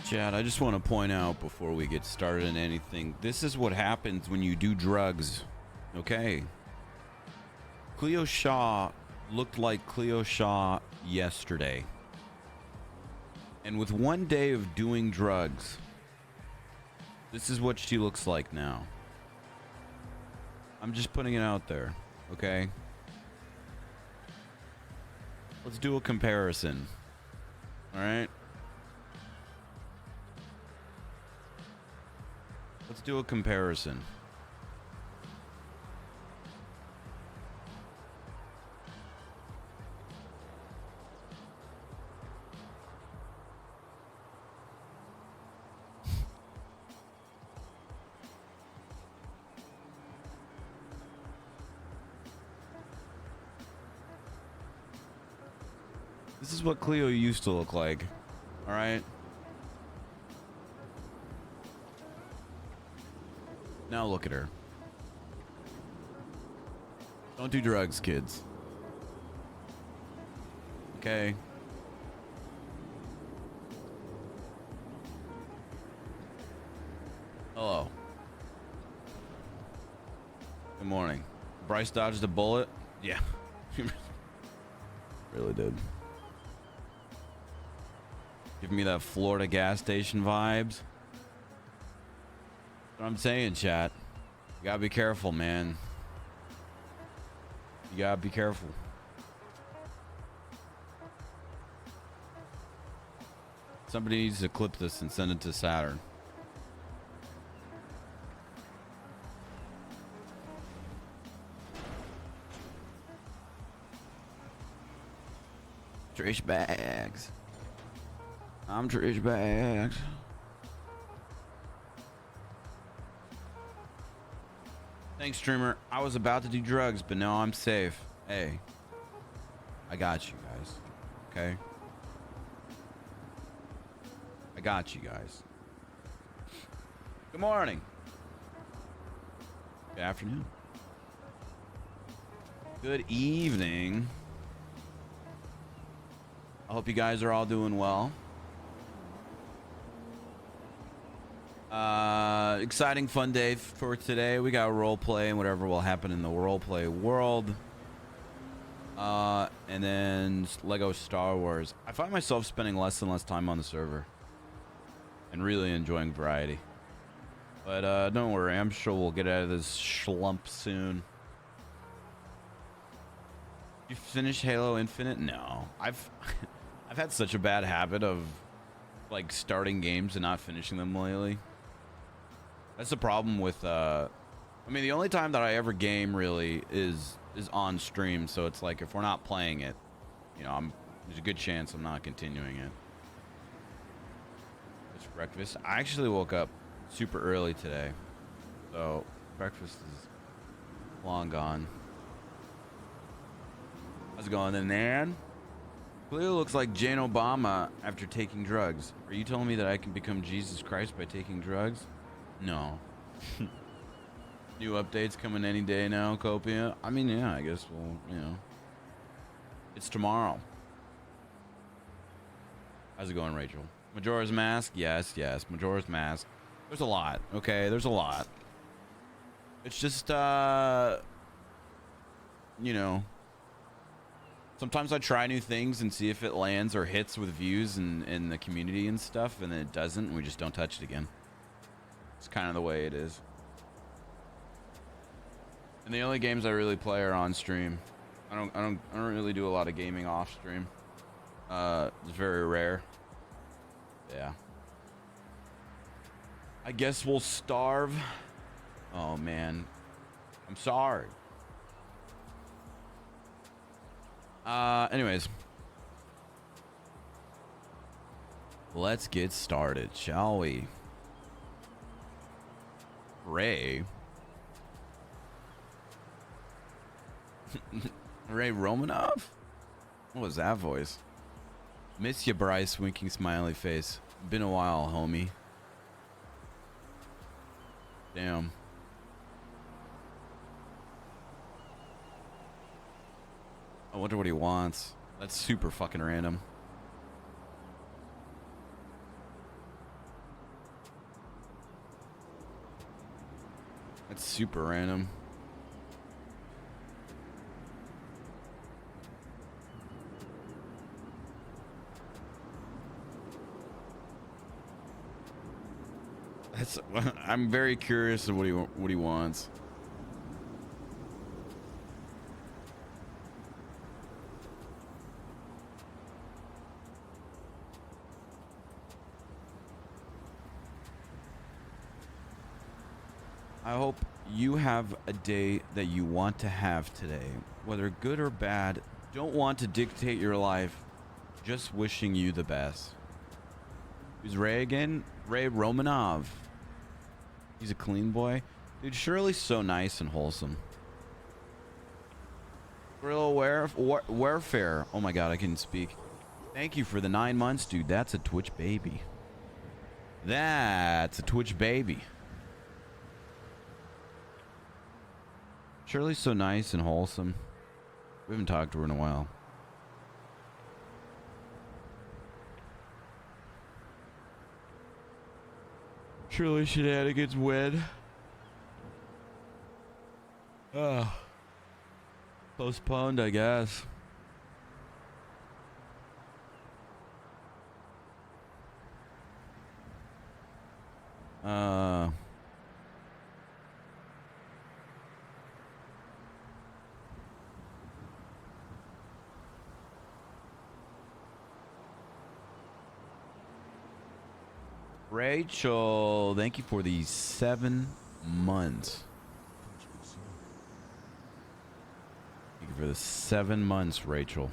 Chad, I just want to point out before we get started in anything, this is what happens when you do drugs. Okay. Cleo Shaw looked like Cleo Shaw yesterday. And with 1 day of doing drugs, this is what she looks like now. I'm just putting it out there, okay? Let's do a comparison. All right? Let's do a comparison. This is what Cleo used to look like. All right? Now look at her. Don't do drugs, kids. Okay? Hello. Good morning. Bryce dodged a bullet? Yeah. Really did. Give me that Florida gas station vibes. What I'm saying, chat. You gotta be careful, man. You gotta be careful. Somebody needs to clip this and send it to Saturn. Trish bags. I'm Trish bags. Thanks, streamer. I was about to do drugs, but now I'm safe. Hey, I got you guys. Okay? I got you guys. Good morning. Good afternoon. Good evening. I hope you guys are all doing well. Exciting fun day for today. We got role play and whatever will happen in the role play world. And then Lego Star Wars. I find myself spending less and less time on the server and really enjoying variety. But don't worry, I'm sure we'll get out of this schlump soon. You finished Halo Infinite? No. I've had such a bad habit of like starting games and not finishing them lately. That's the problem with I mean, the only time that I ever game really is on stream, so it's like if we're not playing it, you know, there's a good chance I'm not continuing it. It's breakfast. I actually woke up super early today, so breakfast is long gone. How's it going then, Nan? Cleo looks like Jane Obama after taking drugs. Are you telling me that I can become Jesus Christ by taking drugs? No. New updates coming any day now, Copia. I mean, yeah, I guess we'll, you know. It's tomorrow. How's it going, Rachel? Majora's Mask? Yes, yes. Majora's Mask. There's a lot, okay? There's a lot. It's just, you know. Sometimes I try new things and see if it lands or hits with views in the community and stuff, and then it doesn't, and we just don't touch it again. It's kind of the way it is. And the only games I really play are on stream. I don't really do a lot of gaming off stream. It's very rare. Yeah. I guess we'll starve. Oh man. I'm sorry. Anyways. Let's get started, shall we? Ray. Ray Romanov? What was that voice? Miss you, Bryce. Winking smiley face. Been a while, homie. Damn. I wonder what he wants. That's super fucking random. That's super random. That's, I'm very curious of what he wants. I hope you have a day that you want to have today, whether good or bad. Don't want to dictate your life, just wishing you the best. Who's Ray again? Ray Romanov. He's a clean boy. Dude, Shirley's so nice and wholesome. Real warfare. Oh my god, I can speak. Thank you for the 9 months, dude. That's a Twitch baby. That's a Twitch baby. Shirley's so nice and wholesome. We haven't talked to her in a while. Shirley shenanigans win. Postponed, I guess. Rachel, thank you for the 7 months. Thank you for the 7 months, Rachel.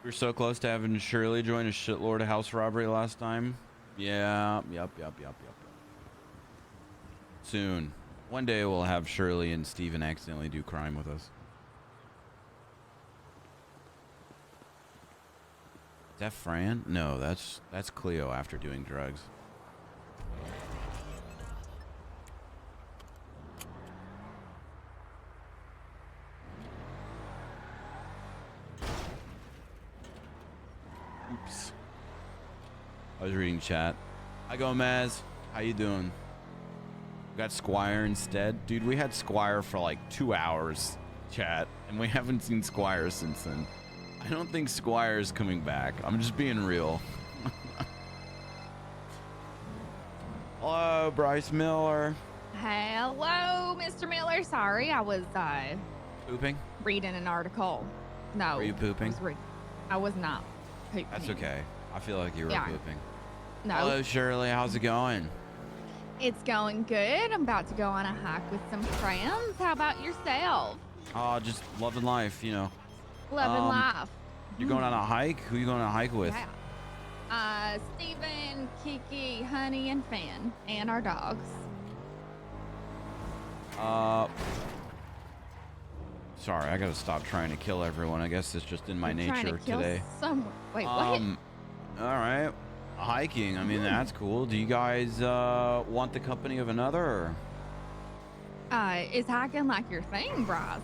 We were so close to having Shirley join a shitlord of house robbery last time. Yeah, yep. Soon. One day we'll have Shirley and Steven accidentally do crime with us. Is that Fran? No, that's Cleo after doing drugs. Oops. I was reading chat. Hi Gomez. How you doing? We got Squire instead. Dude, we had Squire for like 2 hours, chat, and we haven't seen Squire since then. I don't think Squire is coming back. I'm just being real. Hello, Bryce Miller. Hello, Mr. Miller. Sorry, I was Pooping? reading an article. No. Were you pooping? I was not pooping. That's okay. I feel like you were pooping. No. Hello, Shirley. How's it going? It's going good. I'm about to go on a hike with some friends. How about yourself? Oh, just loving life, you know. Loving life. You're going on a hike? Who are you going on a hike with? Yeah. Steven, Kiki, Honey, and Finn, and our dogs. Sorry, I gotta stop trying to kill everyone. I guess it's just in my nature today. Wait, what? All right. Hiking. I mean, that's cool. Do you guys want the company of another? Or? Is hiking like your thing, Bryce?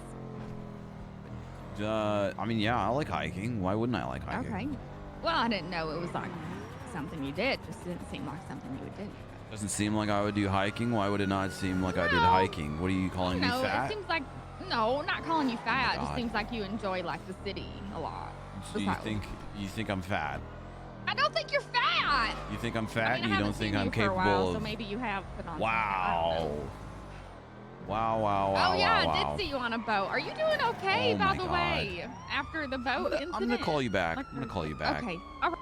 I mean, yeah, I like hiking. Why wouldn't I like hiking? Okay. Well, I didn't know it was like something you did. Just didn't seem like something you would do. Doesn't seem like I would do hiking. Why would it not seem like I did hiking? What are you calling me fat? It seems like not calling you fat. It just seems like you enjoy like the city a lot. So you think I'm fat? I don't think you're fat. You think I'm fat? I mean, and you don't think I'm capable of? So maybe you have put on. Wow. Wow. Oh yeah, wow. I did see you on a boat. Are you doing okay, by the way? After the boat incident? I'm gonna call you back. I'm gonna call you back. Okay. All right.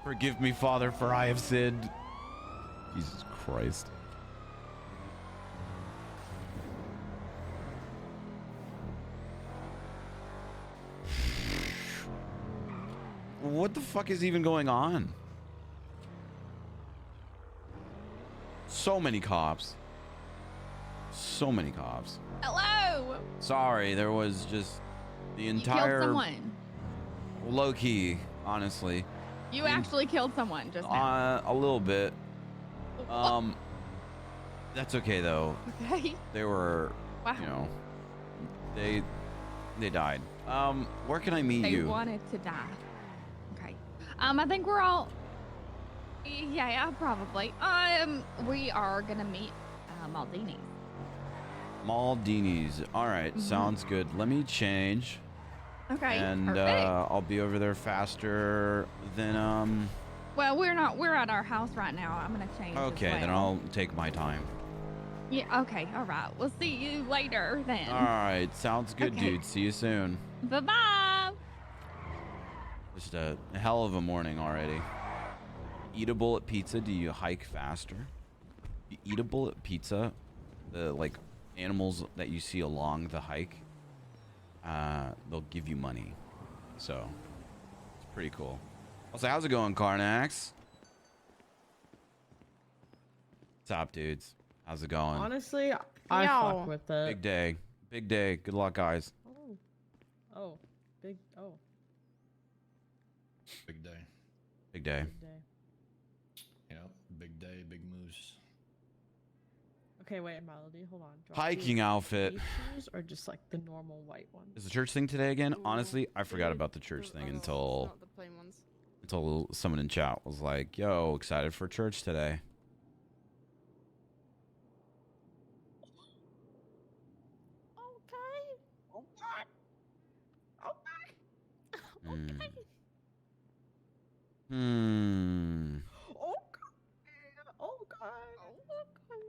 Forgive me, Father, for I have sinned. Jesus Christ. What the fuck is even going on? So many cops. So many cops. Hello. Sorry, there was just the entire. You killed someone. Low key, honestly. You actually killed someone just now. A little bit. What? That's okay though. Okay. They were, Wow. you know, they died. Where can I meet They you? wanted to die. Okay. I think we're all. Yeah, probably. We are gonna meet Maldini's. Maldini's. All right, sounds good. Let me change. Okay. And Perfect. I'll be over there faster than Well, we're not. We're at our house right now. I'm gonna change. Okay, as well. then I'll take my time. Yeah. Okay. All right. We'll see you later then. All right, sounds good, Okay. dude. See you soon. Bye bye. Just a hell of a morning already. Eat a bullet pizza. Do you hike faster? You eat a bullet pizza. The like animals that you see along the hike, they'll give you money. So it's pretty cool. Also, how's it going, Carnax? What's up, dudes? How's it going? Honestly, I fuck with it. Big day. Big day. Good luck, guys. Oh. Big day. Big day. Yep, big day, big moves. Okay, wait, Melody, hold on. Do I Hiking do outfit. these shoes or just like the normal white ones? Is the church thing today again? Ooh, Honestly, I forgot dude, about the church thing it's until not the plain ones. someone in chat was like, "Yo, excited for church today." Okay. Hmm.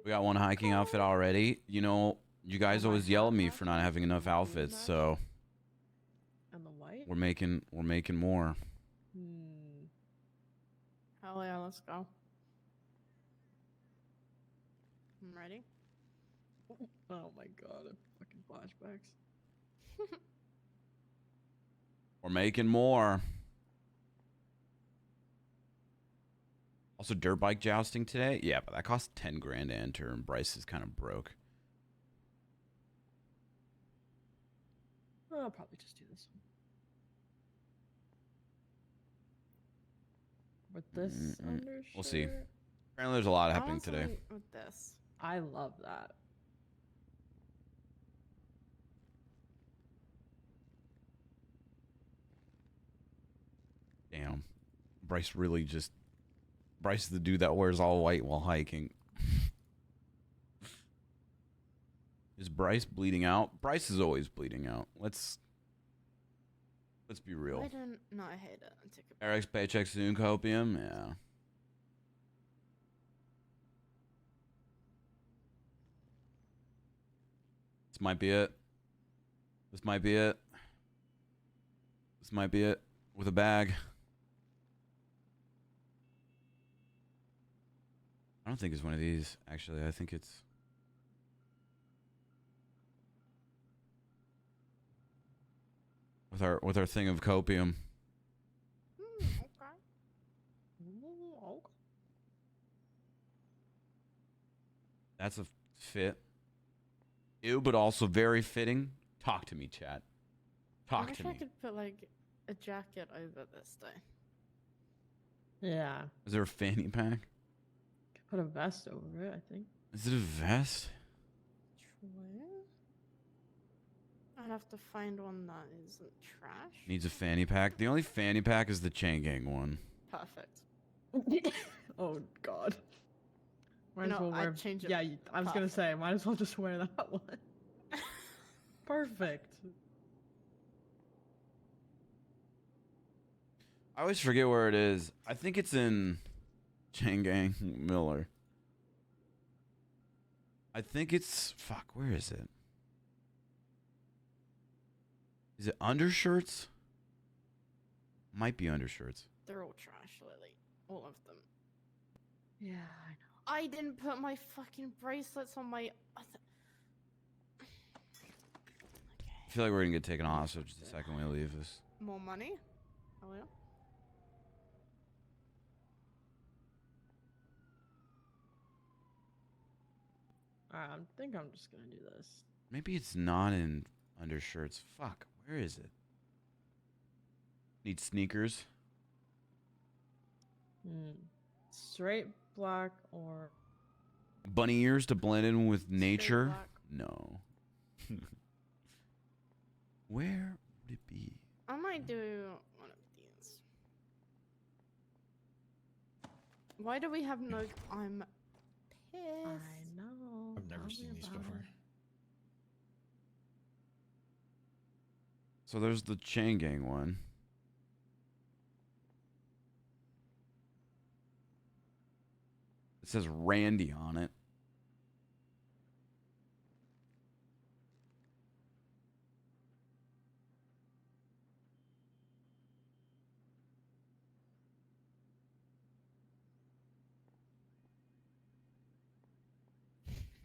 We got one hiking outfit already. You know, you guys always yell at me for not having enough outfits, so And the white? we're making more. Hell yeah, let's go. I'm ready. Oh my god, fucking flashbacks. We're making more. Also, dirt bike jousting today. Yeah, but that costs 10 grand to enter, and Bryce is kind of broke. I'll probably just do this one. With this undershirt. We'll see. Apparently, there's a lot happening want today. something with this. I love that. Damn. Bryce is the dude that wears all white while hiking. Is Bryce bleeding out? Bryce is always bleeding out. Let's be real. I don't. No, I hate it. I take it. Eric's paycheck soon, copium. Yeah. This might be it. This might be it. This might be it. With a bag. I don't think it's one of these, actually. I think it's... with our thing of copium. Okay. That's a fit. Ew, but also very fitting. Talk to me, chat. I Talk wish to I me. could put like a jacket over this thing. Yeah. Is there a fanny pack? Could put a vest over it, I think. Is it a vest? True. I'd have to find one that isn't trash. Needs a fanny pack. The only fanny pack is the chain gang one. Perfect. Oh god. Might You as know, well wear. I'd change it. Yeah, I was gonna say, might as well just wear that one. Perfect. I always forget where it is. I think it's in chain gang Miller. I think it's... Fuck, where is it? Is it undershirts? Might be undershirts. They're all trash, Lily. All of them. Yeah, I know. I didn't put my fucking bracelets on my other... I feel like we're gonna get taken hostage the second we leave this. More money? Oh yeah. I think I'm just gonna do this. Maybe it's not in undershirts. Fuck, where is it? Need sneakers. Straight black or Bunny ears to blend in with nature? black. No. Where would it be? I might do one of these. Why do we have no? I'm pissed. I know. I've never tell seen me these about before. it. So there's the Chain Gang one. It says Randy on it.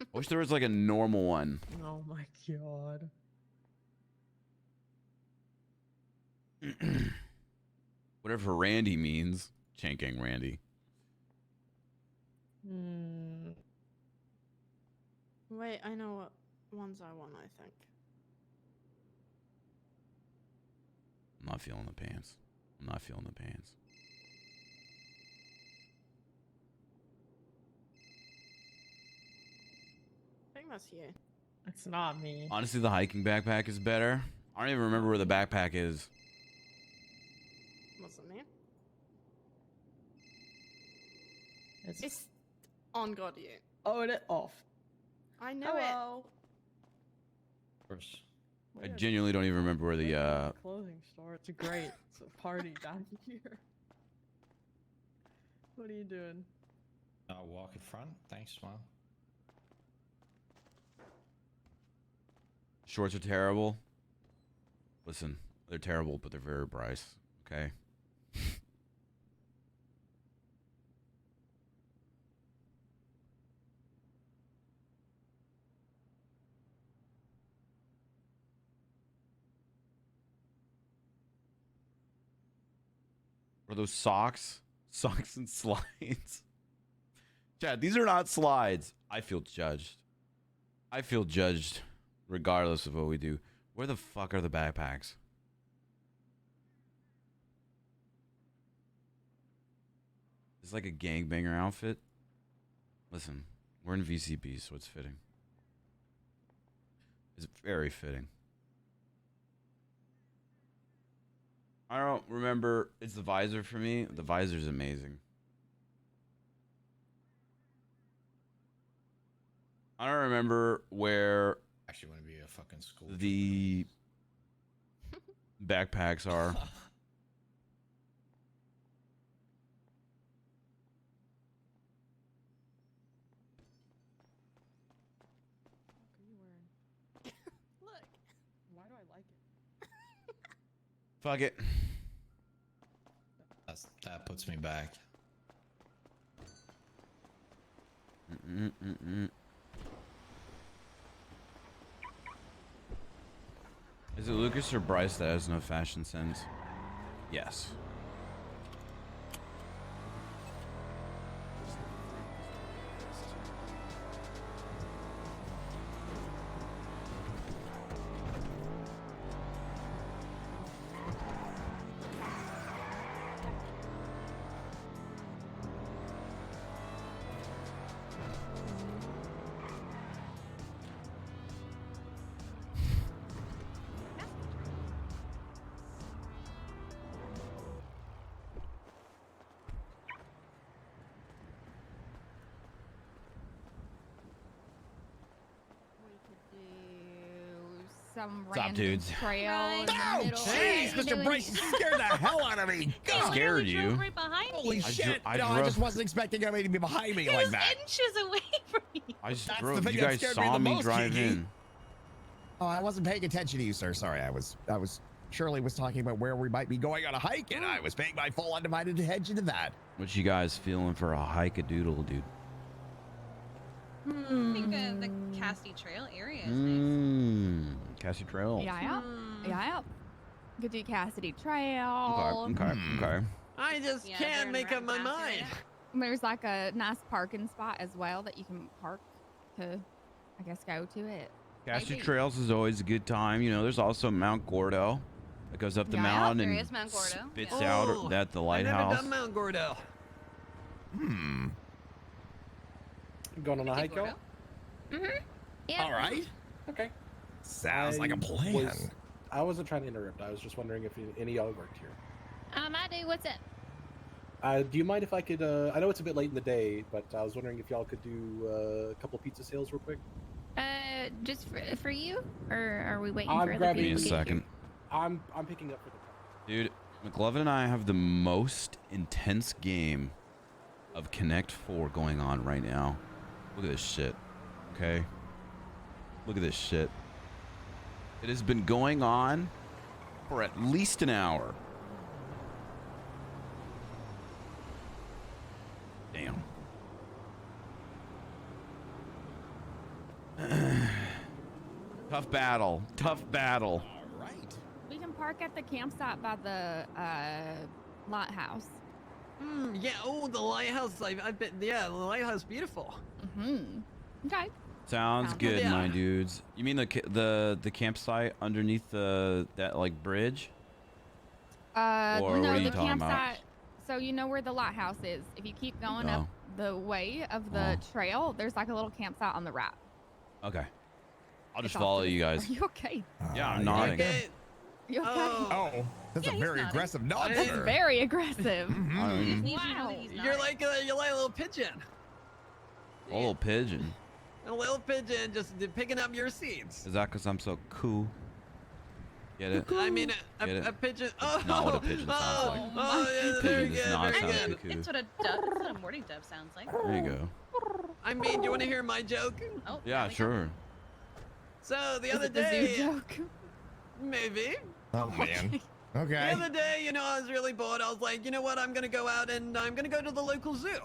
I wish there was like a normal one. Oh my god. Whatever Randy means. Chain Gang Randy. Wait, I know what ones I want. I think. I'm not feeling the pants. I'm not feeling the pants. I think that's you. It's not me. Honestly, the hiking backpack is better. I don't even remember where the backpack is. Wasn't me. It's It's on God you. oh, it off. I knew Hello. Of course. I genuinely don't even remember where the clothing store. It's great. It's a party down here. What are you doing? I'll walk in front. Thanks, Mom. shorts are terrible. Listen, they're terrible, but they're very Bryce. Okay. Are those socks? Socks and slides. Chad, these are not slides. I feel judged. I feel judged regardless of what we do. Where the fuck are the backpacks? It's like a gangbanger outfit. Listen, we're in VCB, so it's fitting. It's very fitting. I don't remember. It's the visor for me. The visor's amazing. I don't remember where Actually, want to be a fucking school. the backpacks are. Look. Why do I like it? Fuck it. That puts me back. Is it Lucas or Bryce that has no fashion sense? Yes. We could do some What's up, random dudes? trail Right. in the Oh, middle. jeez, Mr. Bryce, you scared the hell out of me. He God. Scared literally you? drove right behind Holy you. shit. I No, I drove- just wasn't expecting anybody to be behind me He like was that. inches away from you. I just That's the drove. thing You that guys scared me saw the me most, drive Kiki. in. Oh, I wasn't paying attention to you, sir. Sorry, I was Shirley was talking about where we might be going on a hike, and I was paying my full undivided attention to that. What you guys feeling for a hike-a-doodle, dude? I think the Casty Trail area is nice. Mmm. Cassie Trail. Yeah, yeah. Hmm. Yeah, yeah. Could do Cassidy Trail. Okay. Okay. Hmm. Okay. I just Yeah, can't they're make in up my Grass mind. area. There's like a nice parking spot as well that you can park to, I guess, go to it. Cassie Maybe. Trails is always a good time. You know, there's also Mount Gordo that goes up the Yeah, yeah. mountain There and is Mount Gordo, spits yeah. out Oh, at the I never lighthouse. done Mount Gordo. Hmm. Going on a hike, y'all? Yeah. All right. Okay. Sounds like a plan. I wasn't trying to interrupt. I was just wondering if any of y'all worked here. I do. What's up? Do you mind if I could? I know it's a bit late in the day, but I was wondering if y'all could do a couple pizza sales real quick. Just for you, or are we waiting I'm for other grabbing- people Give me a to get second. here? I'm picking up for the. Dude, McLovin and I have the most intense game of Connect 4 going on right now. Look at this shit. Okay? Look at this shit. It has been going on for at least an hour. Damn. Tough battle. Tough battle. All right. We can park at the campsite by the lighthouse. Yeah. Oh, the lighthouse. I've been. Yeah, the lighthouse. Beautiful. Okay. Sounds Sounds good, good. my dudes. You mean the campsite underneath that like bridge? Or what No, are you the talking about? campsite. So you know where the lighthouse is. If you keep going up the way of the trail, there's like a little campsite on the right. Okay. I'll just It's off follow to the- you guys. Are you okay? Yeah, I'm you nodding. Okay. You okay? Oh, that's Yeah, a he's very nodding. aggressive nod, That's sir. Very aggressive. I mean, Need you to know Wow. that he's You're not. like a little pigeon. a little pigeon. A little pigeon just picking up your seeds. Is that because I'm so cool? Get it? I mean, Get it? a pigeon. Oh, not what a pigeon sounds like. Oh, yeah, very Pigeon does good, not very sound good. like a It's what a dove. It's what a morning dove sounds like. There you go. I mean, do you want to hear my joke? Oh. Yeah, there we go. sure. So the Is other it the day, zoo joke? maybe. Oh man. The Okay. other day, you know, I was really bored. I was like, you know what? I'm gonna go out and I'm gonna go to the local zoo.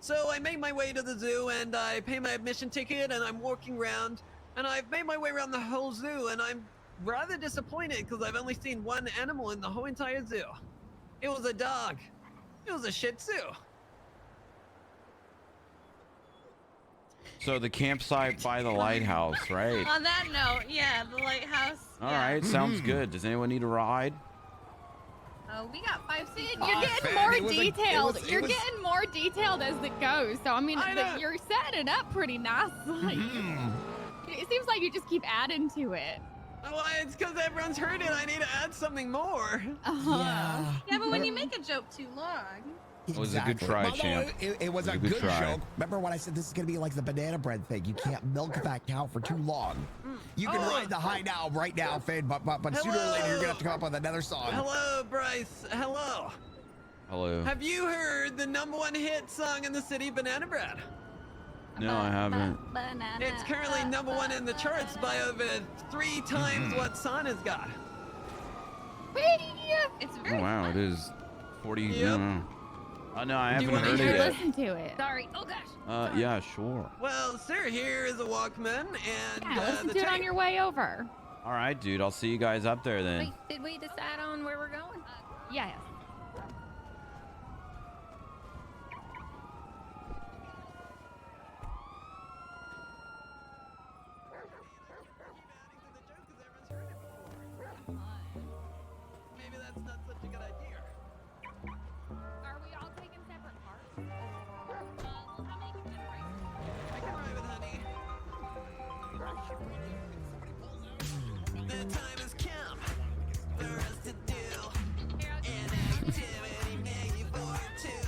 So I made my way to the zoo and I pay my admission ticket and I'm walking around and I've made my way around the whole zoo and I'm rather disappointed because I've only seen one animal in the whole entire zoo. It was a dog. It was a Shih Tzu. So the campsite by the lighthouse, right? On that note, yeah, the lighthouse. All yeah. right, sounds good. Does anyone need a ride? Oh, we got 5 seats. You're getting Fed, more it was a- it detailed. was- it You're was- getting more detailed as it goes. So I mean, I know. you're setting it up pretty nicely. It seems like you just keep adding to it. Oh, it's because everyone's heard it. I need to add something more. Yeah. Yeah, but when you make a joke too long. It was a good try, Well, no, champ. It was a good joke. Remember when I said this is gonna be like the banana bread thing? You can't milk that cow for too long. You can Oh. ride the high now, right now, Finn, but sooner or later you're gonna have to come up with another song. Hello, Bryce. Hello. Hello. Have you heard the #1 hit song in the city, Banana Bread? No, I haven't. It's currently #1 in the charts by over 3 times what Son has got. It's Oh very wow, fun. it is 40. Yep. Oh no, I Do haven't you wanna heard hear it it? yet. Listen to it. Sorry. Oh gosh. Yeah, sure. Well, sir, here is a Walkman and Yeah, listen the to it on tape. your way over. All right, dude. I'll see you guys up there then. Wait, did we decide on where we're going? Yes. Maybe that's not such a good idea. Are we all taking separate parts? I can ride with honey. The time has come for us to do an activity made for two.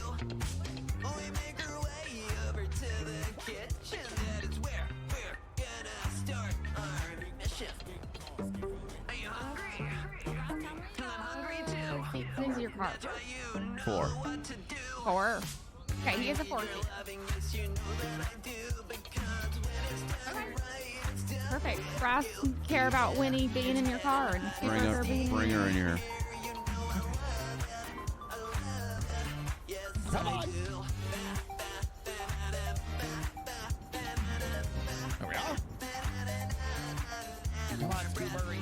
We make our way over to the kitchen. That is where we're gonna start our mission. Are you hungry? 'Cause I'm hungry too. Things your car. That's why you know 4. what to do. 4. Okay, he has a 4 seat. Loving this, you know that I do, because when it's done right, it's done. Perfect. Bryce, care about Winnie being in your car and Bring her being bring her in here. Come on. There we are. Come on, Blueberry.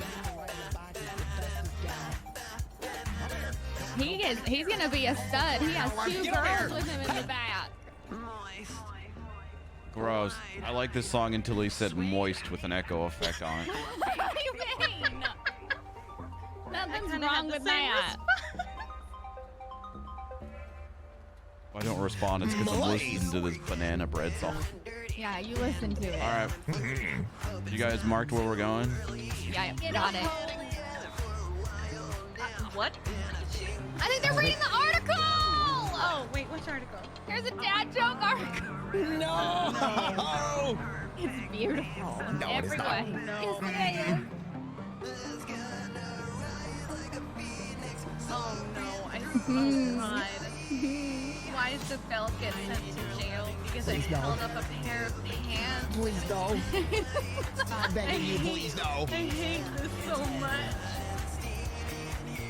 He's gonna be a stud. He has Oh, 2 get over here. girls with him in the back. Moist. Gross. I like this song until he said moist with an echo effect on it. What do you mean? Nothing's kinda wrong had the with same that. I don't respond. It's because I'm listening to this banana bread song. Yeah, you listen to it. All right. You guys marked where we're going? Yeah, got it. What? I think they're reading the article! Oh, wait, which article? There's a dad joke article. No! It's beautiful. No, it is not. Everywhere. No. Yes, it is. Oh no, I so cried. Why did the belt get sent to jail? Because I Please no. held up a pair of pants. Please no. I'm begging you, please no. I hate this so much.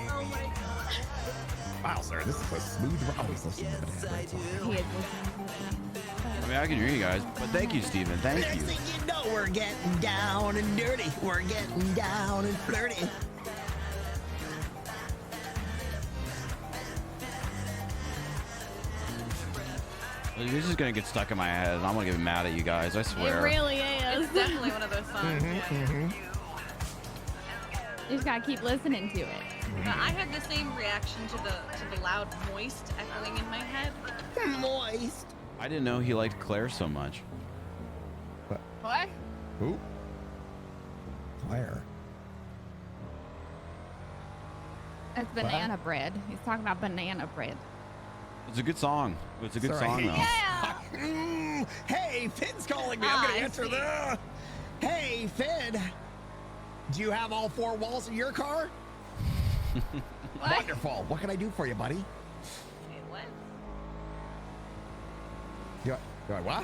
Oh my god. Wow, sir, this is a smooth ride. Always listening to the banana bread song. He is listening. I mean, I can hear you guys, but thank you, Steven. Thank Next you. thing you know, we're getting down and dirty. We're getting down and flirty. This is gonna get stuck in my head, and I'm gonna get mad at you guys. I swear. It really is. It's definitely one of those songs. Mm-hmm. You just gotta keep listening to it. But I had the same reaction to the loud moist echoing in my head. Moist. I didn't know he liked Claire so much. What? Who? Claire. That's banana bread. He's talking about banana bread. It's a good song. It's a good Sorry. song, though. Yeah. Hey, Finn's calling me. I'm Ah, gonna I answer see. the. Hey, Finn. Do you have all four walls in your car? What? Wonderful. What can I do for you, buddy? Wait, what? You what?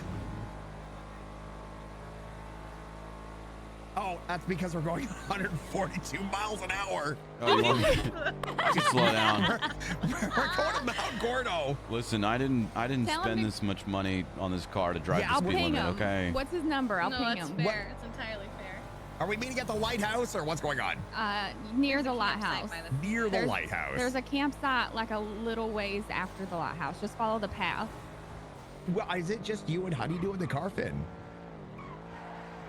Oh, that's because we're going 142 miles an hour. Oh, you want me to slow down? We're going to Mount Gordo. Listen, I didn't Tell spend him- this much money on this car to drive Yeah, the I'll speed Ping limit. him. Okay. What's his number? I'll no, ping it's him. fair. It's entirely fair. Are we meeting at the lighthouse or what's going on? Near the There's a lighthouse. campsite by Near the There's- lighthouse. There's a campsite like a little ways after the lighthouse. Just follow the path. Well, is it just you and Honey doing the car, Finn?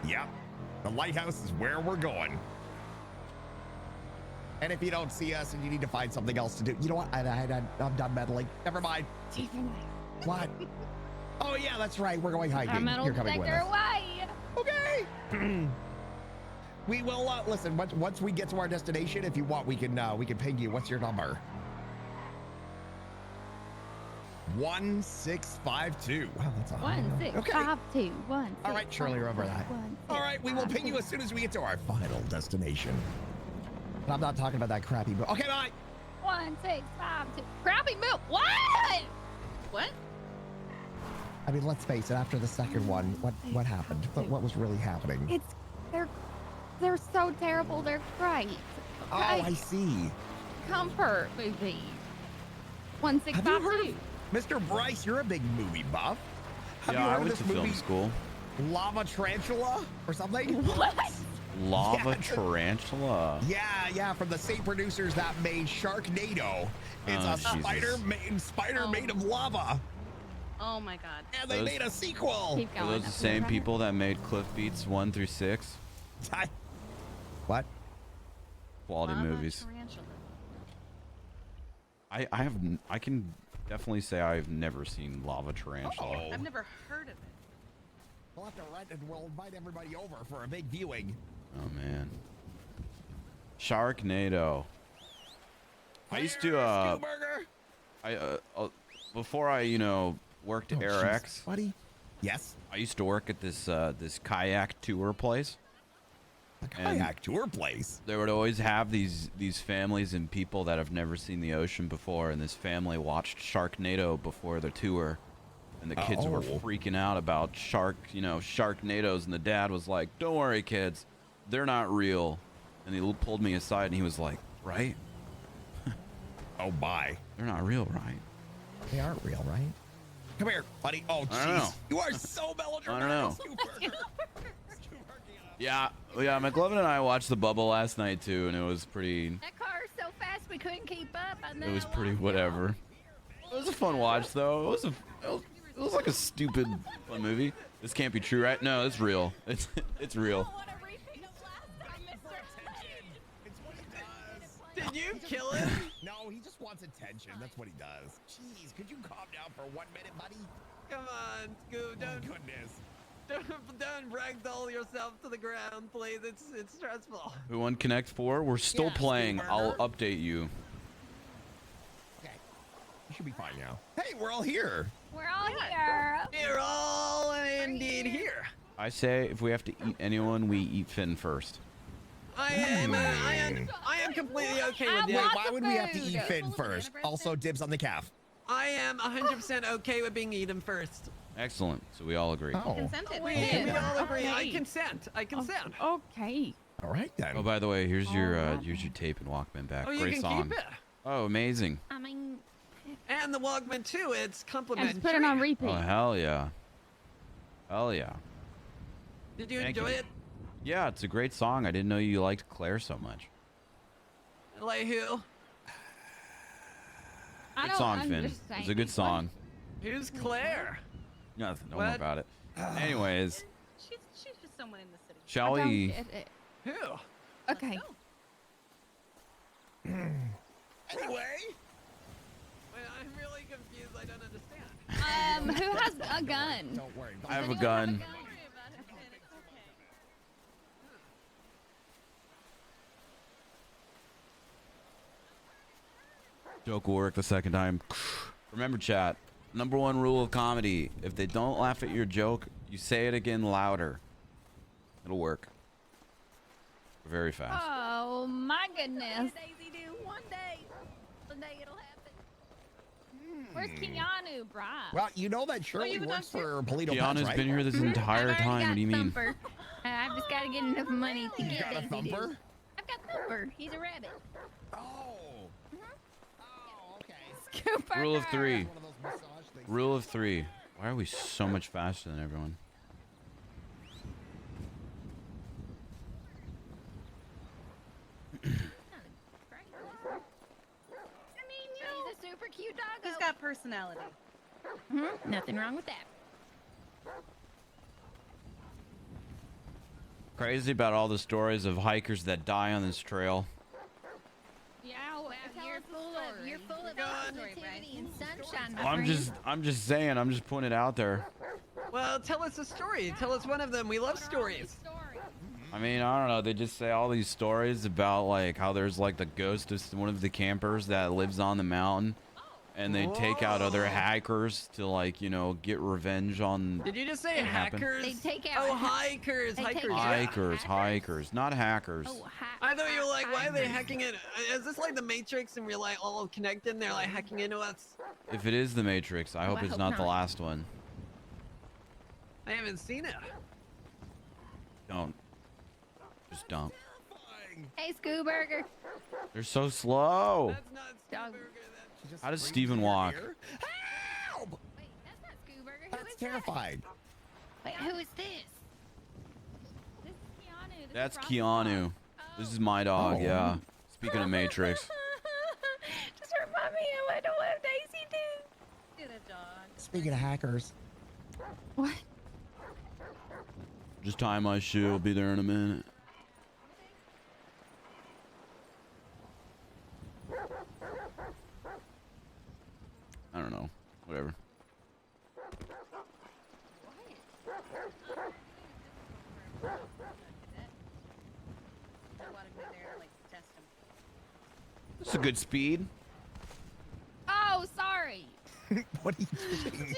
Yep. The lighthouse is where we're going. And if you don't see us and you need to find something else to do, you know what? I'm done meddling. Never mind. What? Oh, yeah, that's right. We're going hiking. Our metal You're coming with detector us. away. Okay. We will listen. Once we get to our destination, if you want, we can ping you. What's your number? 1652. Wow, that's a high number. 1652. All right, Shirley, remember that. All right, we will ping you as soon as we get to our final destination. And I'm not talking about that crappy book. Okay, bye. 1652. Crappy milk. What? What? I mean, let's face it. After the second one, what happened? What was really happening? They're so terrible. They're great. Oh, Okay? I see. Comfort movie. Have you heard 1652. of Mr. Bryce? You're a big movie buff. Have Yeah, you I heard of went this to movie, film school. Lava Tarantula or something? What? Lava Yeah. Tarantula. Yeah, from the same producers that made Sharknado. It's Oh, a spider Jesus. made of lava. Oh my god. And they Those- made a sequel. Keep Are going. those the same people that made Cliff Beats 1 through 6? What? Quality Lava movies. tarantula. I can definitely say I've never seen Lava Tarantula. Uh-oh. I've never heard of it. We'll have to rent and we'll invite everybody over for a big viewing. Oh man. Sharknado. I used to Spielberger. before I worked at Oh, Air jeez, X, buddy. Yes. I used to work at this this kayak tour place. A kayak tour place. They would always have these families and people that have never seen the ocean before, and this family watched Sharknado before the tour, and the kids were Oh. freaking out about Sharknadoes, and the dad was like, "Don't worry, kids, they're not real." And he pulled me aside, and he was like, "Right? Oh, bye. They're not real, right?" They aren't real, right? Come here, buddy. Oh, I don't know. jeez. You are so melodramatic. know. Stuberger. Yeah, McLovin and I watched The Bubble last night too, and it was pretty. That car's so fast we couldn't keep up. I know. It was pretty whatever. It was a fun watch though. It was like a stupid fun movie. This can't be true, right? No, it's real. It's real. It's what it does. Did you kill him? No, he just wants attention. That's what he does. Jeez, could you calm down for 1 minute, buddy? Come on, Scoob. Oh, goodness. Don't ragdoll yourself to the ground, please. It's stressful. Who won Connect 4? We're still playing. Steve I'll Burger. update you. Okay. You should be fine now. Hey, we're all here. We're all here. You're all indeed here. I say if we have to eat anyone, we eat Finn first. I am completely okay with Wait, that. why would we have to eat Finn first? Also, dibs on the calf. I am 100% okay with being eaten first. Excellent. So we all agree. Oh. Consented. We all agree. I consent. I consent. Okay. All right, then. Oh, by the way, here's your tape and Walkman back. Oh, you Great can song. keep it. Oh, amazing. I mean, And the Walkman too. It's And complimentary. just put it on repeat. Oh, hell yeah. Hell yeah. Did you Thank enjoy you. it? Yeah, it's a great song. I didn't know you liked Claire so much. Like who? I Good don't song, Finn. understand. It's a good song. Who's Claire? Nothing. Don't worry What? about it. Anyways, She's just someone in the city. shall I don't we? get it. Who? Okay. Anyway. Wait, I'm really confused. I don't understand. Who has a gun? Don't worry. I have a Does anyone gun. Don't worry about it, Finn. It's okay. Joke will work the second time. Remember, chat. #1 rule of comedy: if they don't laugh at your joke, you say it again louder. It'll work. Very fast. Oh my goodness. Daisy do one day it'll happen. Where's Keanu, Bryce? Well, you know that Shirley even works done for Polito Pets, Keanu's right? been here this entire I've already time. got What do you mean? Thumper. I've just got to get enough money to You get got a Daisy Doo. thumper? I've got Thumper. He's a rabbit. Oh. Oh, okay. Cooper. Rule of 3. One of those massage things. Rule of 3. Why are we so much faster than everyone? I mean, he's a super cute dog. He's got personality. Nothing wrong with that. Crazy about all the stories of hikers that die on this trail. Yeah, Wow, tell you're us a full of story. positivity and sunshine. my I'm friend. just saying. I'm just putting it out there. Well, tell us a story. Tell us one of them. We love stories. I mean, I don't know. They just say all these stories about like how there's like the ghost of one of the campers that lives on the mountain, and they take out other Whoa. hikers to like get revenge on Did you just say What happened? hackers? They take out Oh, hikers. they take Hikers. out Yeah. hikers, Hackers? not hackers. Oh, I thought you were like, why are they hacking it? Is this like the Matrix and we're like all connected and they're like hacking into us? If it is the Matrix, I Oh, hope I it's hope not the not. last one. I haven't seen it. Don't. Just don't. Hey, Scooburger. They're so slow. That's not Dog. Steve Burger. She just How does screams Steven in your walk? ear. Help! Wait, that's not Scooburger. Who That's is terrifying. that? Wait, who is this? This is Keanu. This That's is Keanu. This is my dog. Oh. Yeah. Speaking of Matrix. Just remind me I don't have Daisy Doo. Get a dog. Speaking of hackers. What? Just tie my shoe. I'll be there in a minute. I don't know. Whatever. I wanted me there to like test him. That's a good speed. Oh, sorry. What are you doing?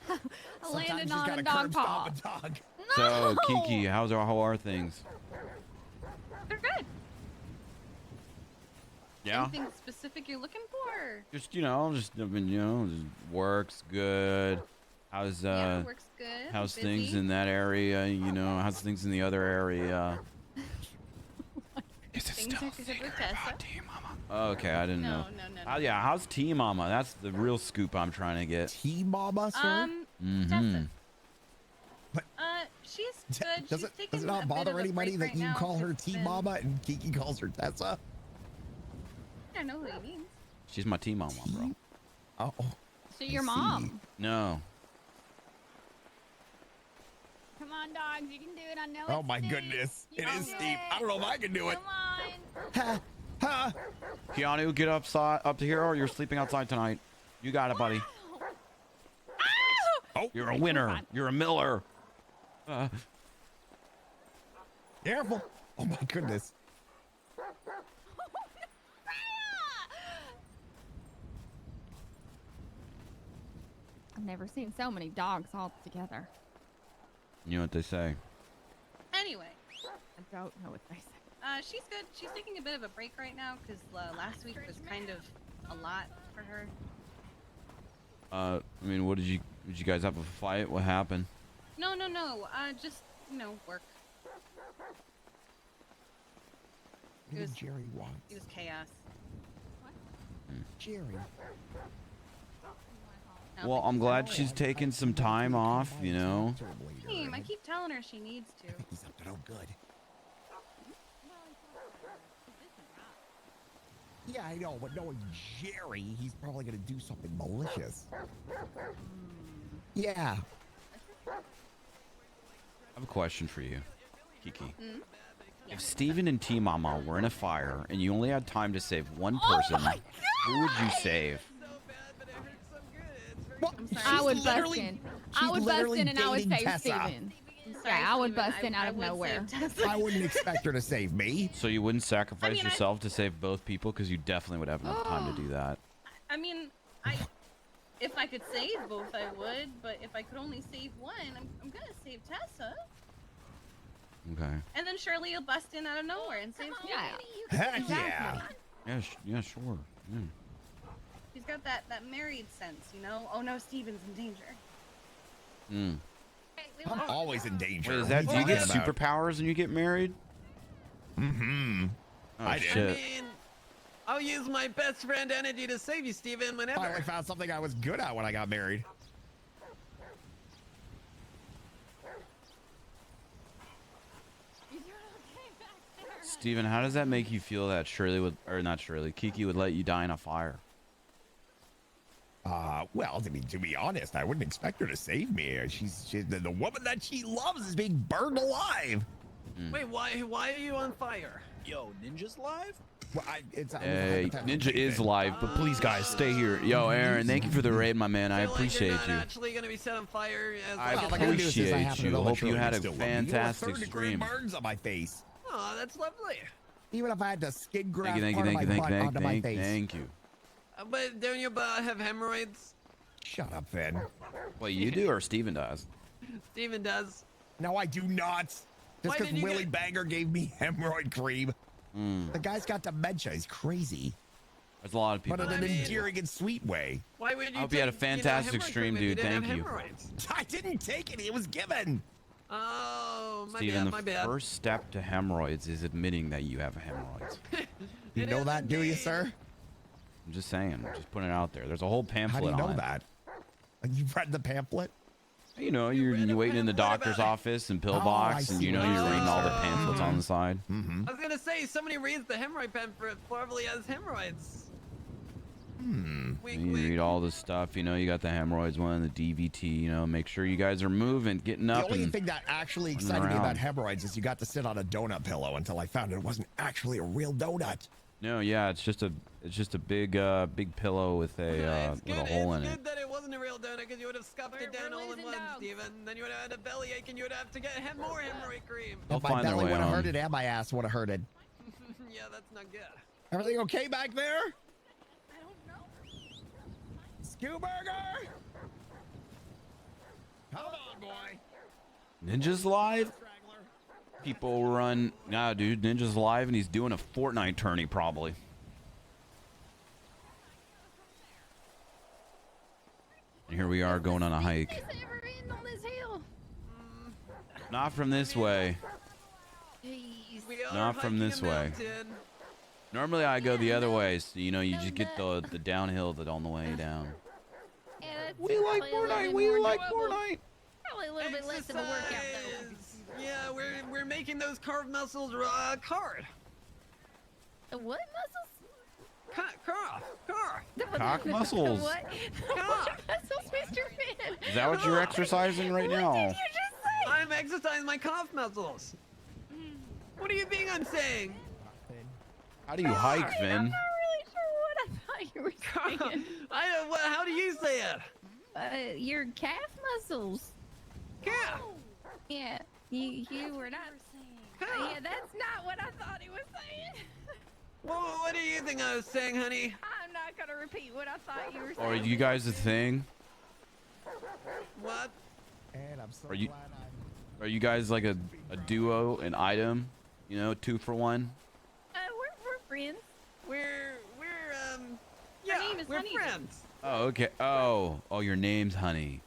I landed Sometimes you on gotta a dog curb paw. stop a dog. So, Kiki, how are things? They're good. Yeah. Anything specific you're looking for? Just just works good. How's Yeah, works good. how's Busy. things in that area? How's things in the other area? Is it Things still are good with Tessa. Team Mama? Okay, I didn't know. No. Yeah, how's Team Mama? That's the real scoop I'm trying to get. T-Mama, sir? Mm-hmm. She's good. Does it not bother anybody that you call her T-Mama and Kiki calls her Tessa? I know who he means. She's my Team Mama, bro. Oh. So your I see. mom. No. Come on, dogs. You can do it. I know Oh it's my Steve. goodness. You It can is do Steve. I don't know if I can do it. Come on. Ha, Huh? Keanu, get up to here, or you're sleeping outside tonight. You got it, buddy. Oh, You're a winner. You're a Miller. careful. Oh my goodness. I've never seen so many dogs all together. You know what they say. Anyway, I don't know what they say. she's good. She's taking a bit of a break right now because last week was kind of a lot for her. I mean, what did you guys have a fight? What happened? No. Just work. What did Jerry want? It was chaos. Jerry. No, Well, I'm glad she's taking some time off, you know. Team, I keep telling her she needs to. I think he's up to no good. Yeah, I know, but knowing Jerry, he's probably gonna do something malicious. Yeah. I have a question for you, Kiki. Hmm? If Steven and T-Mama were in a fire and you only had time to save one person, who would you save? Well, I would she's bust literally- in. she's I would bust literally in and I would dating save Tessa. Steven. I'm sorry, Yeah, I would Steven, bust in out of would save nowhere. Tessa. I wouldn't expect her to save me. So you wouldn't sacrifice mean, yourself to save both people, because you definitely would have enough time to do that. I mean, if I could save both, I would. But if I could only save one, I'm gonna save Tessa. Okay. And then Shirley will bust in out of nowhere and save Steven. Yeah. Heck yeah. Yeah, sure. Yeah. She's got that married sense, you know? Oh no, Steven's in danger. Hmm. I'm always in danger. Wait, is What that? are Do you get talking about? superpowers when you get married? Mm-hmm. Oh, I did. shit. I'll use my best friend energy to save you, Steven, whenever. Finally found something I was good at when I got married. Steven, how does that make you feel that Shirley would, or not Shirley, Kiki would let you die in a fire? Well, to be honest, I wouldn't expect her to save me. She's the woman that she loves is being burned alive. Wait, why are you on fire? Yo, Ninja's live? Well, Hey, Ninja is live, but please, guys, stay here. Yo, Aaron, thank you for the raid, my man. I Feel like appreciate you're not you. actually gonna be set on fire as I well. appreciate you. Hope you had a fantastic third-degree stream. burns on my face. Oh, that's lovely. Even if I had to skin graft Thank you, part of my butt onto my face. thank you. But don't you have hemorrhoids? Shut up, Finn. Well, you do, or Steven does? Steven does. No, I do not. Just Why because did you Willie get- Banger gave me hemorrhoid cream. Mm. The guy's got dementia. He's crazy. There's a lot of people. But in an I mean- endearing and sweet way. Why would you I hope you had a take, fantastic hemorrhoid stream, cream if dude. didn't Thank have you. hemorrhoids? I didn't take it. It was given. Oh, my Steven, bad, my the bad. first step to hemorrhoids is admitting that you have hemorrhoids. You It know is that, do you, indeed. sir? I'm just saying. I'm just putting it out there. There's a whole How pamphlet do you know on it. that? You've read the pamphlet? You know, You read you're a waiting in the pamphlet doctor's about it? office and pill Oh, I box, and see you know what you're you're reading all the saying. pamphlets on the side. Mm-hmm. I was gonna say, somebody reads the hemorrhoid pamphlet probably has hemorrhoids. Hmm. Wink, And you wink. read all the stuff. You know, you got the hemorrhoids one, the DVT. You know, make sure you guys are moving, getting The up. only And thing that actually running excited me about around. hemorrhoids is you got to sit on a donut pillow until I found it wasn't actually a real donut. no, yeah, it's just a big pillow with a It's with good, a hole in it's it. good that it wasn't a real donut because you would have scuffed it down all in one, Steven. Then you would have had a bellyache and you would have to get more hemorrhoid cream. They'll If my find their belly way would have home. hurted and my ass would have hurted. Yeah, that's not good. Everything okay back there? I don't know. Skewburger? Come on, boy. Ninja's live. People run. Nah, dude, Ninja's live and he's doing a Fortnite tourney probably. And here we are going on a hike. Ever in on this hill? Not from this way. Jeez. We are Not from hiking this a way. mountain. Normally I go the other way, so you know you just get the downhill that on the way down. Yeah, that's We like probably a little Fortnite. bit We more like doable. Fortnite. Probably a little bit less of a workout though. Exercise. Yeah, we're making those carved muscles hard. The what muscles? Carve. Cock muscles. What? What muscles, Mr. Finn? Is that what you're exercising right now? What did you just say? I'm exercising my calf muscles. What do you think I'm saying? How do you hike, I'm Finn? not really sure what I thought you were saying. How do you say it? Your calf muscles. Calf. Yeah, you were not. Yeah, that's not what I thought he was saying. What do you think I was saying, honey? I'm not gonna repeat what I thought you were Or are saying. you guys a thing? What? And I'm so Are you- glad I'm. Are you guys like a duo, an item? You know, 2 for 1? We're friends. Yeah, name is we're Honey. friends. Oh, okay. Oh, your name's Honey.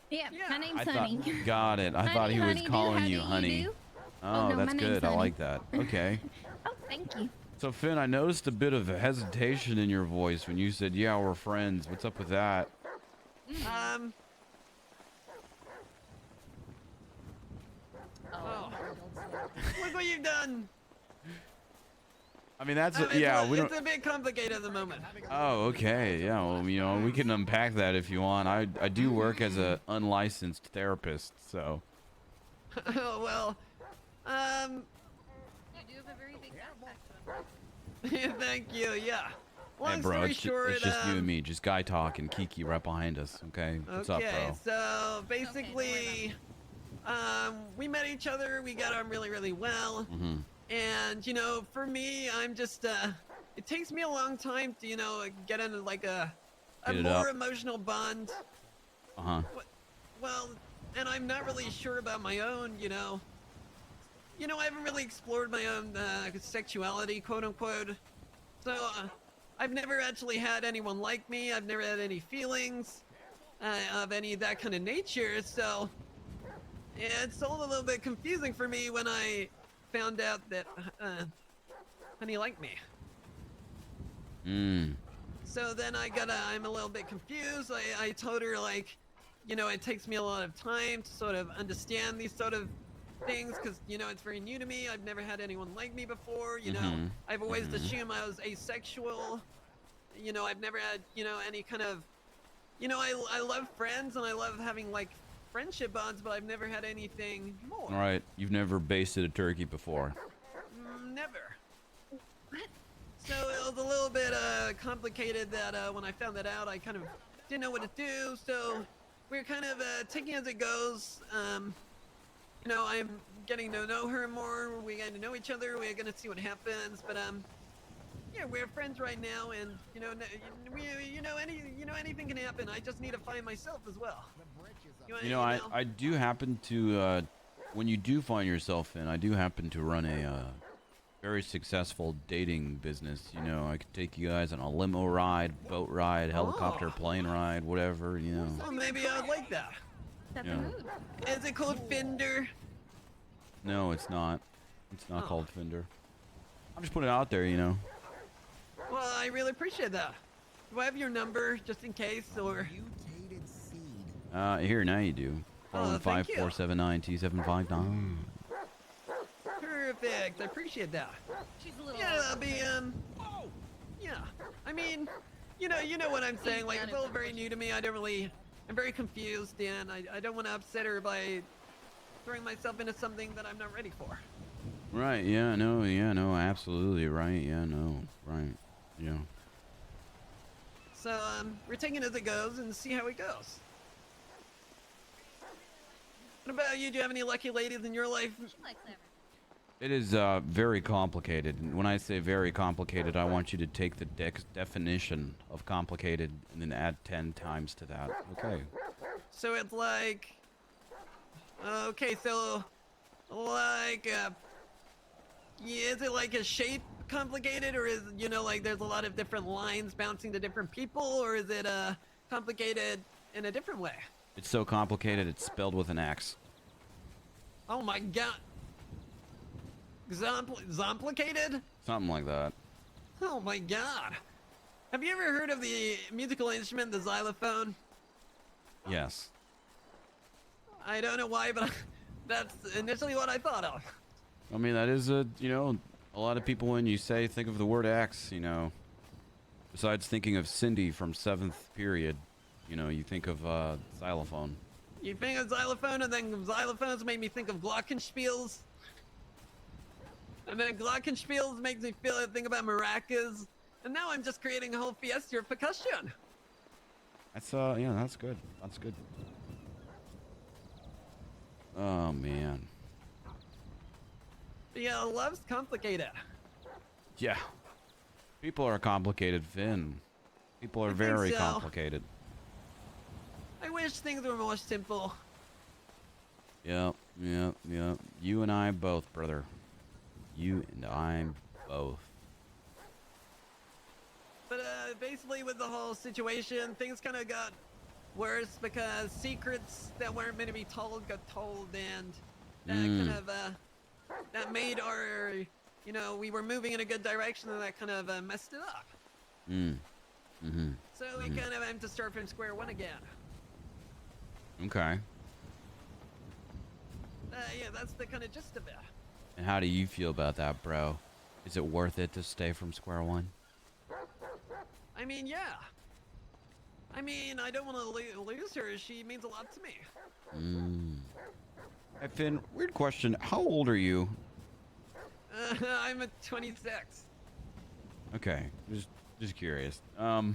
Yeah, Yeah. my name's I Honey. thought. Got it. I thought he was Honey, calling how you do Honey. do? Oh, no, that's my name's good. I Honey. like that. Okay. Oh, thank you. So Finn, I noticed a bit of hesitation in your voice when you said, "Yeah, we're friends." What's up with that? Oh. Look what you've done. I mean, that's It's yeah. We don't. It's a bit complicated at the moment. Oh, okay. Yeah. Well, you know, we can unpack that if you want. I do work as a unlicensed therapist, so. Oh well. You do have a very big backpack. To Thank you. Yeah. Long Hey, bro, story it's, short, it's just you and me, just guy talk and Kiki right behind us. Okay. What's up, okay, bro? so basically, we met each other. We got on really, really well. Mm-hmm. And you know, for me, I'm just it takes me a long time to get into like a Get it more up. emotional bond. Uh huh. Well, and I'm not really sure about my own, I haven't really explored my own sexuality, quote unquote. So I've never actually had anyone like me. I've never had any feelings of any of that kind of nature. So it's all a little bit confusing for me when I found out that Honey liked me. So then I'm a little bit confused. I told her it takes me a lot of time to sort of understand these sort of things because it's very new to me. I've never had anyone like me before. I've always assumed I was asexual. I've never had any kind of I love friends and I love having like friendship bonds, but I've never had anything more. All right. You've never basted a turkey before. Never. So it was a little bit complicated that when I found that out, I kind of didn't know what to do. So we're kind of taking it as it goes. I'm getting to know her more. We're getting to know each other. We're gonna see what happens. But yeah, we're friends right now, and anything can happen. I just need to find myself as well. You know, I do happen to, when you do find yourself in, I do happen to run a very successful dating business. I could take you guys on a limo ride, boat ride, helicopter, plane ride, whatever, Well, maybe I'd like that. Yeah. Is it called Finder? No, it's not. It's not called Fender. I'm just putting it out there, Well, I really appreciate that. Do I have your number just in case, or? Mutated seed. Here, now you do. Oh, thank you. 415-479-T759. Perfect. I appreciate that. She's a little. Yeah, I'll be Yeah. I mean, you know what I'm saying. Like, it's all very new to me. I'm very confused, and I don't want to upset her by throwing myself into something that I'm not ready for. Right, yeah, no, absolutely, right, yeah, no, right, yeah. So, we're taking it as it goes and see how it goes. What about you? Do you have any lucky ladies in your life? She likes everything. It is very complicated. And when I say very complicated, I want you to take the definition of complicated and then add 10 times to that. Okay. So it's like, okay, so like, is it like a shape complicated, or is like there's a lot of different lines bouncing to different people, or is it complicated in a different way? It's so complicated, it's spelled with an X. Oh my god. Zomplicated? Something like that. Oh my god. Have you ever heard of the musical instrument, the xylophone? Yes. I don't know why, but that's initially what I thought of. I mean, that is a lot of people when you think of the word X, besides thinking of Cindy from 7th period, you think of xylophone. You think of xylophone, and then xylophones made me think of glockenspiels. And then Glockenspiels makes me think about maracas. And now I'm just creating a whole fiesta of percussion. That's yeah, that's good. That's good. Oh man. Yeah, love's complicated. Yeah. People are complicated, Finn. People are I think very so. complicated. I wish things were more simple. Yep, yep, yep. You and I both, brother. You and I both. But basically with the whole situation, things kind of got worse because secrets that weren't meant to be told got told, and that kind of that made our, you know, we were moving in a good direction, and that kind of messed it up. So we kind of had to start from square one again. Okay. Yeah, that's the kind of gist of it. And how do you feel about that, bro? Is it worth it to stay from square one? I mean, yeah. I mean, I don't want to lose her. She means a lot to me. Hey, Finn, weird question. How old are you? I'm at 26. Okay, just curious. Well,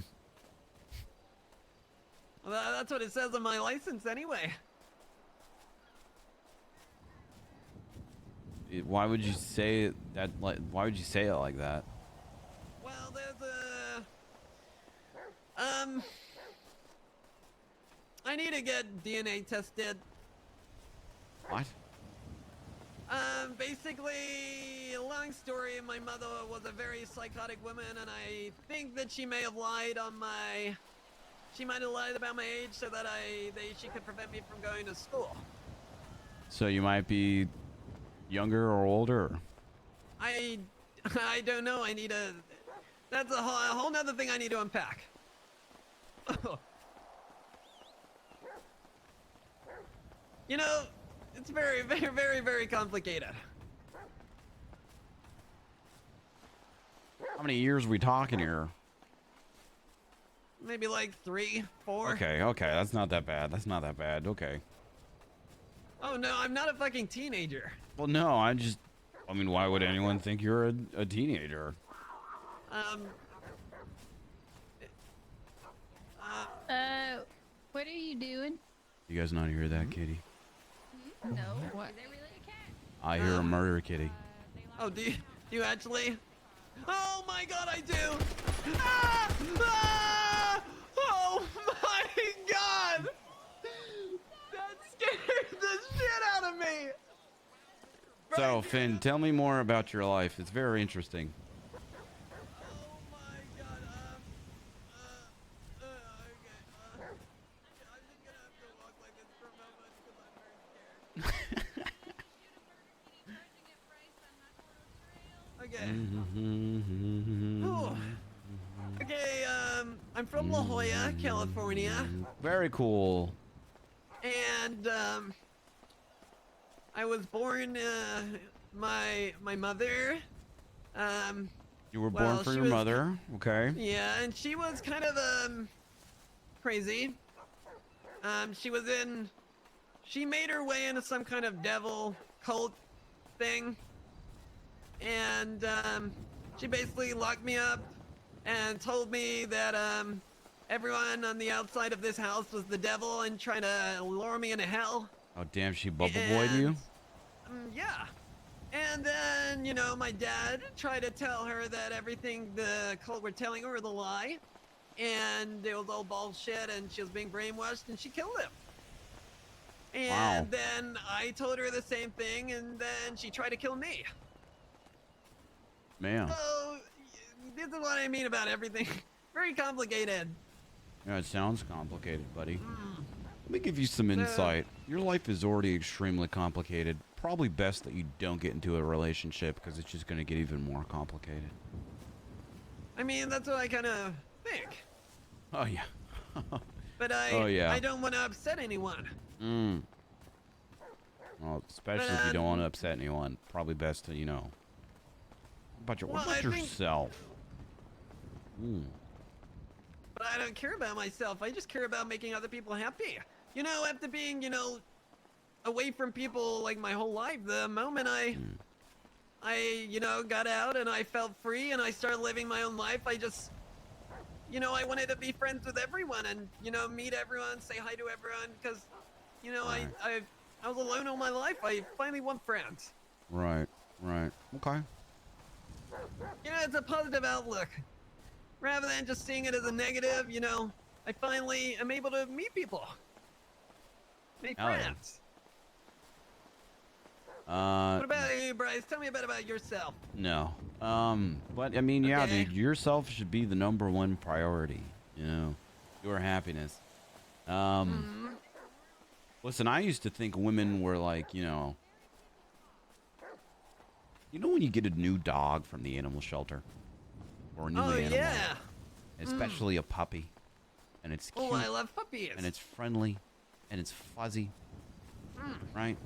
that's what it says on my license anyway. Why would you say that? Like, why would you say it like that? Well, there's I need to get DNA tested. What? Basically, a long story, my mother was a very psychotic woman, and I think that she may have lied on my... She might have lied about my age so that she could prevent me from going to school. So you might be younger or older? I don't know, I need a... That's a whole nother thing I need to unpack. You know, it's very, very, very, very complicated. How many years are we talking here? Maybe like 3, 4. Okay, that's not that bad. That's not that bad. Okay. Oh no, I'm not a fucking teenager. Well, no, I mean, why would anyone think you're a teenager? What are you doing? You guys not hear that, kitty? No. What? Is there really a cat? I hear a murder kitty. Oh, do you actually? Oh my god, I do! Ah! Ah! Oh my god! That scared the shit out of me! So, Finn, tell me more about your life. It's very interesting. Oh my god, okay, I'm just gonna have to walk like this for a moment because I'm very scared. Okay. Ooh. Okay, I'm from La Jolla, California. Very cool. And, I was born, my mother, You were well, born for she your was- mother. Okay. yeah, and she was kind of, crazy. She made her way into some kind of devil cult thing. And, she basically locked me up and told me that, everyone on the outside of this house was the devil and trying to lure me into hell. Oh, damn, she bubble boyed you? Yeah. And then, you know, my dad tried to tell her that everything the cult were telling her was a lie. And it was all bullshit and she was being brainwashed and she killed him. And then I told her the same thing and then she tried to kill me. Man. So, this is what I mean about everything. Very complicated. Yeah, it sounds complicated, buddy. Let me give you some insight. Your life is already extremely complicated. Probably best that you don't get into a relationship because it's just going to get even more complicated. I mean, that's what I kind of think. Oh, yeah. But I don't want to upset anyone. Well, especially if you don't want to upset anyone. Probably best to, you know. What about yourself? But I don't care about myself. I just care about making other people happy. You know, after being, you know, away from people like my whole life, the moment I I, got out and I felt free and I started living my own life, I just, I wanted to be friends with everyone and, meet everyone, say hi to everyone, because, Right. I was alone all my life. I finally want friends. Right. Okay. It's a positive outlook. Rather than just seeing it as a negative, I finally am able to meet people. Make Hell yeah. friends. What What about you, Bryce? Tell me a bit about yourself. No. But I mean, yeah, Okay. dude, yourself should be the #1 priority. Your happiness. Listen, I used to think women were like, when you get a new dog from the animal shelter, or a new animal, Yeah. especially a puppy, and it's cute, Oh, I love puppies. and it's friendly, and it's fuzzy, right?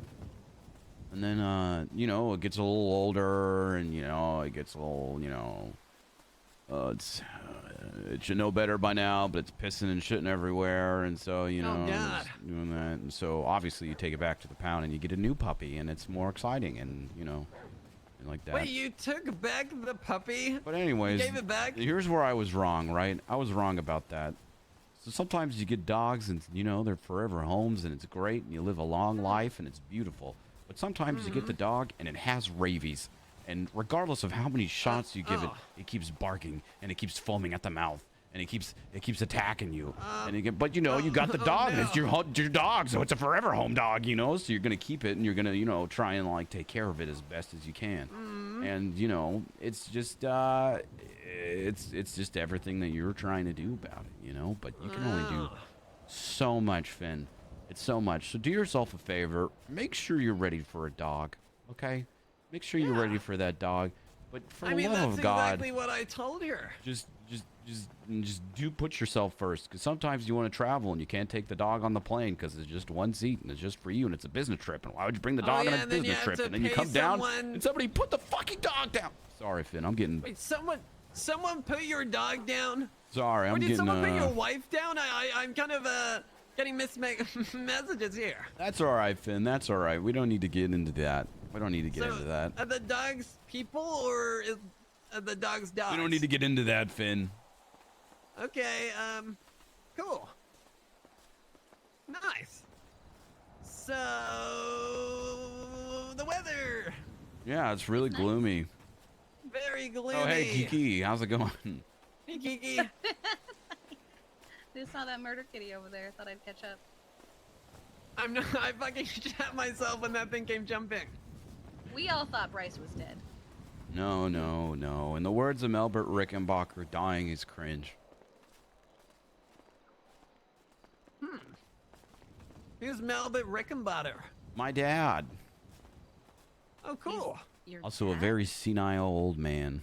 And then, it gets a little older, and, it gets a little, it should know better by now, but it's pissing and shitting everywhere, and so, God. it's doing that. And so, obviously, you take it back to the pound, and you get a new puppy, and it's more exciting, and, and like that. Wait, you took back the puppy? But anyways, You gave it back? here's where I was wrong, right? I was wrong about that. So sometimes you get dogs, and, they're forever homes, and it's great, and you live a long life, and it's beautiful. But sometimes you get the dog, and it has rabies. And regardless of how many shots you give it, it keeps barking, and it keeps foaming at the mouth, and it keeps attacking you. But you got the dog, and it's your dog, so it's a forever home dog, so you're gonna keep it, and you're gonna try and like take care of it as best as you can. And it's just it's just everything that you're trying to do about it, But you can only do so much, Finn. It's so much. So do yourself a favor. Make sure you're ready for a dog, okay? Make sure you're ready for that dog. But for the love that's of God, exactly what I told her. just do put yourself first. Because sometimes you want to travel and you can't take the dog on the plane because it's just one seat and it's just for you and it's a business trip. And why would you bring the dog on a and then you business have trip? to And then you pay come down someone- and somebody put the fucking dog down. Sorry, Finn. I'm getting Wait, someone put your dog down? sorry. Or I'm did getting. someone put your wife down? I'm kind of getting messages here. That's all right, Finn. That's all right. We don't need to get into that. We don't need to get into that. Are the dogs people or are the dogs dogs? We don't need to get into that, Finn. Okay, cool. Nice. So, the weather. Yeah, it's really gloomy. Very gloomy. Oh, hey, Kiki. How's it going? Hey, Kiki. Just saw that murder kitty over there. Thought I'd catch up. I fucking shot myself when that thing came jumping. We all thought Bryce was dead. No. In the words of Melbert Rickenbacker, dying is cringe. Who's Melbert Rickenbacker? My dad. Oh, cool. Also a very senile old man.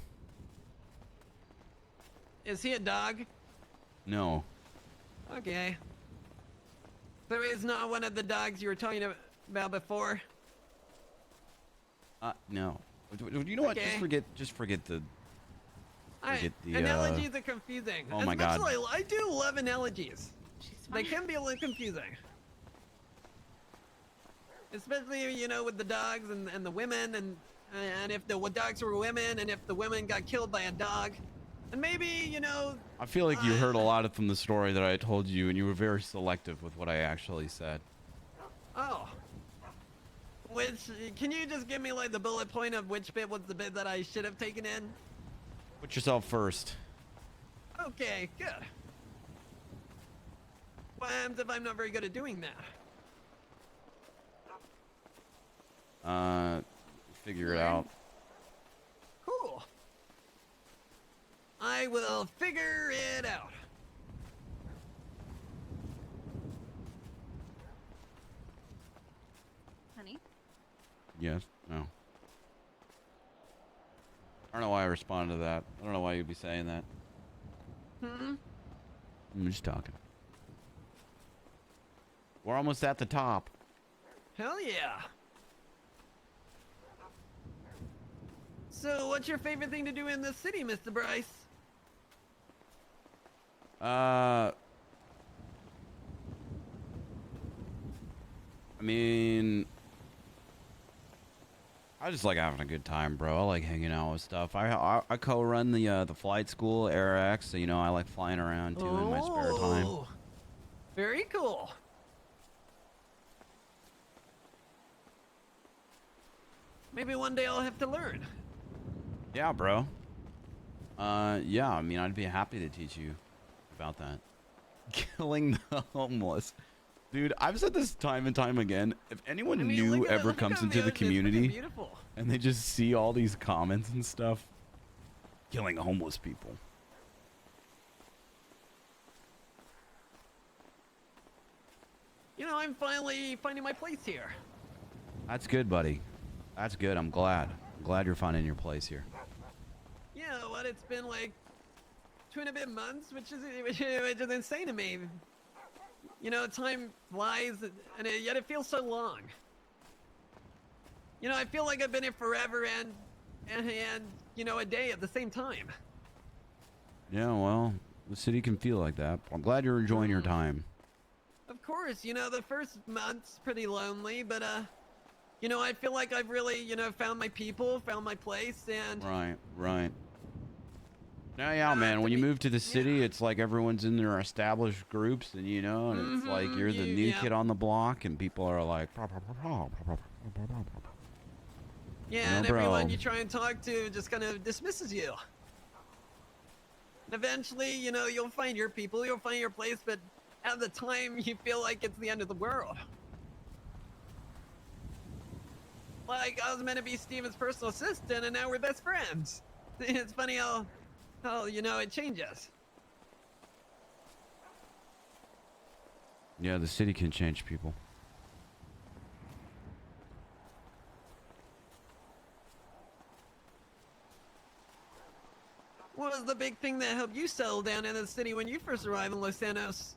Is he a dog? No. Okay. So he's not one of the dogs you were talking about before? No. You know what? Okay. Just forget the... the, analogies are confusing. oh my God. Especially, I do love analogies. They can be a little confusing. Especially, with the dogs and the women, and if the dogs were women, and if the women got killed by a dog. And maybe, I feel like you heard a lot from the story that I told you, and you were very selective with what I actually said. Oh. Can you just give me, like, the bullet point of which bit was the bit that I should have taken in? Put yourself first. Okay, good. What happens if I'm not very good at doing that? Figure it out. Cool. I will figure it out. Honey? Yes? No. I don't know why I responded to that. I don't know why you'd be saying that. I'm just talking. We're almost at the top. Hell yeah. So, what's your favorite thing to do in the city, Mr. Bryce? I mean, I just like having a good time, bro. I like hanging out with stuff. I co-run the flight school, AirX, so you know I like flying around too in my spare time. Oh, very cool. Maybe one day I'll have to learn. Yeah, bro. Yeah, I mean, I'd be happy to teach you about that. Killing the homeless. Dude, I've said this time and time again. If anyone I mean, new look at- ever look comes at into me, the it's freaking community beautiful. and they just see all these comments and stuff, killing homeless people. You know, I'm finally finding my place here. That's good, buddy. That's good. I'm glad. I'm glad you're finding your place here. Yeah, what? It's been like 2.5 months, which is insane to me. You know, time flies, and yet it feels so long. You know, I feel like I've been here forever and you know, a day at the same time. Yeah, well, the city can feel like that. I'm glad you're enjoying your time. Of course, you know, the first month's pretty lonely, but you know, I feel like I've really, you know, found my people, found my place, and Right, right. Yeah, man. When you move to the city, it's like everyone's in their established groups, and you know, and it's like you're the new kid on the block, and people are like, yeah, and everyone you try and talk to just kind of dismisses you. And eventually, you know, you'll find your people, you'll find your place, but at the time, you feel like it's the end of the world. Like, I was meant to be Steven's personal assistant, and now we're best friends. It's funny how you know, it changes. Yeah, the city can change people. What was the big thing that helped you settle down in the city when you first arrived in Los Santos?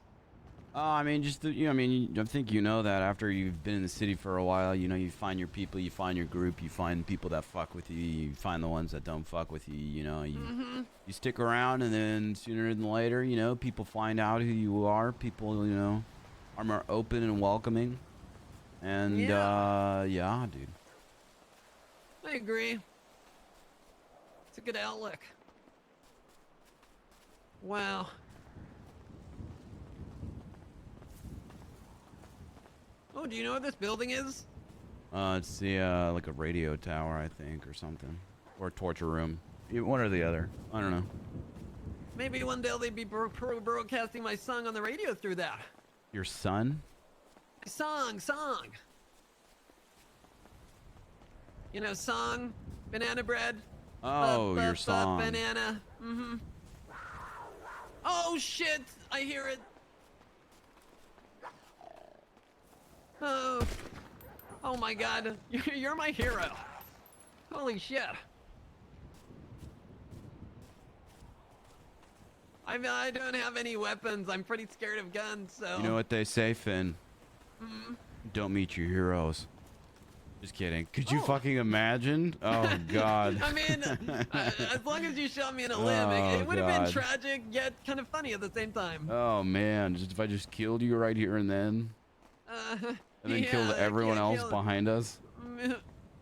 I mean, just the, you know, I mean, I think you know that after you've been in the city for a while, you know, you find your people, you find your group, you find people that fuck with you, you find the ones that don't fuck with you. You know, you stick around, and then sooner than later, you know, people find out who you are. People, you know, are more open and welcoming. And yeah, dude. I agree. It's a good outlook. Wow. Oh, do you know what this building is? It's the like a radio tower, I think, or something, or a torture room. One or the other. I don't know. Maybe one day they'd be broadcasting my song on the radio through that. Your son? Song. You know, song, banana bread. Oh, your song. Banana. Oh shit! I hear it. Oh my god, you're my hero. Holy shit. I don't have any weapons. I'm pretty scared of guns, so... You know what they say, Finn? Don't meet your heroes. Just kidding. Could you fucking imagine? Oh, God. I mean, as long as you shot me in a limb, it would have been tragic, yet kind of funny at the same time. Oh, man. Just if I just killed you right here and then? And then killed everyone else behind us?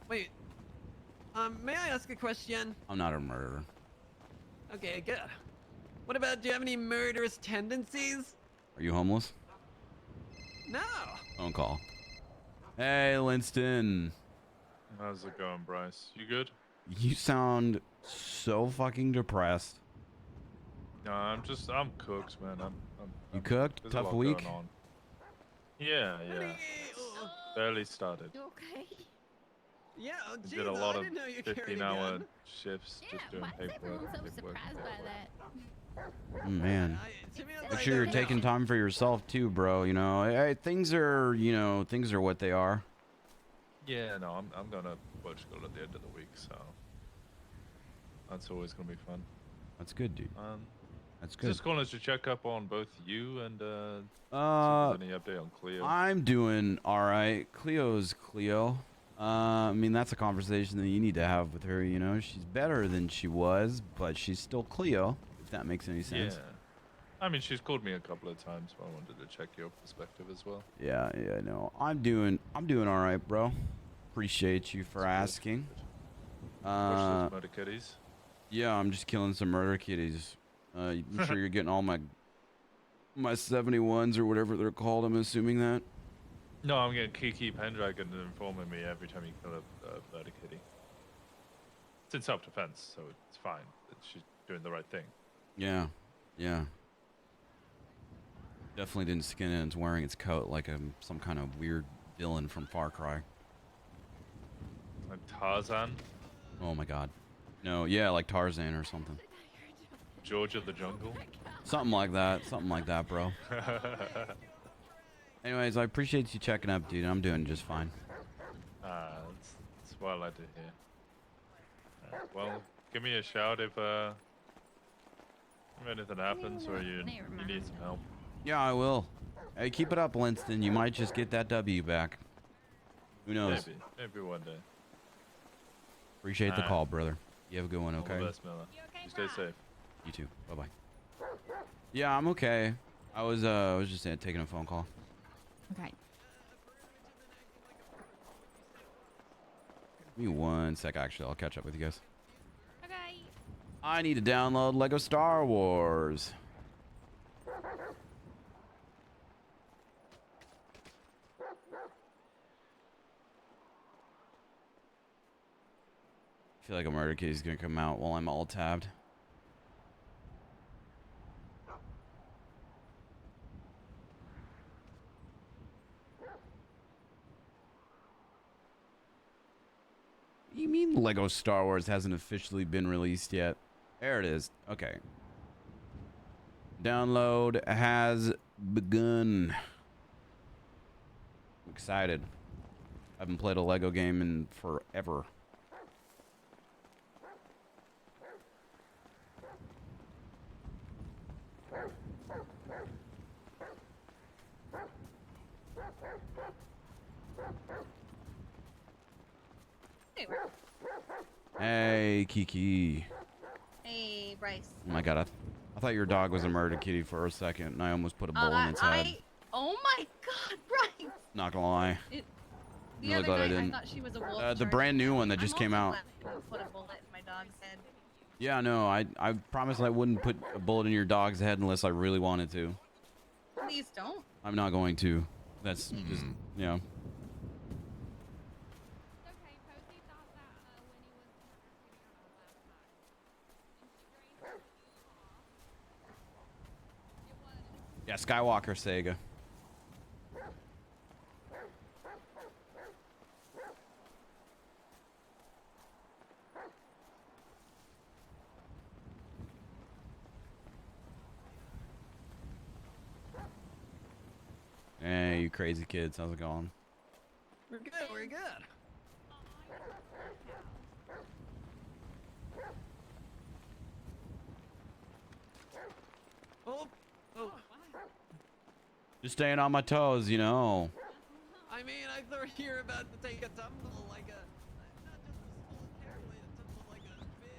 Wait. May I ask a question? I'm not a murderer. Okay, good. What about, do you have any murderous tendencies? Are you homeless? No. Phone call. Hey, Winston. How's it going, Bryce? You good? You sound so fucking depressed. No, I'm cooked, man. You cooked? There's a Tough lot week? going on. Yeah. Barely started. Okay. Yeah, I geez, did a lot I of didn't know you carried a 15-hour gun. shifts just doing paperwork. I'm so surprised by that. Oh, man. To me, it's Make like, sure you're no. taking time for yourself too, bro. You know, things are what they are. Yeah, no, I'm going to Portugal at the end of the week, so that's always going to be fun. That's good, dude. That's good. Just calling to check up on both you and see if there's any update on Cleo. I'm doing all right. Cleo's Cleo. I mean, that's a conversation that you need to have with her. You know, she's better than she was, but she's still Cleo. If that makes any sense. Yeah. I mean, she's called me a couple of times, but I wanted to check your perspective as well. Yeah, no. I'm doing all right, bro. Appreciate you for That's good. asking. Watch those murder kitties. Yeah, I'm just killing some murder kitties. I'm sure you're getting all my 71s or whatever they're called. I'm assuming that. No, I'm getting Kiki Pendragon informing me every time you kill a murder kitty. It's in self-defense, so it's fine. She's doing the right thing. Yeah, yeah. Definitely didn't skin it. It's wearing its coat like some kind of weird villain from Far Cry. Like Tarzan, Oh my God. No, yeah, like Tarzan or something. George of the Jungle. Something like that. Something like that, bro. Anyways, I appreciate you checking up, dude. I'm doing just fine. That's what I like to hear. Well, give me a shout if anything happens or you need some help. Yeah, I will. Hey, keep it up, Winston. You might just get that W back. Who knows? Maybe one day. Appreciate the Alright. call, brother. You have a good one, All okay? the best, Miller. You stay safe. You too. Bye-bye. Yeah, I'm okay. I was just taking a phone call. Okay. Give me 1 sec, actually. I'll catch up with you guys. Okay. I need to download Lego Star Wars. I feel like a murder kitty's gonna come out while I'm all tabbed. You mean Lego Star Wars hasn't officially been released yet? There it is. Okay. Download has begun. I'm excited. I haven't played a Lego game in forever. Hey, Kiki. Hey, Bryce. Oh my God, I thought your dog was a murder kitty for a second, and I almost put a bullet in its head. Oh my God, Bryce! Not gonna lie. The Really other glad I night, didn't. thought she was a wolf. The Charlie. brand new one that just I'm came also out. glad I didn't put a bullet in my dog's head. Yeah, no, I promised I wouldn't put a bullet in your dog's head unless I really wanted to. Please don't. I'm not going to. That's just, you know. Yeah, Skywalker Sega. Hey, you crazy kids. How's it going? We're good, we're good. Oh, oh. Just staying on my toes, you know. I mean, I thought you were about to take a tumble like a, not just a small carefully, a tumble like a big.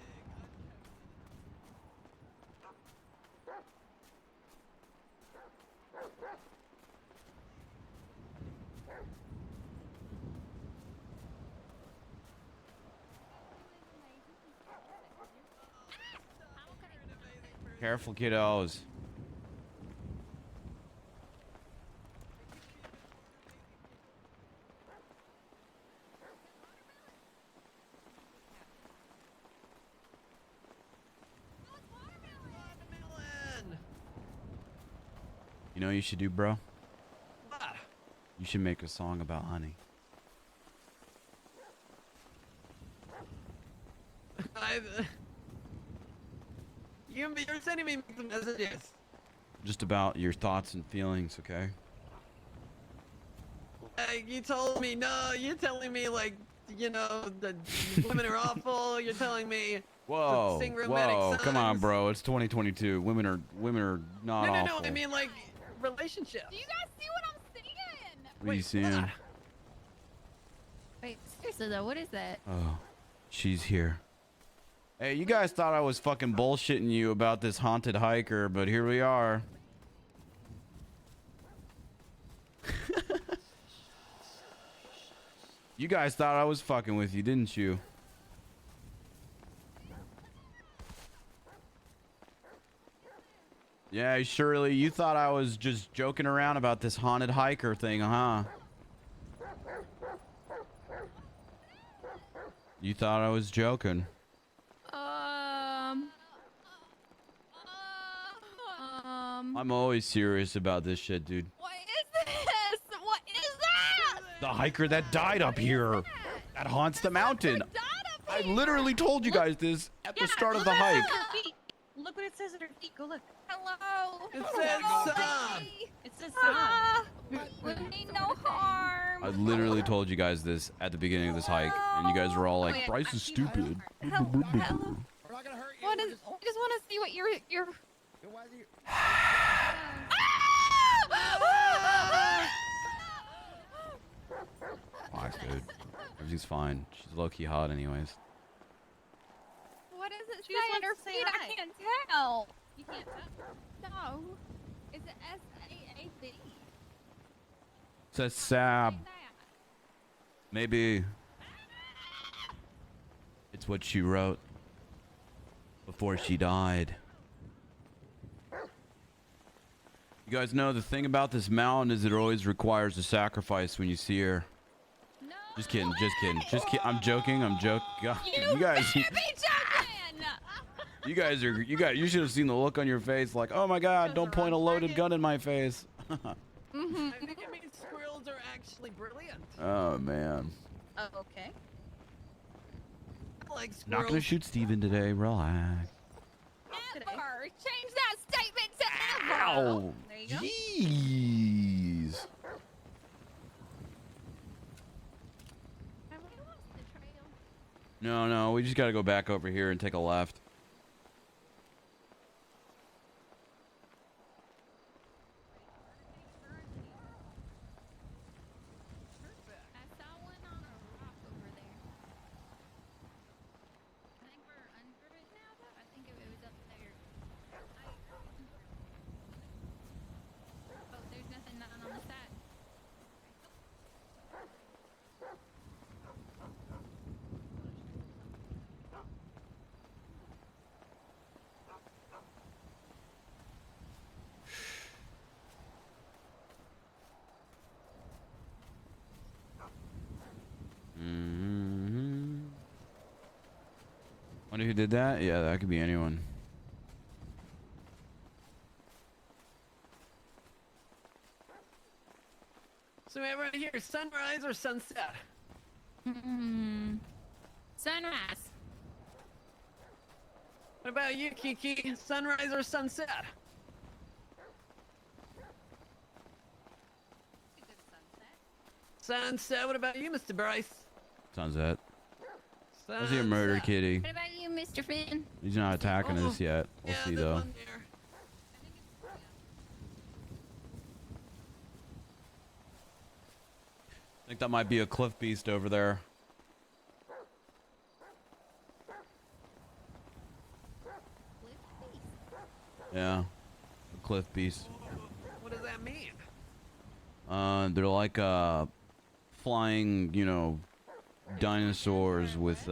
Careful, kiddos. You know what you should do, bro? What? You should make a song about honey. You're sending me mixed messages. Just about your thoughts and feelings, okay? You told me, no, you're telling me, like, you know, the women are awful. You're telling me Whoa, to sing romantic whoa, songs. come on, bro. It's 2022. Women are not awful. No, I mean, like, relationships. Do you guys see what I'm seeing? What are you seeing? Wait, seriously though, what is that? Oh, she's here. Hey, you guys thought I was fucking bullshitting you about this haunted hiker, but here we are. You guys thought I was fucking with you, didn't you? Yeah, Shirley, you thought I was just joking around about this haunted hiker thing, huh? You thought I was joking. I'm always serious about this shit, dude. What is this? What is that? The hiker that died up here. That haunts the mountain. I literally told you guys this at the start of the hike. Look what it says at her feet. Go look. Hello. It says Sam. It says Sam. We mean no harm. I literally told you guys this at the beginning of this hike, and you guys were all like, Bryce is stupid. Hello. We're not gonna hurt you. What is? I just want to see what your. Relax, dude. Everything's fine. She's low-key hot anyways. What does it She just say on her wants to say feet? hi. I can't tell. You can't tell. No. Is it SAAB? Says Sab. Maybe it's what she wrote before she died. You guys know the thing about this mountain is it always requires a sacrifice when you see her. No. Just kidding, just kidding, just kidding. I'm joking, I'm joking. You guys, Better be joking. you should have seen the look on your face like, oh my god, don't point a loaded gun in my face. I think it means squirrels are actually brilliant. Oh man. Oh, okay. I like squirrels. Not gonna shoot Steven today, relax. Ever. Change that statement to ever. Ow! There you go. Jeez. Have we lost the trail? No, we just gotta go back over here and take a left. I saw one on a rock over there. I think we're under it now, though. I think it was up there. Oh, there's nothing on the side. Mm-hmm. Wonder who did that? Yeah, that could be anyone. So everyone here, sunrise or sunset? Sunrise. What about you, Kiki? Sunrise or sunset? Sunset. What about you, Mr. Bryce? Sunset. I see a murder kitty. What about you, Mr. Finn? He's not attacking us yet. We'll Yeah, see there's though. one there. I think that might be a cliff beast over there. Yeah, a cliff beast. What does that mean? They're like flying, you know, dinosaurs with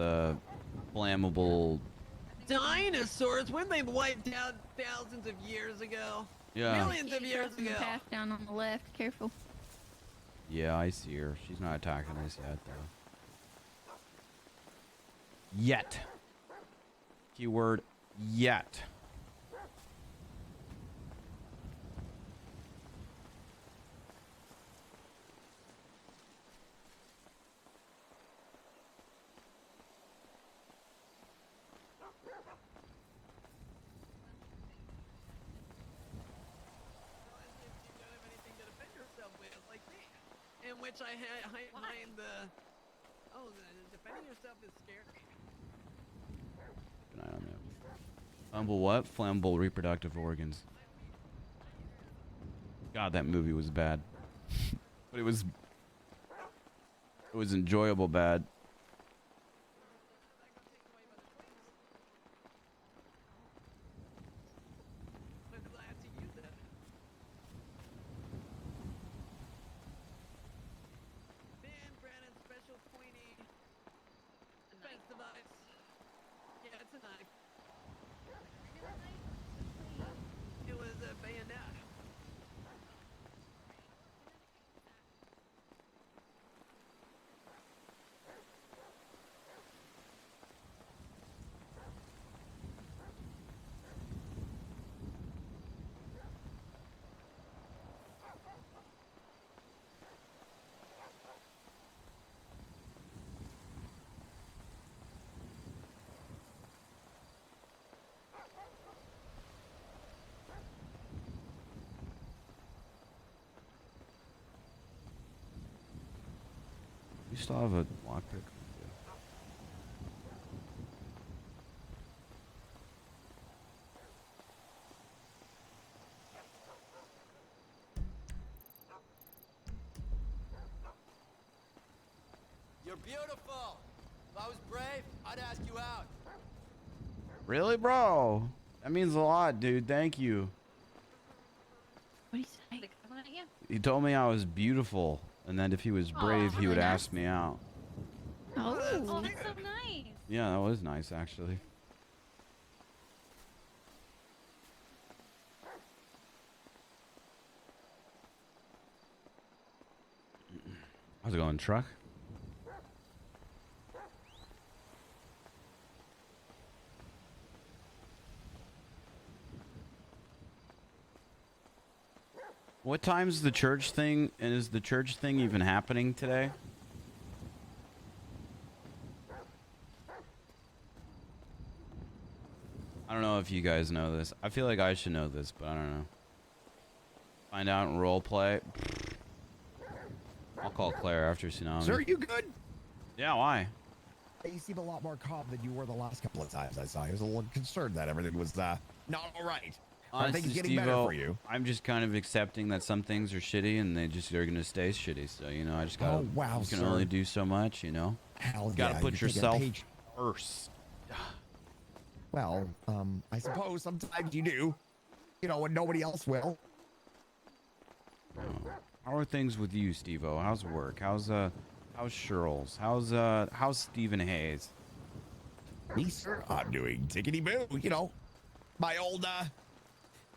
flammable. Dinosaurs? When they wiped out thousands of years ago? Yeah. Millions of years Crossing the ago. path down on the left. Careful. Yeah, I see her. She's not attacking us yet, though. Yet. Keyword yet. In which I find the... Oh, the defending yourself is scary. Keep an eye on that. Flammable what? Flammable reproductive organs. God, that movie was bad. But it was enjoyable bad. still have a lockpick? You're beautiful. If I was brave, I'd ask you out. Really, bro? That means a lot, dude. Thank you. What do you say? Like, coming at you? He told me I was beautiful, and that if he was brave, he would ask me out. Oh, Oh. that's so nice. Yeah, that was nice, actually. How's it going, truck? What time's the church thing, and is the church thing even happening today? I don't know if you guys know this. I feel like I should know this, but I don't know. Find out and role play. I'll call Claire after Tsunami. Sir, you good? Yeah, why? You seem a lot more calm than you were the last couple of times I saw you. I was a little concerned that everything was not all right. Are Honestly, things getting better Steve-O, for you? I'm just kind of accepting that some things are shitty and they just are gonna stay shitty. So you know, I just gotta. Oh, wow, you can sir. only do so much, you know. Hell You gotta yeah, put you're taking a yourself page- first. Well, I suppose sometimes you do. You know, when nobody else will. How are things with you, Steve-O? How's work? How's Shirls? How's Stephen Hayes? Me, sir? I'm doing tickety-boo. You know, my old,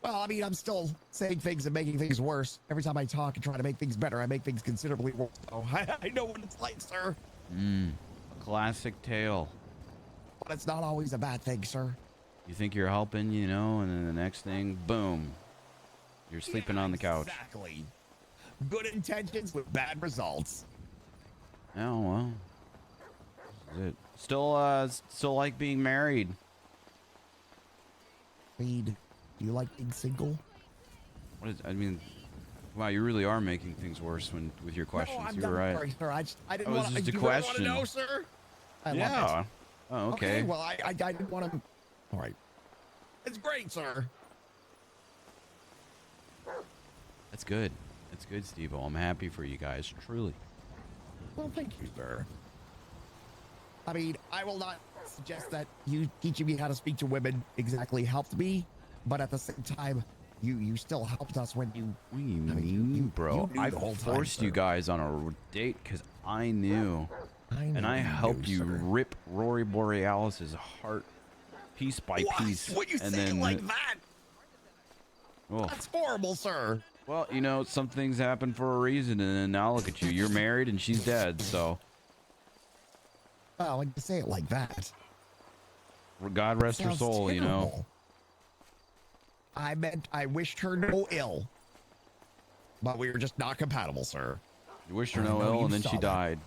well, I mean, I'm still saying things and making things worse. Every time I talk and try to make things better, I make things considerably worse. Oh, I know what it's like, sir. A classic tale. But it's not always a bad thing, sir. You think you're helping, you know, and then the next thing, boom, you're sleeping on the couch. Exactly. Good intentions with bad results. Oh well. This is it. Still like being married. Reed, do you like being single? What is? I mean, wow, you really are making things worse with your questions. No, I'm you not were right. sorry, sir. I didn't That was want just a to question. know, sir. I love Yeah. it. Oh, okay. Well, I didn't want to. All right. It's great, sir. That's good. That's good, Steve-O. I'm happy for you guys, truly. Well, thank you, sir. I mean, I will not suggest that you teaching me how to speak to women exactly helped me, but at the same time, you still helped us when you. What do you I mean, mean, bro? you knew I the whole time, forced you sir. guys on a date because I knew. know And I you helped knew, you sir. rip Rory Borealis's heart piece by What? piece. When you and say then it like that? Well, That's horrible, sir. well, you know, some things happen for a reason, and then now look at you. You're married and she's dead, so Well, when you say it like that, God rest her sounds soul, you know. terrible. I meant I wished her no ill, but we were just not compatible, sir. You wished her I no know ill, you and then saw she that. died.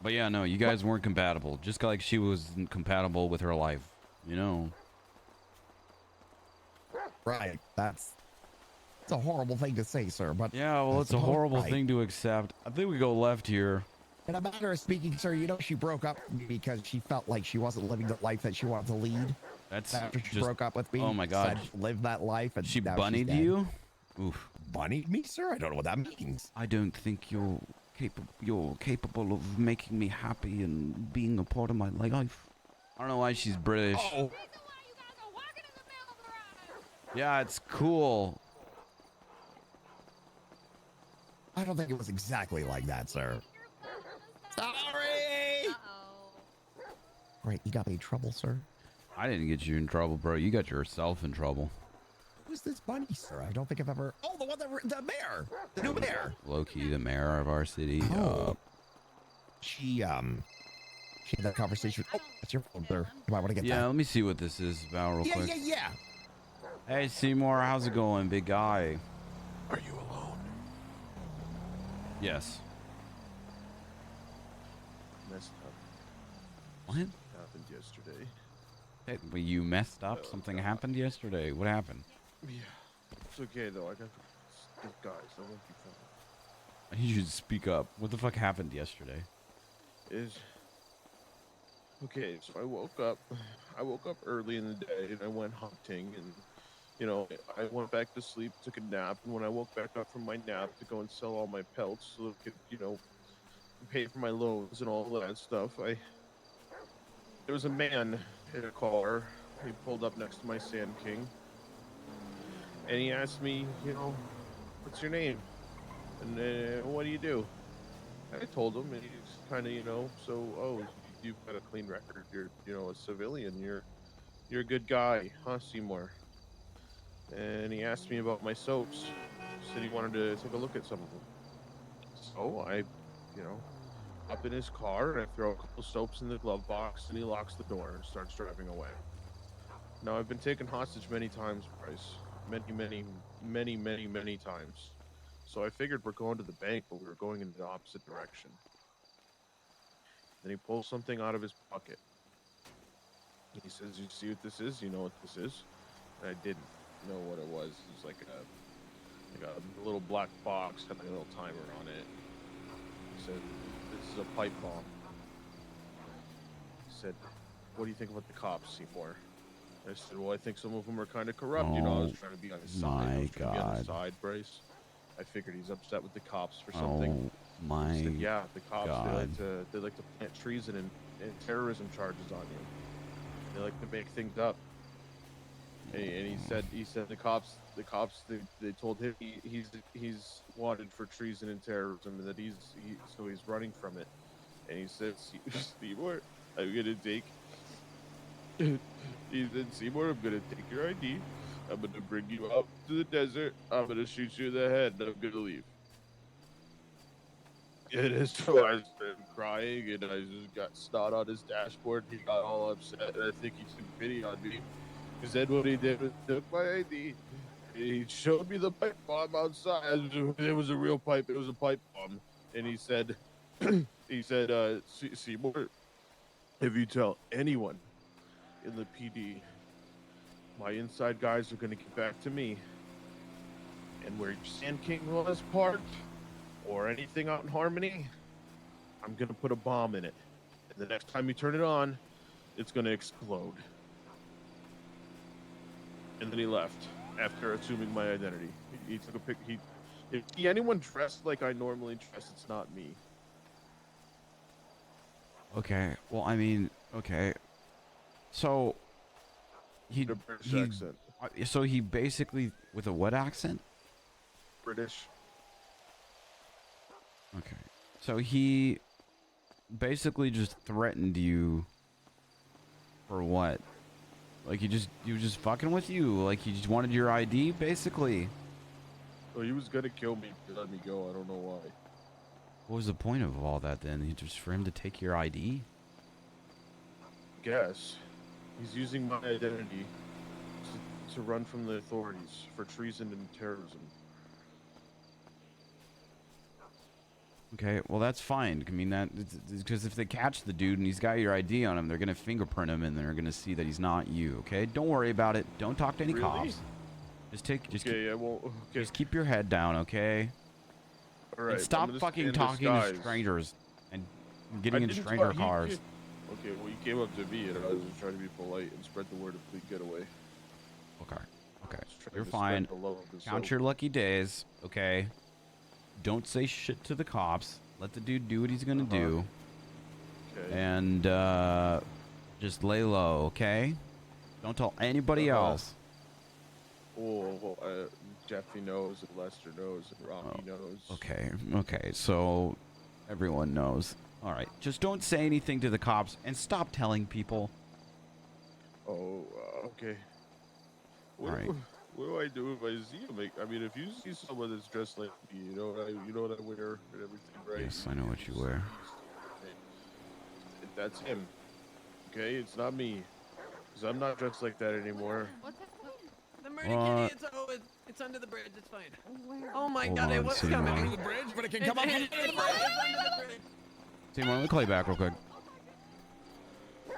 But yeah, no, you guys weren't compatible. Just like she wasn't compatible with her life, you know. Right. It's a horrible thing to say, sir, but Yeah, well, I it's a suppose- horrible right. thing to accept. I think we go left here. In a matter of speaking, sir, you know she broke up with me because she felt like she wasn't living the life that she wanted to lead. That's After she just, broke up with me, oh my God. said live that life, and She now she's bunnied dead. you? Oof. Bunnied me, sir? I don't know what that means. I don't think you're capable of making me happy and being a part of my life. I don't know why she's British. Oh, Yeah, it's cool. I don't think it was exactly like that, sir. Sorry. Uh-oh. Right, you got me in trouble, sir. I didn't get you in trouble, bro. You got yourself in trouble. Who's this bunny, sir? I don't think I've ever. Oh, the one that the mayor, the new mayor. Low-key, the mayor of our city. Oh. She had that conversation. Oh, that's your phone, sir. You might want to get Yeah, that. let me see what this is about real Yeah, quick. yeah, yeah. Hey, Seymour, how's it going, big guy? Are you alone? Yes. Messed up. What? Happened yesterday. Hey, well, you messed up? Something happened yesterday. What happened? Yeah. It's okay though. I got the guys. I won't be I need you to speak up. What the fuck happened yesterday? Is okay. So I woke up. I woke up early in the day and I went hunting, and you know, I went back to sleep, took a nap, and when I woke back up from my nap to go and sell all my pelts so that I could, you know, pay for my loans and all that stuff, there was a man in a car. He pulled up next to my Sand King, and he asked me, you know, what's your name, and what do you do? I told him, and he's kind of, you know, so you've got a clean record. You're, you know, a civilian. You're a good guy, huh, Seymour? And he asked me about my soaps. Said he wanted to take a look at some of them. So I, you know, hop in his car and I throw a couple soaps in the glove box, and he locks the door and starts driving away. Now I've been taken hostage many times, Bryce. Many times. So I figured we're going to the bank, but we were going in the opposite direction. Then he pulls something out of his pocket. He says, "You see what this is? You know what this is?" And I didn't know what it was. It was like a little black box, had like a little timer on it. He said, "This is a pipe bomb." He said, "What do you think about the cops, Seymour?" I said, "Well, I think some of them are kind of corrupt." You know, I was trying to be on his side. I was trying to be on his side, Bryce. I figured he's upset with the cops for something. Oh my He said, "Yeah, the cops, God. they like to plant treason and terrorism charges on you. They like to make things up." And he said the cops they told him he's wanted for treason and terrorism, and that he's running from it. And he said, "Seymour, I'm gonna take." He said, "Seymour, I'm gonna take your ID. I'm gonna bring you out to the desert. I'm gonna shoot you in the head, and I'm gonna leave." And so I started crying, and I just got snot on his dashboard. He got all upset, and I think he took pity on me. Because then what he did was took my ID. He showed me the pipe bomb outside. It was a real pipe. It was a pipe bomb. And he said, "Seymour, if you tell anyone in the PD, my inside guys are going to get back to me. And where your Sand King was parked, or anything out in Harmony, I'm going to put a bomb in it. And the next time you turn it on, it's going to explode." And then he left after assuming my identity. He took a pic. If anyone dressed like I normally dress, it's not me. Okay. Well, I mean, okay. So he British accent. So he basically with a what accent? British. Okay. So he basically just threatened you for what? Like he was just fucking with you. Like he just wanted your ID, basically. Oh, he was gonna kill me to let me go. I don't know why. What was the point of all that then? Just for him to take your ID? Guess he's using my identity to run from the authorities for treason and terrorism. Okay, well that's fine. I mean that because if they catch the dude and he's got your ID on him, they're gonna fingerprint him and they're gonna see that he's not you. Okay, don't worry about it. Don't talk to any cops. Just keep your head down, okay? All right. And stop fucking talking to strangers and getting in stranger cars. Okay, well you came up to me and I was just trying to be polite and spread the word of Please Get Away. Okay, you're fine. Count your lucky days, okay? Don't say shit to the cops. Let the dude do what he's gonna do. Okay. And just lay low, okay? Don't tell anybody else. Oh, well, Jeffy knows, and Lester knows, and Rocky knows. Okay, so everyone knows. All right, just don't say anything to the cops and stop telling people. Oh, okay. All right. What do I do if I see him? I mean, if you see someone that's dressed like me, you know what I wear and everything, right? Yes, I know what you wear. That's him. Okay, it's not me, because I'm not dressed like that anymore. What's happening? The murder kitty, it's under the bridge, it's fine. Oh my Hold god, on, what's Seymour. coming? Under the bridge, but it can come up. It's under the bridge. Seymour, let me call you back real quick. Oh,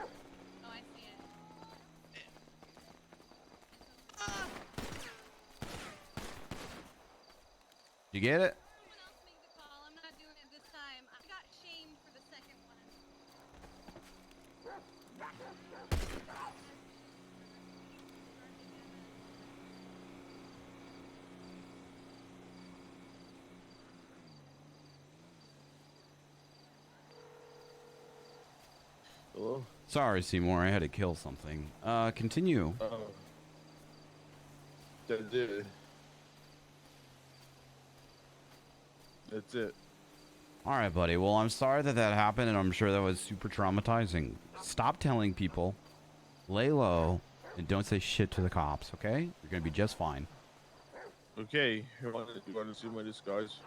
I see it. You get it? Someone else make the call. I'm Hello? Sorry, Seymour. I had to kill something. Continue. That's it. That's it. All right, buddy. Well, I'm sorry that happened, and I'm sure that was super traumatizing. Stop telling people. Lay low, and don't say shit to the cops, okay? You're going to be just fine. Okay, you want to see my disguise?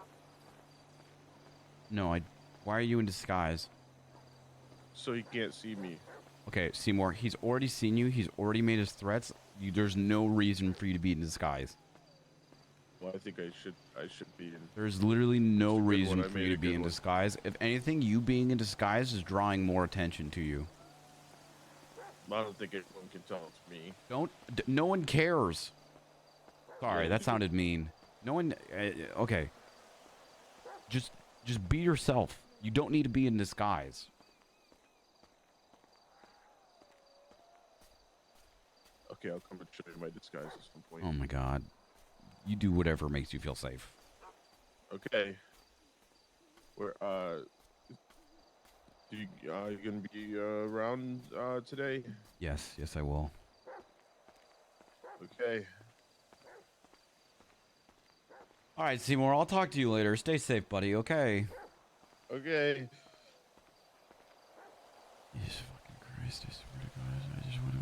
No, why are you in disguise? So he can't see me. Okay, Seymour, he's already seen you. He's already made his threats. There's no reason for you to be in disguise. Well, I think I should be in. There's literally no It's a good reason one. I for made you a to be good in one. disguise. If anything, you being in disguise is drawing more attention to you. I don't think anyone can tell it's me. No one cares. Sorry, Yeah, that sounded mean. No one. Okay. Just be yourself. You don't need to be in disguise. Okay, I'll come and show you my disguise at some point. Oh my God. You do whatever makes you feel safe. Okay. Where you gonna be around today? Yes, I will. Okay. All right, Seymour. I'll talk to you later. Stay safe, buddy. Okay. Okay. Jesus fucking Christ! I swear to God, I just want to.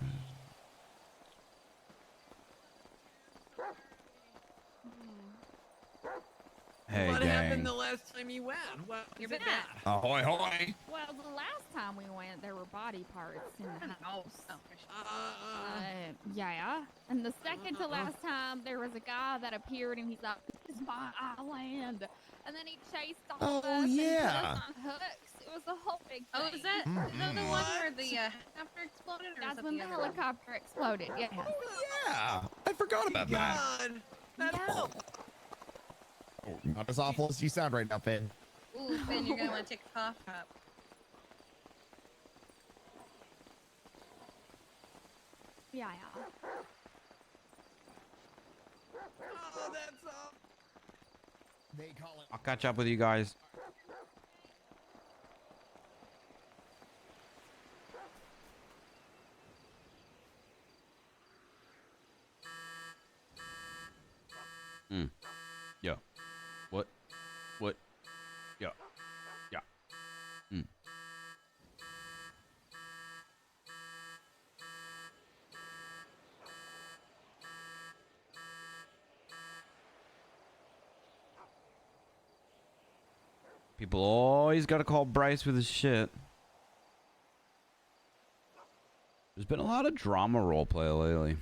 Hey, what gang. happened the last time you went? What You're was it back. bad? Ahoy, hoy! Well, the last time we went, there were body parts in the house. Yeah. And the second to last time, there was a guy that appeared and he's like, "This is my island." And then he chased all of Oh, us yeah. and put us on hooks. It was a whole big thing. Oh, is that the one where the helicopter exploded? Or That's is that when the the other one? helicopter exploded, yeah. Yeah, I forgot about that. God, that helped. Oh, not as awful as you sound right now, Finn. Ooh, Finn, you're gonna want to take a cough drop. Yeah. Oh, that's all. They call it. I'll catch up with you guys. Yeah. What? Yeah. People always got to call Bryce with his shit. There's been a lot of drama roleplay lately.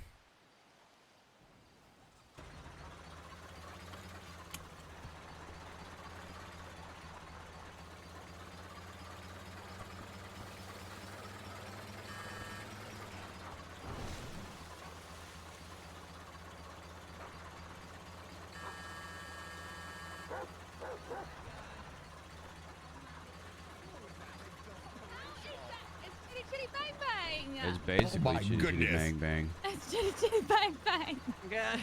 It's Chitty Chitty Bang Bang! It's basically my chitty chitty goodness. bang bang. It's Chitty Chitty Bang Bang! God.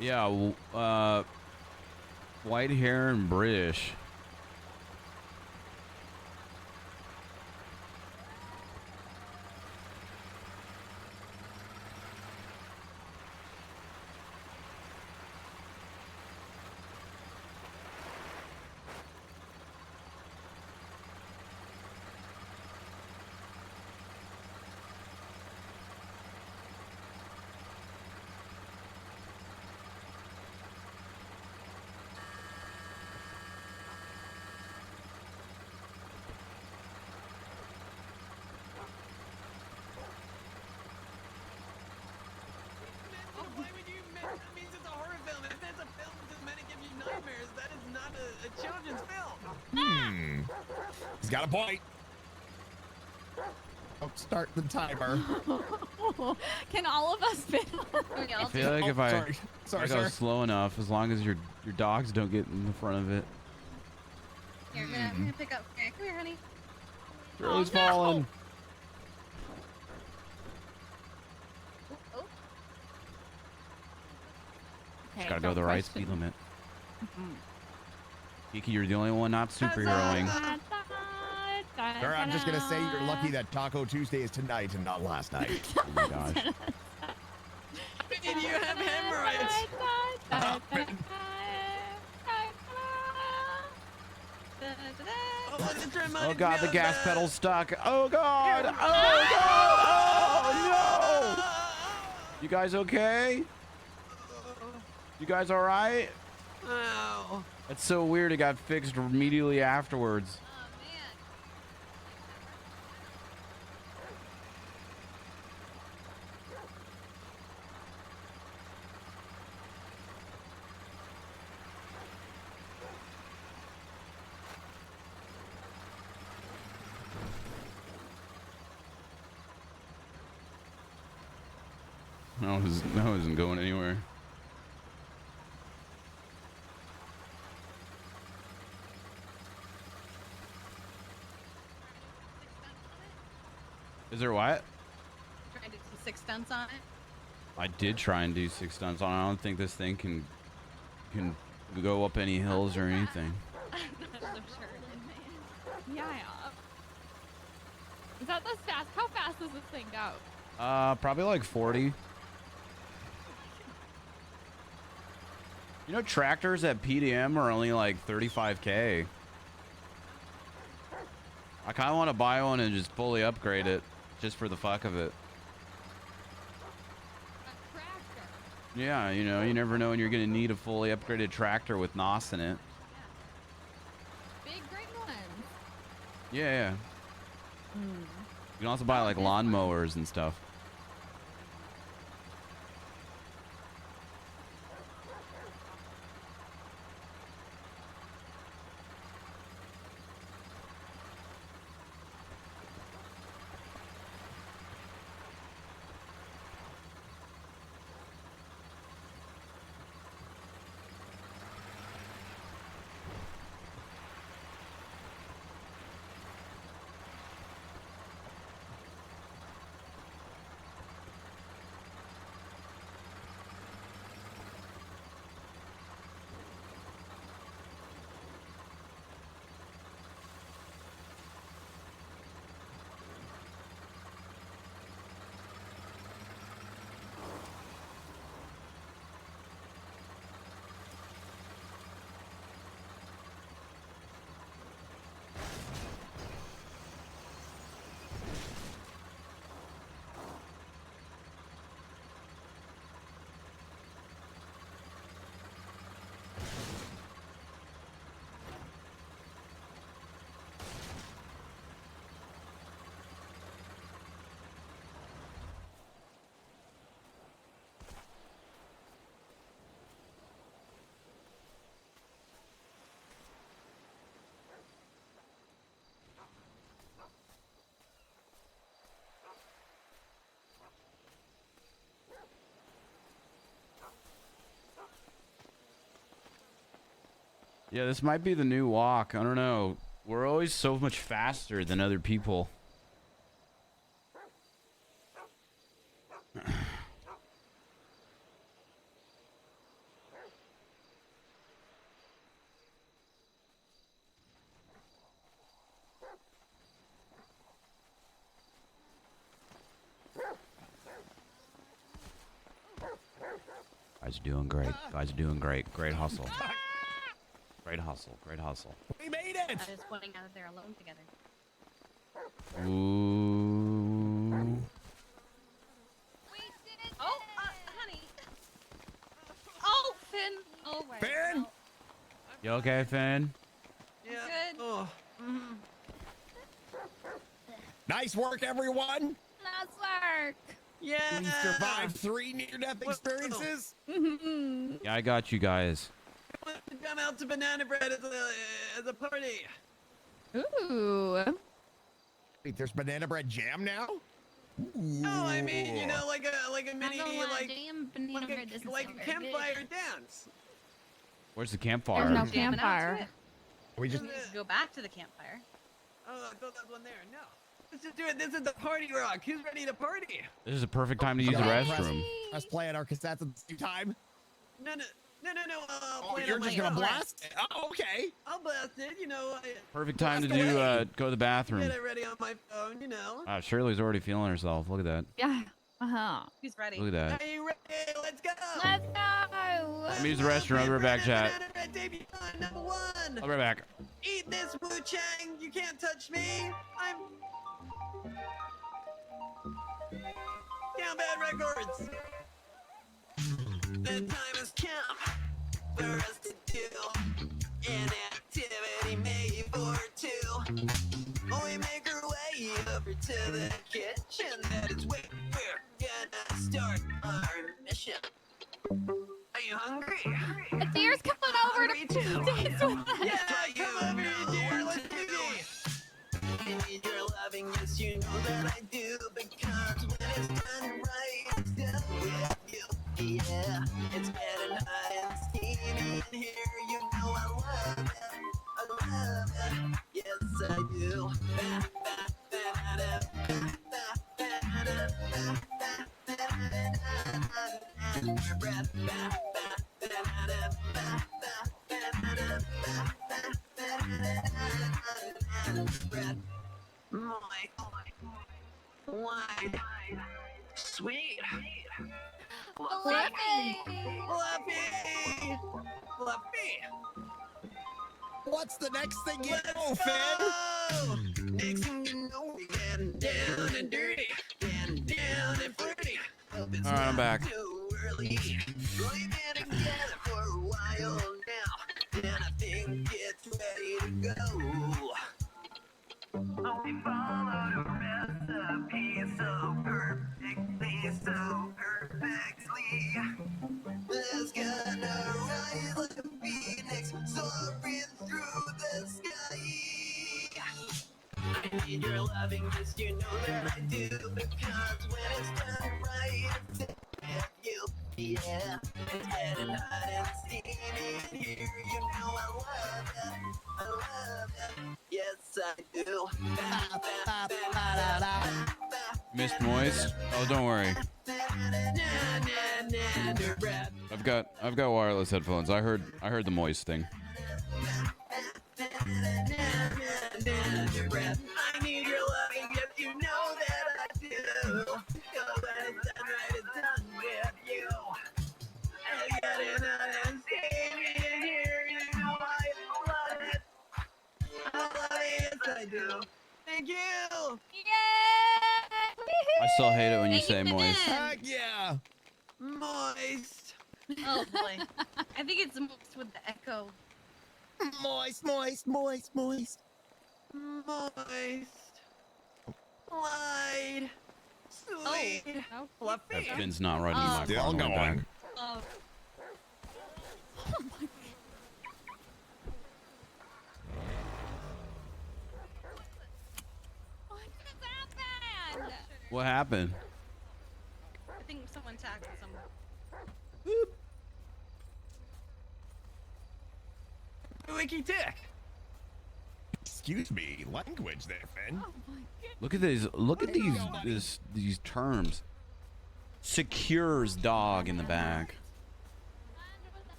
Yeah, white hair and British. Why would you admit that means it's a horror film? If it's a film that's meant to give you nightmares, that is not a children's film. He's got a point. Don't start the timer. Can all of us fit on? I feel like if I Sorry, go sir. slow enough, as long as your dogs don't get in the front of it. Here, I'm gonna pick up. Okay, come here, honey. Charlie's no! falling. Just gotta go the right speed limit. Kiki, you're the only one not superheroing. Sir, I'm just gonna say you're lucky that Taco Tuesday is tonight and not last night. Oh my gosh. Did you have hemorrhoids? Oh god, the gas pedal's stuck. Oh god! Oh god! Oh no! You guys okay? You guys alright? Ow. That's so weird, it got fixed immediately afterwards. No, it isn't going anywhere. Is there what? Trying to do some 6 stunts on it. I did try and do 6 stunts on it. I don't think this thing can go up any hills or anything. I'm not so sure it is. Yeah. Is that this fast? How fast does this thing go? Probably like 40. You know, tractors at PDM are only like 35K. I kind of want to buy one and just fully upgrade it, just for the fuck of it. A tractor. Yeah, you know, you never know when you're gonna need a fully upgraded tractor with NOS in it. Big green ones. Yeah. You can also buy like lawnmowers and stuff. Yeah, this might be the new walk. I don't know. We're always so much faster than other people. Guys are doing great. Guys are doing great. Great hustle. Great hustle. Great hustle. We made it! I was pointing out that they're alone together. Ooh. Oh, honey. Oh, Finn. Oh, right. Finn? You okay, Finn? Yeah. Good. Oh. Nice work, everyone! Nice work. Yeah. We survived 3 near-death experiences. Yeah, I got you guys. Come out to Banana Bread as a party. Ooh. Wait, there's banana bread jam now? No, I mean, you know, like a mini, like a campfire dance. Where's the campfire? There's no campfire. We just We need to go back to the campfire. Oh, I thought that was one there. No. Let's just do it. This is the party rock. Who's ready to party? This is a perfect time to use the restroom. Press play on our cassettes at the same time. No. No. Oh, you're just gonna blast it? Oh, okay. I'll blast it. You know. Perfect time to Blast do away. go to the bathroom. Get it ready on my phone. You know. Shirley's already feeling herself. Look at that. Yeah. Uh-huh. He's ready. Look at that. Are you ready? Let's go. Let's go. Let me use the restroom. I'll be right back, chat. Debut number 1. I'll be right back. Eat this, Wu Chang. You can't touch me. I'm Down Bad Records. The time has come for us to do an activity made for two. We make our way over to the kitchen. That is where we're gonna start our mission. Are you hungry? The deer's coming over to dance with us. Yeah, come over here, dear. Let's do this. I need your loving, yes, you know that I do. Because when it's done right, it's done with you. Yeah, it's getting hot and steamy in here. You know I love it. I love it. Yes, I do. Wine. Sweet. Fluffy. What's the next thing you know, Finn? Next thing you know, we're getting down and dirty, getting down and flirty. Hope it's All right, I'm not back. too early. We've been together for a while now, and I think it's ready to go. Oh, we followed a recipe so perfectly, so perfectly. It's gonna rise like a phoenix, soaring through the sky. I need your loving, yes, you know that I do. Because when it's done right, it's with you. Yeah, it's getting hot and steamy in here. You know I love it. I love it. Yes, I do. Missed Moist. Oh, don't worry. I've got wireless headphones. I heard the Moist thing. I need your loving, yes, you know that I do. Cause when it's done right, it's done with you. And getting hot and steamy in here, you know I love it. I love it, yes I do. Thank you. I still hate it when you Thank you say for Moist. this. Heck yeah. Moist. Oh boy. I think it's mixed with the echo. Moist, moist, moist, moist. Moist. Light. Sweet. Oh, Fluffy. That Finn's not right in my Still phone. going. Oh. What happened? I think someone tackled someone. Wiki tick. Excuse me, language there, Finn. Look at these. Look at these terms. Secures dog in the back.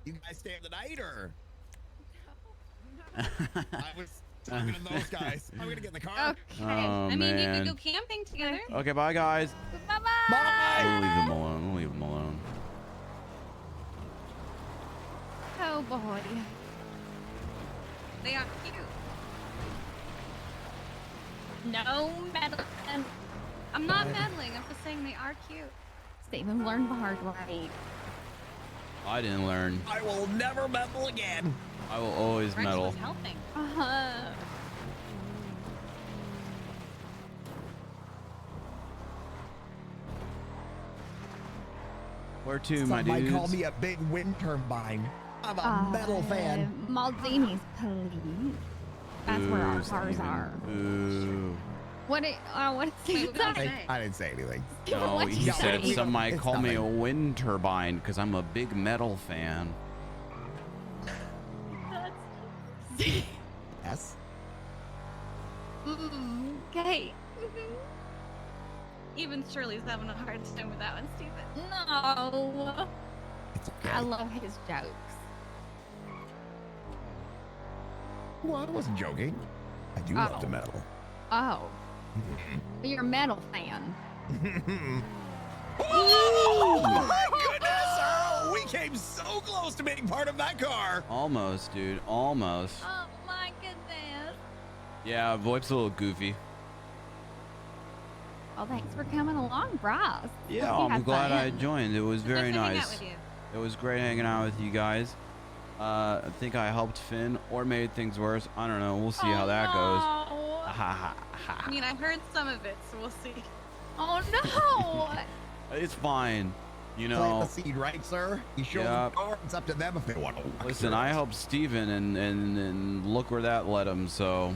You guys stay the night, or? I was talking to those guys. I'm gonna get in the car. Oh, I mean, you man. could go camping together. Okay, bye guys. Bye. We'll leave them alone. We'll leave them alone. Oh boy. They are cute. No meddling. I'm not meddling. I'm just saying they are cute. Steven learned the hard way. I didn't learn. I will never meddle again. I will always Bryce meddle. was helping. Uh-huh. Where to, my Some might dudes? call me a big wind turbine. I'm a metal fan. Maldini's, please. That's where our Ooh, cars Steven. are. Ooh. What did he say? I didn't say anything. No, What'd he you said say? some might It's call me a nothing. wind turbine because I'm a big metal fan. Yes. Okay. Even Shirley's having a hard time with that one, Stephen. No. It's okay. I love his jokes. Well, I wasn't joking. I do love the metal. Oh. You're a metal fan. Oh my goodness, Earl! We came so close to being part of that car. Almost, dude. Almost. Oh my goodness. Yeah, VoIP's a little goofy. Well, thanks for coming along, Bryce. Yeah, Hope you I'm had glad fun. I joined. It was very Nice to hang out nice. with you. It was great hanging out with you guys. I think I helped Finn or made things worse. I don't know. We'll see how that goes. Oh, I mean, I heard some of it, so we'll see. oh no. It's fine. You Plant know, the seed, right, sir? You show Yeah. the car. It's up to them if they want to. listen, I helped Steven and look where that led him. So,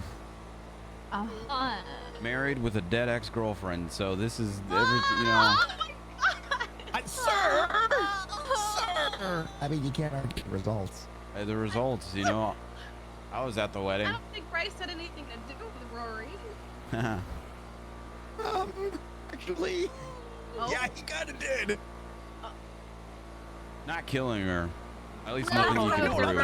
Uh-huh. married with a dead ex-girlfriend. So this is everything, you know. Sir! Sir! I mean, you can't argue the results. The results, you know. I was at the I wedding. don't think Bryce had anything to do with Rory. Actually, Oh. yeah, he kind of did. Not killing her. At least No, nothing you can no, prove. no, no.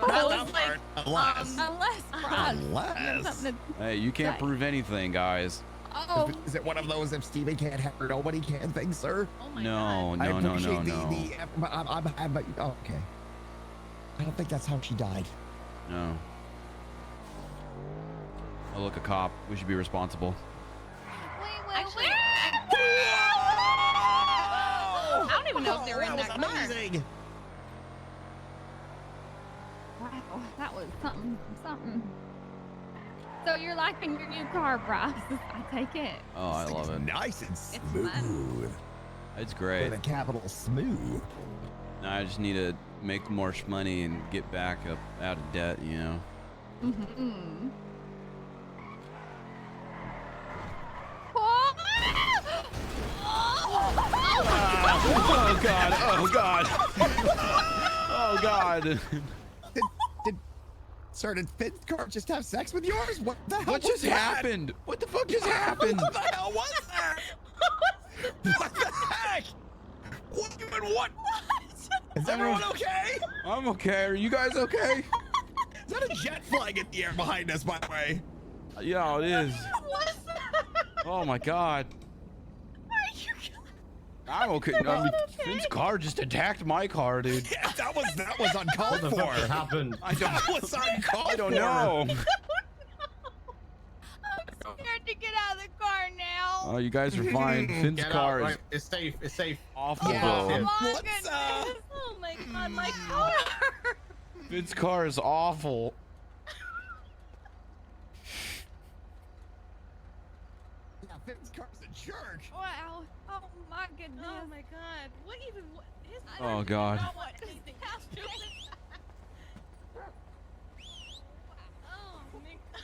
Not that part. Unless. Unless, Bryce. Unless. Something Hey, you can't Say. prove anything, guys. Oh, Is it one of those if Steven can't have her, nobody can things, sir? Oh my No, god. I no, no, appreciate no, no. but oh, okay. I don't think that's how she died. No. Oh, look, a cop. We should be responsible. Actually, I don't even know if they were in that car. amazing. wow. That was something. So you're liking your new car, Bryce? I take it. Oh, I love it. Nice and fun. smooth. It's great. With a capital smooth. Now I just need to make more money and get back up out of debt, you know. Mm-hmm. Oh God! Oh God! Oh God! Sir, did Finn's car just have sex with yours? What the hell? What was just that? happened? What the fuck just happened? What the hell was that? What the heck? What? What? Is everyone okay? I'm okay. Are you guys okay? Is that a jet flying in the air behind us, by the way? Yeah, it is. What's that? Oh my God. I'm okay. I mean, Finn's car just attacked my car, dude. Yeah, that was uncalled What the fuck for. happened? That was uncalled for. I don't know. I'm scared to get out of the car now. Oh, you guys are fine. Finn's Get car out, is right. It's safe. It's safe. awful, Yeah. though. Oh my Let's, goodness. Oh my god, my car! Finn's car is awful. Yeah, Finn's car's a jerk. Wow. Oh my goodness. Oh my god. What even? His Oh God. not what anything has to do with- Oh my god.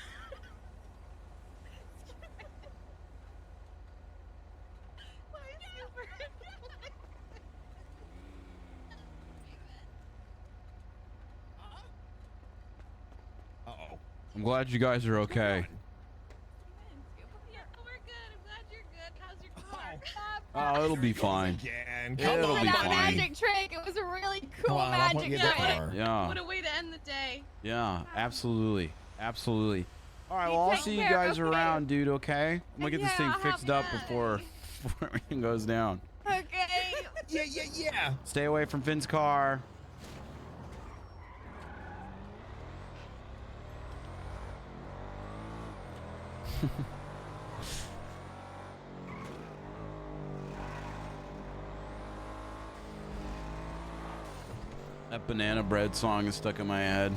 Why is Super? Uh-oh. I'm glad you guys are okay. Yeah, we're good. I'm glad you're good. How's your car? Oh, it'll be fine. Again. It'll Come on, be that fine. magic trick. It was a really cool Come on, I'll put magic you in the trick. car. Yeah. What a way to end the day. Yeah, absolutely. Absolutely. All right, You well, I'll take see you care, guys okay? around, dude, okay? I'm gonna get this thing Yeah, fixed have up a- before everything goes down. Okay. Yeah. Stay away from Finn's car. That banana bread song is stuck in my head.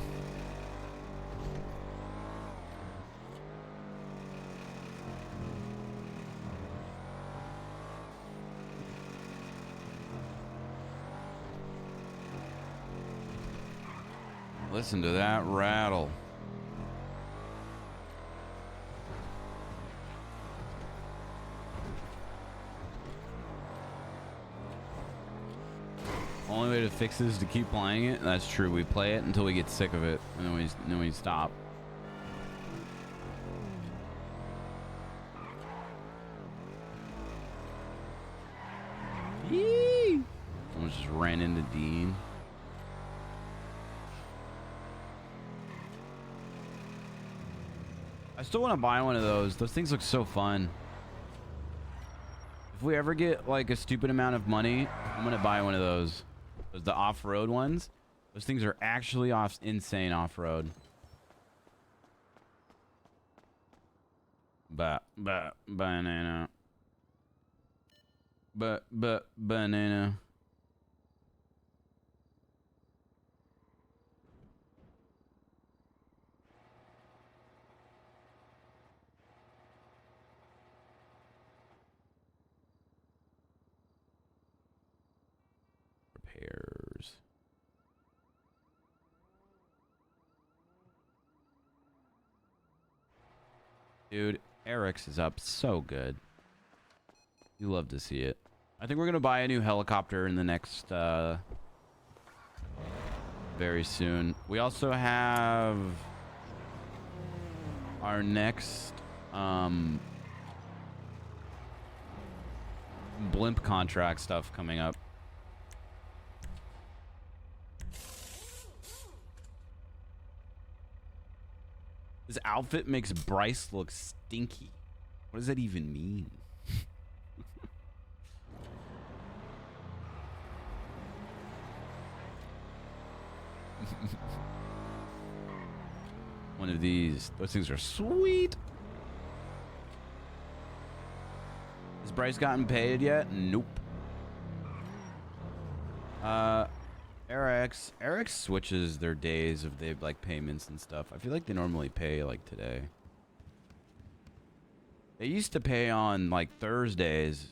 Listen to that rattle. Only way to fix this is to keep playing it. That's true. We play it until we get sick of it, and then we stop. ran into Dean. I still want to buy one of those. Those things look so fun. If we ever get like a stupid amount of money, I'm gonna buy one of those. The off-road ones. Those things are actually insane off-road. Banana. Banana. Repairs. Dude, Eric's is up so good. You love to see it. I think we're gonna buy a new helicopter in the next very soon. We also have our next blimp contract stuff coming up. This outfit makes Bryce look stinky. What does that even mean? One of these. Those things are sweet. Has Bryce gotten paid yet? Nope. Eric's switches their days of they like payments and stuff. I feel like they normally pay like today. They used to pay on like Thursdays.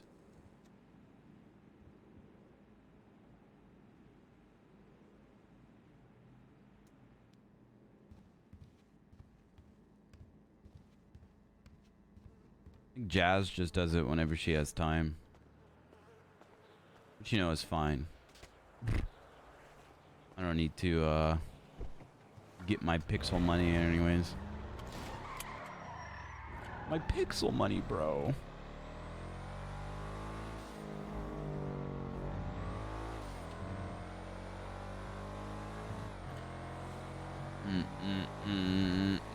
I think Jazz just does it whenever she has time. Which, you know, is fine. I don't need to get my pixel money anyways. My pixel money, bro.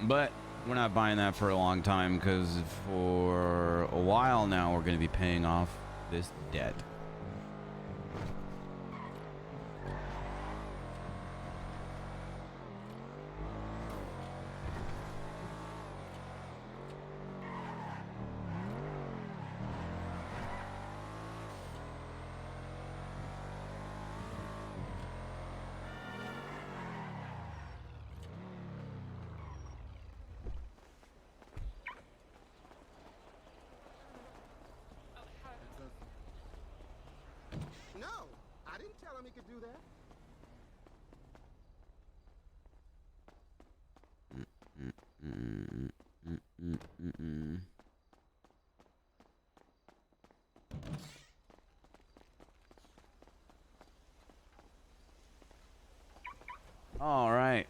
But we're not buying that for a long time because for a while now we're going to be paying off this debt. No, I didn't tell him he could do that. All right.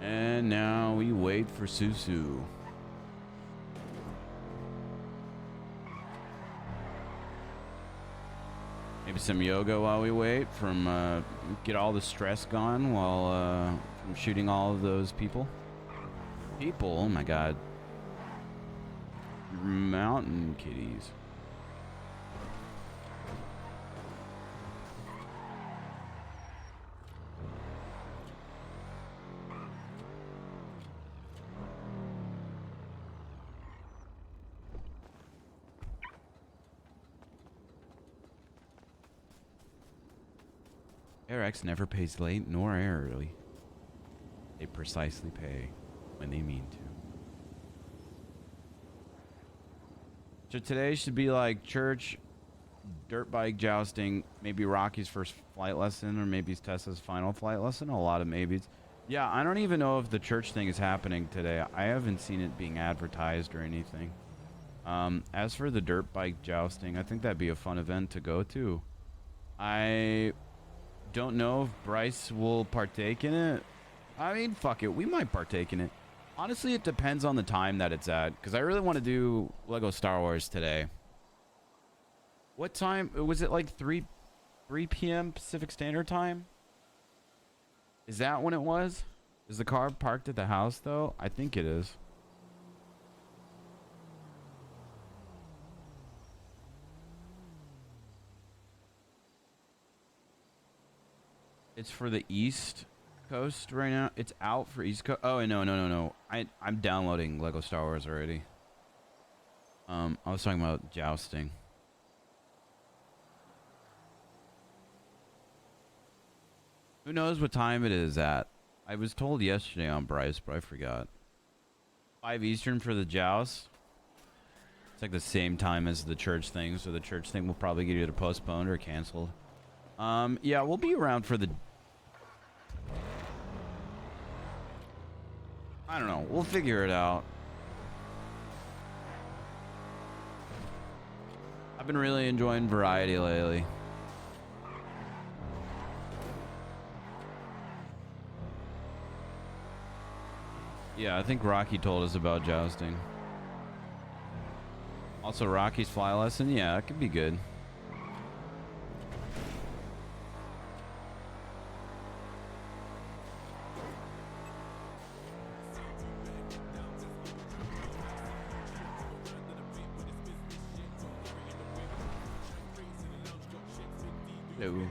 And now we wait for Susu. Maybe some yoga while we wait from get all the stress gone while from shooting all of those people. Oh my god. Mountain kitties. AirX never pays late nor early. They precisely pay when they mean to. So today should be like church, dirt bike jousting, maybe Rocky's first flight lesson, or maybe Tessa's final flight lesson. A lot of maybes. Yeah, I don't even know if the church thing is happening today. I haven't seen it being advertised or anything. As for the dirt bike jousting, I think that'd be a fun event to go to. I don't know if Bryce will partake in it. I mean, fuck it. We might partake in it. Honestly, it depends on the time that it's at, because I really want to do Lego Star Wars today. What time? Was it like 3 p.m. Pacific Standard Time? Is that when it was? Is the car parked at the house, though? I think it is. It's for the East Coast right now. It's out for East Coast. Oh, no. I'm downloading Lego Star Wars already. I was talking about jousting. Who knows what time it is at? I was told yesterday on Bryce, but I forgot. 5 Eastern for the joust. It's like the same time as the church thing, so the church thing will probably get either postponed or canceled. Yeah, we'll be around for the... I don't know. We'll figure it out. I've been really enjoying variety lately. Yeah, I think Rocky told us about jousting. Also, Rocky's fly lesson. Yeah, it could be good. No.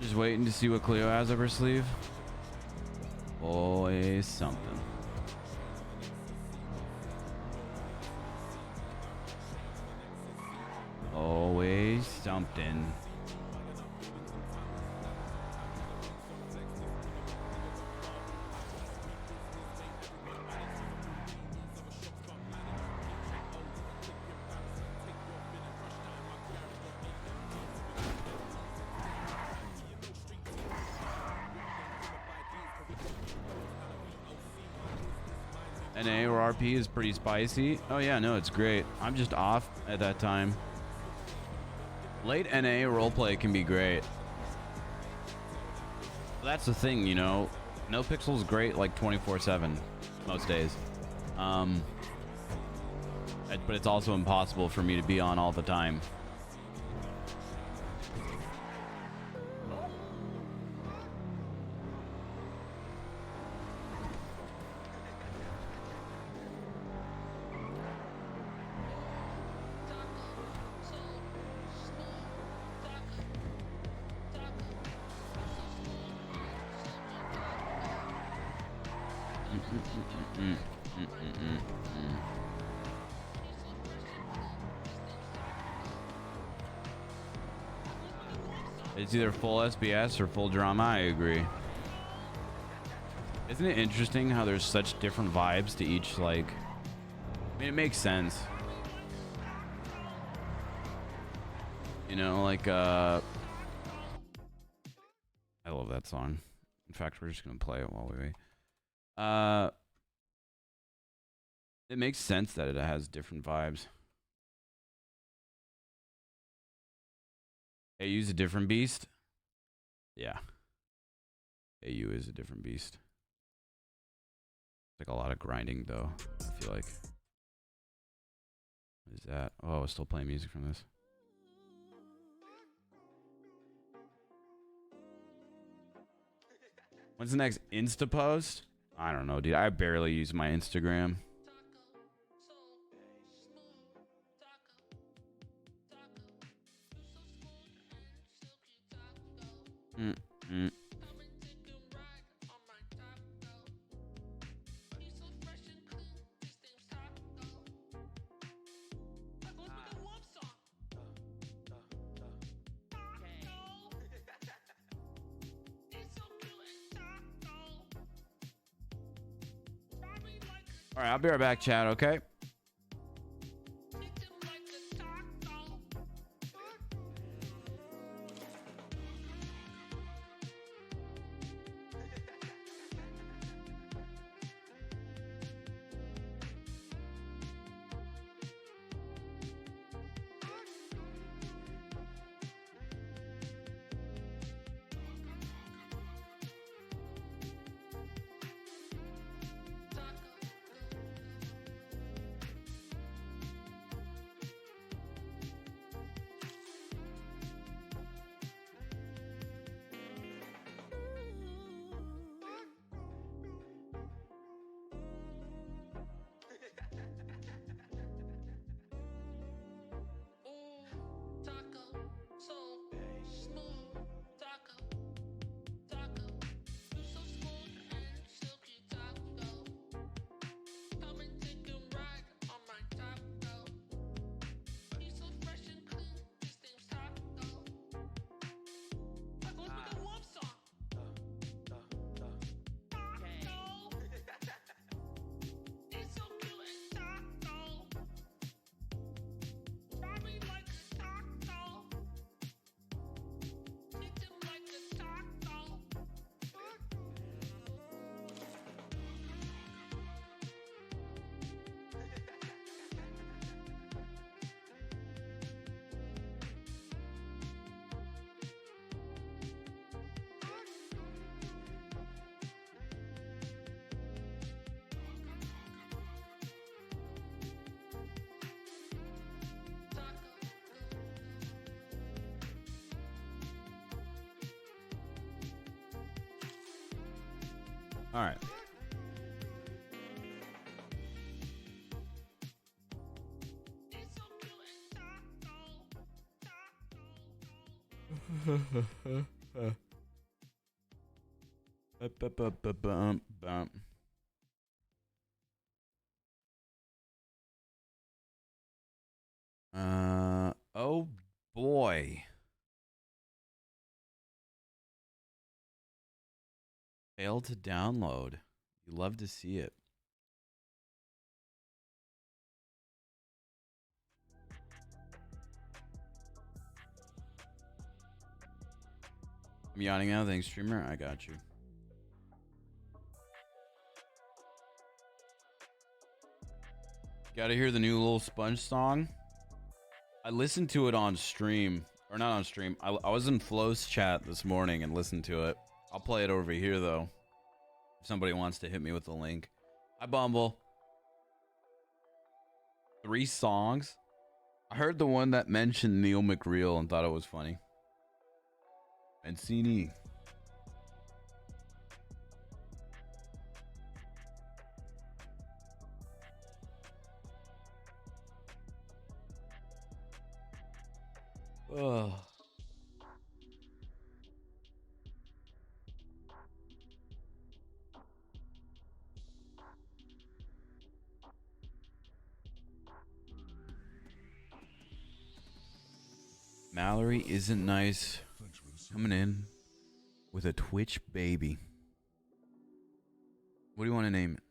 Just waiting to see what Cleo has up her sleeve. Always something. Always something. NA or RP is pretty spicy. Oh yeah, no, it's great. I'm just off at that time. Late NA roleplay can be great. That's the thing, you know. Nopixel's great like 24/7 most days. But it's also impossible for me to be on all the time. It's either full SBS or full drama. I agree. Isn't it interesting how there's such different vibes to each, like... I mean, it makes sense. You know, like, I love that song. In fact, we're just gonna play it while we wait. It makes sense that it has different vibes. AU's a different beast? Yeah. AU is a different beast. It's like a lot of grinding, though, I feel like. What is that? Oh, I was still playing music from this. When's the next Insta post? I don't know, dude. I barely use my Instagram. All right, I'll be right back, chat, okay? All right. Bump. Oh boy. Failed to download. You love to see it. I'm yawning out. Thanks, streamer. I got you. Gotta hear the new Little Sponge song. I listened to it on stream. Or not on stream. I was in Flo's chat this morning and listened to it. I'll play it over here, though. If somebody wants to hit me with the link. Hi, Bumble. 3 songs? I heard the one that mentioned Neil McReal and thought it was funny. Mancini. Ugh. Mallory isn't nice. Coming in with a Twitch baby. What do you want to name it?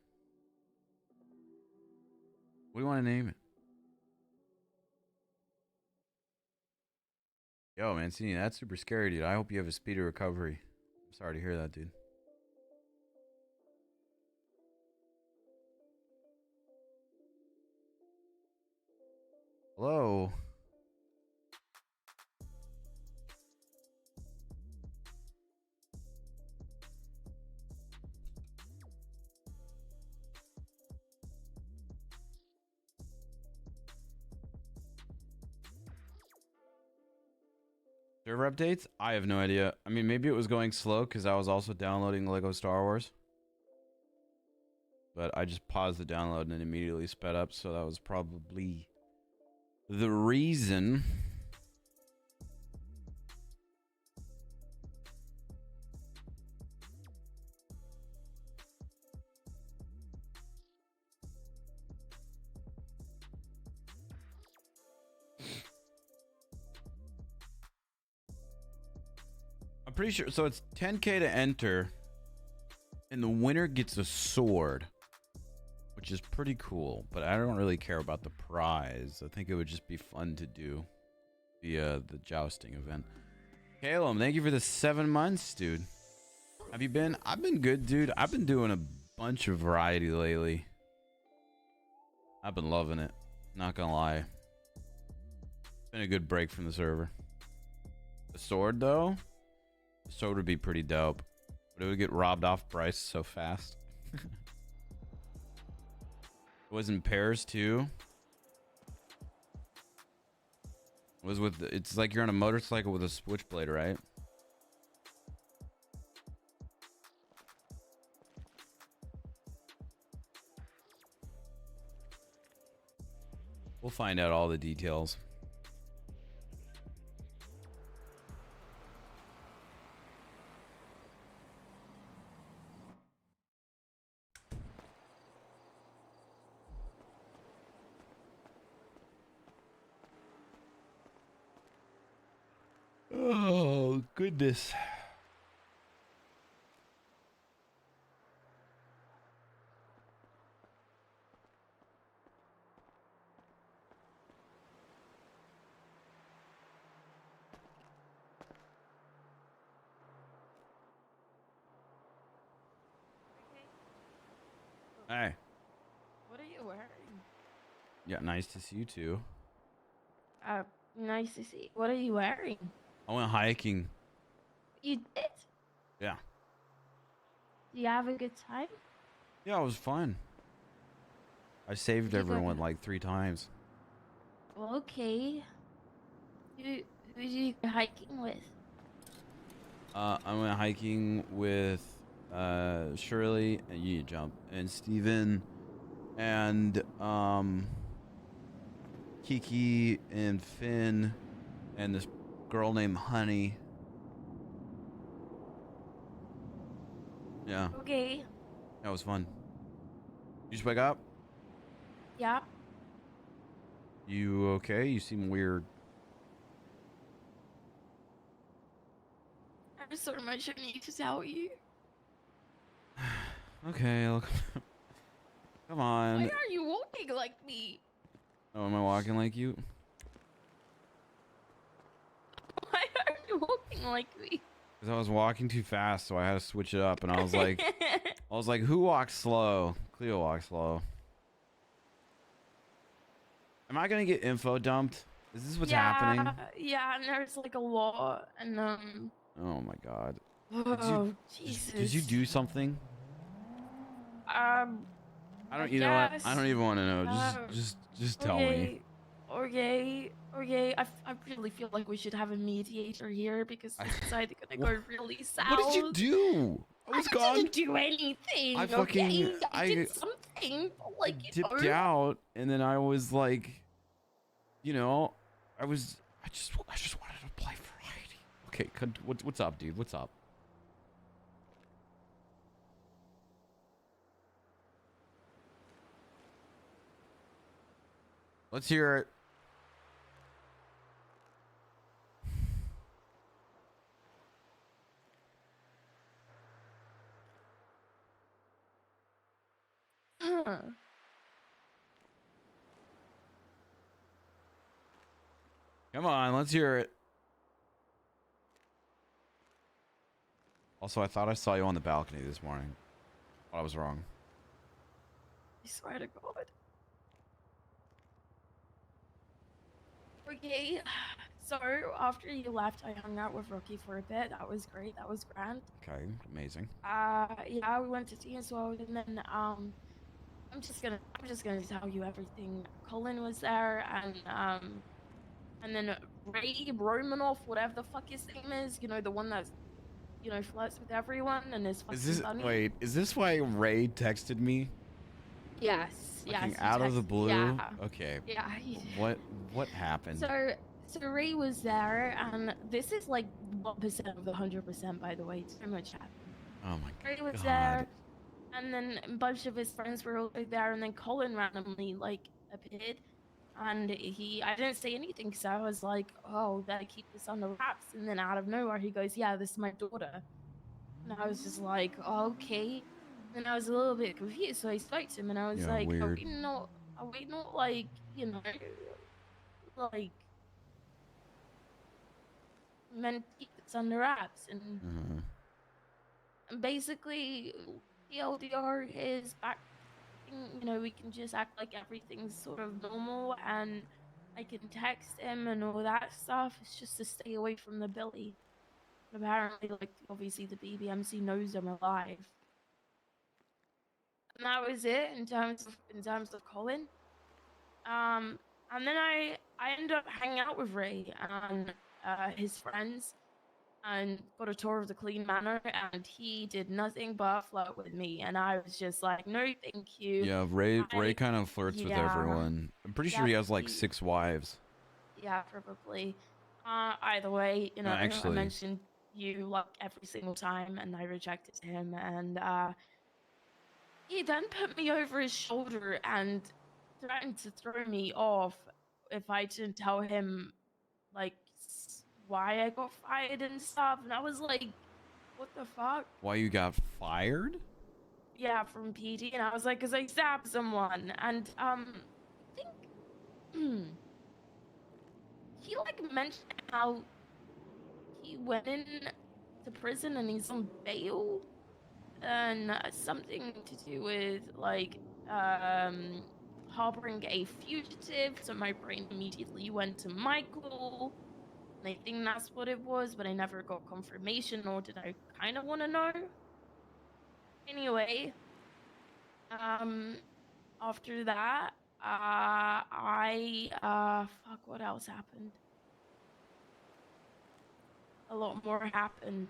What do you want to name it? Yo, Mancini, that's super scary, dude. I hope you have a speedy recovery. I'm sorry to hear that, dude. Hello? Server updates? I have no idea. I mean, maybe it was going slow because I was also downloading Lego Star Wars. But I just paused the download and it immediately sped up, so that was probably the reason. I'm pretty sure. So it's 10K to enter, and the winner gets a sword, which is pretty cool. But I don't really care about the prize. I think it would just be fun to do via the jousting event. Caleb, thank you for the 7 months, dude. Have you been? I've been good, dude. I've been doing a bunch of variety lately. I've been loving it. Not gonna lie. It's been a good break from the server. The sword, though? The sword would be pretty dope. But it would get robbed off Bryce so fast. It was in pairs, too. It was with... It's like you're on a motorcycle with a switchblade, right? We'll find out all the details. Oh, goodness. Hey. What are you wearing? Yeah, nice to see you too. Nice to see. What are you wearing? I went hiking. You did? Yeah. Do you have a good time? Yeah, it was fun. I saved Did you go- everyone like 3 times. Well, okay. Who did you go hiking with? I went hiking with Shirley, and you jump, and Steven, and Kiki, and Finn, and this girl named Honey. Yeah, Okay. that was fun. You just wake up? Yeah. You okay? You seem weird. There's so much I need to tell you. Okay, look. Come on. Why are you walking like me? Oh, am I walking like you? Why are you walking like me? Because I was walking too fast, so I had to switch it up, and I was like, who walks slow? Cleo walks slow. Am I gonna get info dumped? Is this what's happening? Yeah, and there's like a lot, and Oh my god. Oh Jesus. Did you do something? I don't. You know what? guess, I don't even want to know. Just tell me. Okay. I really feel like we should have a mediator here because this is either gonna go really south. What did you do? I was gone. didn't do anything. I fucking. I did something. Like you dipped know. out, and then I was like, you know, I just wanted to play variety. Okay, what's up, dude? What's up? Let's hear it. Come on, let's hear it. Also, I thought I saw you on the balcony this morning. I was wrong. I swear to God. Okay, so after you left, I hung out with Rocky for a bit. That was great. That was grand. Okay, amazing. Yeah, we went to Teens World, and then I'm just gonna tell you everything. Colin was there, and then Ray Romanoff, whatever the fuck his name is, you know, the one that's, you know, flirts with everyone and is fucking funny. Wait, is this why Ray texted me? Yes. Fucking Yes. out of the blue? Yeah. Okay. Yeah. What happened? So Ray was there, and this is like 1% of the 100%, by the way. So much happened. Oh my god. Ray was there, and then a bunch of his friends were also there, and then Colin randomly like appeared, and I didn't say anything, so I was like, oh, better keep this under wraps. And then out of nowhere, he goes, yeah, this is my daughter. And I was just like, oh, okay. And I was a little bit confused, so I spoke to him, and I was like, are we not like, you know, like meant to keep this under wraps? And and basically, the LDR is back. You know, we can just act like everything's sort of normal, and I can text him and all that stuff. It's just to stay away from the Billy. And apparently, like, obviously the BBMC knows I'm alive. And that was it in terms of Colin. And then I ended up hanging out with Ray and his friends, and got a tour of the Clean Manor, and he did nothing but flirt with me, and I was just like, no, thank you. Yeah, Ray kind of flirts with everyone. I'm pretty sure he has like 6 wives. Yeah, probably. Either way, you know, I mentioned you like every single time, and I rejected him, and he then put me over his shoulder and threatened to throw me off if I didn't tell him, like, why I got fired and stuff. And I was like, what the fuck? Why you got fired? Yeah, from PD. And I was like, because I stabbed someone. And I think he like mentioned how he went in to prison and he's on bail, and something to do with like harboring a fugitive. So my brain immediately went to Michael. And I think that's what it was, but I never got confirmation, or did I kind of want to know? Anyway, after that, fuck, what else happened? A lot more happened.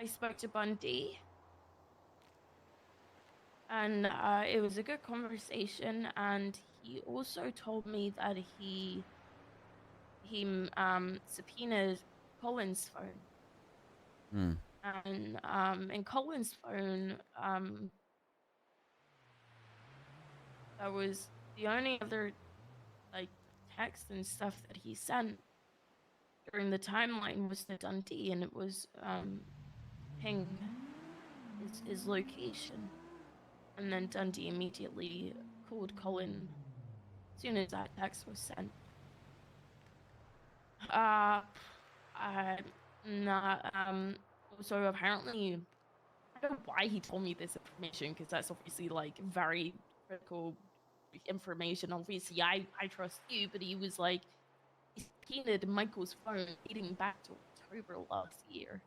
I spoke to Bundy, and it was a good conversation. And he also told me that he subpoenaed Colin's phone. Hmm. And in Colin's phone, that was the only other like text and stuff that he sent during the timeline was to Dundee, and it was ping his location, and then Dundee immediately called Colin as soon as that text was sent. Not so apparently I don't know why he told me this information, because that's obviously like very critical information. Obviously I trust you, but he was like, he subpoenaed Michael's phone dating back to October last year.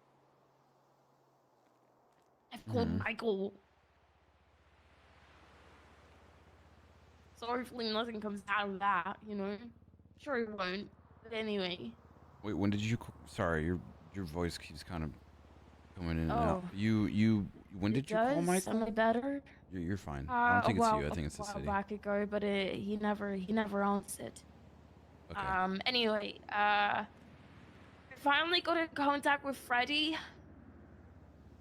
I've called Michael. So hopefully nothing comes out of that, you know? Sure it won't, but anyway. Wait, when did you? Sorry, your voice keeps kind of coming in and out. Oh. When did you call Does? Michael? Am I better? You're fine. I don't think it's you. I think it's the a while city. back ago, but he never answered. Okay. Anyway, I finally got in contact with Freddy,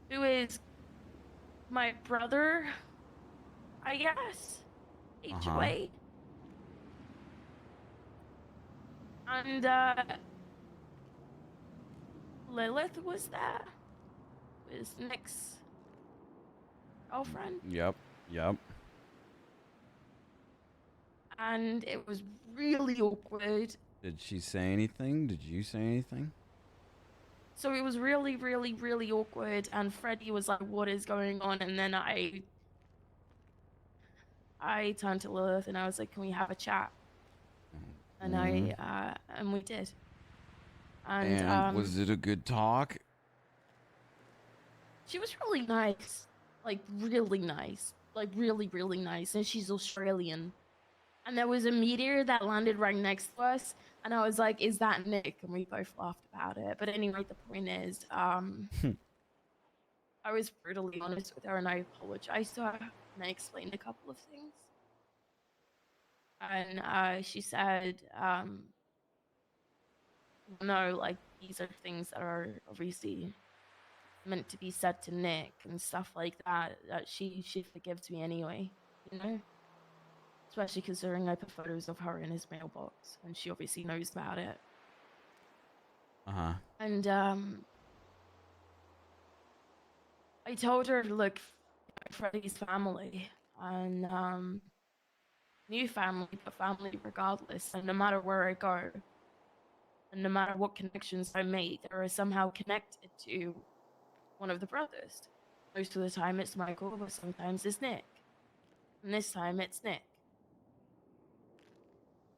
who is my brother, I guess. HOA. And Lilith was there. Was Nick's girlfriend. Yep. And it was really awkward. Did she say anything? Did you say anything? So it was really, really, really awkward, and Freddie was like, "What is going on?" And then I turned to Lilith and I was like, "Can we have a chat?" And and we did. And was it a good talk? She was really nice, like really nice, like really, really nice, and she's Australian. And there was a meteor that landed right next to us, and I was like, "Is that Nick?" And we both laughed about it. But anyway, the point is, I was brutally honest with her, and I apologized to her, and I explained a couple of things. And she said, "No, like these are things that are obviously meant to be said to Nick and stuff like that. That she forgives me anyway, you know." Especially considering I put photos of her in his mailbox, and she obviously knows about it. And I told her, look, Freddie's family, and new family, but family regardless. And no matter where I go, and no matter what connections I make, they are somehow connected to one of the brothers. Most of the time it's Michael, but sometimes it's Nick. And this time it's Nick.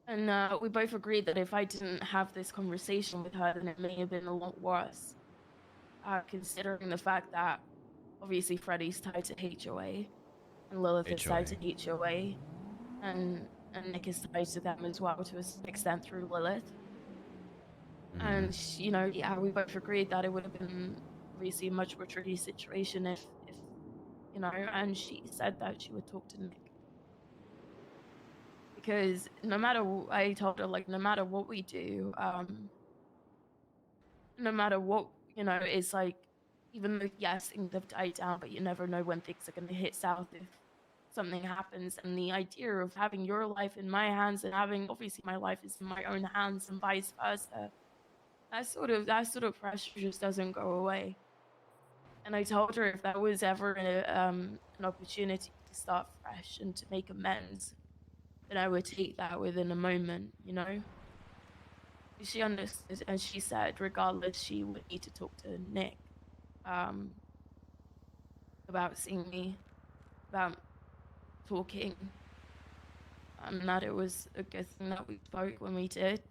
And we both agreed that if I didn't have this conversation with her, then it may have been a lot worse. Considering the fact that obviously Freddie's tied to HOA, and Lilith is tied to HOA, and Nick is tied to them as well to an extent through Lilith. And you know, yeah, we both agreed that it would have been obviously a much more tricky situation if you know. And she said that she would talk to Nick. Because no matter I told her, like, no matter what we do, no matter what, you know, it's like, even though, yes, things have died down, but you never know when things are going to hit south if something happens. And the idea of having your life in my hands and having, obviously, my life is in my own hands and vice versa, that sort of pressure just doesn't go away. And I told her if that was ever an opportunity to start fresh and to make amends, then I would take that within a moment, you know? She understood, and she said regardless she would need to talk to Nick about seeing me, about talking, and that it was a good thing that we spoke when we did,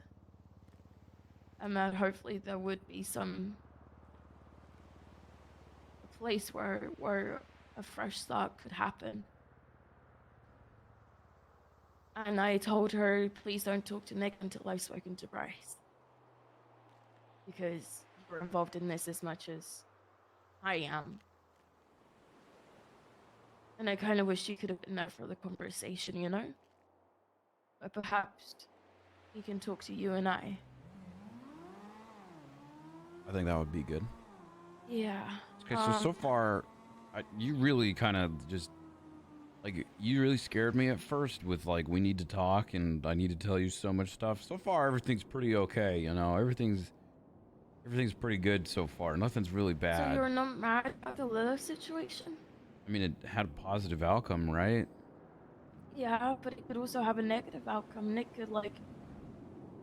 and that hopefully there would be a place where a fresh start could happen. And I told her, please don't talk to Nick until I've spoken to Bryce. Because you're involved in this as much as I am. And I kind of wish you could have been there for the conversation, you know? But perhaps he can talk to you and I. I think that would be good. Yeah. Okay, so far, you really kind of just, like, you really scared me at first with, like, we need to talk and I need to tell you so much stuff. So far, everything's pretty okay, you know? Everything's pretty good so far. Nothing's really bad. So you're not mad about the Lilith situation? I mean, it had a positive outcome, right? Yeah, but it could also have a negative outcome. Nick could, like,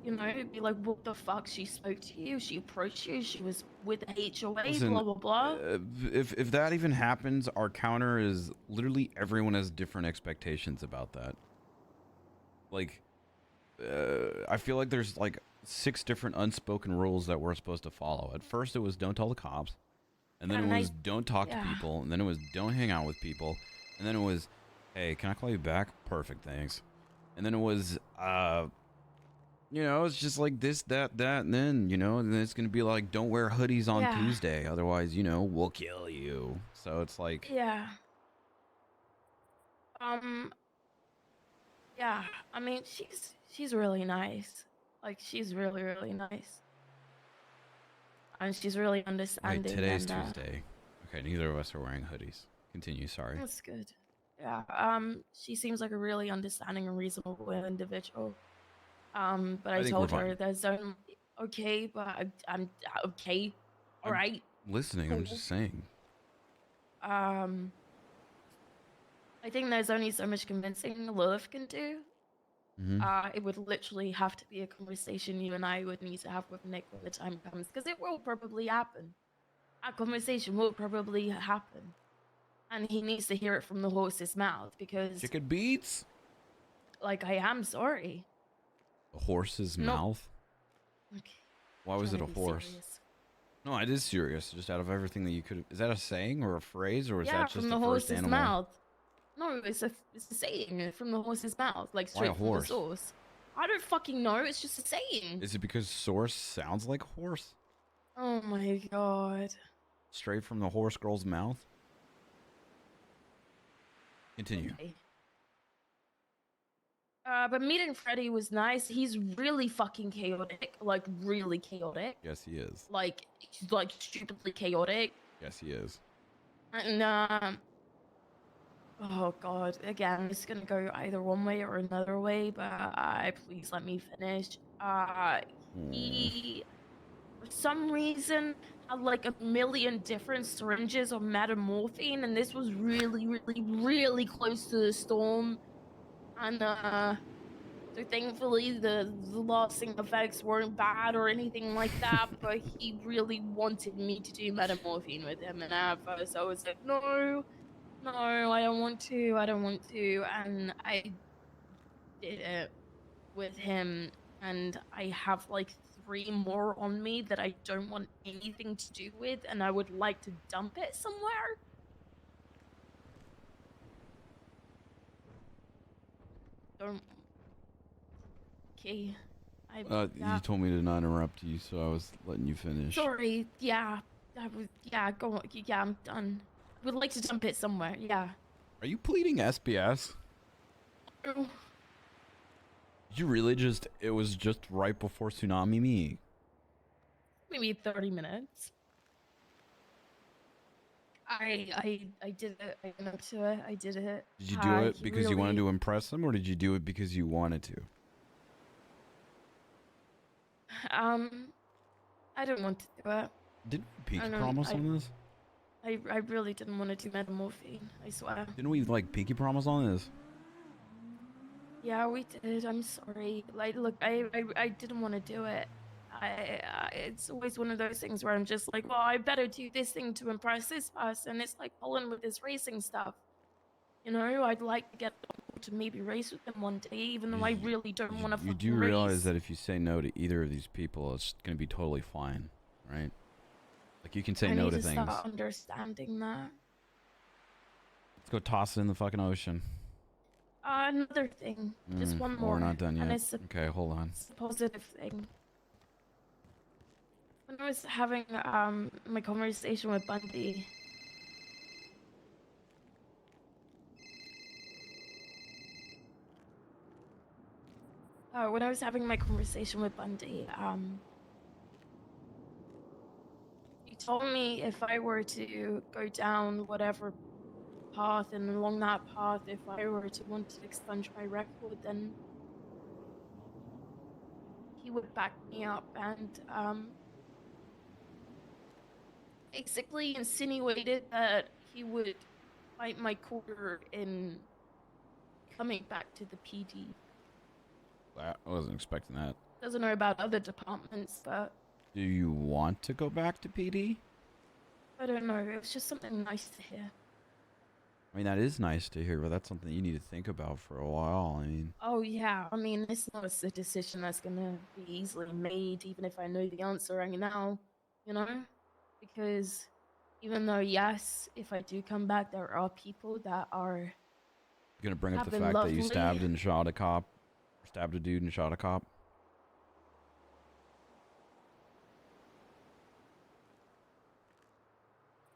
you know, be like, what the fuck? She spoke to you, she approached you, she was with HOA, Listen, blah, blah, blah. If that even happens, our counter is literally everyone has different expectations about that. Like, I feel like there's like 6 different unspoken rules that we're supposed to follow. At first, it was don't tell the cops, and then it was don't talk to people, and then it was don't hang out with people, and then it was, hey, can I call you back? Perfect, thanks. And then it was, you know, it's just like this, that, and then, you know, and then it's gonna be like, don't wear hoodies on Tuesday, otherwise, you know, we'll kill you. So it's like, Yeah. Yeah, I mean, she's really nice. Like, she's really, really nice. And she's really wait, understanding. today's and, Tuesday. Okay, neither of us are wearing hoodies. Continue, sorry. That's good. Yeah, she seems like a really understanding and reasonable individual. But I think told we're her fine. there's only, okay, but I'm okay. All right. Listening, I'm just saying. I think there's only so much convincing Lilith can do. It would literally have to be a conversation you and I would need to have with Nick when the time comes, because it will probably happen. A conversation will probably happen. And he needs to hear it from the horse's mouth, because... Chicken beats? Like, I am sorry. A horse's No. mouth? Okay. Why was it a Trying to be horse? serious. No, it is serious. Just out of everything that you could... Is that a saying or a phrase, or is Yeah, that just from the the first horse's animal? mouth. No, it's a saying from the horse's mouth, like Why a straight from the horse? source. I don't fucking know. It's just a saying. Is it because source sounds like horse? Oh my god. Straight from the horse girl's mouth? Continue. Okay. But meeting Freddy was nice. He's really fucking chaotic, like really chaotic. Yes, he is. Like stupidly chaotic. Yes, he is. And oh god, again, it's gonna go either one way or another way, but please let me finish. He, for some reason, had like a million different syringes of metamorphine, and this was really, really, really close to the storm. And so thankfully the lasting effects weren't bad or anything like that, but he really wanted me to do metamorphine with him, and at first I was like, no, I don't want to, and I did it with him, and I have like 3 more on me that I don't want anything to do with, and I would like to dump it somewhere. Okay. You told me to not interrupt you, so I was letting you finish. Sorry, yeah. Go on. Yeah, I'm done. Would like to dump it somewhere, yeah. Are you pleading SPS? Oh. You really just... It was just right before Tsunami Me. Maybe 30 minutes. I did it. I went up to it. I did it. Did you do it because you wanted to impress them, or did you do it because you wanted to? I don't want to do it. Didn't we pinky promise on this? I really didn't want to do metamorphine, I swear. Didn't we, like, pinky promise on this? Yeah, we did. I'm sorry. Like, look, I didn't want to do it. It's always one of those things where I'm just like, well, I better do this thing to impress this person. It's like Colin with his racing stuff. You know, I'd like to get to maybe race with them one day, even though I really don't want to You do realize that if you say no to either of these people, it's going to be totally fine, right? Like, you can say no to things. I need to start understanding that. Let's go toss it in the fucking ocean. Another thing. Just one more. We're not done And yet. it's a, Okay, hold on. it's a positive thing. When I was having my conversation with Bundy. When I was having my conversation with Bundy, he told me if I were to go down whatever path, and along that path, if I were to want to expunge my record, then he would back me up and basically insinuated that he would fight my quarter in coming back to the PD. I wasn't expecting that. Doesn't know about other departments, but Do you want to go back to PD? I don't know. It was just something nice to hear. I mean, that is nice to hear, but that's something you need to think about for a while. I mean, Oh yeah, I mean, it's not a decision that's gonna be easily made, even if I know the answer right now, you know? Because even though, yes, if I do come back, there are people that are you're gonna bring up the been fact that you lovely. stabbed and shot a cop, stabbed a dude and shot a cop.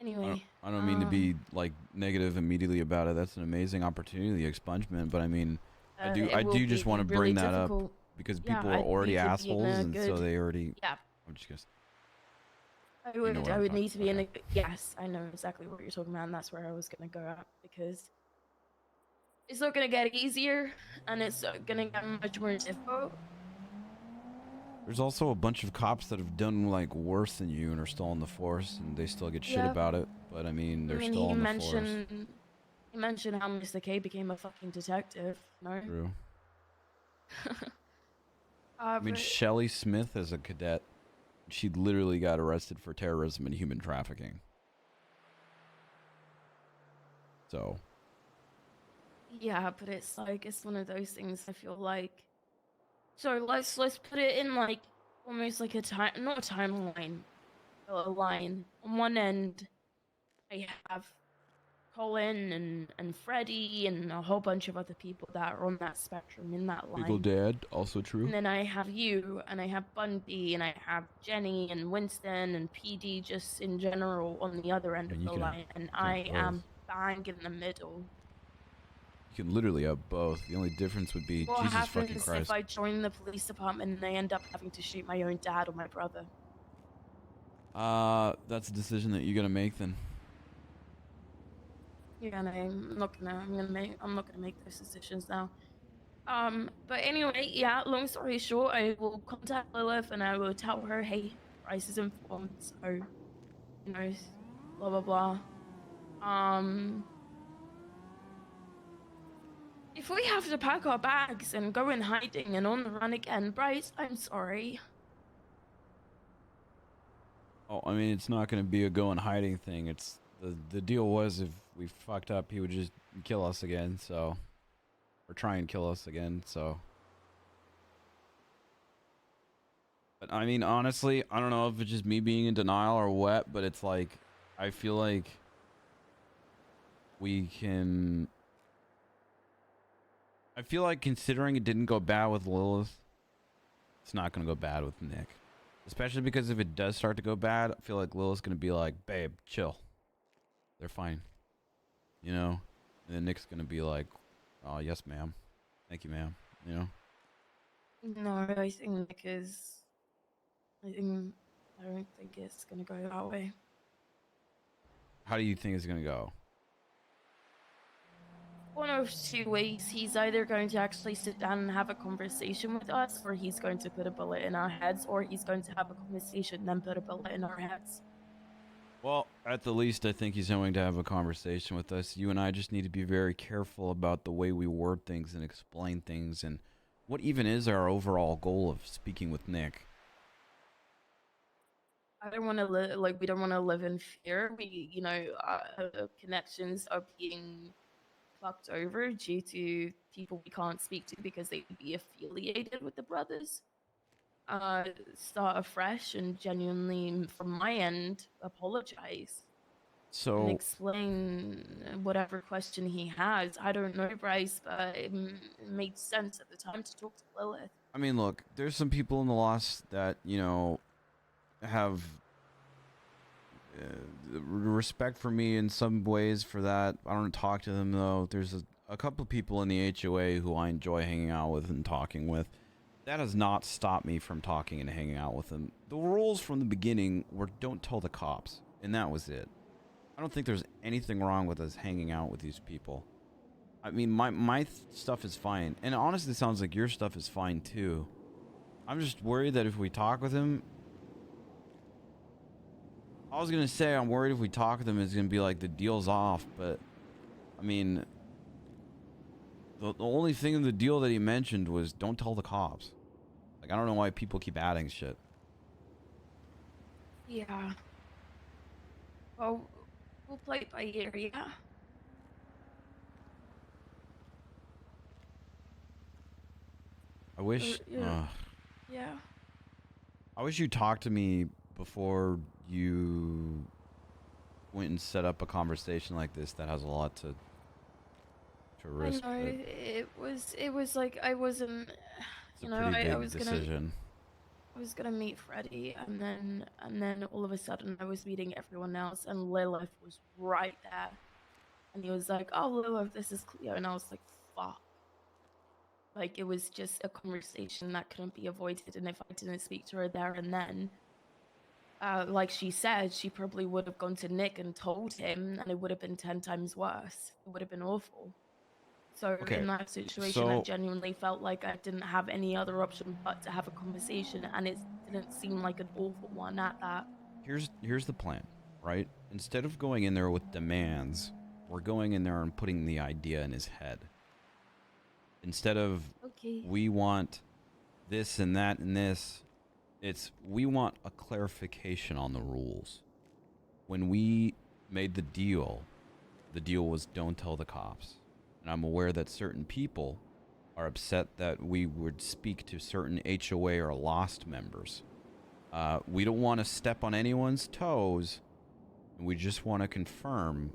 Anyway, I don't mean to be like negative immediately about it. That's an amazing opportunity, expungement. But I mean, I it will do just be want to really bring that up difficult. because Yeah, people are I already need to be in assholes, a and so good- they already. Yeah. I'm just gonna. I know would, what I I'm would talking- need to be in a. Yes, I know exactly what you're talking about, and that's where I was gonna go at, because it's not gonna get easier, and it's gonna get much more difficult. There's also a bunch of cops that have done like worse than you and are still in the force, and they still get shit Yeah. about it. But I mean, they're still he in the force. mentioned how Mr. K became a fucking detective. No. True. I mean, but- Shelly Smith as a cadet, she literally got arrested for terrorism and human trafficking. So. Yeah, but it's like, it's one of those things. I feel like, so let's put it in like almost like a time, not a timeline, but a line. On one end, I have Colin and Freddie and a whole bunch of other people that are on that spectrum in that line. Legal Dad, also true. And then I have you, and I have Bundy, and I have Jenny and Winston and PD just in general on the other end And of you the can line, and have I am both. bang in the middle. You can literally have both. The only difference would be What Jesus fucking happens Christ. if I join the police department and I end up having to shoot my own dad or my brother? That's a decision that you're gonna make then. Yeah, and I'm not gonna make those decisions now. But anyway, yeah, long story short, I will contact Lilith and I will tell her, hey, Bryce is informed, so, you know, blah, blah, blah. If we have to pack our bags and go in hiding and on the run again, Bryce, I'm sorry. Oh, I mean, it's not gonna be a go in hiding thing. It's the deal was if we fucked up, he would just kill us again. So, or try and kill us again. So. But I mean, honestly, I don't know if it's just me being in denial or what, but it's like, I feel like we can. I feel like considering it didn't go bad with Lilith, it's not going to go bad with Nick. Especially because if it does start to go bad, I feel like Lilith's going to be like, babe, chill. They're fine. You know? And then Nick's going to be like, oh, yes, ma'am. Thank you, ma'am. You know? No, I think Nick is. I don't think it's gonna go that way. How do you think it's going to go? One of two ways. He's either going to actually sit down and have a conversation with us, or he's going to put a bullet in our heads, or he's going to have a conversation and then put a bullet in our heads. Well, at the least, I think he's going to have a conversation with us. You and I just need to be very careful about the way we word things and explain things, and what even is our overall goal of speaking with Nick. I don't want to live like we don't want to live in fear. We, you know, connections are being fucked over due to people we can't speak to because they would be affiliated with the brothers. Start afresh and genuinely, from my end, apologize. So And explain whatever question he has. I don't know, Bryce, but it made sense at the time to talk to Lilith. I mean, look, there's some people in the lost that, you know, have respect for me in some ways for that. I don't talk to them though. There's a couple of people in the HOA who I enjoy hanging out with and talking with. That has not stopped me from talking and hanging out with them. The rules from the beginning were don't tell the cops, and that was it. I don't think there's anything wrong with us hanging out with these people. I mean, my stuff is fine, and honestly, it sounds like your stuff is fine too. I'm just worried that if we talk with him, I was gonna say I'm worried if we talk with him, it's gonna be like the deal's off. But I mean, the only thing in the deal that he mentioned was don't tell the cops. Like, I don't know why people keep adding shit. Yeah. Well, we'll play it by ear, yeah. I wish. Yeah. I wish you talked to me before you went and set up a conversation like this that has a lot to risk. I know, it was like I wasn't, It's a pretty big decision. I was gonna meet Freddie, and then all of a sudden I was meeting everyone else, and Lilith was right there, and he was like, "Oh, Lilith, this is Cleo," and I was like, "Fuck." Like, it was just a conversation that couldn't be avoided, and if I didn't speak to her there and then, like she said, she probably would have gone to Nick and told him, and it would have been 10 times worse. It would have been awful. So Okay, in that situation, I so- genuinely felt like I didn't have any other option but to have a conversation, and it didn't seem like an awful one at that. Here's the plan, right? Instead of going in there with demands, we're going in there and putting the idea in his head. Instead of we want this and that and this, it's we want a clarification on the rules. When we made the deal was don't tell the cops. And I'm aware that certain people are upset that we would speak to certain HOA or Lost members. We don't want to step on anyone's toes. And we just want to confirm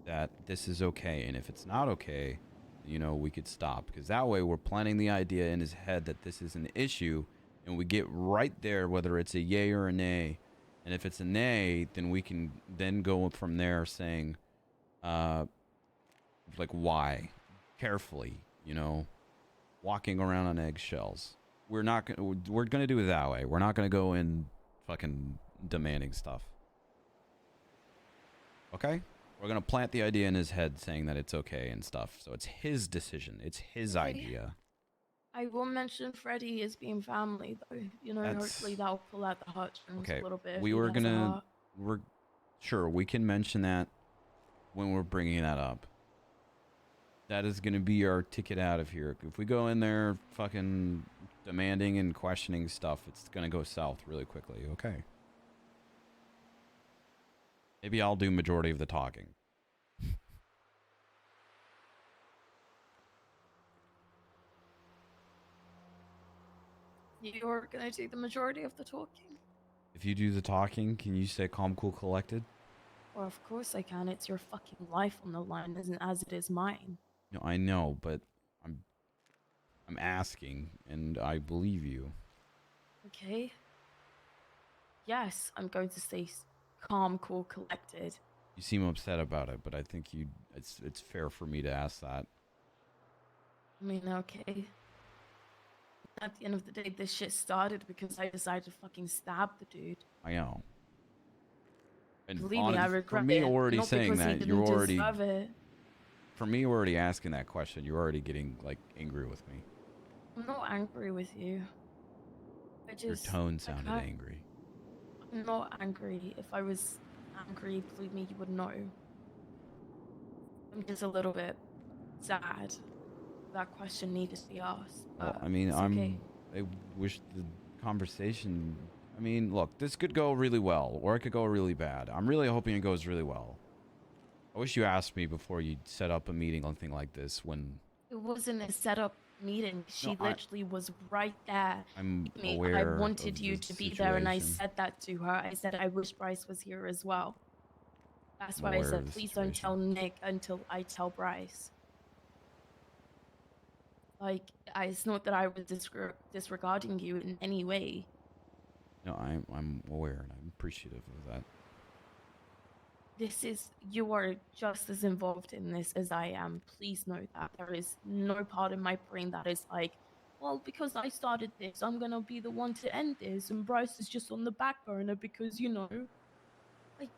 that this is okay. And if it's not okay, you know, we could stop. Because that way we're planting the idea in his head that this is an issue. And we get right there, whether it's a yay or a nay. And if it's a nay, then we can then go from there saying, like, why? Carefully, you know, walking around on eggshells. We're gonna do it that way. We're not gonna go in fucking demanding stuff. Okay? We're gonna plant the idea in his head saying that it's okay and stuff. So it's his decision. It's his idea. I will mention Freddie as being family, though. You know, hopefully that'll pull out the heartstrings Okay. a little bit. if We he were has a gonna, heart. sure, we can mention that when we're bringing that up. That is gonna be our ticket out of here. If we go in there fucking demanding and questioning stuff, it's gonna go south really quickly. Okay. Maybe I'll do majority of the talking. You're gonna do the majority of the talking? If you do the talking, can you say calm, cool, collected? Well, of course I can. It's your fucking life on the line, as it is mine. No, I know, but I'm asking, and I believe you. Okay. Yes, I'm going to stay calm, cool, collected. You seem upset about it, but I think it's fair for me to ask that. I mean, okay. At the end of the day, this shit started because I decided to fucking stab the dude. I know. And Believe me, I regret for me it. already Not saying because he that, you're didn't already deserve it. for me already asking that question, you're already getting like angry with me. I'm not angry with you. I just Your tone sounded can't- angry. I'm not angry. If I was angry, believe me, you would know. I'm just a little bit sad. That question needed to be asked. Well, but I mean, it's okay. I wish the conversation. I mean, look, this could go really well, or it could go really bad. I'm really hoping it goes really well. I wish you asked me before you set up a meeting on something like this. When It wasn't a setup meeting. She No, I- literally was right there. I'm with me. aware I wanted of you the to be there, and I situation. said that to her. I said I wish Bryce was here as well. That's I'm why I aware of said the please don't tell Nick until I tell Bryce. Like, it's not that I was disregarding you in any way. No, I'm aware and I'm appreciative of that. You are just as involved in this as I am. Please know that. There is no part in my brain that is like, well, because I started this, I'm gonna be the one to end this, and Bryce is just on the back burner because, like,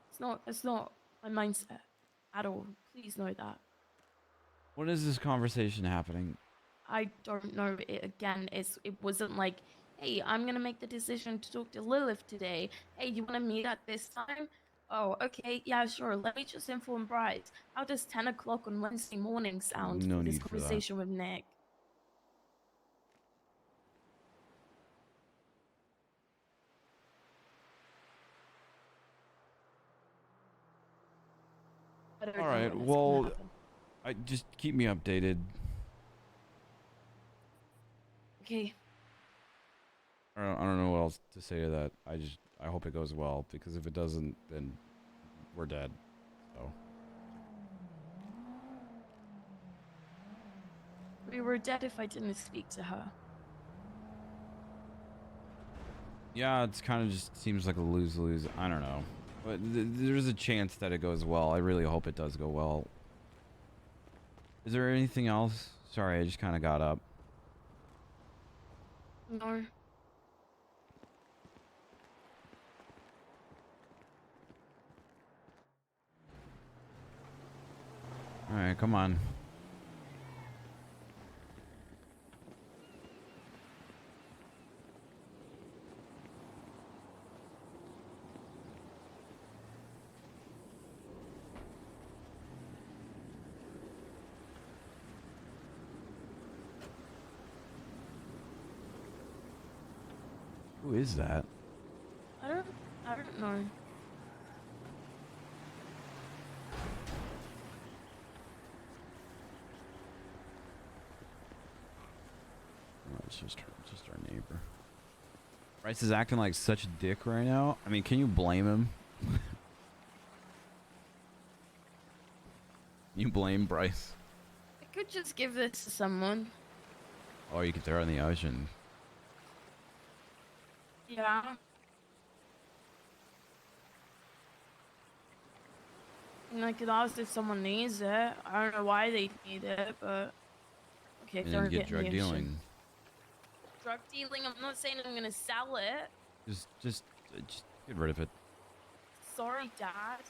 it's not my mindset at all. Please know that. What is this conversation happening? I don't know. It wasn't like, hey, I'm gonna make the decision to talk to Lilith today. Hey, you wanna meet at this time? Oh, okay, yeah, sure. Let me just inform Bryce. How does 10 o'clock on Wednesday morning sound No for this need for that. conversation with Nick? I don't All know right. when it's gonna Well, happen. I just keep me updated. Okay. I don't know what else to say to that. I hope it goes well, because if it doesn't, then we're dead. So. We were dead if I didn't speak to her. Yeah, it's kind of just seems like a lose-lose. I don't know. But there's a chance that it goes well. I really hope it does go well. Is there anything else? Sorry, I just kind of got up. No. All right, come on. Who is that? I don't know. Oh, it's just our neighbor. Bryce is acting like such a dick right now. I mean, can you blame him? You blame Bryce. I could just give this to someone. Or you could throw it in the ocean. Yeah. And I could ask if someone needs it. I don't know why they need it, but okay, And throw then it get in drug the ocean. dealing. Drug dealing? I'm not saying I'm gonna sell it. Just get rid of it. Sorry, Dad.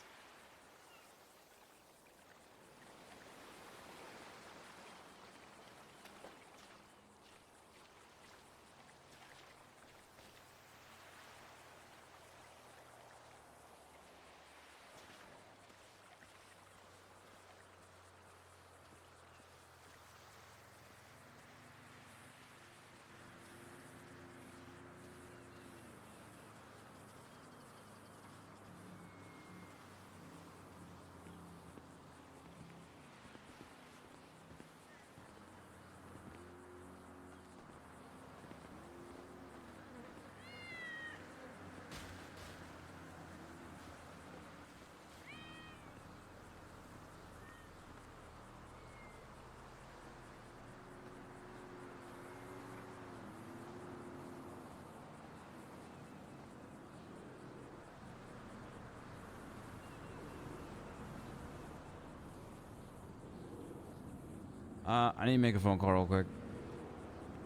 I need to make a phone call real quick.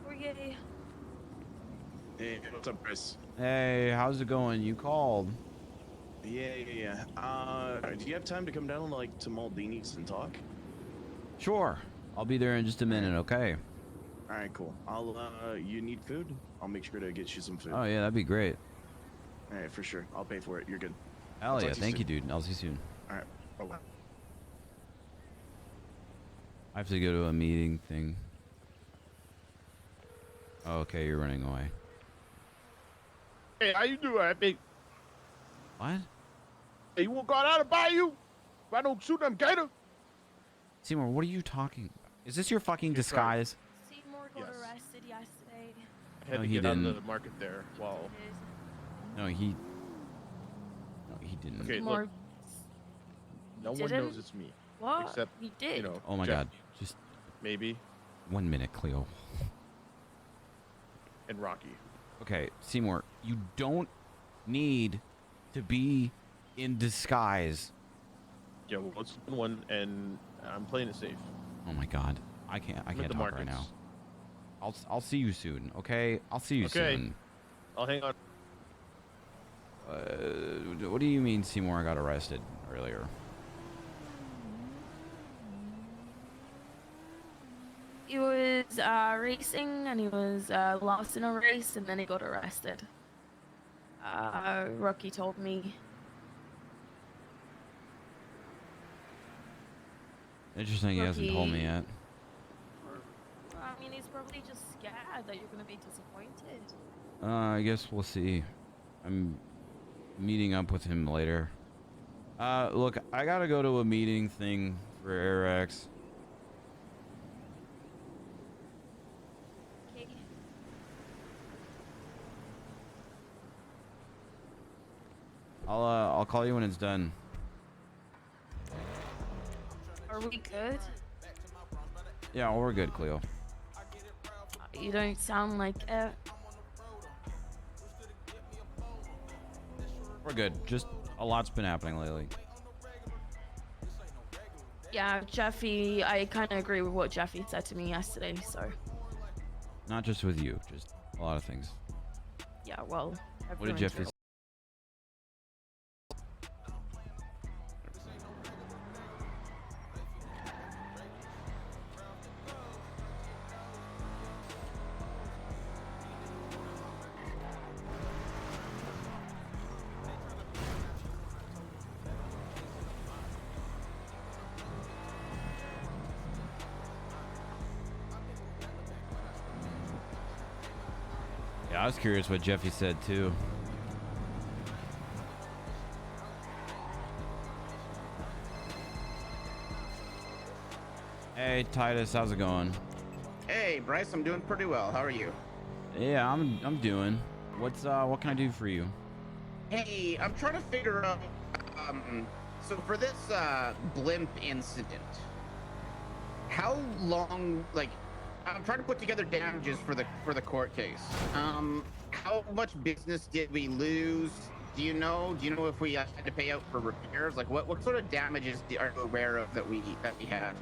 Oh, yay. Hey, what's up, Bryce? Hey, how's it going? You called. Yeah. Do you have time to come down, like, to Maldini's and talk? Sure. I'll be there in just a minute, okay? All right, cool. You need food? I'll make sure to get you some food. Oh, yeah, that'd be great. All right, for sure. I'll pay for it. You're good. Hell yeah, thank you, dude. I'll see you soon. All right, bye-bye. I have to go to a meeting thing. Oh, okay, you're running away. Hey, how you doing, big? What? Hey, you want to go out and buy you? I don't shoot them gator. Seymour, what are you talking about? Is this your fucking disguise? Seymour got arrested yesterday. I had No, to he get out of didn't. the market there. Wow. No, he didn't. Okay, Seymour, look. No one didn't? knows it's me. What? Except, He did. you know, Oh my Jeff. god, just Maybe. 1 minute, Cleo. And Rocky. Okay, Seymour, you don't need to be in disguise. Yeah, well, it's one, and I'm playing it safe. Oh my God, I can't I'm at the talk right now. I'll see you soon. Okay, I'll see you soon. I'll hang on. What do you mean Seymour got arrested earlier? He was racing and he was lost in a race and then he got arrested. Rocky told me. Interesting, he hasn't told me yet. I mean, he's probably just scared that you're going to be disappointed. I guess we'll see. I'm meeting up with him later. Look, I gotta go to a meeting thing for AirX. Okay. I'll call you when it's done. Are we good? Yeah, we're good, Cleo. You don't sound like it. We're good. Just a lot's been happening lately. Yeah, Jeffy, I kind of agree with what Jeffy said to me yesterday, so. Not just with you, just a lot of things. Yeah, well. What did Jeffy say? Yeah, I was curious what Jeffy said too. Hey Titus, how's it going? Hey Bryce, I'm doing pretty well. How are you? Yeah, I'm doing. What can I do for you? Hey, I'm trying to figure out so for this blimp incident, how long, like, I'm trying to put together damages for the court case. How much business did we lose? Do you know if we had to pay out for repairs? Like, what sort of damages are you aware of that we had?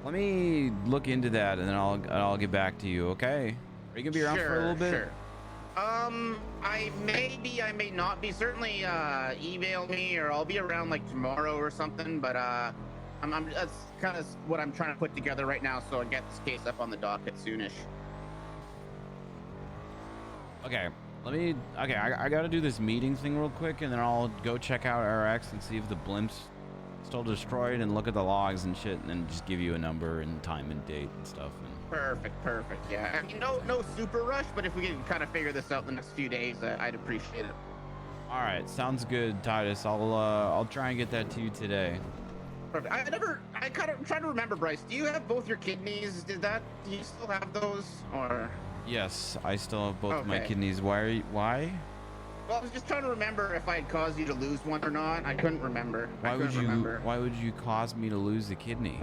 Let me look into that and then I'll get back to you. Okay? Are you gonna be around for a little bit? Sure. I may not be. Certainly, email me or I'll be around like tomorrow or something. But I'm that's kind of what I'm trying to put together right now, so I get this case up on the docket soonish. Okay. I gotta do this meeting thing real quick, and then I'll go check out RX and see if the blimp's still destroyed, and look at the logs and shit, and then just give you a number and time and date and stuff. And Perfect. Yeah. I mean, no super rush, but if we can kind of figure this out in the next few days, I'd appreciate it. all right, sounds good, Titus. I'll try and get that to you today. Perfect. I kind of trying to remember, Bryce. Do you have both your kidneys? Do you still have those, or? Yes, I still have both my Okay. kidneys. Why? Well, I was just trying to remember if I had caused you to lose one or not. I couldn't remember. Why would you cause me to lose a kidney?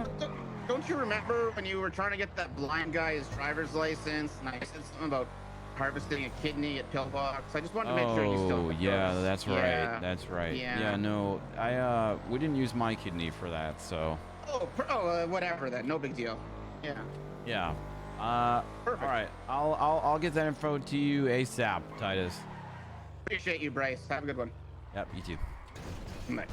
Don't you remember when you were trying to get that blind guy his driver's license, and I said something about harvesting a kidney at Pillbox? I just wanted to make sure you still have yeah, those. that's right. That's right. Yeah. No, we didn't use my kidney for that, so. Whatever then. No big deal. Yeah. Yeah. Perfect. All right. I'll get that info to you ASAP, Titus. Appreciate you, Bryce. Have a good one. Yep, you too. Bye.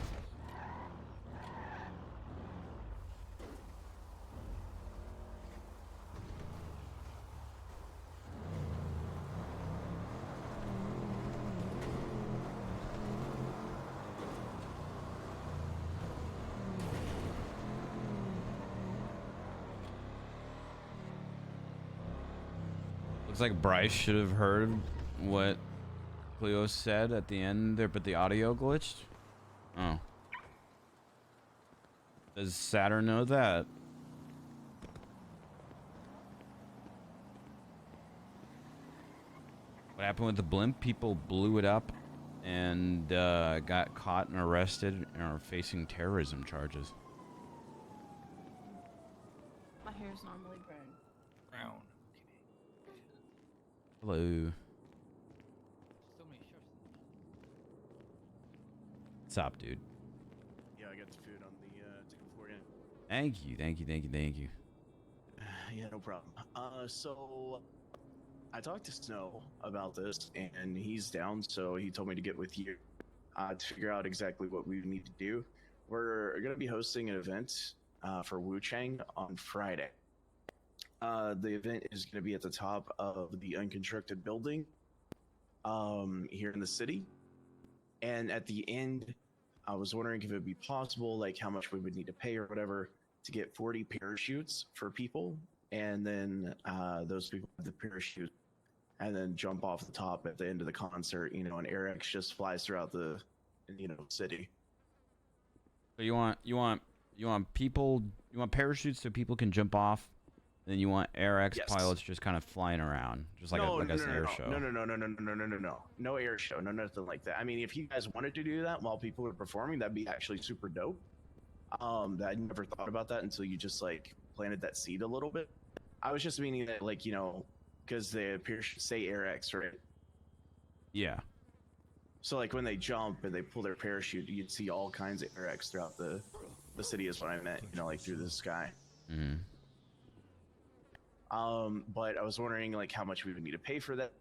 Looks like Bryce should have heard what Cleo said at the end there, but the audio glitched. Oh. Does Saturn know that? What happened with the blimp? People blew it up and got caught and arrested and are facing terrorism charges. I hair is normally brown. Brown. Hello. So many shifts. What's up, dude? Yeah, I got the food on the ticket for you. Thank you, thank you, thank you, thank you. Yeah, no problem. So I talked to Snow about this, and he's down. So he told me to get with you to figure out exactly what we need to do. We're going to be hosting an event for Wu Chang on Friday. The event is going to be at the top of the unconstructed building here in the city. And at the end, I was wondering if it would be possible, like how much we would need to pay or whatever, to get 40 parachutes for people. And then those people have the parachute and then jump off the top at the end of the concert, and AirX just flies throughout the, city. So you want parachutes so people can jump off, then you want AirX Yes. pilots just kind of flying around, just like an air show. No air show, no nothing like that. I mean, if you guys wanted to do that while people were performing, that'd be actually super dope. I never thought about that until you just like planted that seed a little bit. I was just meaning that, like, because the parachutes say AirX, right? Yeah. So like when they jump and they pull their parachute, you'd see all kinds of AirX throughout the city is what I meant, like through the sky. Mm-hmm. But I was wondering like how much we would need to pay for that.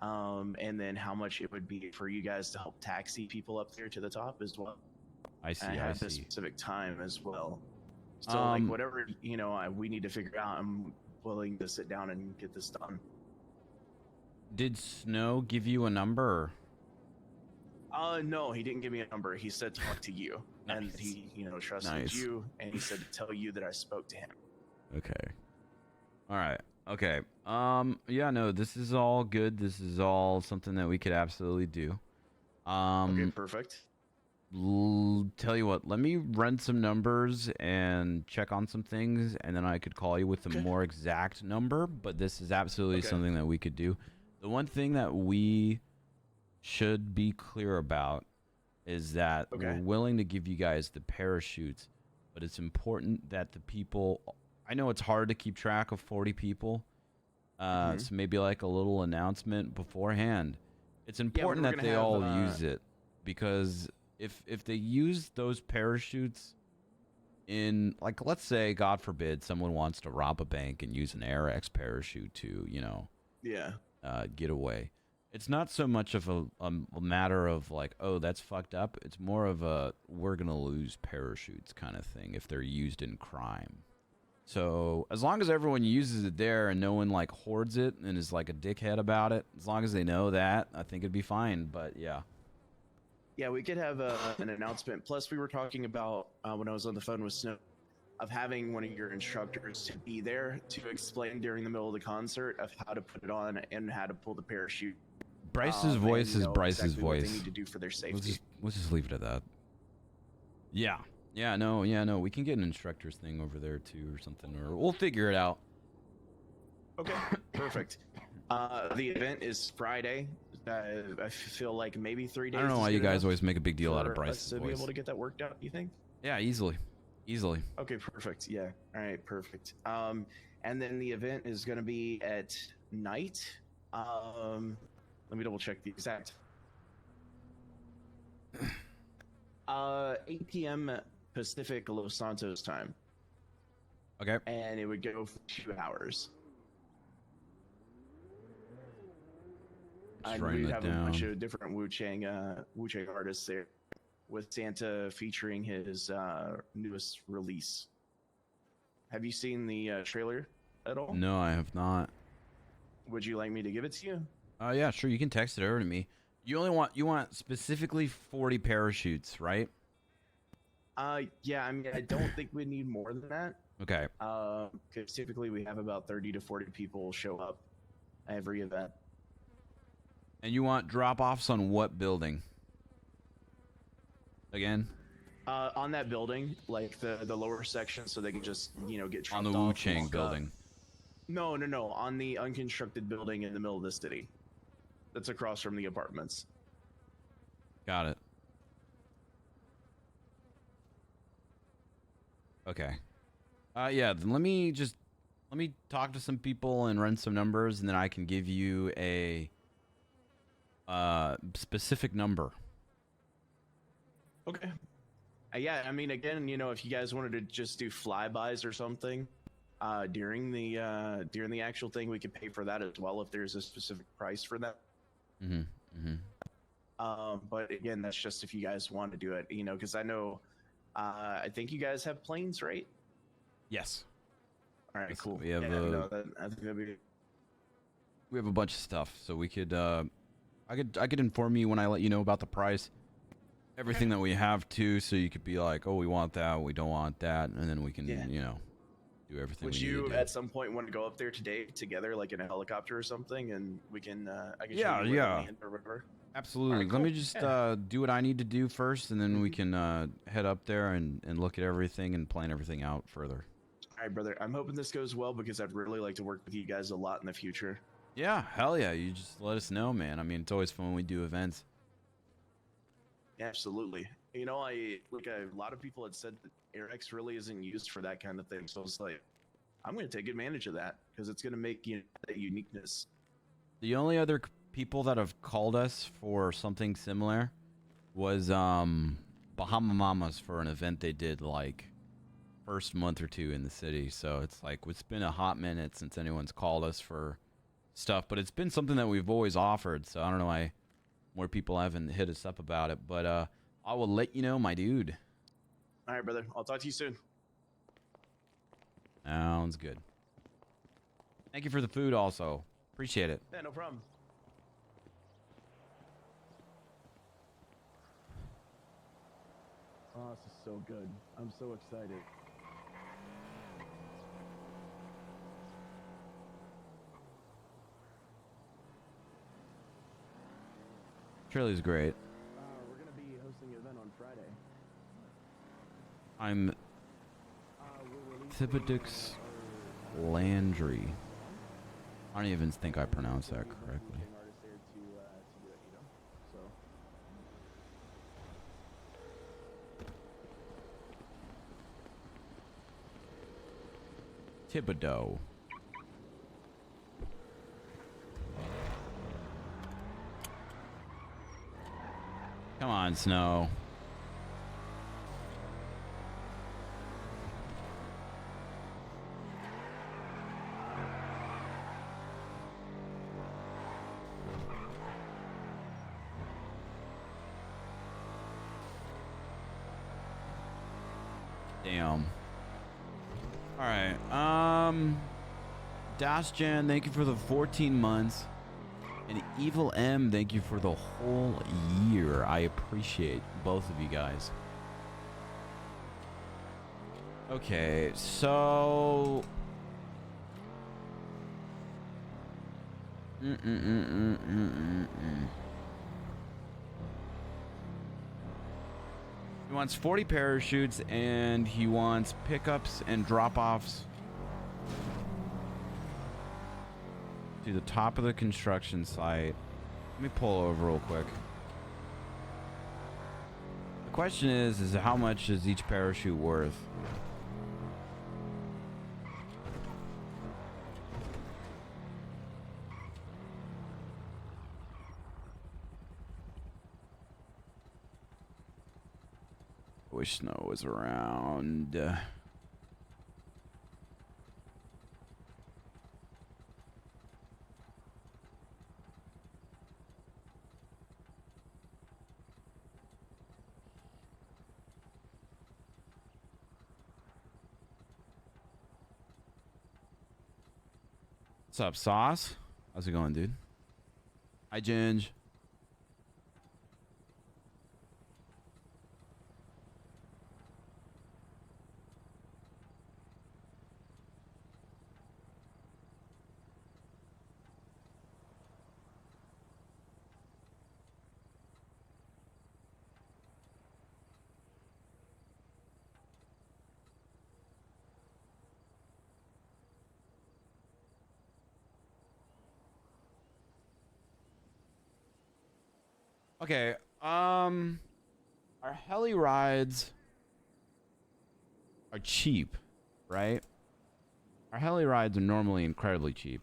And then how much it would be for you guys to help taxi people up there to the top as well. I see, And I have a see. specific time as well. So like whatever, we need to figure out, I'm willing to sit down and get this done. Did Snow give you a number? No, he didn't give me a number. He said to talk to you. And he, trusted Nice. you, and he said to tell you that I spoke to him. Okay. All right. Okay. Yeah, no, this is all good. This is all something that we could absolutely do. Okay, perfect. Tell you what, let me run some numbers and check on some things, and then I could call you with a more exact number, but this is absolutely something that we could do. The one thing that we should be clear about is that we're willing to give you guys the parachutes, but it's important that the people, I know it's hard to keep track of 40 people, so maybe like a little announcement beforehand. It's important that they all use it, because if they use those parachutes in, like, let's say, God forbid, someone wants to rob a bank and use an AirX parachute to, get away. It's not so much of a matter of like, oh, that's fucked up. It's more of a, we're going to lose parachutes kind of thing if they're used in crime. So as long as everyone uses it there and no one like hoards it and is like a dickhead about it, as long as they know that, I think it'd be fine. But yeah. Yeah, we could have an announcement. Plus, we were talking about, when I was on the phone with Snow, of having one of your instructors to be there to explain during the middle of the concert of how to put it on and how to pull the parachute. Bryce's voice is Bryce's exactly what voice. they need to do for their safety. Let's just leave it at that. Yeah. Yeah, no. We can get an instructor's thing over there too or something, or we'll figure it out. Okay, perfect. The event is Friday. I feel like maybe 3 days. I don't know is why you good guys enough always make a big deal out of for Bryce's us to be voice. able to get that worked out, you think? Yeah, easily. Okay, perfect. Yeah. All right, perfect. And then the event is going to be at night. Let me double check the exact. 8 p.m. Pacific Los Santos time. Okay. And it would go for 2 hours. Just And writing we'd that have a bunch down. of different Wu Chang artists there, with Santa featuring his newest release. Have you seen the trailer at all? No, I have not. Would you like me to give it to you? Yeah, sure. You can text it over to me. You want specifically 40 parachutes, right? Yeah. I mean, I don't think we need more than that. Okay. Because typically we have about 30 to 40 people show up at every event. And you want drop-offs on what building? Again? On that building, like the lower section, so they can just get dropped On the off Wu and Chang walk up. building. No, on the unconstructed building in the middle of the city. That's across from the apartments. Got it. Okay. Yeah, then let me just let me talk to some people and run some numbers, and then I can give you a specific number. Okay. Yeah, I mean, again, you know, if you guys wanted to just do flybys or something during the actual thing, we could pay for that as well if there's a specific price for that. Mm-hmm. But again, that's just if you guys want to do it, you know, because I know, I think you guys have planes, right? Yes. All right, cool. We have yeah, you know, I think that'd be. We have a bunch of stuff, so we could I could inform you when I let you know about the price, everything that we have too, so you could be like, oh, we want that, we don't want that, and then we can you know do everything. Would we need you to do. at some point want to go up there today together, like in a helicopter or something, and we can I can Yeah, show you where to yeah. land or whatever? Absolutely. All right, Let cool. me just Yeah. do what I need to do first, and then we can head up there and look at everything and plan everything out further. All right, brother. I'm hoping this goes well because I'd really like to work with you guys a lot in the future. Yeah, hell yeah. You just let us know, man. I mean, it's always fun when we do events. Absolutely. You know, a lot of people had said that AirX really isn't used for that kind of thing. So it's like, I'm going to take advantage of that because it's going to make that uniqueness. The only other people that have called us for something similar was Bahama Mamas for an event they did like first month or two in the city. So it's like it's been a hot minute since anyone's called us for stuff, but it's been something that we've always offered. So I don't know why more people haven't hit us up about it, but I will let you know, my dude. All right, brother. I'll talk to you soon. Sounds good. Thank you for the food also. Appreciate it. Yeah, no problem. Oh, this is so good. I'm so excited. Shirley's great. We're gonna be hosting an event on Friday. I'm Thibodix Landry. I don't even think I pronounced that correctly. Artists there to do it, you know. So. Thibodeau. Come on, Snow. Damn. All right. Dash Jan, thank you for the 14 months. And Evil M, thank you for the whole year. I appreciate both of you guys. Okay, so... He wants 40 parachutes, and he wants pickups and drop-offs to the top of the construction site. Let me pull over real quick. The question is how much is each parachute worth? Wish Snow was around. What's up, Sauce? How's it going, dude? Hi, Ginge. Okay, our heli rides are cheap, right? Our heli rides are normally incredibly cheap.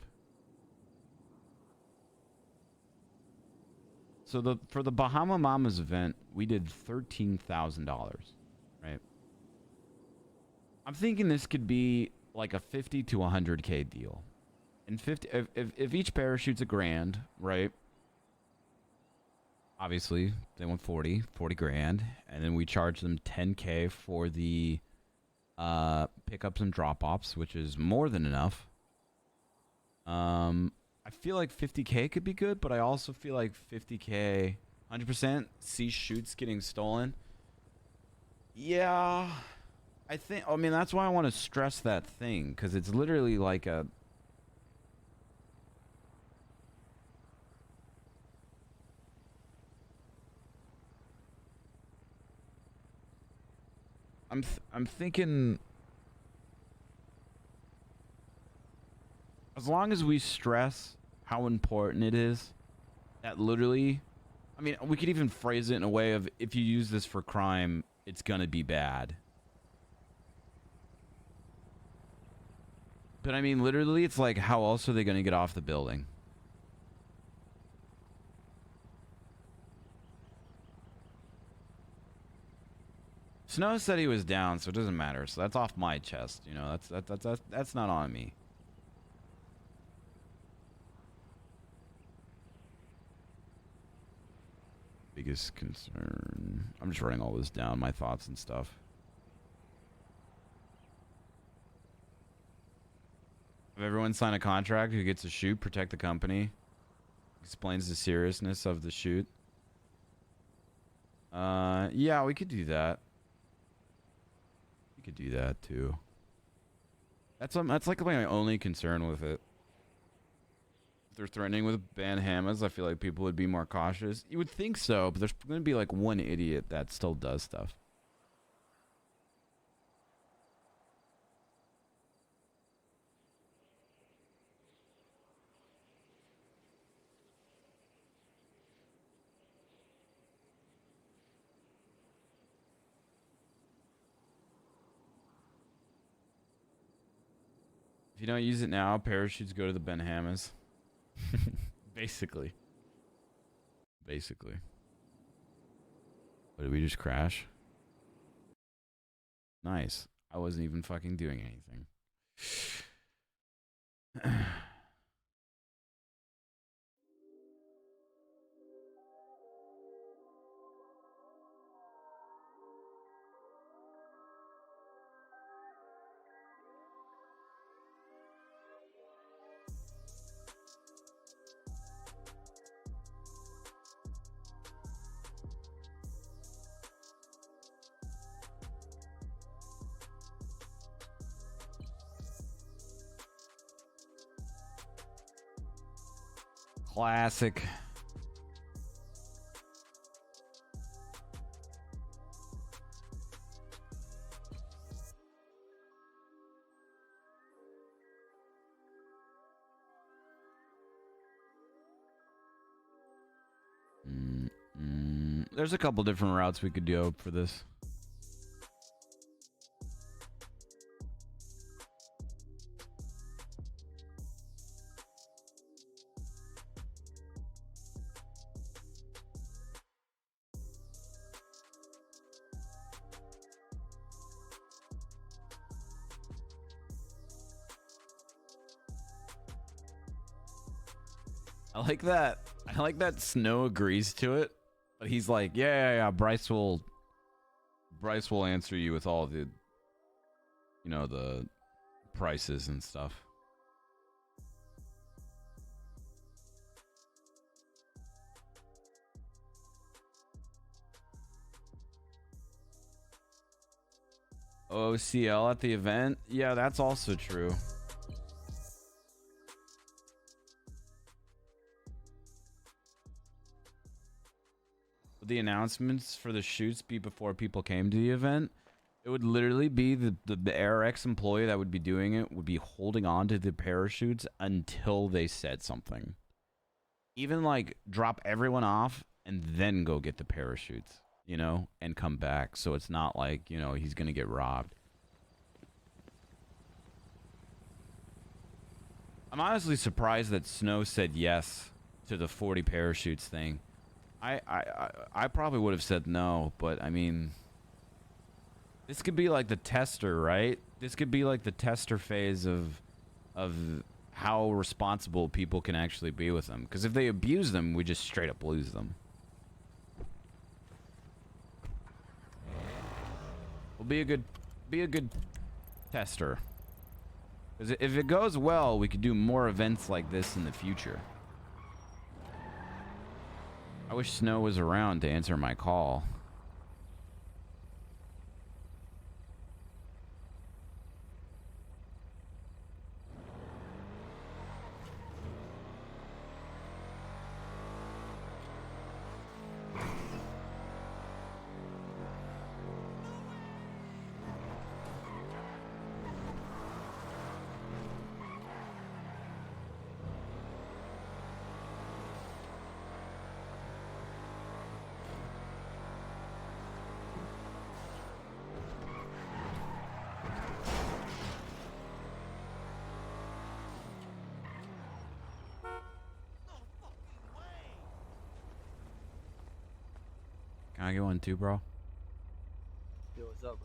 So for the Bahama Mamas event, we did $13,000, right? I'm thinking this could be like a 50 to 100K deal. And if each parachute's $1,000, right? Obviously, they want 40 grand, and then we charge them 10K for the pickups and drop-offs, which is more than enough. I feel like 50K could be good, but I also feel like 50K, 100% see shoots getting stolen. Yeah, I mean, that's why I want to stress that thing, because it's literally like a... I'm thinking... As long as we stress how important it is, that literally... I mean, we could even phrase it in a way of, if you use this for crime, it's gonna be bad. But I mean, literally, it's like, how else are they gonna get off the building? Snow said he was down, so it doesn't matter. So that's off my chest, you know. That's not on me. Biggest concern. I'm just writing all this down, my thoughts and stuff. Have everyone sign a contract who gets a shoot, protect the company? Explains the seriousness of the shoot. Yeah, we could do that. We could do that too. That's like my only concern with it. If they're threatening with ban hammers, I feel like people would be more cautious. You would think so, but there's going to be like one idiot that still does stuff. If you don't use it now, parachutes go to the Ben Hammers. Basically. Basically. What, did we just crash? Nice. I wasn't even fucking doing anything. Classic. There's a couple different routes we could go for this. I like that. I like that Snow agrees to it, but he's like, yeah. Bryce will answer you with all the, you know, the prices and stuff. OCL at the event? Yeah, that's also true. Would the announcements for the shoots be before people came to the event? It would literally be the AirX employee that would be doing it would be holding on to the parachutes until they said something. Even like drop everyone off and then go get the parachutes, you know, and come back. So it's not like, you know, he's going to get robbed. I'm honestly surprised that Snow said yes to the 40 parachutes thing. I probably would have said no, but I mean, this could be like the tester, right? This could be like the tester phase of how responsible people can actually be with them. Because if they abuse them, we just straight up lose them. We'll be a good tester. Because if it goes well, we could do more events like this in the future. I wish Snow was around to answer my call. Can I get one too, bro? Yo, what's up?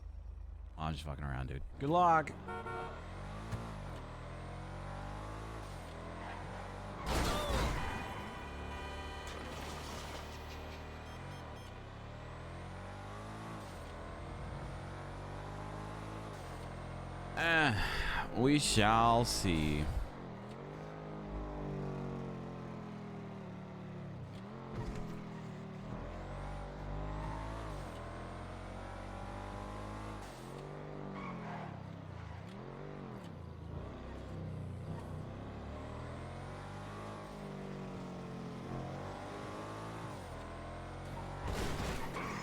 Oh, I'm just fucking around, dude. Good luck. We shall see.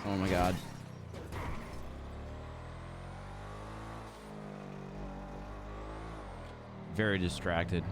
Oh my god. Very distracted.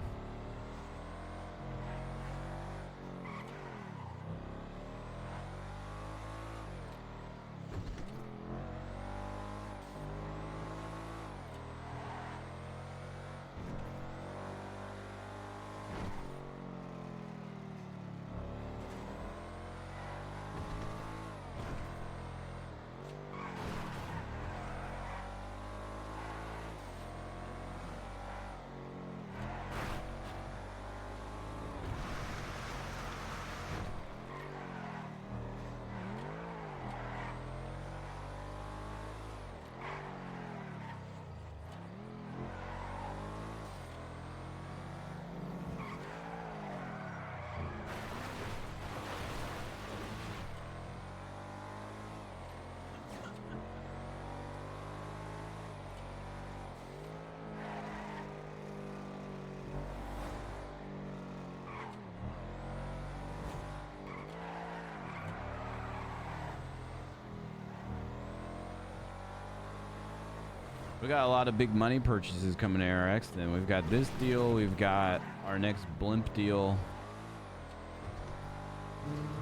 We got a lot of big money purchases coming to ARX then. We've got this deal. We've got our next blimp deal.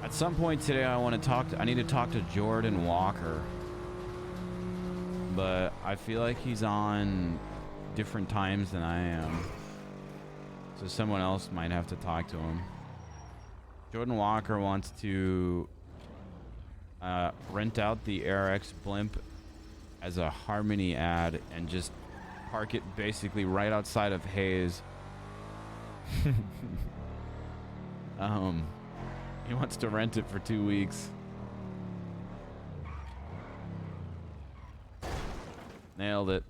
At some point today, I need to talk to Jordan Walker. But I feel like he's on different times than I am. So someone else might have to talk to him. Jordan Walker wants to rent out the ARX blimp as a Harmony ad and just park it basically right outside of Hayes. He wants to rent it for 2 weeks. Nailed it.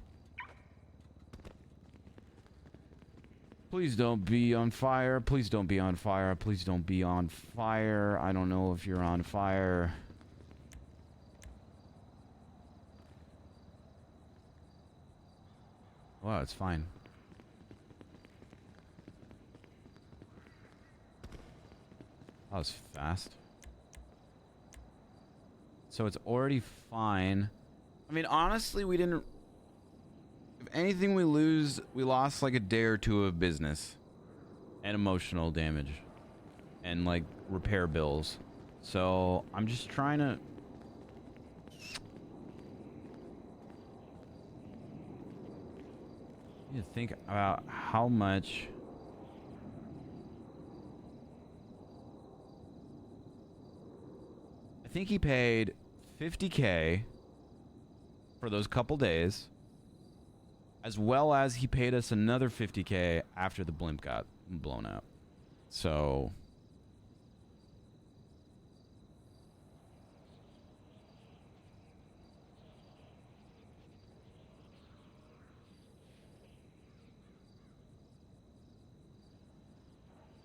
Please don't be on fire. Please don't be on fire. Please don't be on fire. I don't know if you're on fire. Wow, it's fine. That was fast. So it's already fine. I mean, honestly, we didn't... If anything we lost like a day or two of business. And emotional damage. And like repair bills. So I'm just trying to... You think about how much I think he paid 50K for those couple days, as well as he paid us another 50K after the blimp got blown up. So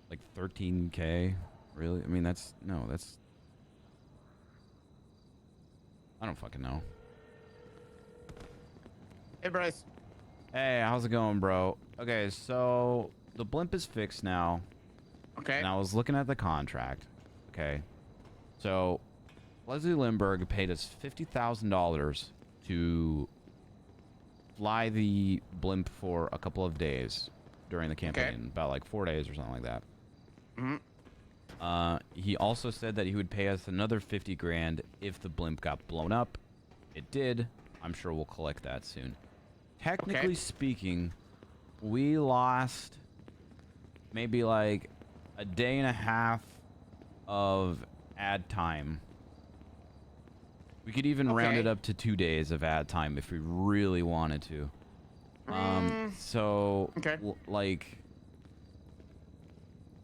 like 13K, really? I mean, that's I don't fucking know. Hey, Bryce. Hey, how's it going, bro? Okay, so the blimp is fixed now. Okay. And I was looking at the contract. Okay. So Leslie Lindbergh paid us $50,000 to fly the blimp for a couple of days during the campaign, about like 4 days or something like that. He also said that he would pay us another 50 grand if the blimp got blown up. It did. I'm sure we'll collect that soon. Technically speaking, we lost maybe like a day and a half of ad time. We could even round it up to 2 days of ad time if we really wanted to. Like,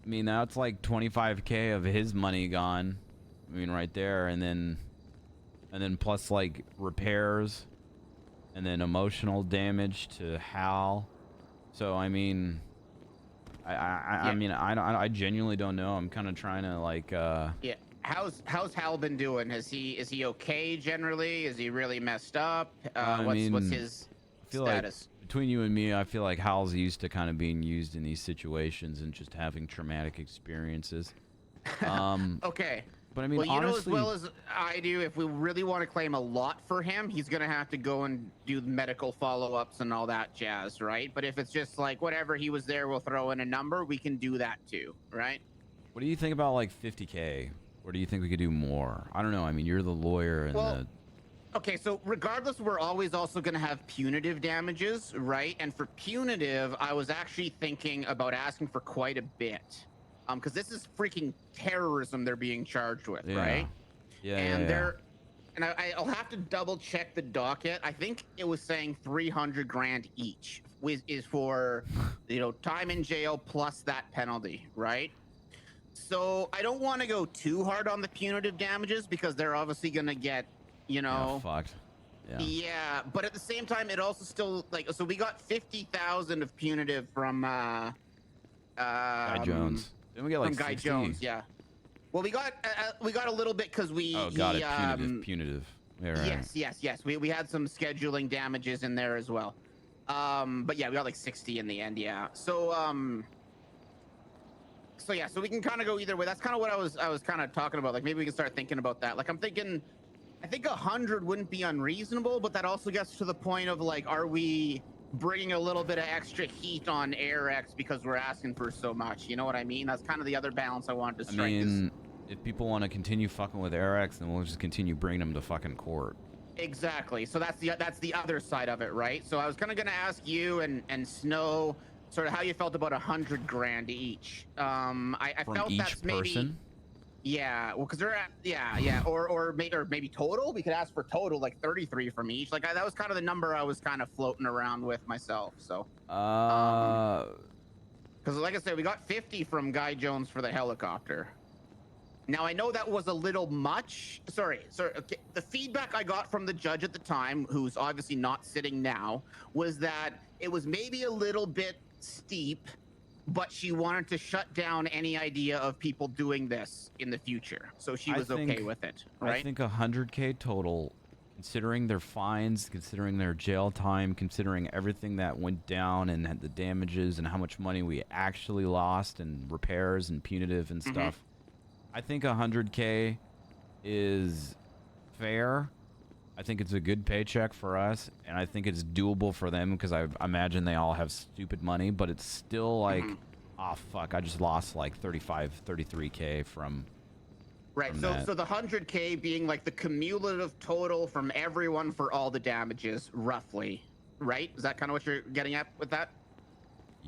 I mean, that's like 25K of his money gone. I mean, right there, and then plus like repairs, and then emotional damage to Hal. So I mean, I genuinely don't know. I'm kind of trying to like. Yeah. How's Hal been doing? Is he okay generally? Is he really messed up? What's his status? Like between you and me, I feel like Hal's used to kind of being used in these situations and just having traumatic experiences. Okay. But I mean, well, you honestly, know as well as I do, if we really want to claim a lot for him, he's going to have to go and do medical follow-ups and all that jazz, right? But if it's just like, whatever, he was there, we'll throw in a number, we can do that too, right? what do you think about like 50K? Or do you think we could do more? I don't know. I mean, you're the lawyer and the... Okay, so regardless, we're always also going to have punitive damages, right? And for punitive, I was actually thinking about asking for quite a bit. Because this is freaking terrorism they're being charged with, right? Yeah, and and I'll have to double check the docket. I think it was saying 300 grand each is for, time in jail plus that penalty, right? So I don't want to go too hard on the punitive damages because they're obviously going to get, fucked. Yeah, but at the same time, it also still so we got 50,000 of punitive from Guy Jones. Didn't we get like from Guy 60? Jones? Yeah. Well, we got a little bit because we. Oh, got it. Punitive. Yeah, right. Yes. We had some scheduling damages in there as well. But yeah, we got like 60 in the end. Yeah. So so we can kind of go either way. That's kind of what I was kind of talking about. Like maybe we can start thinking about that. Like I think 100 wouldn't be unreasonable, but that also gets to the point of like, are we bringing a little bit of extra heat on AirX because we're asking for so much? You know what I mean? That's kind of the other balance I wanted to strike. I mean, if people want to continue fucking with AirX, then we'll just continue bringing them to fucking court. Exactly. So that's the other side of it, right? So I was kind of gonna ask you and Snow sort of how you felt about 100 grand each. I From felt each that's maybe. person? Yeah, well, because they're at or maybe total. We could ask for total like 33 from each. Like that was kind of the number I was kind of floating around with myself. So because like I said, we got 50 from Guy Jones for the helicopter. Now I know that was a little much. Sorry. Okay. The feedback I got from the judge at the time, who's obviously not sitting now, was that it was maybe a little bit steep, but she wanted to shut down any idea of people doing this in the future. So she was okay with it, right? I think 100K total, considering their fines, considering their jail time, considering everything that went down and the damages and how much money we actually lost and repairs and punitive and stuff. I think 100K is fair. I think it's a good paycheck for us, and I think it's doable for them because I imagine they all have stupid money, but it's still like, oh fuck, I just lost like 33K from. Right. From so that. so the 100K being like the cumulative total from everyone for all the damages, roughly, right? Is that kind of what you're getting at with that?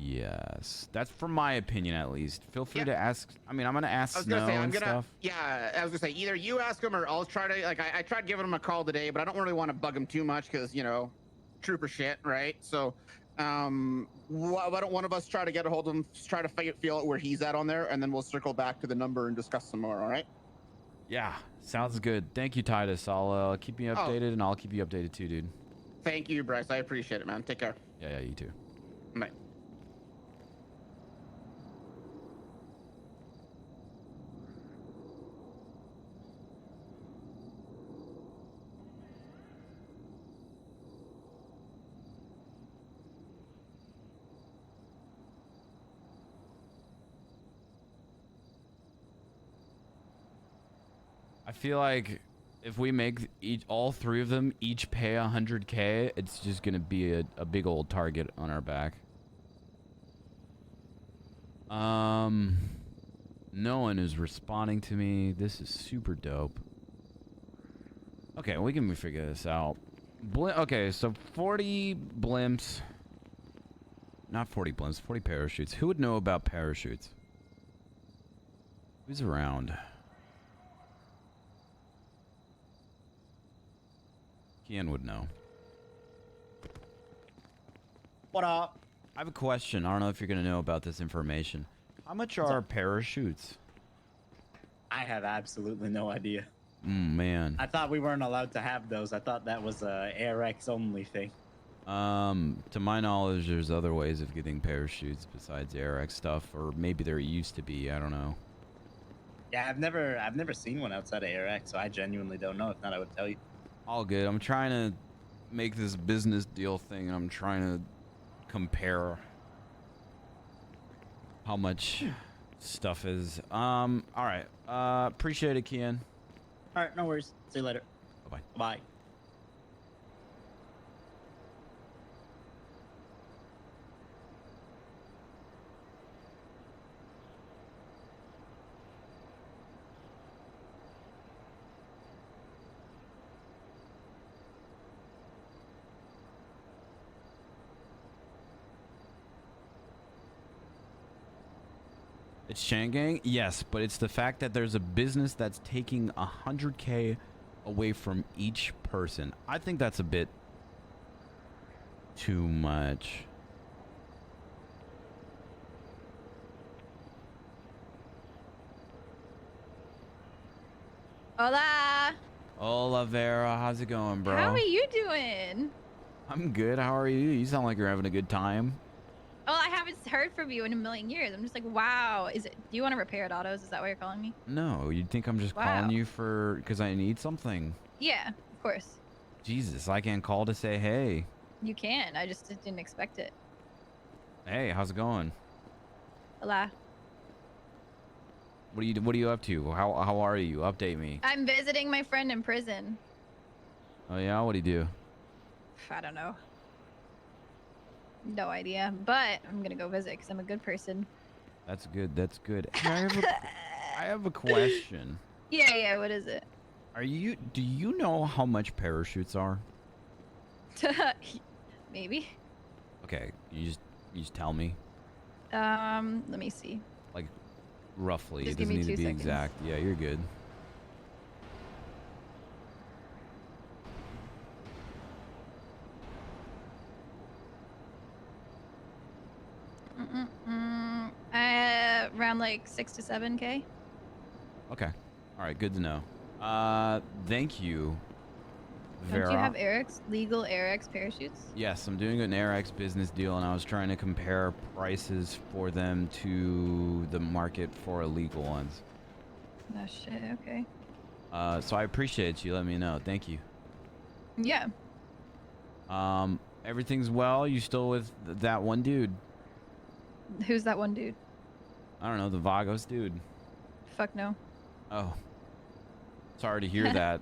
Yes, that's from my opinion at least. Feel free Yeah. to ask. I mean, I'm gonna ask I was Snow gonna say I'm and gonna. stuff. Yeah, I was gonna say either you ask him or I'll try to. Like I tried giving him a call today, but I don't really want to bug him too much because trooper shit, right? So, why don't one of us try to get a hold of him, try to feel out where he's at on there, and then we'll circle back to the number and discuss some more. All right? Yeah, sounds good. Thank you, Titus. I'll keep you updated, and I'll keep you updated too, dude. Thank you, Bryce. I appreciate it, man. Take care. Yeah, you too. Bye. I feel like if we make all three of them each pay 100K, it's just gonna be a big old target on our back. No one is responding to me. This is super dope. Okay, we can figure this out. Okay, so 40 blimps. Not 40 blimps, 40 parachutes. Who would know about parachutes? Who's around? Kian would know. What up? I have a question. I don't know if you're going to know about this information. How much are parachutes? I have absolutely no idea. Man. I thought we weren't allowed to have those. I thought that was a AirX only thing. To my knowledge, there's other ways of getting parachutes besides AirX stuff, or maybe there used to be. I don't know. Yeah, I've never seen one outside of AirX, so I genuinely don't know. If not, I would tell you. All good. I'm trying to make this business deal thing, and I'm trying to compare how much stuff is. All right. Appreciate it, Kian. All right, no worries. See you later. Bye-bye. Bye. It's Shangang? Yes, but it's the fact that there's a business that's taking 100K away from each person. I think that's a bit too much. Hola. Hola, Vera. How's it going, bro? How are you doing? I'm good. How are you? You sound like you're having a good time. Oh, I haven't heard from you in a million years. I'm just like, wow. Do you want to repair at autos? Is that why you're calling me? No, you'd think I'm just Wow. calling you because I need something. Yeah, of course. Jesus, I can't call to say hey. You can. I just didn't expect it. Hey, how's it going? Hola. What are you up to? How are you? Update me. I'm visiting my friend in prison. Oh yeah, what'd he do? I don't know. No idea, but I'm gonna go visit because I'm a good person. That's good. That's good. Hey, I have a question. Yeah. What is it? Do you know how much parachutes are? Maybe. Okay, you just tell me. Let me see. Like roughly. Just It give doesn't me need to 2 be seconds. exact. Yeah, you're good. Around like 6 to 7K. Okay. All right, good to know. Thank you, Vera. Don't you have legal AirX parachutes? Yes, I'm doing an AirX business deal, and I was trying to compare prices for them to the market for illegal ones. Oh shit. Okay. So I appreciate you letting me know. Thank you. Yeah. Everything's well? You still with that one dude? Who's that one dude? I don't know, the Vagos dude. Fuck no. Oh. Sorry to hear that.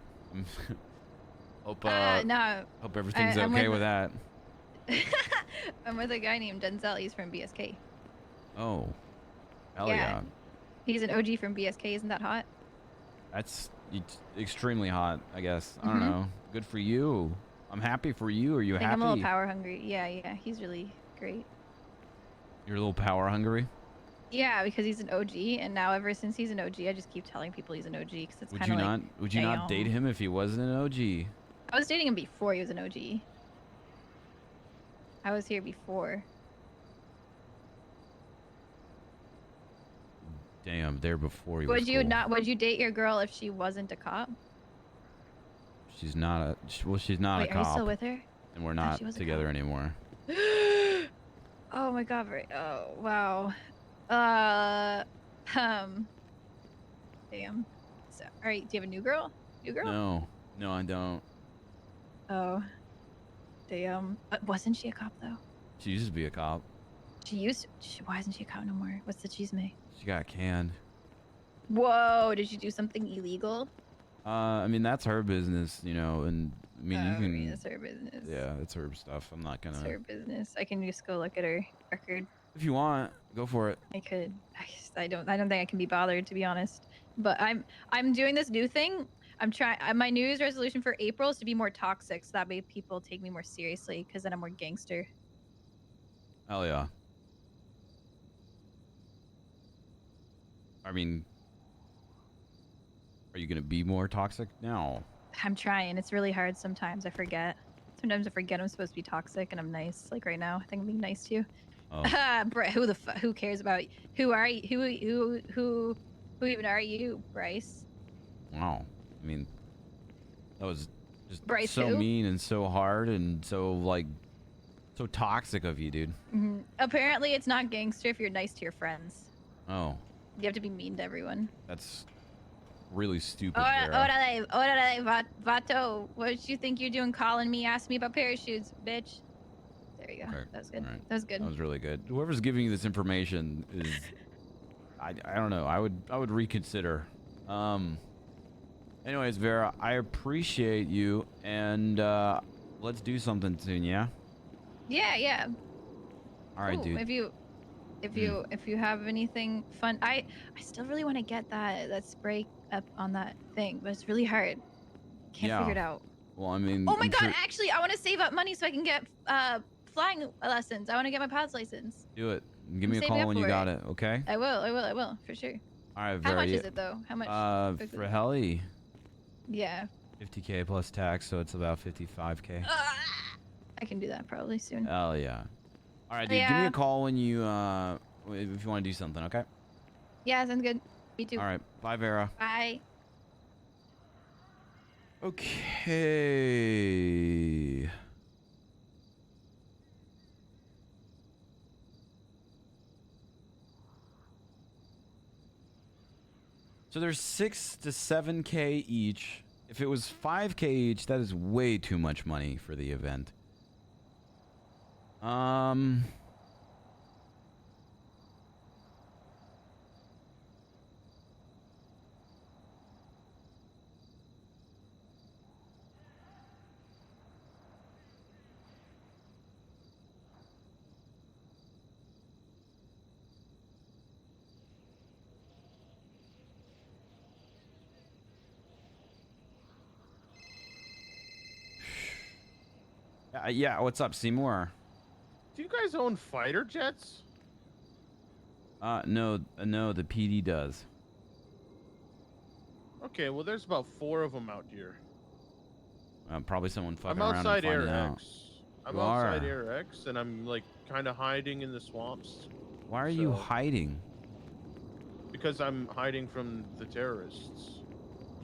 Hope No. hope everything's I'm okay with that. I'm with a guy named Denzel. He's from BSK. Oh. Hell Yeah. yeah. He's an OG from BSK. Isn't that hot? That's extremely hot, I guess. I don't Mhm. know. Good for you. I'm happy for you. Are you I think happy? I'm a little power hungry. Yeah. He's really great. You're a little power hungry. Yeah, because he's an OG, and now ever since he's an OG, I just keep telling people he's an OG because it's Would kind you of not? like. Would you not date damn. him if he wasn't an OG? I was dating him before he was an OG. I was here before. Damn, there before he was Would you cool. not? Would you date your girl if she wasn't a cop? She's not a. Well, she's not Wait, a are you cop. still with her? And we're I not thought she was a together cop. anymore. Oh my god, right. Oh, wow. Damn. So, all right, do you have a new girl? New girl? No, no, I don't. Oh. Damn. Wasn't she a cop, though? She used to be a cop. She used to. Why isn't she a cop no more? What's the chisme? She got canned. Whoa, did she do something illegal? I mean, that's her business, you know, and I mean, you I can. mean, it's her business. Yeah, it's her stuff. I'm not gonna. It's her business. I can just go look at her record. If you want, go for it. I could. I don't think I can be bothered, to be honest. But I'm doing this new thing. I'm trying. My New Year's resolution for April is to be more toxic, so that way people take me more seriously. Because then I'm more gangster. Hell yeah. I mean, are you gonna be more toxic now? I'm trying. It's really hard sometimes. I forget. Sometimes I forget I'm supposed to be toxic and I'm nice. Like right now, I think I'm being nice to you. Oh. Who cares about? Who are you? Who even are you, Bryce? Wow. I mean, that was just Bryce so who? mean and so hard and so like so toxic of you, dude. Apparently, it's not gangster if you're nice to your friends. Oh, You have to be mean to everyone. that's really stupid. Vera. Orale, Vato. What you think you're doing calling me? Ask me about parachutes, bitch. There you go. Okay, That was good. all right. That was good. That was really good. Whoever's giving you this information is, I don't know. I would reconsider. Anyways, Vera, I appreciate you, and let's do something soon, yeah. Yeah. All right, Ooh, dude. If you have anything fun, I still really want to get that spray up on that thing, but it's really hard. Can't figure it out. Well, I mean. Oh my I'm god! sure- Actually, I want to save up money so I can get flying lessons. I want to get my pilot's license. Do it. Give me a Save me call up when you for got it, okay? I will for sure. All right, How Vera. much is it though? How much? For heli, Yeah, 50K plus tax, so it's about 55K. I can do that probably soon. Hell yeah. All right, dude. Give me Yeah. a call when you if you want to do something, okay? Yeah, sounds good. Me too. All right. Bye, Vera. Bye. Okay. So there's 6 to 7K each. If it was 5K each, that is way too much money for the event. Yeah, what's up, Seymour? Do you guys own fighter jets? No, the PD does. Okay, well, there's about 4 of them out here. Probably someone fucking I'm around outside and Air finding out. X. I'm You outside are. Air X, and I'm like kind of hiding in the swamps. Why are you hiding? Because I'm hiding from the terrorists.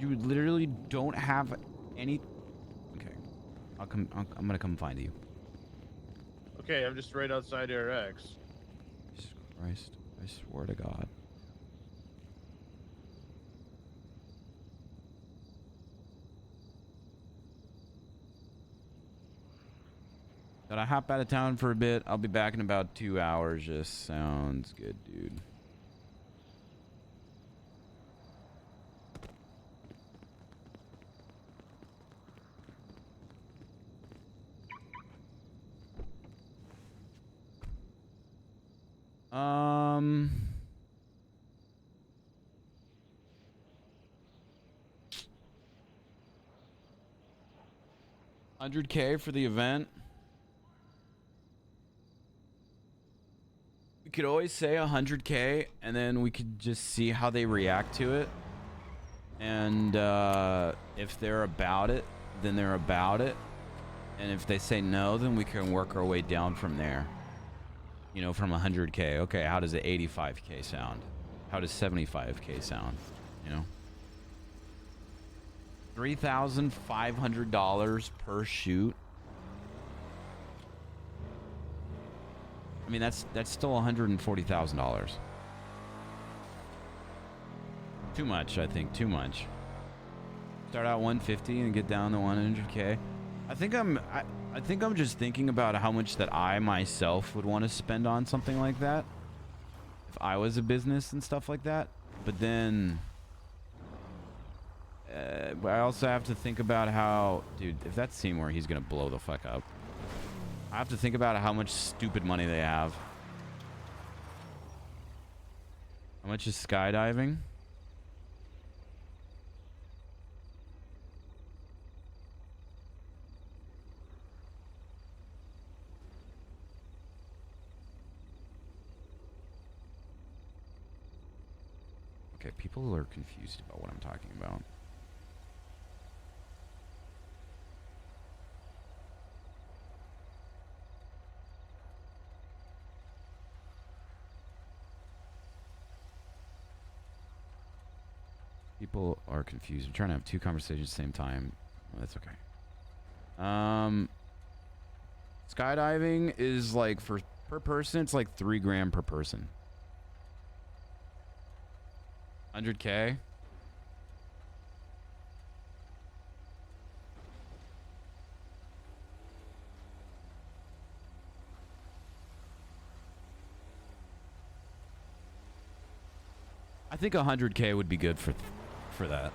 You literally don't have any. Okay, I'm gonna come find you. Okay, I'm just right outside Air X. Jesus Christ! I swear to God. Gotta hop out of town for a bit. I'll be back in about 2 hours. Just sounds good, dude. Um. 100K for the event. We could always say 100K, and then we could just see how they react to it. And if they're about it, then they're about it. And if they say no, then we can work our way down from there. You know, from 100K. Okay, how does it 85K sound? How does 75K sound? You know? $3,500 per shoot. I mean, that's still $140,000. Too much, I think. Too much. Start out 150 and get down to 100K. I think I'm just thinking about how much that I myself would want to spend on something like that if I was a business and stuff like that. But then I also have to think about how, dude, if that's Seymour, he's gonna blow the fuck up. I have to think about how much stupid money they have. How much is skydiving? Okay, people are confused about what I'm talking about. People are confused. I'm trying to have two conversations at the same time. Well, that's okay. Skydiving is like per person, it's like $3 grand per person. 100K. I think 100K would be good for that.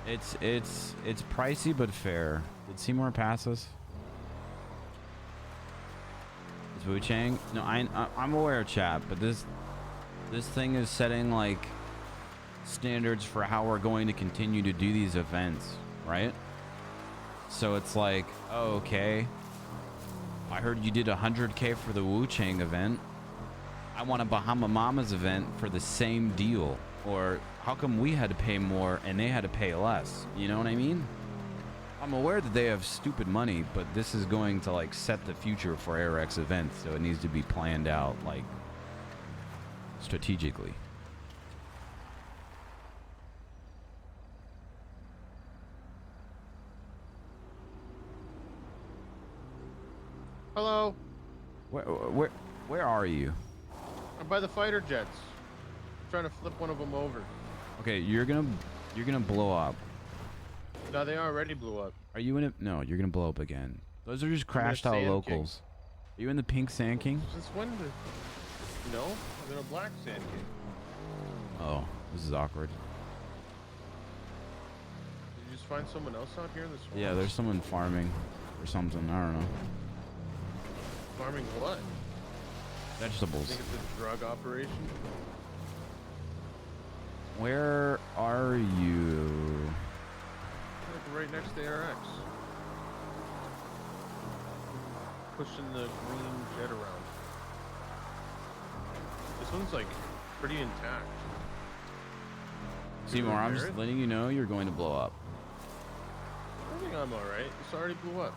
It's pricey but fair. Did Seymour pass us? Is Wu Chang? No, I'm aware, chat, but this thing is setting like standards for how we're going to continue to do these events, right? So it's like, oh, okay. I heard you did 100K for the Wu Chang event. I want a Bahama Mamas event for the same deal. Or how come we had to pay more and they had to pay less? You know what I mean? I'm aware that they have stupid money, but this is going to like set the future for AirX events, so it needs to be planned out like strategically. Hello. Where are you? I'm by the fighter jets. I'm trying to flip one of them over. Okay, you're gonna blow up. No, they already blew up. Are you in it? No, you're gonna blow up again. Those are just I'm in a crashed out Sand King. locals. Are you in the pink Sand King? Since when? No, I'm in a black Sand King. Oh, this is awkward. Did you just find someone else out here in the swamp? Yeah, there's someone farming or something. I don't know. Farming what? Vegetables. Think it's a drug operation? Where are you? Like right next to ARX. Pushing the green jet around. This one's like pretty intact. Seymour, I'm just letting you know you're going to blow up. I think I'm alright. This already blew up.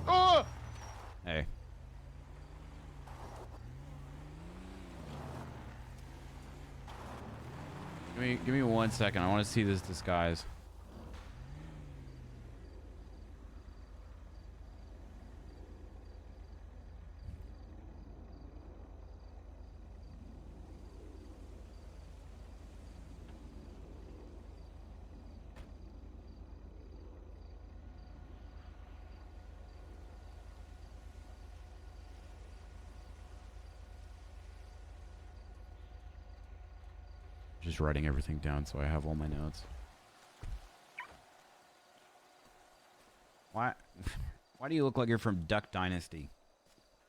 Oh! Hey. Give me 1 second. I want to see this disguise. Just writing everything down so I have all my notes. Why do you look like you're from Duck Dynasty?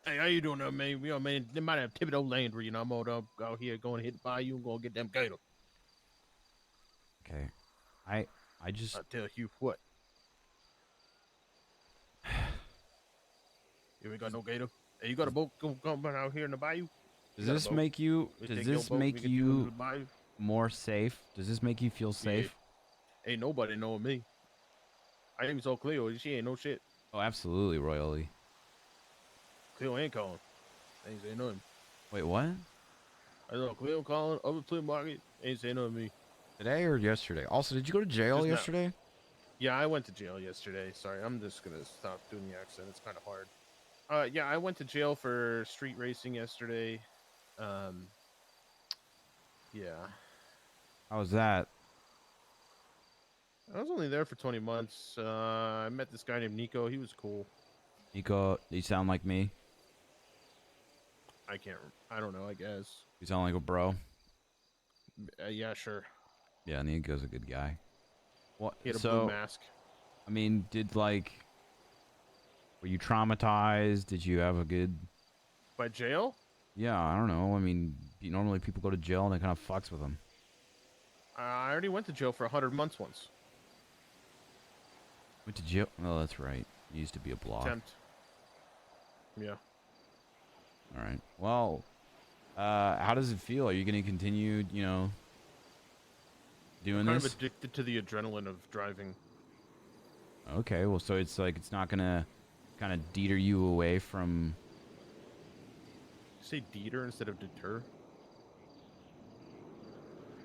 Hey, how you doing there, man? You know, man, they might have Thibodeau Landry, you know, I'm out here going to hit the bayou and go get them gator. Okay. I just I tell you what. You ain't got no gator. Hey, you got a boat coming out here in the bayou? does got a this boat? make you We does take your this boat and make we get you into you the bayou? more safe? Does this make you feel safe? Ain't nobody knowing me. I even saw Cleo. She ain't no shit. Oh, absolutely, royally. Cleo ain't calling. Ain't saying nothing. Wait, what? I saw Cleo calling up at flea market. Ain't saying nothing to me. Today or yesterday? Also, did you go to jail Just now. yesterday? Yeah, I went to jail yesterday. Sorry, I'm just gonna stop doing the accent. It's kind of hard. Yeah, I went to jail for street racing yesterday. Yeah. How was that? I was only there for 20 months. I met this guy named Nico. He was cool. Nico, you sound like me. I don't know, I guess. You sound like a bro. Yeah, sure. Yeah, Nico's a good guy. What? He had a blue mask. I mean, were you traumatized? Did you have a good... By jail? Yeah, I don't know. I mean, normally people go to jail and it kind of fucks with them. I already went to jail for 100 months once. Went to jail? Oh, that's right. You used to be a block. Attempt. Yeah. All right. Well, how does it feel? Are you going to continue, doing I'm kind this? of addicted to the adrenaline of driving. Okay, well, so it's like it's not going to kind of deter you away from... Say deter instead of deter?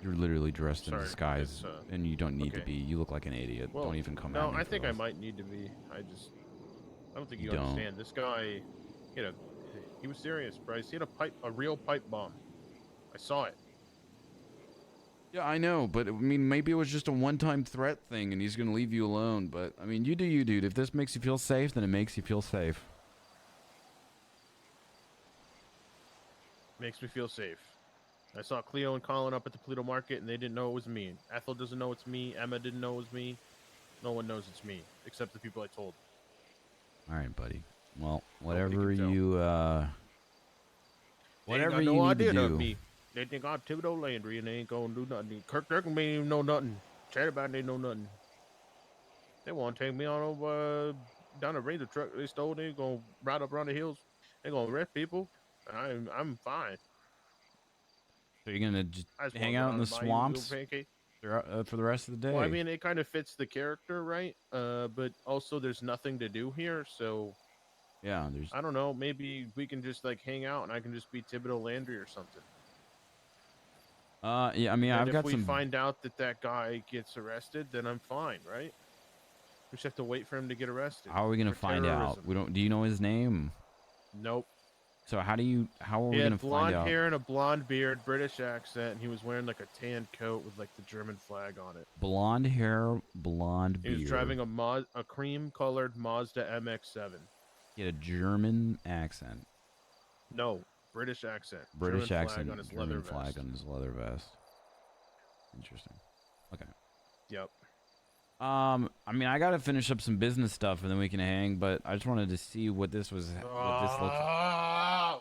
You're literally dressed in Sorry, disguise, and you don't need to okay. be. You look like an idiot. Well, Don't even come no, at me I for think I those. might need to be. I don't think you You don't. understand. This guy, he was serious, Bryce. He had a real pipe bomb. I saw it. Yeah, I know, but I mean, maybe it was just a one-time threat thing, and he's gonna leave you alone. But I mean, you do you, dude. If this makes you feel safe, then it makes you feel safe. Makes me feel safe. I saw Cleo and Colin up at the Pluto Market, and they didn't know it was me. Ethel doesn't know it's me. Emma didn't know it was me. No one knows it's me, except the people I told. All right, buddy. Well, Nobody whatever can tell. you They whatever ain't got you no need to idea of do. me. They think I'm Thibodeau Landry, and they ain't gonna do nothing. Kirk Durkin may even know nothing. Chat about it, they know nothing. They want to take me on over down the razor truck they stole. They gonna ride up around the hills. They gonna arrest people. I'm fine. So you're gonna just I just hang wanna go out in down the to buy you a little swamps pancake. for the rest of the day. Well, I mean, it kind of fits the character, right? But also there's nothing to do here, so yeah, there's. I don't know. Maybe we can just like hang out, and I can just be Thibodeau Landry or something. Yeah, I mean, And I've if got we some. find out that guy gets arrested, then I'm fine, right? We just have to wait for him to get arrested. How are we gonna for find out? terrorism. We don't. Do you know his name? Nope. So how are we He gonna had find blonde out? hair and a blonde beard, British accent, and he was wearing like a tan coat with like the German flag on it. Blonde hair, blonde He beard. was driving a cream-colored Mazda MX-7. He had a German accent. No, British accent. British German accent. flag on his leather German flag vest. on his leather vest. Interesting. Okay. Yep. I mean, I gotta finish up some business stuff and then we can hang. But I just wanted to see what this was. What this looks like.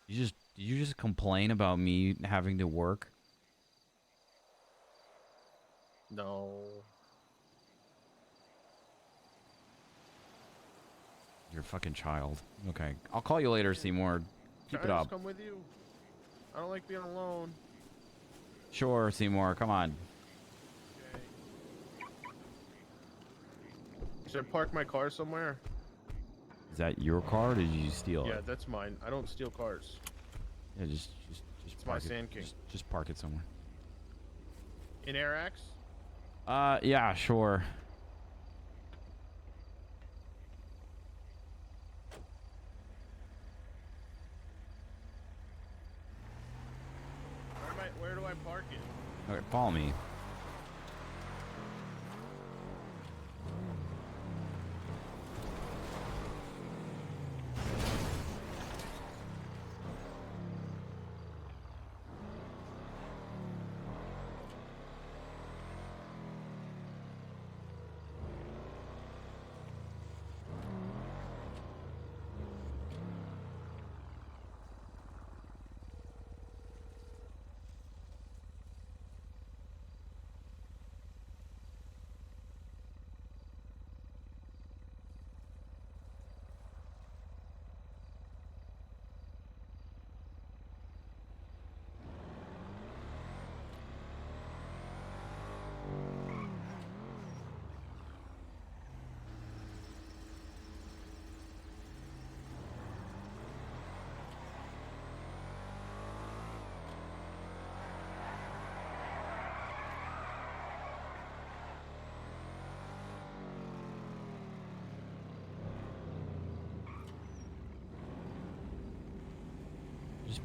Did you just complain about me having to work? No. You're a fucking child. Okay, I'll call you later, Seymour. Keep Can it I up. just come with you? I don't like being alone. Sure, Seymour. Come on. Should I park my car somewhere? Is that your car or did you steal Yeah, it? that's mine. I don't steal cars. Yeah, just It's my park it. Sand King. Just park it somewhere. In Arax? Yeah, sure. Where do I park it? Okay, follow me.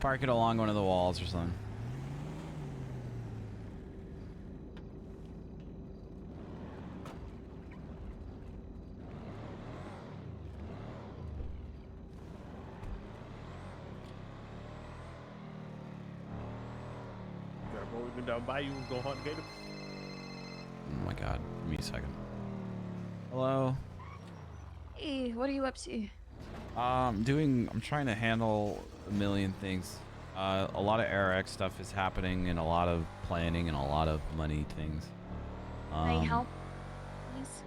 Park it along one of the walls or something. Gotta go even down by you and go hunt gator. Oh my god. Give me a second. Hello. Hey, what are you up to? I'm trying to handle a million things. A lot of AirX stuff is happening and a lot of planning and a lot of money things. Can I help, please?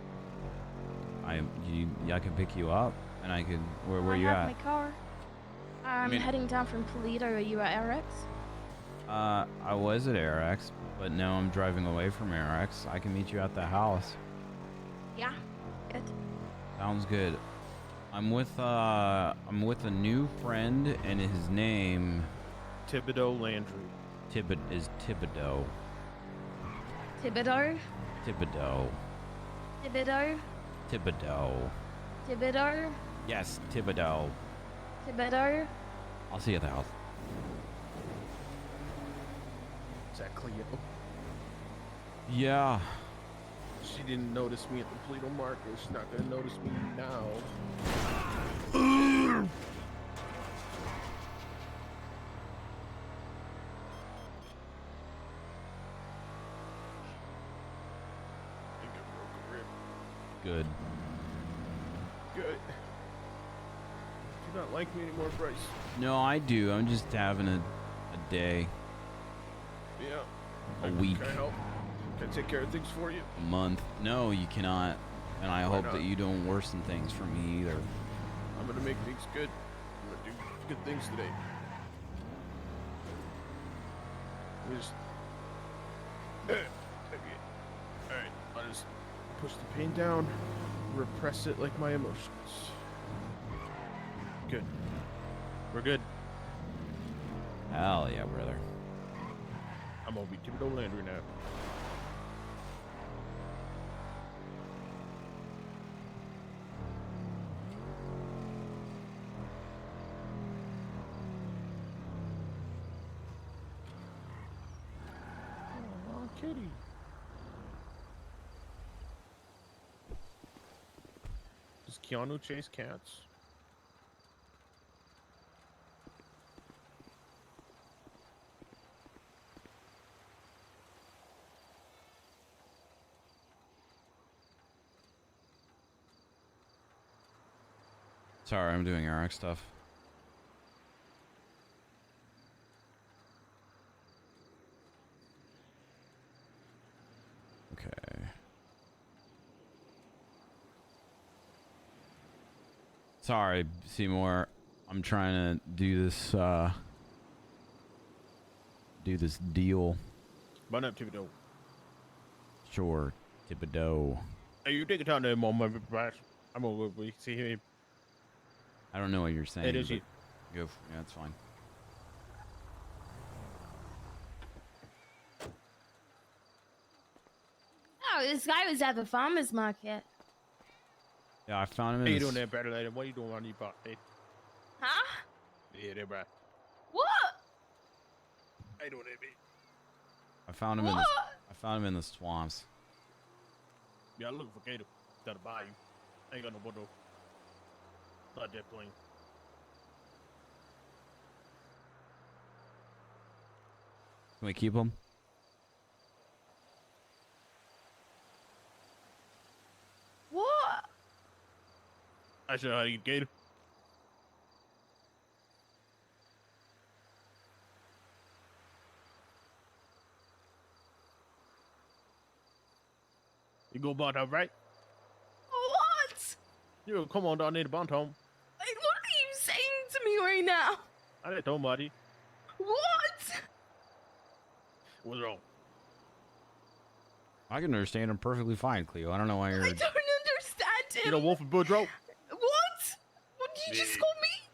I can pick you up and I can, where I you have at? my car. I'm mean- heading down from Toledo. Are you at RX? I was at AirX, but now I'm driving away from AirX. I can meet you at the house. Yeah. Good. Sounds good. I'm with a new friend and his name Thibodeau Landry. Thibodeau. Thibodeau. Thibodeau. Thibodeau. Thibodeau. Thibodeau. Yes, Thibodeau. Thibodeau. I'll see you at the house. Is that Cleo? Yeah. She didn't notice me at the Toledo market. She's not gonna notice me now. Good. Good. Do you not like me anymore, Bryce? No, I do. I'm just having a day, Yeah. a week, Can I help? Can I take care of things for you? a month. No, you cannot. And I Why hope not? that you don't worsen things for me either. I'm gonna make things good. I'm gonna do good things today. We just. Alright, I'll just push the pain down, repress it like my emotions. Good. We're good. Hell yeah, brother. I'm gonna be Thibodeau Landry now. Oh, kitty. Does Keanu chase cats? Sorry, I'm doing RX stuff. Okay. Sorry, Seymour. I'm trying to do this deal. Run up, Thibodeau. Sure, Thibodeau. Hey, you take it down there, Mom, Bryce. I'm gonna go see him. I don't know what you're saying. It is but you. Go. Yeah, that's fine. Oh, this guy was at the farmer's market. Yeah, I found him How in you this- doing there, better lady? What you doing on your pot, hey? Huh? Yeah, there, Bryce. What? How you doing there, babe? I found him in the the swamps. Yeah, I'm looking for Gator. Down the bayou. I ain't got no more though. Not that plane. Can we keep him? What? I should know how to get Gator. You go about that, right? What? You come on down there to Bonton. Like, what are you saying to me right now? I didn't tell nobody. What? What's wrong? I can understand him perfectly fine, Cleo. I don't know why you're. I don't understand him. You know Wolf and Boudreaux? What? What did you just call me?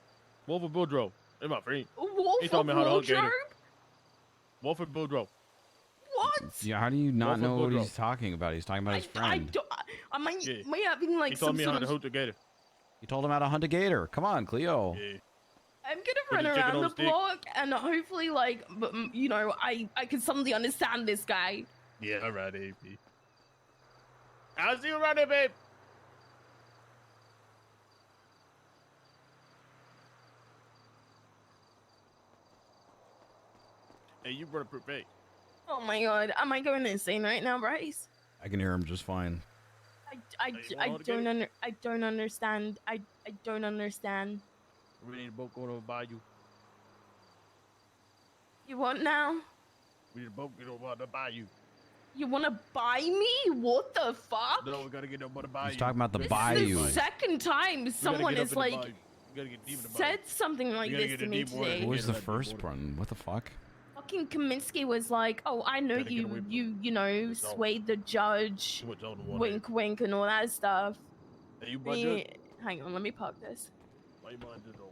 Wolf and Boudreaux. They're my friend. Wolf He taught me how to hunt Gator. wardrobe? Wolf and Boudreaux. What? Yeah, how do you not Wolf know and what Boudreaux. he's talking about? He's talking about his I friend. don't. I might. Yeah. Might having like He taught some me sort how to of. hunt the Gator. You told him how to hunt a gator. Come on, Cleo. Yeah. I'm gonna Put run the chicken around on the a stick. block and hopefully, like, you know, I can suddenly understand this guy. Yeah, all right, AP. I'll see you around there, babe. Hey, you better prepare. Oh my god, am I going insane right now, Bryce? I can hear him just fine. I don't understand. I don't understand. We need a boat going over by you. You want now? We need a boat going over by you. You want to buy me? What the fuck? No, we gotta get up on the bayou. He's talking about the This bayou. is the second time someone get up has in the like bayou. We gotta get deep in the bayou. said something like We gotta this get to in me deep water. today. What was the first one? What the fuck? Fucking Kaminsky was like, "Oh, I know Gotta get away you know, salt. swayed the judge, Too much salt in the water. wink, wink, and all that stuff." Hey, you Me- budget? Hang on, let me park this. Why you mind it all?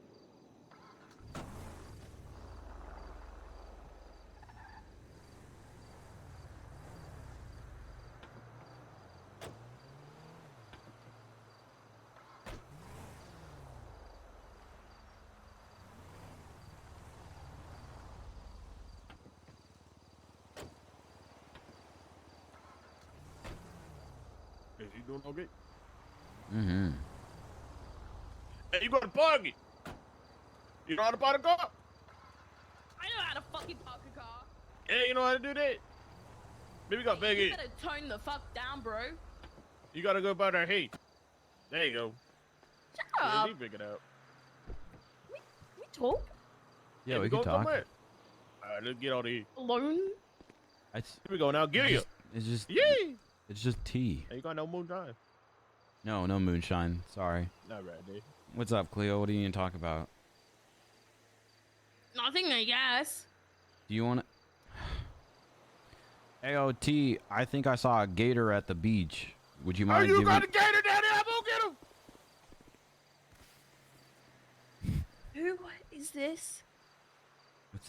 Is he doing okay? Mm-hmm. Hey, you got to park it. You know how to park a car? I know how to fucking park a car. Yeah, you know how to do that. Maybe got big You it. better tone the fuck down, bro. You gotta go by there. Hey, there you go. Shut Yeah, up. he pick it out. We talk Yeah, Hey, we go can talk. somewhere. All right, let's get out of here. alone. Here we go now. Get you. It's just Yay! it's just tea. Hey, you got no moonshine? No, no moonshine. Sorry. Not right, dude. What's up, Cleo? What do you need to talk about? Nothing, I guess. Do you want to? AOT, I think I saw a gator at the beach. Would you Oh, mind you giving? got a gator down there? I'm gonna get him. Who is this? It's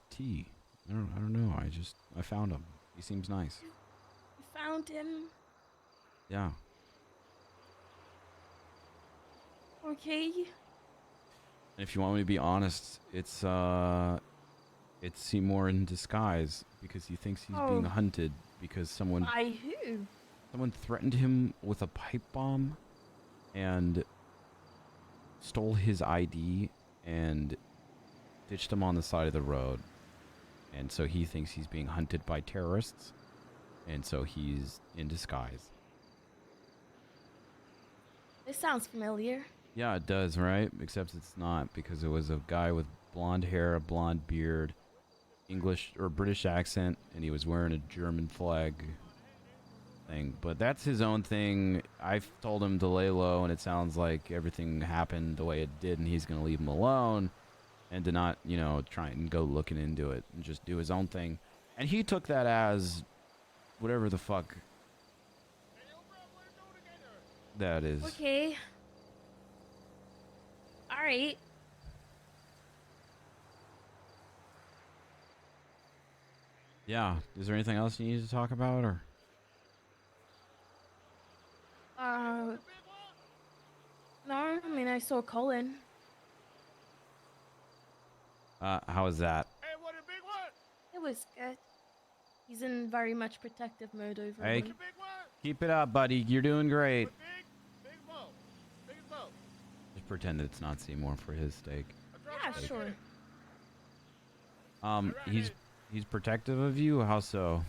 tea. I don't know. I found him. He seems nice. You found him. Yeah. Okay. And if you want me to be honest, it's Seymour in disguise because he thinks he's being Oh. hunted because someone By who? threatened him with a pipe bomb and stole his ID and ditched him on the side of the road. And so he thinks he's being hunted by terrorists. And so he's in disguise. This sounds familiar. Yeah, it does, right? Except it's not, because it was a guy with blonde hair, a blonde beard, English or British accent, and he was wearing a German flag thing. But that's his own thing. I've told him to lay low, and it sounds like everything happened the way it did, and he's going to leave him alone and to not, you know, try and go looking into it and just do his own thing. And he took that as whatever the fuck that is. Okay. All right. Yeah. Is there anything else you need to talk about, or? No, I mean, I saw Colin. How was that? It was good. He's in very much protective mode over Hey, me. keep it up, buddy. You're doing great. Just pretend it's not Seymour for his sake. Yeah, sure. He's protective of you. How so?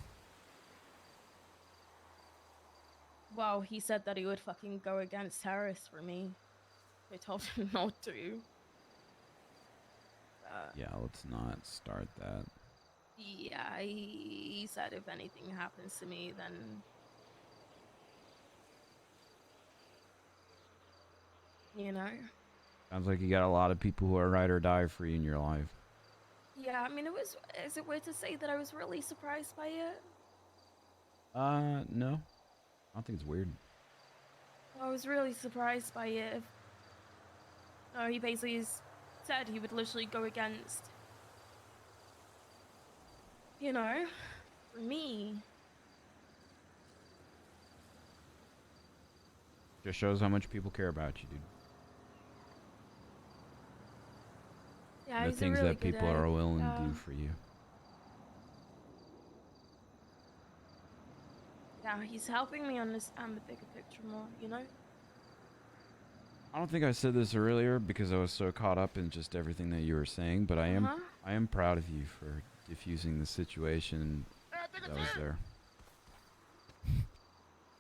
Well, he said that he would fucking go against terrorists for me. I told him not to. Yeah, let's not start that. Yeah, he said if anything happens to me, then... You know? Sounds like you got a lot of people who are ride or die for you in your life. Yeah, I mean, is it weird to say that I was really surprised by it? No. I don't think it's weird. I was really surprised by it. No, he basically said he would literally go against... You know, for me. Just shows how much people care about you, dude. Yeah, the he's a things really that good people are egg, willing to yeah. do for you. Yeah, he's helping me understand the bigger picture more, you know? I don't think I said this earlier because I was so caught up in just everything that you were saying, but I am proud of you for diffusing the situation that was there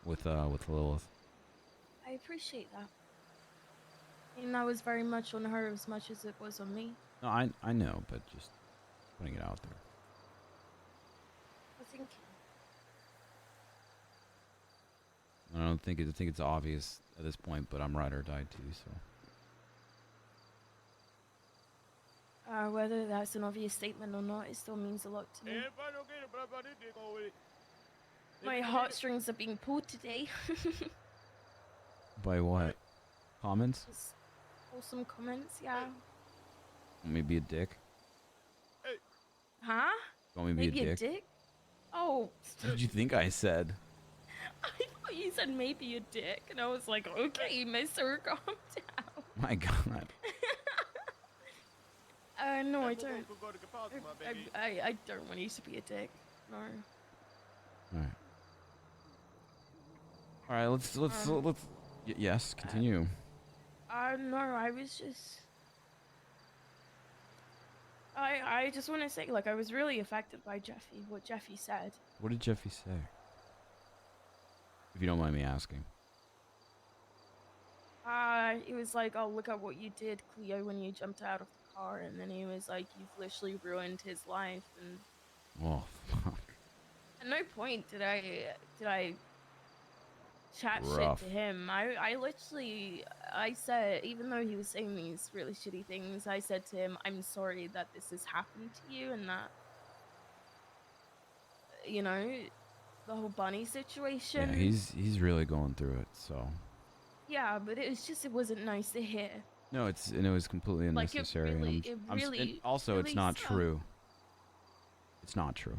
with Lilith. I appreciate that. I mean, that was very much on her as much as it was on me. No, I know, but just putting it out there. I think I don't think I think it's obvious at this point, but I'm ride or die too. So whether that's an obvious statement or not, it still means a lot to me. My heartstrings are being pulled today. by what? Comments? Just wholesome comments, yeah. Want me to be a dick? Huh? Want me to Maybe be a dick? Oh, What did you think I said? I thought you said maybe a dick, and I was like, okay, mister, calm down. My God. No, I don't. I don't want you to be a dick. No. All right. Let's yes, continue. No, I was just. I just want to say, like, I was really affected by what Jeffy said. What did Jeffy say? If you don't mind me asking. He was like, oh, look at what you did, Cleo, when you jumped out of the car, and then he was like, you've literally ruined his life, and Oh, fuck. at no point did I chat Rough. shit to him. I said, even though he was saying these really shitty things, I said to him, I'm sorry that this has happened to you, and that, you know, the whole bunny situation. Yeah, he's really going through it. So Yeah, but it wasn't nice to hear. no, it was completely Like, unnecessary. And also, it's really not sucked. true. It's not true.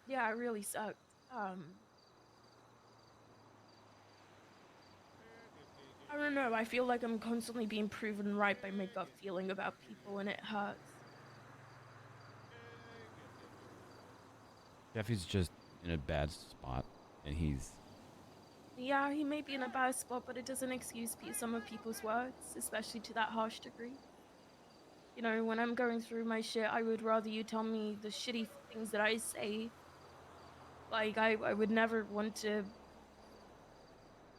Yeah, it really sucked. I don't know, I feel like I'm constantly being proven right by my gut feeling about people, and it hurts. Jeffy's just in a bad spot, and he's Yeah, he may be in a bad spot, but it doesn't excuse some of people's words, especially to that harsh degree. You know, when I'm going through my shit, I would rather you tell me the shitty things that I say. Like, I would never want to...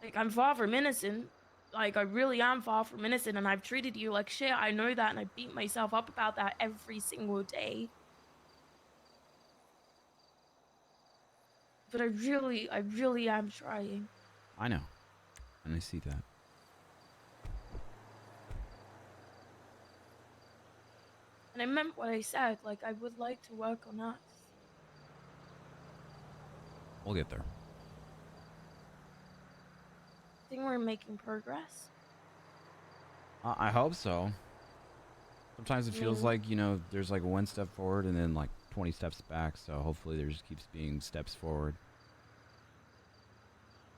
Like, I'm far from innocent. Like, I really am far from innocent, and I've treated you like shit. I know that, and I beat myself up about that every single day. But I really am trying. I know, and I see that. And I meant what I said. Like, I would like to work on us. We'll get there. I think we're making progress. I hope so. Sometimes it feels mean- like, you know, there's like one step forward and then like 20 steps back. So hopefully there just keeps being steps forward.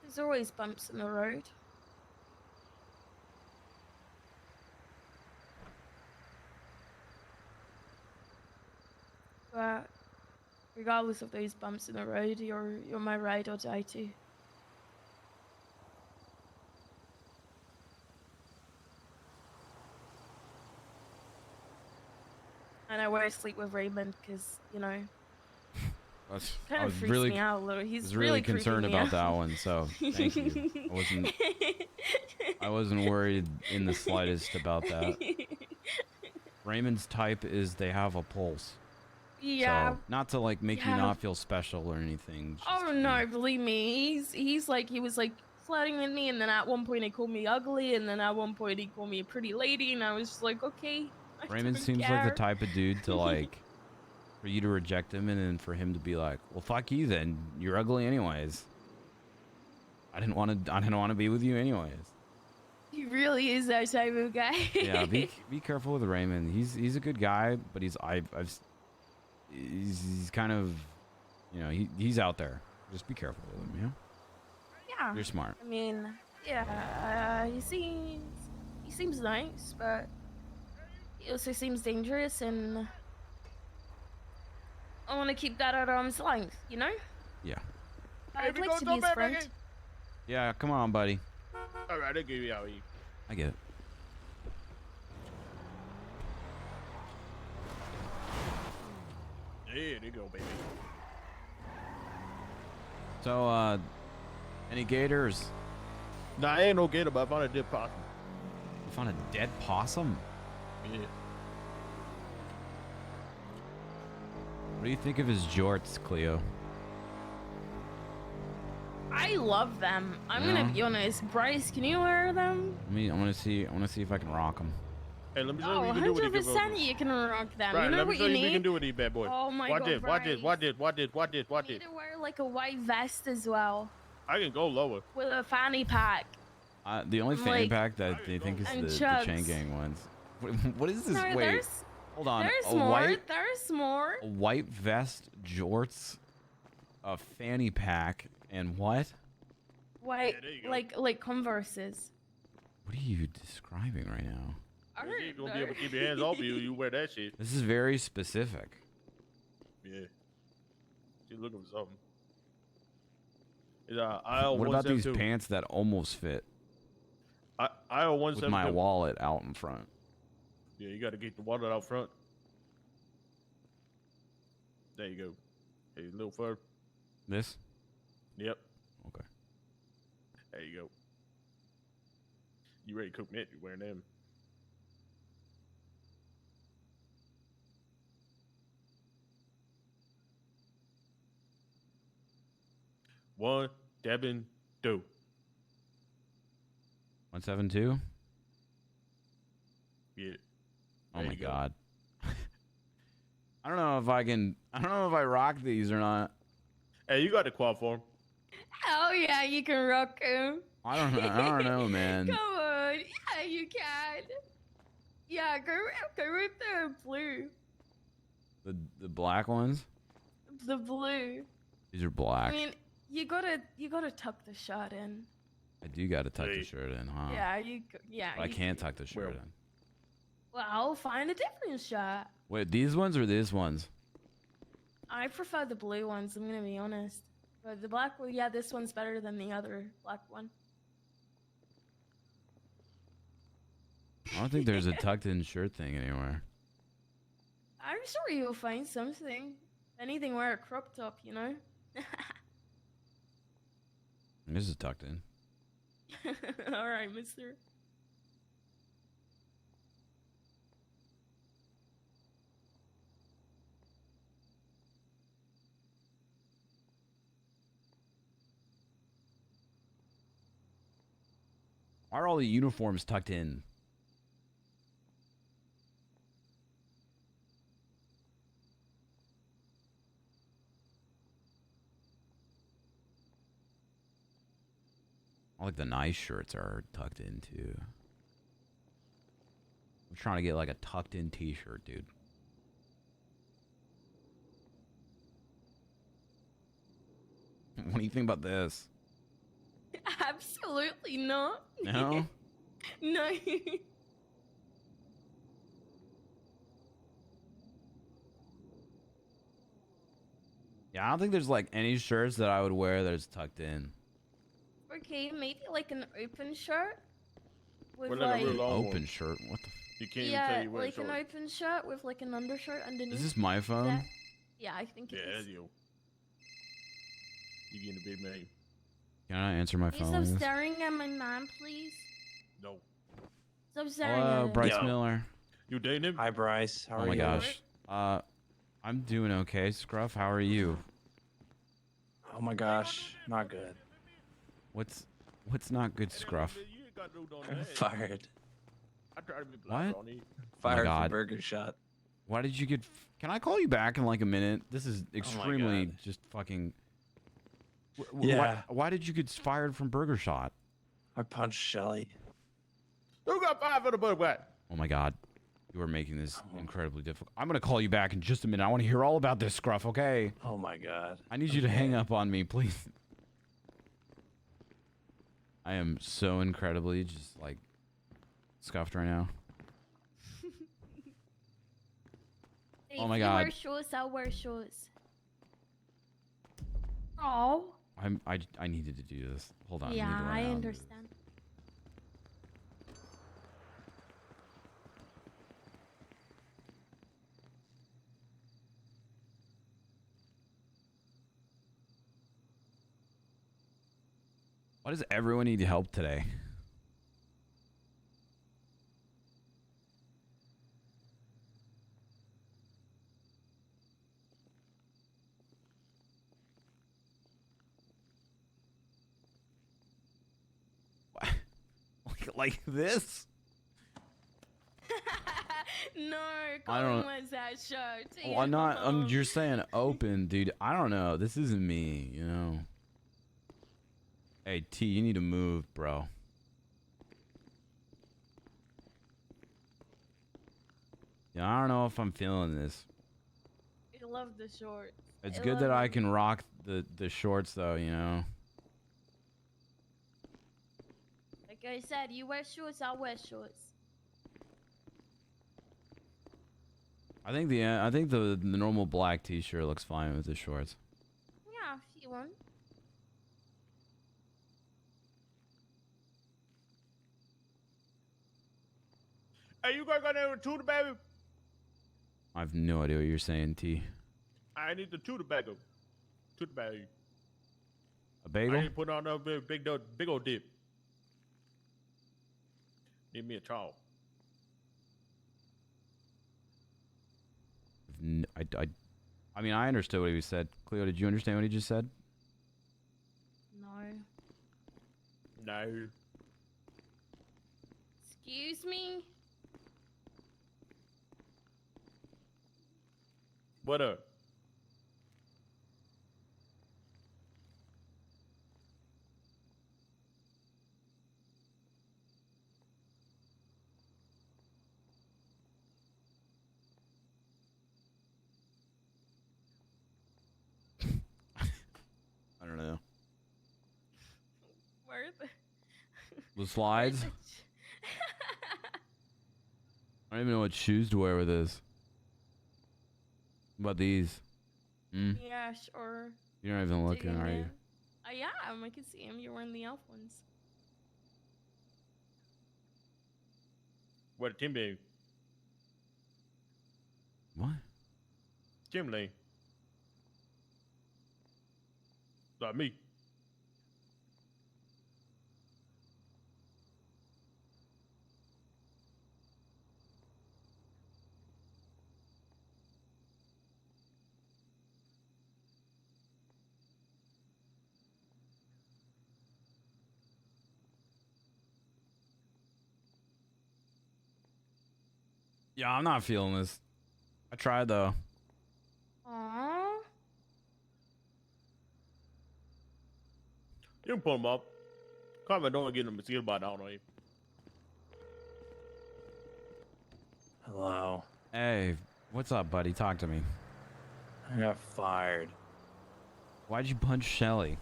There's always bumps in the road. But regardless of those bumps in the road, you're my ride or die too. And I won't sleep with Raymond because, you know, kind I of was freaks really, me out a little. He's was really creeping concerned me about out. that one. So thank you. I wasn't worried in the slightest about that. Raymond's type is they have a pulse. Yeah. So, not to like make you Yeah. not feel special or anything. Oh no, believe me, he was like flirting with me, and then at one point he called me ugly, and then at one point he called me a pretty lady, and I was just like, okay. I Raymond don't seems like care. the type of dude to like, for you to reject him and then for him to be like, well, fuck you then. You're ugly anyways. I didn't want to be with you anyways. He really is that type of guy. Yeah, be careful with Raymond. He's a good guy, but he's kind of, you know, he's out there. Just be careful with him, yeah? Yeah. You're smart. I mean, yeah, he seems nice, but He also seems dangerous, and I want to keep that at arm's length, you know? Yeah. I'd like to be his friend. Yeah, come on, buddy. All right, I'll give you out. I get it. Yeah, there you go, baby. So, any gators? Nah, ain't no gator, but I found a dead possum. You found a dead possum? Yeah. What do you think of his jorts, Cleo? I love them. I'm Yeah? gonna be honest. Bryce, can you wear them? I want to see if I can rock them. Hey, let me show you Oh, what you can do with these. 100% you can rock them. Right, you know let me what show you you need? what you can do with these bad boys. Oh my watch god, this, watch this, watch this, watch this, watch this, watch You this. need to wear like a white vest as well, I can go lower. with a fanny pack. The only fanny Like- pack that they think is And the chucks. chain gang ones. What is this? No, Wait, there's, hold on. There's a more. white, There's more. a white vest, jorts, a fanny pack, and what? White, like Converses. What are you describing right now? You ain't gonna be able to keep your hands off you. You wear that shit. This is very specific. Yeah. She's looking for something. Is aisle What about these 172. pants that almost fit Aisle with 172. my wallet out in front? Yeah, you got to get the wallet out front. There you go. Hey, a little further. This? Yep. Okay. There you go. You ready to cook net? You wearing them? One, Devin, two. 172? Yeah. Oh There my you go. god. I don't know if I can. I don't know if I rock these or not. Hey, you got the quad form. Oh yeah, you can rock them. I don't know. I don't know, man. Come on, yeah, you can. Yeah, go with the blue. The black ones. The blue. These are black. I mean, you gotta tuck the shirt in. I do got to tuck the shirt in, huh? Yeah, But I you can't tuck the shirt in. Well, find a different shirt. Wait, these ones or these ones? I prefer the blue ones. I'm gonna be honest. But the black one, yeah, this one's better than the other black one. I don't think there's a tucked in shirt thing anywhere. I'm sure you'll find something. If anything, wear a crop top, you know. This is tucked in. All right, mister. Why are all the uniforms tucked in? I like the nice shirts are tucked in too. I'm trying to get like a tucked in t-shirt, dude. What do you think about this? Absolutely not. No? No. Yeah, I don't think there's like any shirts that I would wear that's tucked in. Okay, maybe like an open shirt with We're like a real long Open one. shirt? What the? You can't even tell yeah, you wear like an shorts. open shirt with like an undershirt underneath. Is this my phone? that- Yeah, I think it Yeah, is. that's you. You getting a big man. Can I answer my Please phone? stop like this? staring at my man, please. No. Stop staring Hello, at him. Bryce Miller. You dating him? Hi, Bryce. How Oh are my you? gosh. I'm doing okay. Scruff, how are you? Oh my gosh, not good. What's not good, Scruff? Fired. I try to be What? black on it. Fired God. from Burger Shot. Why did you get? Can I call you back in like a minute? This is my extremely God. just fucking. Yeah. Why did you get fired from Burger Shot? I punched Shelly. Who got fired for the bug back? Oh my God, you are making this incredibly difficult. I'm gonna call you back in just a minute. I want to hear all about this, Scruff. Okay. Oh my God. I need you to hang up on me, please. I am so incredibly just like scuffed right now. Oh my if you God. wear shorts, I'll wear shorts. Oh. I needed to do this. Hold on. Yeah, I need to run I out. understand. Why does everyone need help today? like this? No, I Colin don't- wants that shirt. Well, I'm not. You're saying open, dude. I don't know. This isn't me, you know. Hey, T, you need to move, bro. Yeah, I don't know if I'm feeling this. I love the shorts. It's good that I can rock the shorts, though, you know. Like I said, you wear shorts, I'll wear shorts. I think the normal black T-shirt looks fine with the shorts. Yeah, if you want. Hey, you guys got any tutor, baby? I have no idea what you're saying, T. I need the tutor bagel. Tutor bag. A bagel? I need to put on a big old dip. Need me a towel. I mean, I understood what he said. Cleo, did you understand what he just said? No. No. Excuse me? What up? I don't know. Where the... The slides? I don't even know what shoes to wear with this. What about these? Hmm? Yeah, sure. You're not even looking, Digging are you? in. Yeah, I can see him. You're wearing the elf ones. Where the team be? What? Team Lee. Like me. Yeah, I'm not feeling this. I tried though. Aww. You can pull them up. Comment don't get them mosquito bite down on you. Hello. Hey, what's up, buddy? Talk to me. I got fired. Why'd you punch Shelly?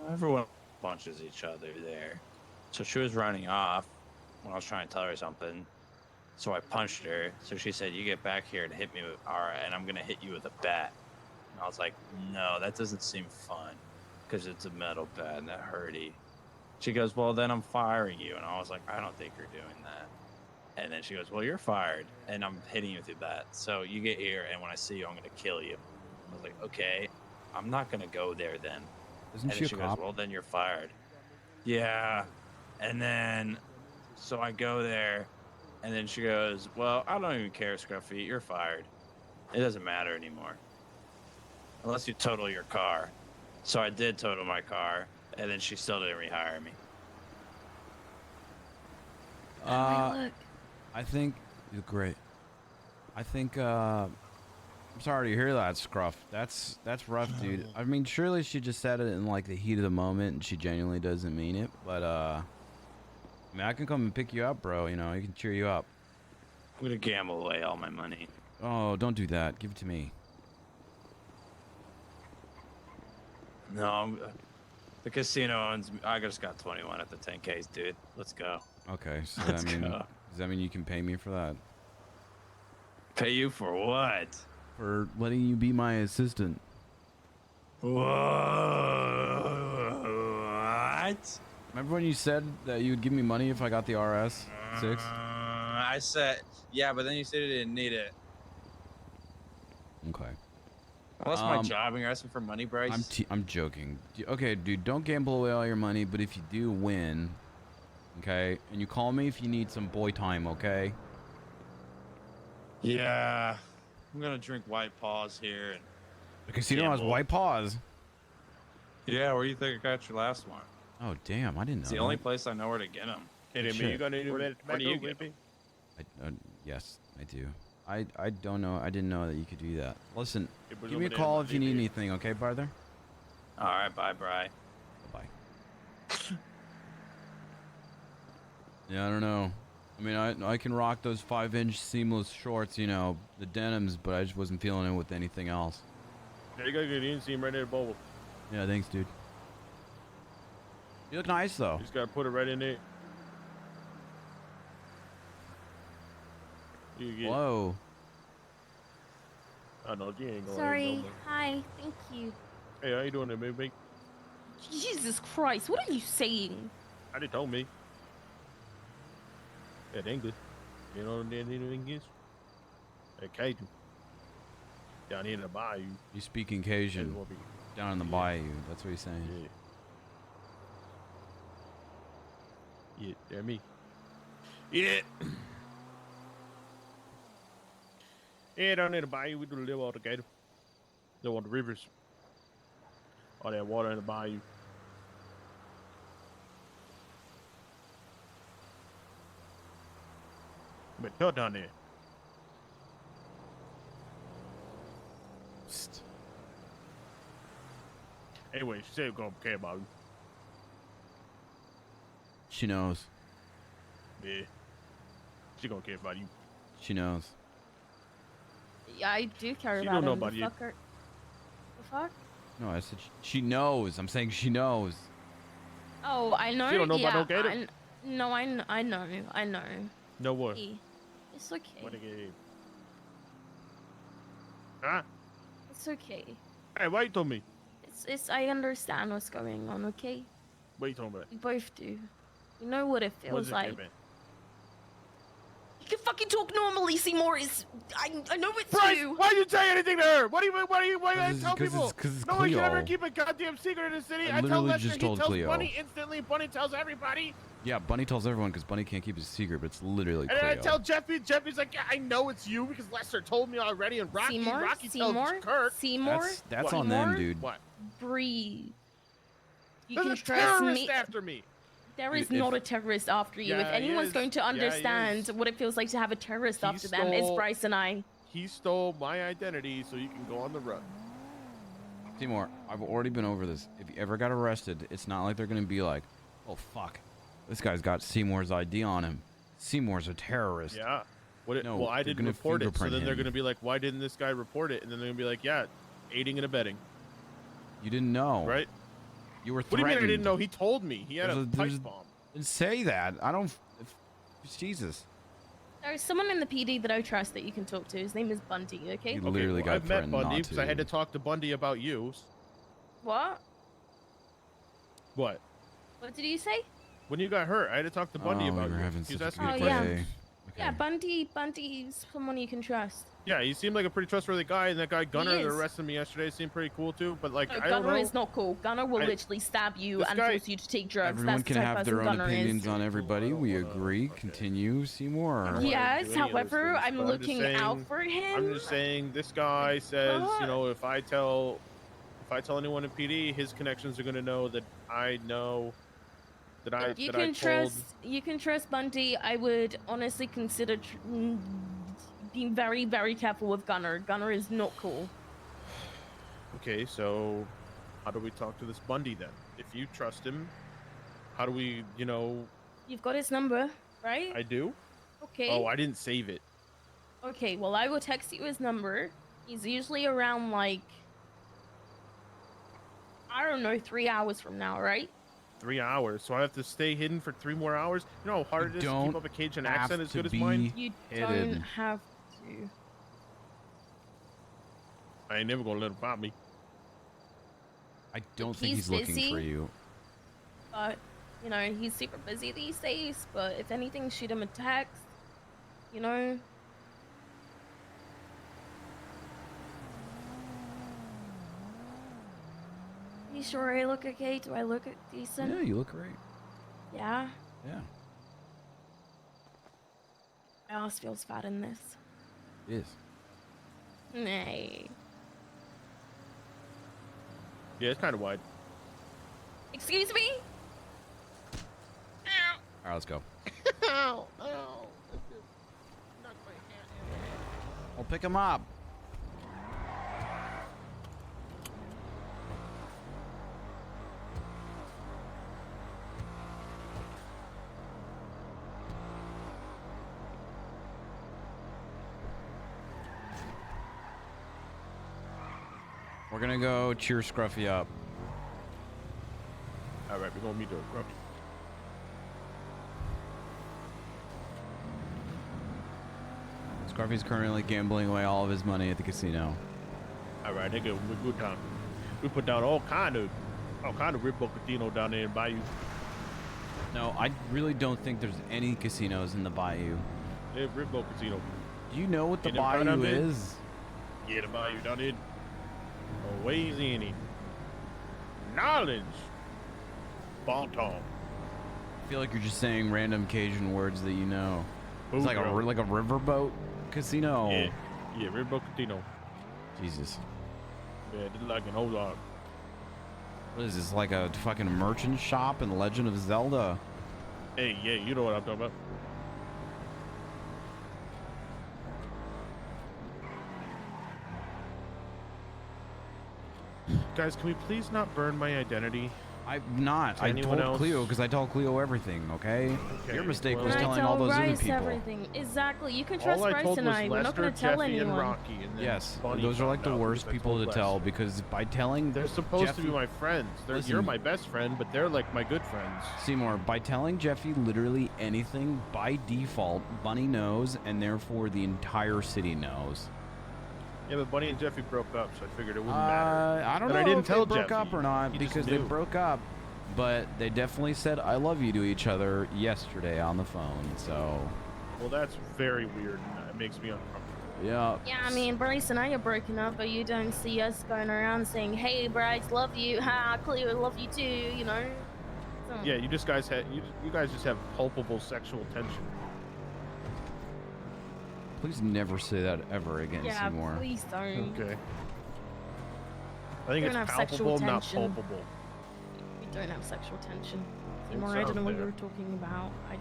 Everyone punches each other there. So she was running off when I was trying to tell her something. So I punched her. So she said, "You get back here and hit me with, all right, and I'm gonna hit you with a bat." And I was like, "No, that doesn't seem fun, because it's a metal bat and that hurty." She goes, "Well, then I'm firing you." And I was like, "I don't think you're doing that." And then she goes, "Well, you're fired, and I'm hitting you with a bat. So you get here, and when I see you, I'm gonna kill you." I was like, "Okay, I'm not gonna go there then." Isn't And she then a she cop? goes, "Well, then you're fired." Yeah. And then, so I go there, and then she goes, "Well, I don't even care, Scruffy. You're fired. It doesn't matter anymore. Unless you total your car." So I did total my car, and then she still didn't rehire me. I think you're great. I think I'm sorry to hear that, Scruff. That's rough, dude. I mean, surely she just said it in like the heat of the moment and she genuinely doesn't mean it, but I mean, I can come and pick you up, bro. You know, I can cheer you up. I'm gonna gamble away all my money. Oh, don't do that. Give it to me. No, the casino owns. I just got 21 at the 10Ks, dude. Let's go. Okay, so Let's does go. that mean you can pay me for that? Pay you for what? For letting you be my assistant. What? Remember when you said that you would give me money if I got the RS6? I said, yeah, but then you said you didn't need it. Okay. Well, that's my job, and you're asking for money, Bryce? I'm joking. Okay, dude, don't gamble away all your money, but if you do win, okay, and you call me if you need some boy time, okay? Yeah. I'm gonna drink White Paws here. And The casino has white paws. yeah, where do you think I got your last one? Oh, damn, I didn't know It's the that. only place I know where to get them. Hey, Shit. you got any Where red do you tobacco, get 'em? Yes, I do. I don't know. I didn't know that you could do that. Listen, It was give me a over there, call my if you need DB. anything, okay, brother? All right, bye, Bry. Bye-bye. Yeah, I don't know. I mean, I can rock those 5-inch seamless shorts, you know, the denims, but I just wasn't feeling it with anything else. There you go, good inseam right there, bowl. Yeah, thanks, dude. You look nice, though. You just gotta put it right in there. You get Whoa. I know you ain't going. Sorry. Hi. Thank you. Hey, how you doing there, baby? Jesus Christ. What are you saying? I did told me. That English. You know what English? That Cajun. Down here in the bayou. You speaking Cajun It will be- down in the bayou. That's what he's saying. Yeah. Yeah, that me. Yeah. Yeah, down in the bayou, we do live all together. Live on the rivers. All that water in the bayou. But you're down there. Psst. Anyway, she said gonna care about you. She knows. Yeah. She gonna care about you. She knows. Yeah, I do care She about don't know him. about the you. fucker. The fuck? No, I said she knows. I'm saying she knows. Oh, I know. She don't know yeah, about no gator? No, I know. No what? Hey, it's okay. What again? Huh? It's okay. Hey, why you told me? It's. I understand what's going on. Okay. What you talking about? We both do. You know what it What feels is it, like. Kevin? You can fucking talk normally, Seymour. I know it's Bryce, you. why you say anything to her? Why do you Cause tell it's- people? 'cause it's No one can Cleo. ever keep a goddamn secret in the city. I I tell literally Lester, just he told tells Cleo. Bunny instantly. Bunny tells everybody. Yeah, Bunny tells everyone because Bunny can't keep his secret, but it's literally And then I Cleo. tell Jeffy. Jeffy's like, yeah, I know it's you because Lester told me already. And Rocky, Seymour, Rocky Seymour, tells Kurt. Seymour. That's What? on them, Seymour? dude. What? Breathe. You There's can a trust terrorist me. after me. There is If- not a terrorist after you. Yeah, if he anyone's is. going to Yeah, he understand is. what it feels like to have a terrorist He after them, it's stole- Bryce and I. He stole my identity so you can go on the run. Seymour, I've already been over this. If you ever got arrested, it's not like they're gonna be like, "Oh fuck, this guy's got Seymour's ID on him. Seymour's a terrorist." Yeah. What No, well, I they're didn't gonna report it. So fingerprint then they're him. going to be like, why didn't this guy report it? And then they're going to be like, yeah, aiding and abetting. You didn't know, Right? You were What do threatened. you mean I didn't know? He told me. He had a pipe There's- bomb. Didn't say that. I don't. Jesus. There's someone in the PD that I trust that you can talk to. His name is Bunty, okay? You literally got I've met threatened Bundy not because I had to talk to Bundy about you. What? What? What did you say? When you got hurt, I had to talk to Bundy Oh, about we you. were having He was such a asking good me Oh, yeah. questions. Yeah, Bunty's someone you can trust. Yeah, he seemed like a pretty trustworthy guy, and that guy Gunner that is. arrested me yesterday seemed pretty cool too. But like, No, I don't Gunner know. is not cool. Gunner will I- literally stab you This and guy- force you to take drugs. Everyone That's can the type have of their person own Gunner opinions is. on everybody. We agree. Continue, Seymour. Yes, however, I'm But I'm just looking saying- out for him. I'm just saying, this guy says, you know, if I tell anyone in PD, his connections are gonna know that I know that I You that I can told. you can trust Bundy. I would honestly consider being very, very careful with Gunner. Gunner is not cool. Okay, so how do we talk to this Bundy then? If you trust him, how do we, you know? You've got his number, right? I do. Okay. Oh, I didn't save it. Okay, well, I will text you his number. He's usually around, like, I don't know, 3 hours from now, right? 3 hours, so I have to stay hidden for 3 more hours. You know how hard it is to keep don't up a Cajun have accent as to good as be mine. You hidden. don't have to. I ain't never gonna let him find me. I don't think he's looking for you. But, you know, he's super busy these days. But if anything, shoot him a text. You know? You sure I look okay? Do I look decent? Yeah, you look great. Yeah? Yeah. My ass feels fat in this. It is. Nay. Yeah, it's kind of wide. Excuse me? All right, let's go. Ow, ow. That just knocked my hand. We'll pick him up. We're gonna go cheer Scruffy up. All right, we're gonna meet the Scruffy. Scruffy's currently gambling away all of his money at the casino. All right, nigga, we good time. We put down all kind of Ripple Casino down there in Bayou. No, I really don't think there's any casinos in the Bayou. Yeah, Ripple Casino. Do you know what the Ain't them right Bayou down there? is? Yeah, the Bayou down there. Always in it. Knowledge. Bon ton. I feel like you're just saying random Cajun words that you know. It's Ooh, like bro. a riverboat casino. Yeah, Ripple Casino. Jesus. Yeah, this is like an old What is this, like a fucking merchant shop in Legend of Zelda? Hey, yeah, you know what I'm talking about. Guys, can we please not burn my identity? I'm not. To I anyone told else? Cleo because I told Cleo everything, okay? Okay, Your mistake well- was And I telling tell all those other Bryce people. everything. Exactly. You can trust All I Bryce told and was I. We're not Lester, going to tell Jeffy, and anyone. Rocky, and then Yes, Bunny those are like found the out worst because I people to told tell Lester. because by telling They're supposed to be Jeffy- my friends. You're Listen. my best friend, but they're like my good friends. Seymour, by telling Jeffy literally anything, by default, Bunny knows, and therefore the entire city knows. Yeah, but Bunny and Jeffy broke up, so I figured it wouldn't matter. I don't But know I didn't if tell they broke Jeffy. up or not He just because they knew. broke up, but they definitely said "I love you" to each other yesterday on the phone. So, Well, that's very weird. It makes me uncomfortable. yeah. Yeah, I mean, Bryce and I are broken up, but you don't see us going around saying, "Hey, Bryce, love you." Ha, Cleo, love you too. You know. So, Yeah, you guys just have palpable sexual tension. Please never say that ever again, Yeah, Seymour. please don't. Okay. I think We it's don't have sexual palpable, not tension. palpable. We don't have sexual tension. It Seymour, I don't sounds know what there. you're talking about. I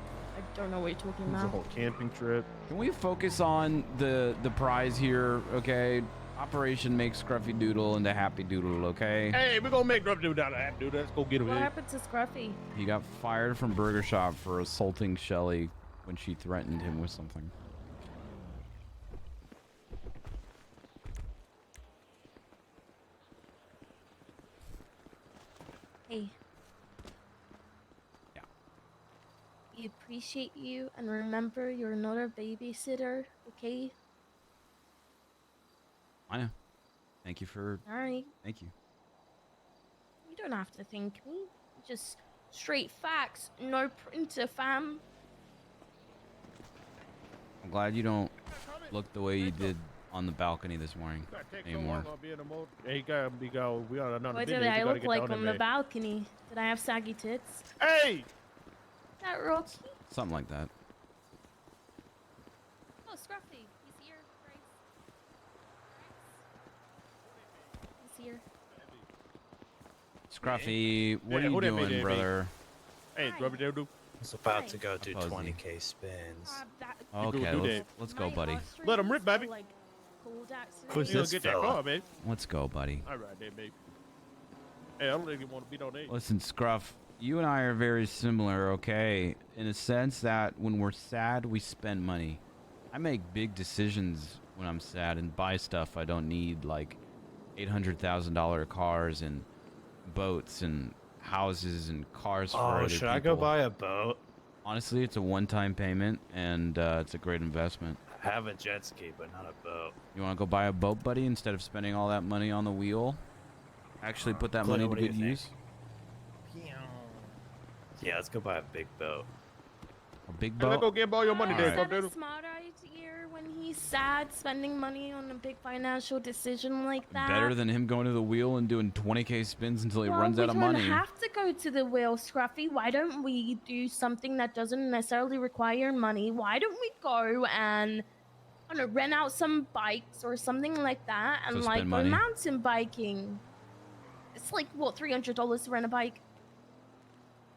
don't know what you're talking It was a about. whole camping trip. Can we focus on the prize here, okay? Operation Make Scruffy Doodle into Happy Doodle, okay? Hey, we're gonna make Grub do down that dude. Let's go get him. What happened to Scruffy? He got fired from Burger Shop for assaulting Shelly when she threatened him with something. Hey. Yeah. We appreciate you, and remember, you're not our babysitter, okay? I know. Thank you for. Alright. Thank you. You don't have to thank me. Just straight facts, no printer, fam. I'm glad you don't look the way you did on the balcony this morning anymore. Hey, we got another What video. did You I gotta look get like down on there, the man. balcony? Did I have saggy tits? Hey! Is that Rocky? Something like that. Oh, Scruffy. He's here, Bryce. He's here. Scruffy, what Yeah, are who you that be, doing, Davey? brother? Hey, Grubby Doodoo. It's about to go do Opposing. 20k spins. Okay, let's go, buddy. Let him rip, baby. Who's You gonna this get that fella? car, baby. Let's go, buddy. All right, then, baby. Hey, I don't think you want to beat on eight. Listen, Scruff, you and I are very similar, okay? In a sense that when we're sad, we spend money. I make big decisions when I'm sad and buy stuff I don't need, like $800,000 cars and boats and houses and cars for other Oh, should I people. go buy a boat? Honestly, it's a one-time payment, and it's a great investment. have a jet ski, but not a boat. You want to go buy a boat, buddy, instead of spending all that money on the wheel? Actually put that Cleo, money to what do you good think? use? Yeah, let's go buy a big boat. A big Hey, let's boat? go get all your money there, Is that a Cub smart idea when he's sad spending money on a big financial decision like that? Better than him going to the wheel and doing 20K spins until he runs out of money. We don't have to go to the wheel, Scruffy. Why don't we do something that doesn't necessarily require money? Why don't we go and rent out some bikes or something like that and So like spend go money. mountain biking? It's like what, $300 to rent a bike?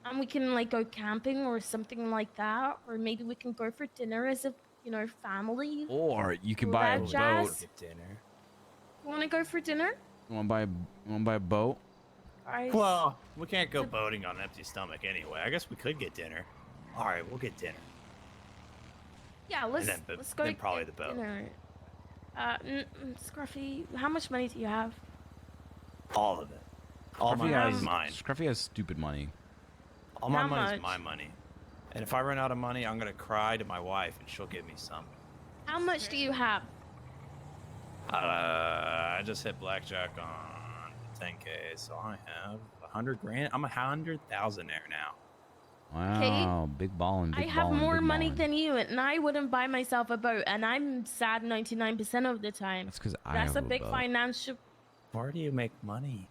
And we can like go camping or something like that, or maybe we can go for dinner as a family. Or you could All buy a that boat. jazz. Get dinner. You want to go for dinner? You want to buy a boat? Bryce? Well, we can't go boating on an empty stomach anyway. I guess we could get dinner. All right, we'll get dinner. Yeah, let's then go. then probably get the boat. dinner. Scruffy, how much money do you have? All of it. All my money is mine. Scruffy has stupid money. All my How money much? is my money. And if I run out of money, I'm gonna cry to my wife, and she'll give me some. How much do you have? I just hit blackjack on 10K, so I have 100 grand. I'm 100,000 there now. Wow, big ballin', I big have ballin', more big money ballin'. than you, and I wouldn't buy myself a boat, and I'm sad 99% of the time. That's 'cause I That's have a a big boat. financial. Where do you make money?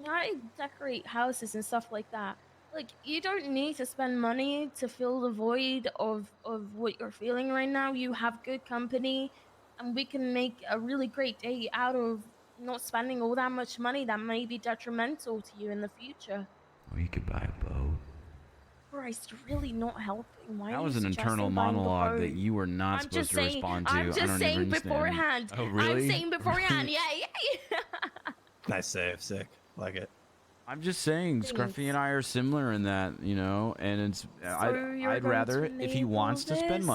I decorate houses and stuff like that. Like, you don't need to spend money to fill the void of what you're feeling right now. You have good company, and we can make a really great day out of not spending all that much money that may be detrimental to you in the future. Or you could buy a boat. Bryce, you're really not helping. Why That are was you an internal suggesting buying a monologue that boat? you were not I'm supposed just to saying, respond to. I'm I just don't even saying understand. beforehand. Oh, really? I'm saying beforehand. Yeah, yeah. Nice save, sick. Like it. I'm just saying, Scruffy and I are similar in that, you know, and it's you're I'd going rather to if he enable wants to spend this?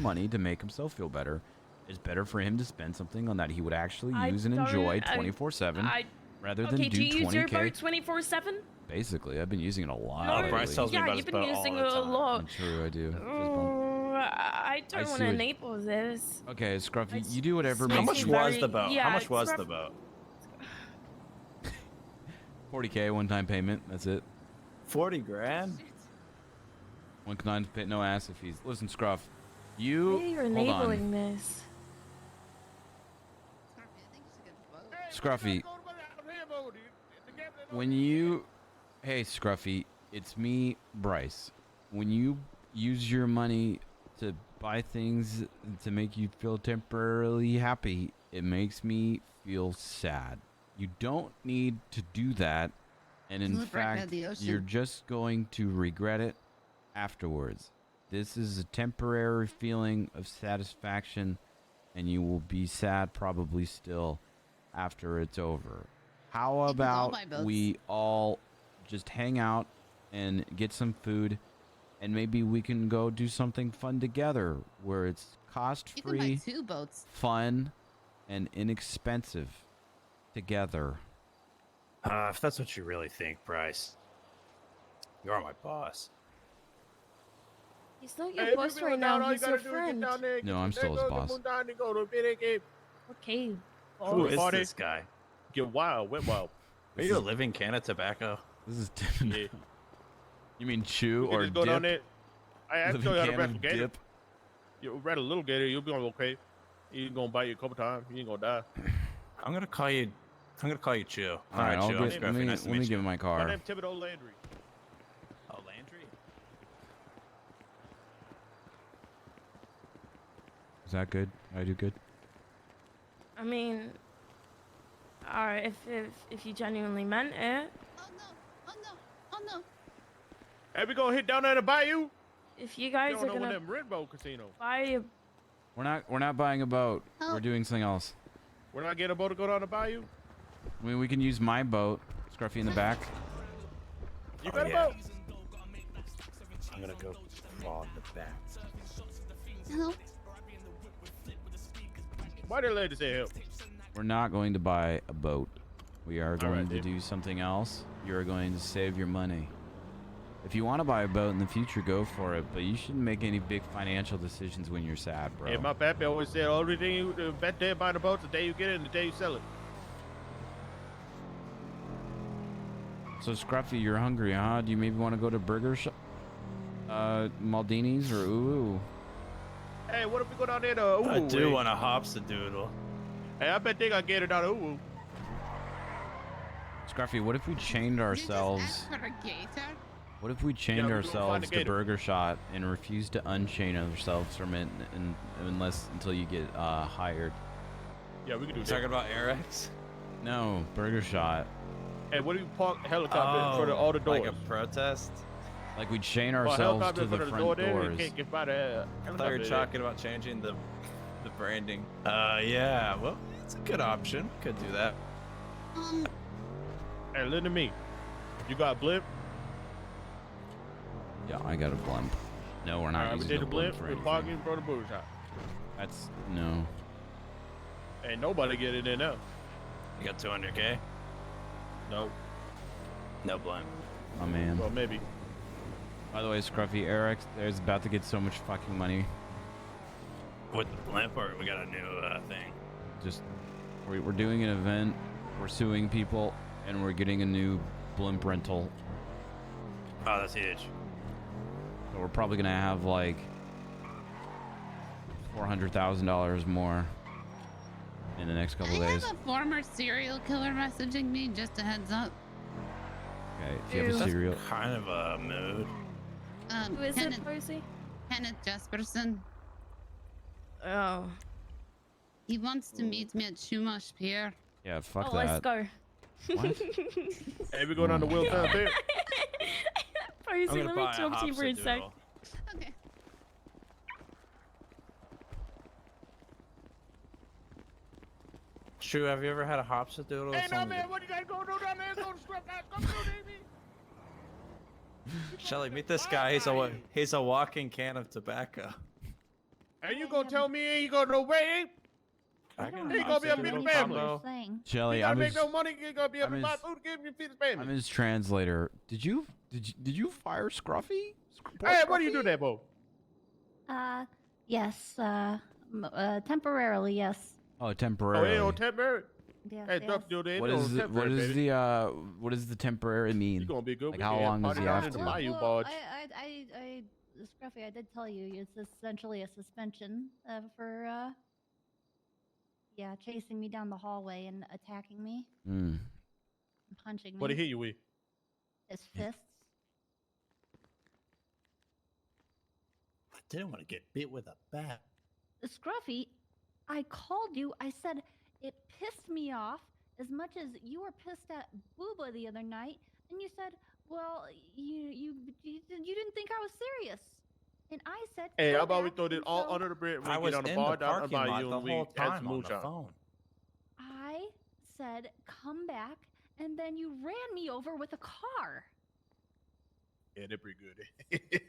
money, to make himself feel better, it's better for him to spend something on that he would actually I use and enjoy don't- 24/7 rather than Okay, do do you use your 20K. boat 24/7? Basically, I've been using it a lot. No, lately. Bryce tells me yeah, about you've his been boat all using the it a time. lot. True, I do. Oh, I don't want see to what- enable this. Okay, Scruffy, you do whatever How makes much you was the boat? yeah, How much it's was rough. the boat? 40K one-time payment. That's it. 40 grand? One-time pay, no ass fees. Listen, Scruff, you Maybe you're hold on. enabling this. Scruffy, when you... Hey, Scruffy, it's me, Bryce. When you use your money to buy things to make you feel temporarily happy, it makes me feel sad. You don't need to do that, and in Look right at fact, the ocean. you're just going to regret it afterwards. This is a temporary feeling of satisfaction, and you will be sad probably still after it's over. How about my boats. we all just hang out and get some food, and maybe we can go do something fun together where it's You can buy cost-free, 2 boats. fun, and inexpensive together. If that's what you really think, Bryce, you're my boss. He's not your Hey, if boss you right feeling down, now. all you He's your gotta do is get friend. down there and No, get I'm the still his Lego, boss. the Moondog, and go to a video game. Okay. Who boss. is Party. this guy? Get wild, wet wild. Are you a living can of tobacco? This is Yeah. You mean chew We can or just go down dip? there. I Living show you how to can rattle of gator. dip? You rattle a little gator, you'll be okay. You ain't gonna bite you a couple times. You ain't gonna die. I'm gonna call you Chew. All right, I'll Chew. get, I'm let Scruffy. me, Nice to let me meet give you. him my My car. name's Thibodeau Landry. Oh, Landry. Is that good? I do good? I mean, alright, if you genuinely meant it. Oh no. Hey, we gonna hit down there to buy you? If you guys don't are know one gonna of them Rainbow Casino. buy a We're not buying a boat. Oh. We're doing something else. We're not getting a boat to go down to buy you? I mean, we can use my boat. Scruffy in the back. You got yeah. a boat? I'm gonna go crawl in the back. Hello. Why did lady say help? We're not going to buy a boat. We are going right, to then. do something else. You're going to save your money. If you want to buy a boat in the future, go for it. But you shouldn't make any big financial decisions when you're sad, bro. Hey, my pappy always said, only thing the best day of buying a boat's the day you get it and the day you sell it. So Scruffy, you're hungry, huh? Do you maybe want to go to Burger Shop, Maldini's or Ooh? Hey, what if we go down there to Ooh? I do want a hopsadoodle. Hey, I bet they got get it down to Ooh. Scruffy, what if we chained ourselves? Ask for a gator. What if we chained we go find ourselves a to gator. Burger Shot and refused to unchain ourselves from it until you get hired? Yeah, we can do You that. talking about Arex? No, Burger Shot. Hey, what if we park a helicopter in front of all the doors? Like a protest? Like we chain Or a ourselves helicopter to in the front of the front door there, doors. you can't get by the I thought you helicopter were there. talking about changing the branding. Yeah. Well, it's a good option. Could do that. Hey, listen to me. You got blimp? Yeah, I got a blimp. No, we're not Alright, we using did the the blimp. for We're anything. parking in front of the booty shop. That's no. Ain't nobody get it in there. You got 200K? No. No blame. Oh man. Well, maybe. By the way, Scruffy, Eric, there's about to get so much fucking money. With the blimp, or we got a new thing? Just we're doing an event. We're suing people, and we're getting a new blimp rental. Oh, that's huge. So we're probably gonna have like $400,000 more in the next couple I days. have a former serial killer messaging me. Just a heads up. Okay, if you have a That's serial. kind of a mood. Who is it, Percy? Kenneth Jesperson. Oh. He wants to meet me at Chumash Pier. Yeah, fuck Oh, let's that. go. What? Hey, we going on the Oh my Willtown God. Pier? Percy, I'm gonna let me buy a talk to you for a sec. hopsadoodle. Okay. True, have you ever had a hopsadoodle? Hey, no, man, what you guys gonna do down there? Go to Scrap House. Come through, baby. Shelly, meet this guy. He's a walking can of tobacco. And you gonna tell me you ain't gonna no way? I got He gonna be a big family. Shelly, He I'm gotta make his, no money. He gonna be able I'm to buy his- food to give you feed his family. I'm his translator. Did you fire Scruffy? Hey, what do you do there, Bo? Yes, temporarily, yes. Oh, Oh, temporarily. ain't on temporary. Yes, Hey, tough dude. Ain't What on is the, temporary, what is baby. what does the temporary mean? You gonna be good. Like We how can long does party he down have in the to? Bayou Barge. Scruffy, I did tell you, it's essentially a suspension for, yeah, chasing me down the hallway and attacking me, Hmm. and punching me. What did he hit you with? His fists. I didn't want to get bit with a bat. Scruffy, I called you. I said it pissed me off as much as you were pissed at Booba the other night, and you said, "Well, you didn't think I was serious," and I said, Hey, "Come how about we back," throw this and all so under the bridge? I We was get on the in bar the down parking by lot you the and we whole had time some on the moonshine. phone. I said, "Come back," and then you ran me over with a car. Yeah, they're pretty good.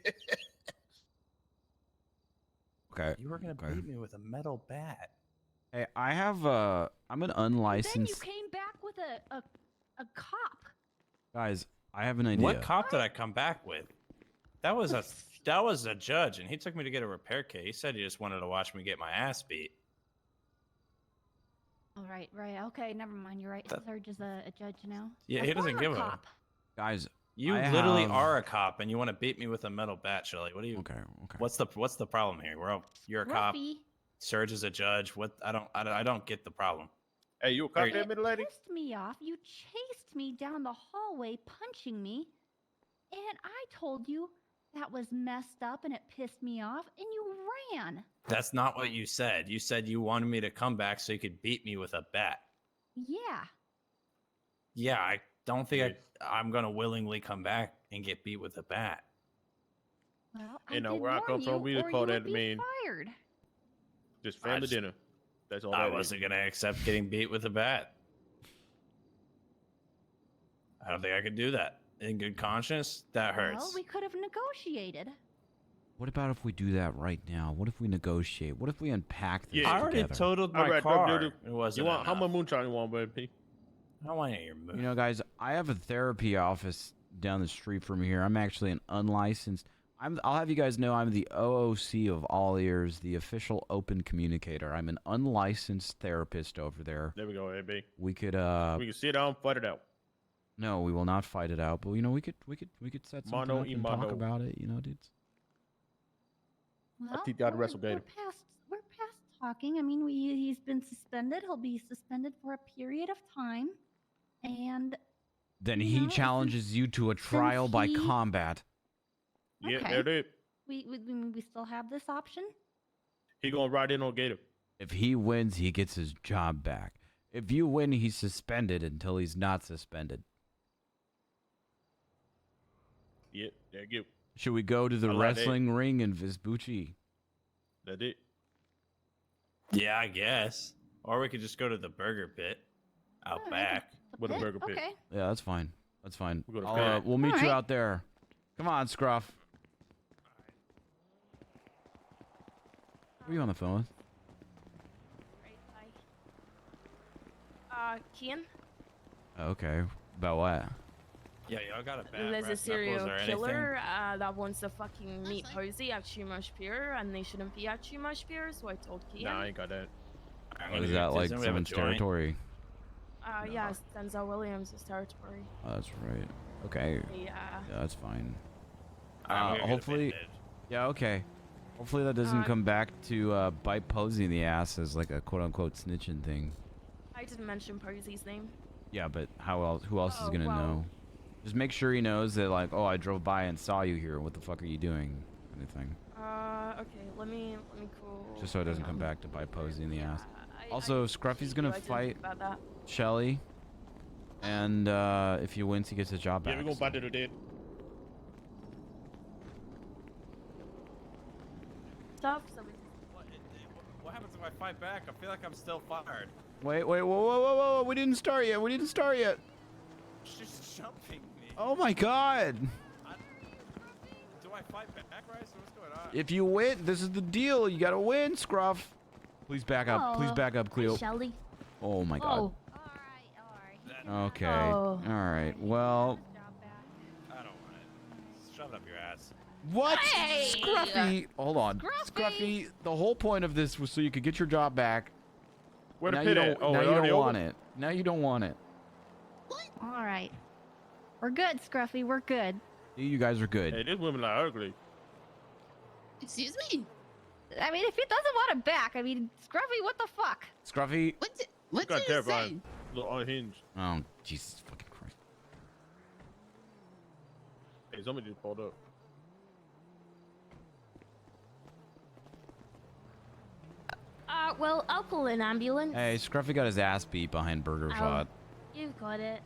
Okay. You were gonna okay. beat me with a metal bat. Hey, I have I'm an Then you unlicensed came back with a cop. guys. I have an idea. What cop did I come back with? That was a judge, and he took me to get a repair kit. He said he just wanted to watch me get my ass beat. All right, okay, never mind. You're right. Serge is a judge now. Yeah, A he doesn't former give cop. Guys, You I literally have- are a cop, and you want to beat me with a metal bat, Shelly. What do you? Okay. What's the problem here? You're a cop. Scruffy. Serge is a judge. What? I don't get the problem. Hey, you a cop Hey, there, middle lady? Pissed me off. You chased me down the hallway, punching me, and I told you that was messed up and it pissed me off, and you ran. That's not what you said. You said you wanted me to come back so you could beat me with a bat. Yeah. Yeah, I don't think I'm gonna willingly come back and get beat with a bat. Well, You I know, did where I warn come from, you, we just or call you that would be mean fired. just family just- dinner. That's all I that is. wasn't gonna accept getting beat with a bat. I don't think I could do that in good conscience. That hurts. Well, we could have negotiated. What about if we do that right now? What if we negotiate? What if we unpack this I already together? totaled All my right, car. dude, It wasn't You want how enough. much moonshine you want, baby? I don't want any of your moves. You know, guys, I have a therapy office down the street from here. I'm actually an unlicensed. I'll have you guys know I'm the OOC of all ears, the official open communicator. I'm an unlicensed therapist over there. There we go, AB. We could We can sit down, fight it out. No, we will not fight it out. But you know, we could set something Mano up y and talk mano. about it. You know, dudes. Well, teach you how to wrestle we're gator. past talking. I mean, he's been suspended. He'll be suspended for a period of time, and Then You he know, challenges you to a trial by he- combat. Yeah, Okay. there it is. we still have this option. He gonna ride in on Gator. If he wins, he gets his job back. If you win, he's suspended until he's not suspended. Yeah, there you go. Should we go to the I like that. wrestling ring in Vespucci? That's it. Yeah, I guess. Or we could just go to the burger pit out back. With a burger pit. Okay. Yeah, that's fine. That's fine. We'll go to Fat. We'll meet All you right. out there. Come on, Scruff. Who are you on the phone with? Kian? Okay. About what? Yeah, y'all got a bad There's a brass serial knuckles or anything? killer that wants to fucking meet Posey at Chumash Pier, and they shouldn't be at Chumash Pier, so I told Kian. Nah, I ain't got that. What is that, like Doesn't we have a someone's joint? territory? Yeah, it's Denzel Williams' territory. Oh, that's right. Okay. Yeah. Yeah, that's fine. Alright, we're gonna get Hopefully. offended. Yeah, okay. Hopefully that doesn't come back to bite Posey in the ass as like a quote-unquote snitching thing. I didn't mention Posey's name. Yeah, but how else? Who else is Oh, gonna well. know? Just make sure he knows that, like, oh, I drove by and saw you here. What the fuck are you doing? Anything. Okay, let me call. Just so it doesn't come back to bite Posey in the ass. I Also, Scruffy's gonna I didn't fight think about that. Shelly, and if he wins, he gets his job Yeah, back. we gonna fight to the dead. Stuff. So we What happens if I fight back? I feel like I'm still fired. Wait, whoa! We didn't start yet. She's just jumping me. Oh my God! Do I fight back, Bryce? What's going on? If you win, this is the deal. You gotta win, Scruff. Please back up. Please back up, Cleo. Shelly. Oh my God. Okay. Oh. All right. Well. I don't want it. Shove it up your ass. What? Hey! Scruffy. Hold on. Scruffy. The whole point of this was so you could get your job back. Where the now pit you at? don't, Oh, now it you already don't over? want it. Now you don't want it. All right. We're good, Scruffy. We're good. You guys are good. Hey, this women are ugly. Excuse me? I mean, if he doesn't want it back, I mean, Scruffy, what the fuck? Scruffy. What Got did you terrified. say? A little unhinged. Oh, Jesus fucking Christ. Hey, somebody just pulled up. Well, I'll call an ambulance. Hey, Scruffy got his ass beat behind Burger Ow. Shot. You've got it.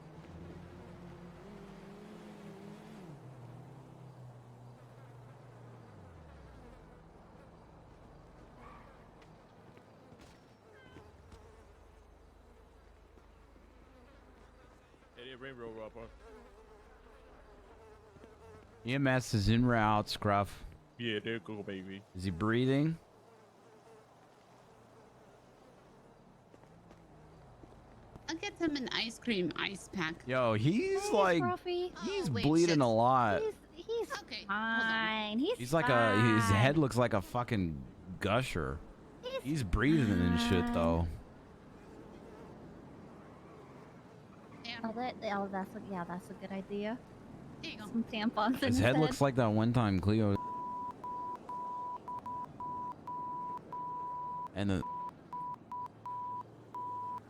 Hey, that rainbow up, huh? EMS is en route, Scruff. Yeah, there you go, baby. Is he breathing? I'll get him an ice cream ice pack. Yo, he's Hey, like, Scruffy. he's wait, bleeding shit. a lot. He's Okay, fine. He's like his head looks like a fucking gusher. He's breathing and shit though. Oh, that's a good idea. There you go. Some tampons in His head looks like that one time Cleo.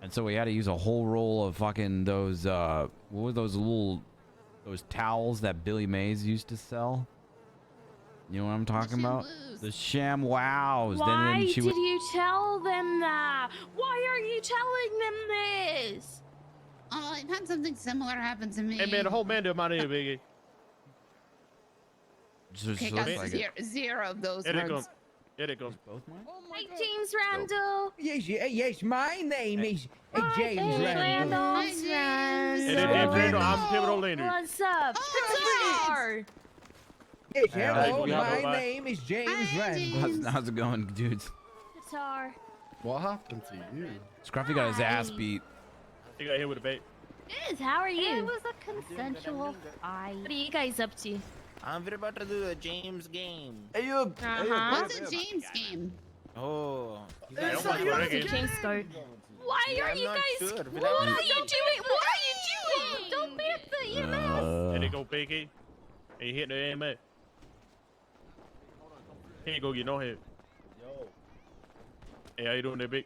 And so we had to use a whole roll of fucking those what were those towels that Billy Mays used to sell? You know what I'm talking about? The sham wows. Why then she did you tell them that? Why are you telling them this? Oh, I've had something similar happen to me. Hey, man, the whole man did my name, Biggie. just Okay, looks got like it. zero of those Here it words. comes. Here it goes. Both mine? Hey, James Randall. Yes, my name is James Hey, Randall. Randall. Hey, that James Randall, I'm Pivotal Leonard. What's up? Oh, Yes, Hey, hello, we have my a- name is James Randall. How's it going, dudes? Guitar. What happened to you? Scruffy got his ass beat. He got hit with a bait. Good. How are you? It was a consensual fight. What are you guys up to? We're about to do a James game. Hey, you. What's a James game? Oh. James go. Why are you guys? Sure. What are you doing? What are you doing? Don't be at the EMS. There you go, Piggy. Hey, hit the AMA. Here you go, you know him. Hey, how you doing there, big?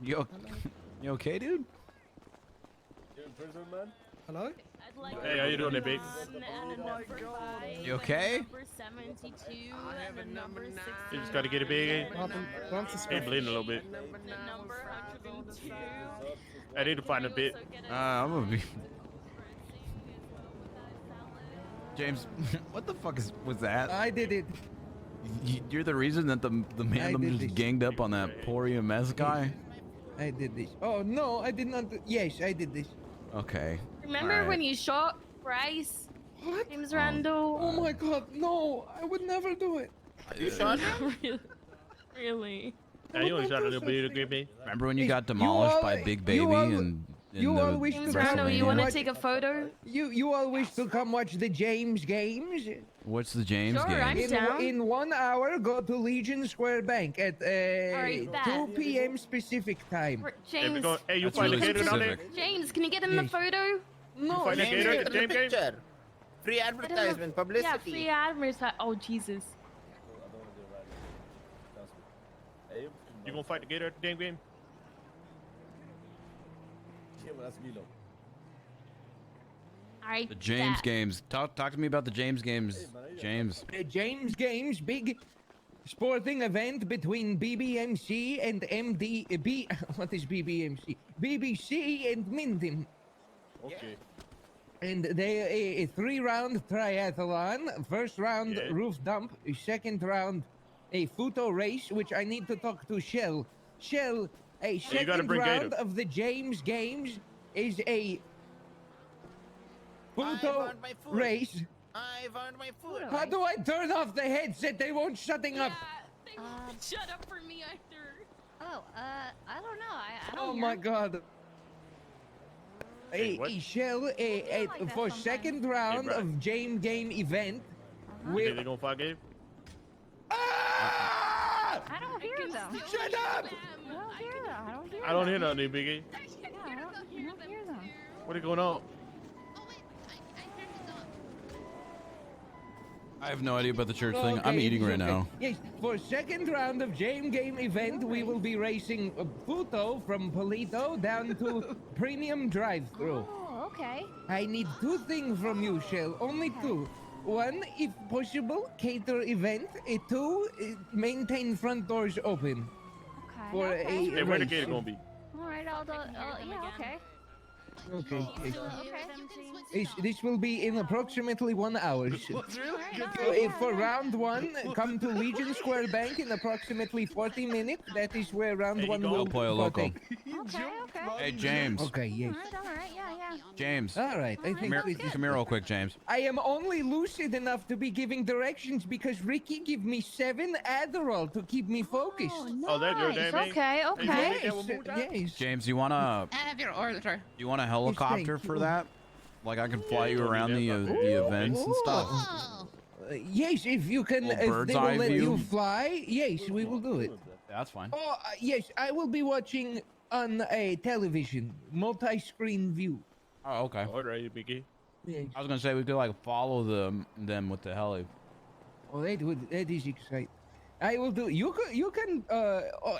You okay, dude? You in prison, man? Hello? Hey, how you doing there, big? You okay? Number 72 and a number 60. You just gotta get it big. Hey, bleeding a little bit. Number 102. I need to find a bit. I'm gonna be. James, what the fuck was that? I did it. You're the reason that the man did just this. ganged up on that poor EMS guy? I did this. Oh, no, I did not. Yes, I did this. Okay. Remember Alright. when you shot Bryce? What? James Randall. Oh my god, no. I would never do it. You shot him? Really? Hey, you only shot a little bit to give me. Remember when you got demolished by Big Baby and you all wish to James come Randall, you want to watch- take a photo? You all wish to come watch the James games? What's the James Sure, game? I'm down. In 1 hour, go to Legion Square Bank at right, 2 p.m. specific time. James, Hey, you That's find really the gator down there? specific. James, can you get in the Yes. photo? No, Find the gator at the James game? Picture. Free Get in the- advertisement, publicity. Yeah, free advertisement. Oh, Jesus. You gonna fight the gator at the damn game? Yeah, well, that's me, though. All right. The James games. Talk to me about the James games, James. The James Games, big sporting event between BBMC and MDB. What is BBMC? BBC and Minton. Okay. And they a 3-round triathlon. First round Yeah. roof dump. Second round a photo race, which I need to talk to Shell. Shell, a you gotta second bring round Gator. of the James Games is a photo want my food. race. I want my food. How do I turn off the headset? They won't shutting up. They won't shut up for me either. Oh, I don't know. I don't Oh hear my him. god. Hey, what? Shell, like that for sometimes. second round bro. of James Game event. You think they gonna fight game? Ah! I don't hear them. Shut up! I don't hear them. I don't hear I don't them. hear nothing, Biggie. Yeah, I don't hear them. What is going on? Oh wait, I turned it on. I have no idea about the church thing. I'm Okay, eating it's right okay. now. Yes, for second round of James Game event, we will be racing Puto from Polito down to Premium Drive-Thru. Oh, okay. I need 2 things from you, Shell. Only 2. 1, if possible, cater event. 2, maintain front doors open. Okay. For okay. a Hey, where the race. gator gonna be? All right, I'll do. Yeah, okay. Okay. yes. Okay. This will be in approximately 1 hour. What's really good? So, for round 1, come to Legion Square Bank in approximately 40 minutes. That is where round Hey, 1 go. will El Pollo Loco. partake. Okay, okay. Hey, James. Okay, yes. All right, yeah, yeah. James. All right, I think Come here, this is... come here real quick, James. I am only lucid enough to be giving directions because Ricky gave me 7 Adderall to keep me focused. Oh, nice. Oh, that good, that mean? Okay, Hey, you okay. want me to get one more time? Yes. James, you wanna Have your order. a helicopter thank for you. that? Like I can fly Yeah, you don't around need the that the events and stuff. Oh. Yes, if you can, Little if bird's they will eye let view. you fly, yes, we will do it. That's fine. Oh, yes, I will be watching on a television, multi-screen view. Oh, okay. All right, Biggie. Yes. I was gonna say we could like follow them with the heli. Oh, that is exciting. I will do. You can.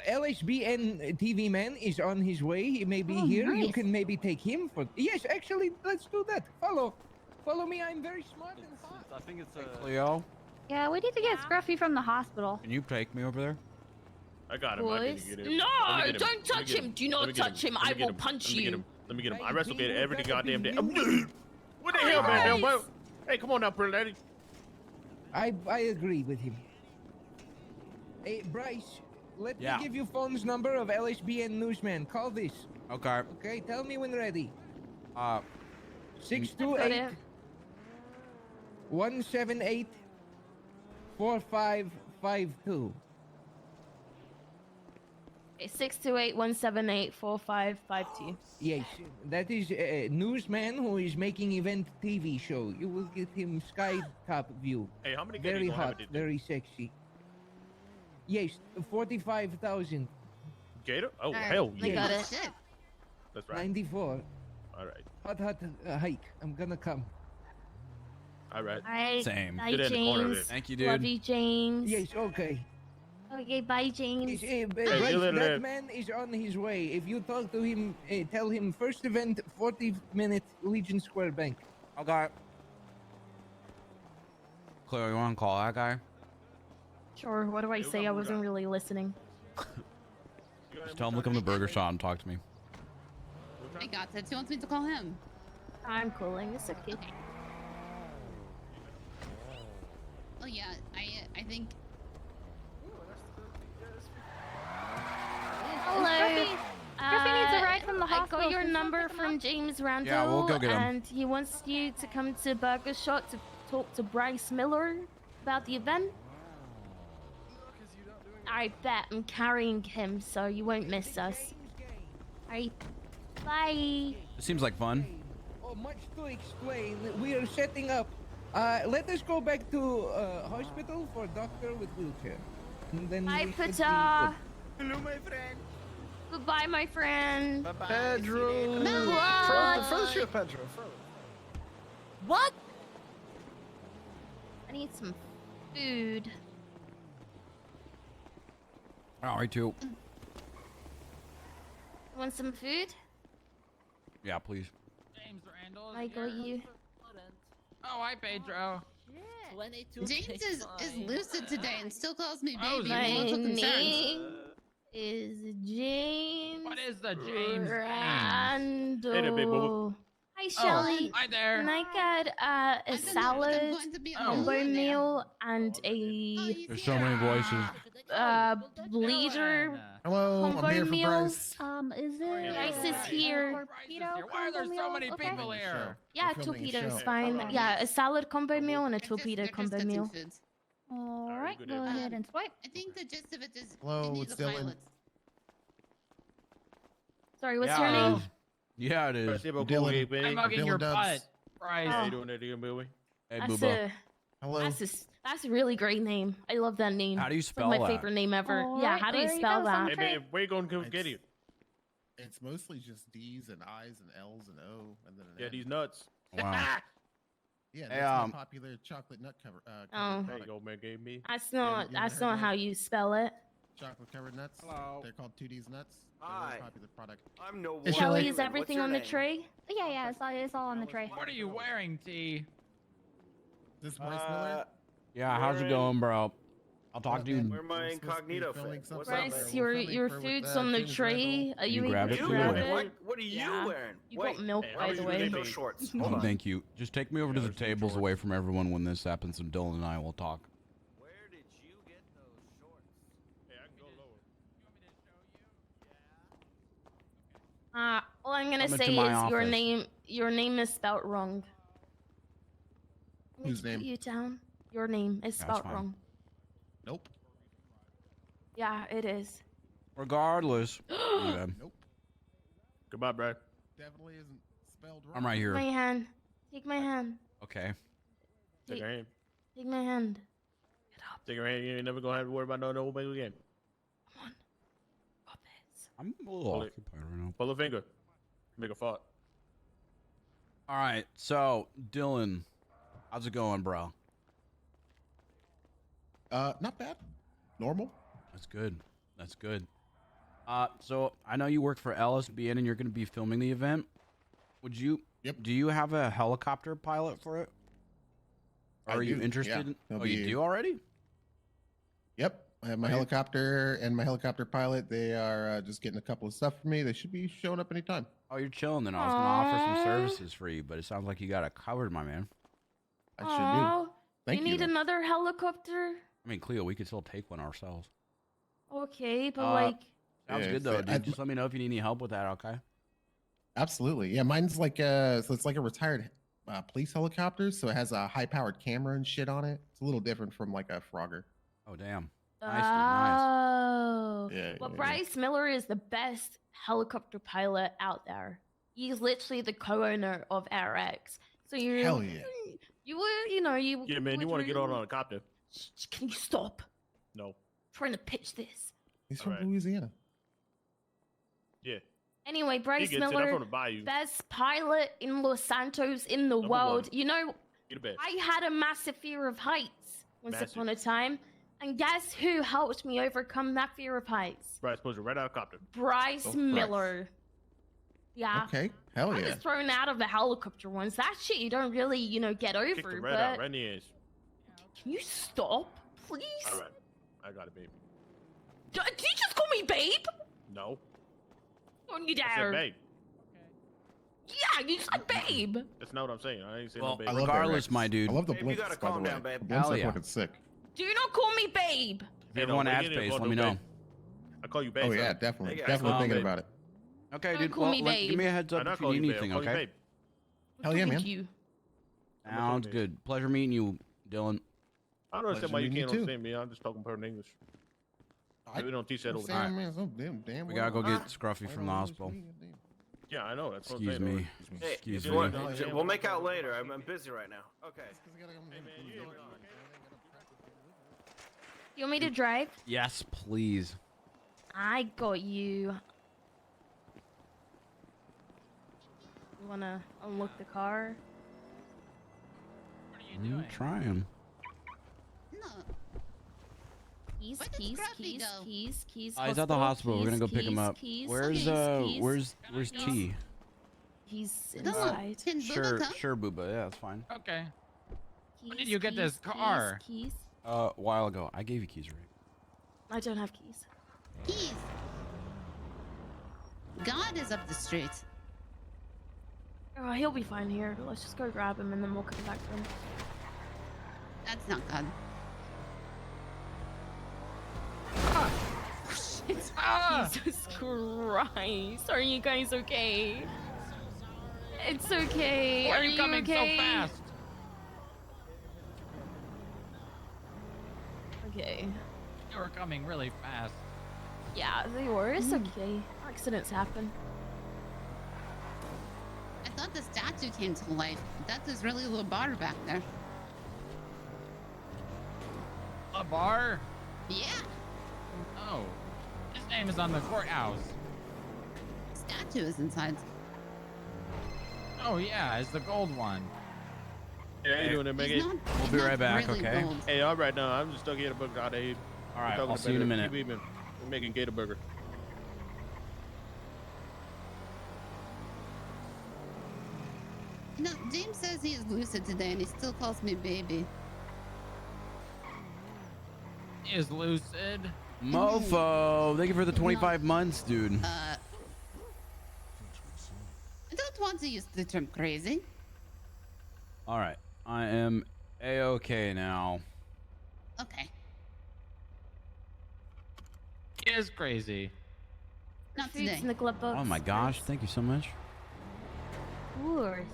LHBN TV man is on his way. He may be Oh, here. You nice. can maybe take him for. Yes, actually, let's do that. Follow me. I'm very smart and fast. I think it's Cleo, Yeah, we need to get Scruffy from the hospital. can you take me over there? I got him. I Boys. can get him. No, Let me get him. don't Let me touch get him. Do not Let me get touch him. Let me I get will him. punch Let me get you. him. Let me get him. I Hey, wrestle Bingo, gator every gotta be goddamn day. you. What the hell, man? Well, hey, come on now, pretty lady. I agree with him. Hey, Bryce, let Yeah. me give you phone's number of LHBN newsman. Call this. Okay. Okay, tell me when ready. 628 178 4552. It's 628-178-4552. Yes, that is a newsman who is making event TV show. You will get him sky top view. Hey, how many Very gonna have hot, it today? very sexy. Yes, 45,000. Gator? Oh, Alright, hell I yeah. got it. That's right. 94. All right. Hot hike. I'm gonna come. All right. Alright. Same. Bye, Get in the corner James. there. Thank you, Love dude. you, James. Yes, okay. Okay, bye, James. Bryce, little that lip. man is on his way. If you talk to him, tell him first event, 40-minute Legion Square Bank. Okay. Cleo, you want to call that guy? Sure, what do I say? I wasn't really listening. Just tell him to come to Burger Shot and talk to me. I got that. He wants me to call him. I'm calling. It's okay. Oh yeah, I think. Hello. Griffey needs a ride from the I hospital. got your Can someone number pick him from up? James Randall, Yeah, we'll go get him. and he wants you to come to Burger Shot to talk to Bryce Miller about the event. I bet I'm carrying him, so you won't miss us. Alright, bye. It seems like fun. Oh, much to explain. We are setting up. Let us go back to hospital for doctor with wheelchair. And then Bye, we should be Pata. good. Hello, my friend. Goodbye, my friend. Bye-bye. Pedro! What? Further shit, Pedro. Further. What? I need some food. All right, too. Want some food? Yeah, please. James Randall. I got you. Oh, hi, Pedro. 22 James is lucid today and still calls me Oh, baby. My I'm a little concerned. name is James. What is the James name? Randall. Hey there, big boo. Hi, Shelly. Hi there. Can I get a salad, combo meal, and a There's so many voices. bleeder Hello, combo I'm here for meal? Bryce. Is it? Bryce is here. Torpedo Why are there combo so meal? many Okay. people here? Yeah, We're filming a torpedo's show. fine. Yeah, a salad combo meal and a torpedo They're just combo testing meal. foods. All Alright, right, good go idea. ahead and swipe. I think the gist of it is Hello, it needs it's a Dylan. pilot. Sorry, what's Yeah, your it name? is. Yeah, it is. Dylan. I'm mugging Dylan your Dubs. butt. Bryce. How you doing there, Billy? Hey, That's Booba. Hello. that's a really great name. I love that name. How do you It's spell like my that? favorite name ever. All Yeah, right, how do you there you spell go, that? some Hey, man, where you going to get you? It's mostly just D's and I's and L's and O and then an Yeah, N. these nuts. Wow. Yeah, Hey, that's my popular chocolate nut cover. Oh. Covered There you product. go, man. Gave me. That's you not ever that's heard not of how you spell it. Chocolate covered nuts. Hello. They're called 2D's nuts. They're a Hi. very popular product. I'm no Hey, Shelly, Shelly. is everything on the tray? Yeah, it's all on the tray. What are you wearing, T? This Bryce Miller. Yeah, how's it going, bro? I'll talk to you. Where my We're supposed to be incognito filming fit? something What's out up, there. Bryce, We're your filming for with, food's on the James tray. Randall. Are you You able grab to it? grab Yeah. it? What are you Yeah. wearing? You Wait, got milk, Hey, by how the you way. doing, those baby? shorts. Oh, Hold on. thank you. Just take me over to the there's some tables shorts. away from everyone when this happens, and Dylan and I will talk. Where did you get those shorts? Hey, I can go lower. All I'm gonna Come say into my is your office. name is spelled wrong. Let me Whose put name? you down. Your name is That's spelled fine. wrong. Nope. Yeah, it is. Regardless. Okay. Nope. Goodbye, bro. Definitely isn't spelled wrong. I'm right here. My hand. Take my hand. Okay. Take your hand. Take my hand. Take your hand. You ain't never gonna have to worry about no old baby again. I'm a little Pull it. occupied right now. Pull a finger. Make a fart. All right. So, Dylan, how's it going, bro? Not bad. Normal. That's good. That's good. So I know you worked for LSBN and you're going to be filming the event. Would you? Yep. Do you have a helicopter pilot for it? I Are you do, interested? yeah. In, There'll oh, you be- do already? Yep. I have my Okay. helicopter and my helicopter pilot. They are just getting a couple of stuff for me. They should be showing up anytime. Oh, you're chilling then. I was going to offer some Aw. services for you, but it sounds like you got it covered, my man. I should do. Aw, Thank you need you. another helicopter? I mean, Cleo, we could still take one ourselves. Okay, but Uh, like, Sounds Yeah, good though, so dude. I- Just let me know if you need any help with that, okay? Absolutely. Yeah, mine's like so it's like a retired police helicopter, so it has a high-powered camera and shit on it. It's a little different from like a Frogger. Oh, damn. Oh. Yeah, Well, yeah, Bryce Miller is the best helicopter pilot out there. He's literally the co-owner of RX. So you, Hell yeah. you were, you know, you. Yeah, man, you want to get on a copter? Can you stop No. trying to pitch this? He's from Alright. Louisiana. Yeah. Anyway, Bryce gets it. I'm Miller, from the bayou. best pilot in Los Santos in the Number world. one. You know, Get a bed. I had a massive fear of heights once Massive. upon a time. And guess who helped me overcome that fear of heights? Bryce, put you right out of copter. Bryce Oh, Bryce. Miller. Yeah. Okay. Hell I yeah. was thrown out of the helicopter once. That shit you don't really, you know, get Kick the over. red But out, right in the ass. can you stop, please? All right. I got it, babe. Did you just call me babe? No. Don't you I dare. said babe. Yeah, you said babe. That's not what I'm saying. I ain't saying Well, no babe. I love regardless, that my Rex. dude. I love the Babe, you blimps, gotta by calm the down, way. babe. The blimps Hell are yeah. fucking sick. Do not call me babe. If you ever want ad space, let me know. I call you babe. Oh yeah, son. definitely. Hey, guys, Definitely calm thinking babe. about it. Okay, Don't dude. call Well, me give me babe. a heads I'm up not if you calling need you babe. anything, I'll call you okay? babe. Hell yeah, Thank man. you. Sounds good. Pleasure meeting you, Dylan. I don't understand Pleasure why you meeting you can't too. understand me. I'm just talking perfect English. Maybe we don't teach that over Sam, there. man, so damn We well. gotta go get Scruffy I from don't the know hospital. what you mean, Yeah, I know. That's what Excuse I'm saying. me. Hey, Excuse you me. want- we'll make out later. I'm busy right now. Okay. You want me to drive? Yes, please. I got you. You wanna unlock the car? I'm trying. No. Keys, Where did keys, Scruffy keys, go? keys, keys. He's at the hospital. We're gonna go pick him keys, up. keys, Where's keys, where's T? He's No, inside. can Booba Sure, come? sure, Booba. Yeah, that's fine. Okay. When did Keys, you get this keys, car? Keys. A while ago. I gave you keys, right? I don't have keys. Keys. God is up the street. Oh, he'll be fine here. Let's just go grab him and then we'll come back for him. That's not God. Jesus Christ. Are you guys okay? It's okay. Why Are are you coming okay? so fast? Okay. You were coming really fast. Yeah, they were. It's okay. Accidents happen. I thought the statue came to life. That is really a little bar back there. A bar? Yeah. Oh. His name is on the courthouse. Statue is inside. Oh yeah, it's the gold one. Hey, how you doing there, Maggie? He's not- We'll he's be not right back, really okay? gold. Hey, all right now. I'm just stuck here at the book out there. All right, I'll see you in a minute. We're making Gator Burger. You know, James says he is lucid today and he still calls me baby. Is lucid. Mofo, thank you for the 25 months, dude. I don't want to use the term crazy. All right, I am a-okay now. Okay. He is crazy. Not Food's today. in the glove box. Oh my gosh, thank you so much. Of course.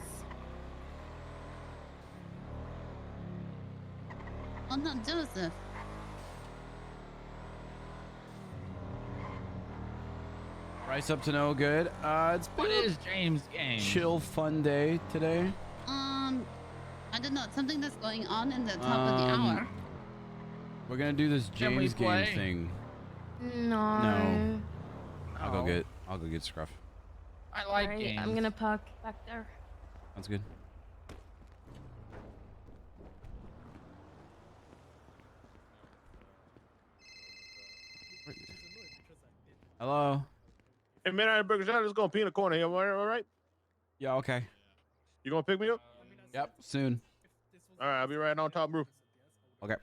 Oh no, Joseph. Bryce up to no good. It's been What a is James' game? chill, fun day today. I don't know. It's something that's going on in the top of the hour. We're gonna do this Can we James game play? thing. No. No. I'll Oh. go get Scruff. I like Alright, games. I'm gonna park back there. Sounds good. Hello. Hey, Midnight Burger Shot is going to pee in the corner here. All right? Yeah, okay. You going to pick me up? Yep, soon. All right, I'll be right on top roof. Okay.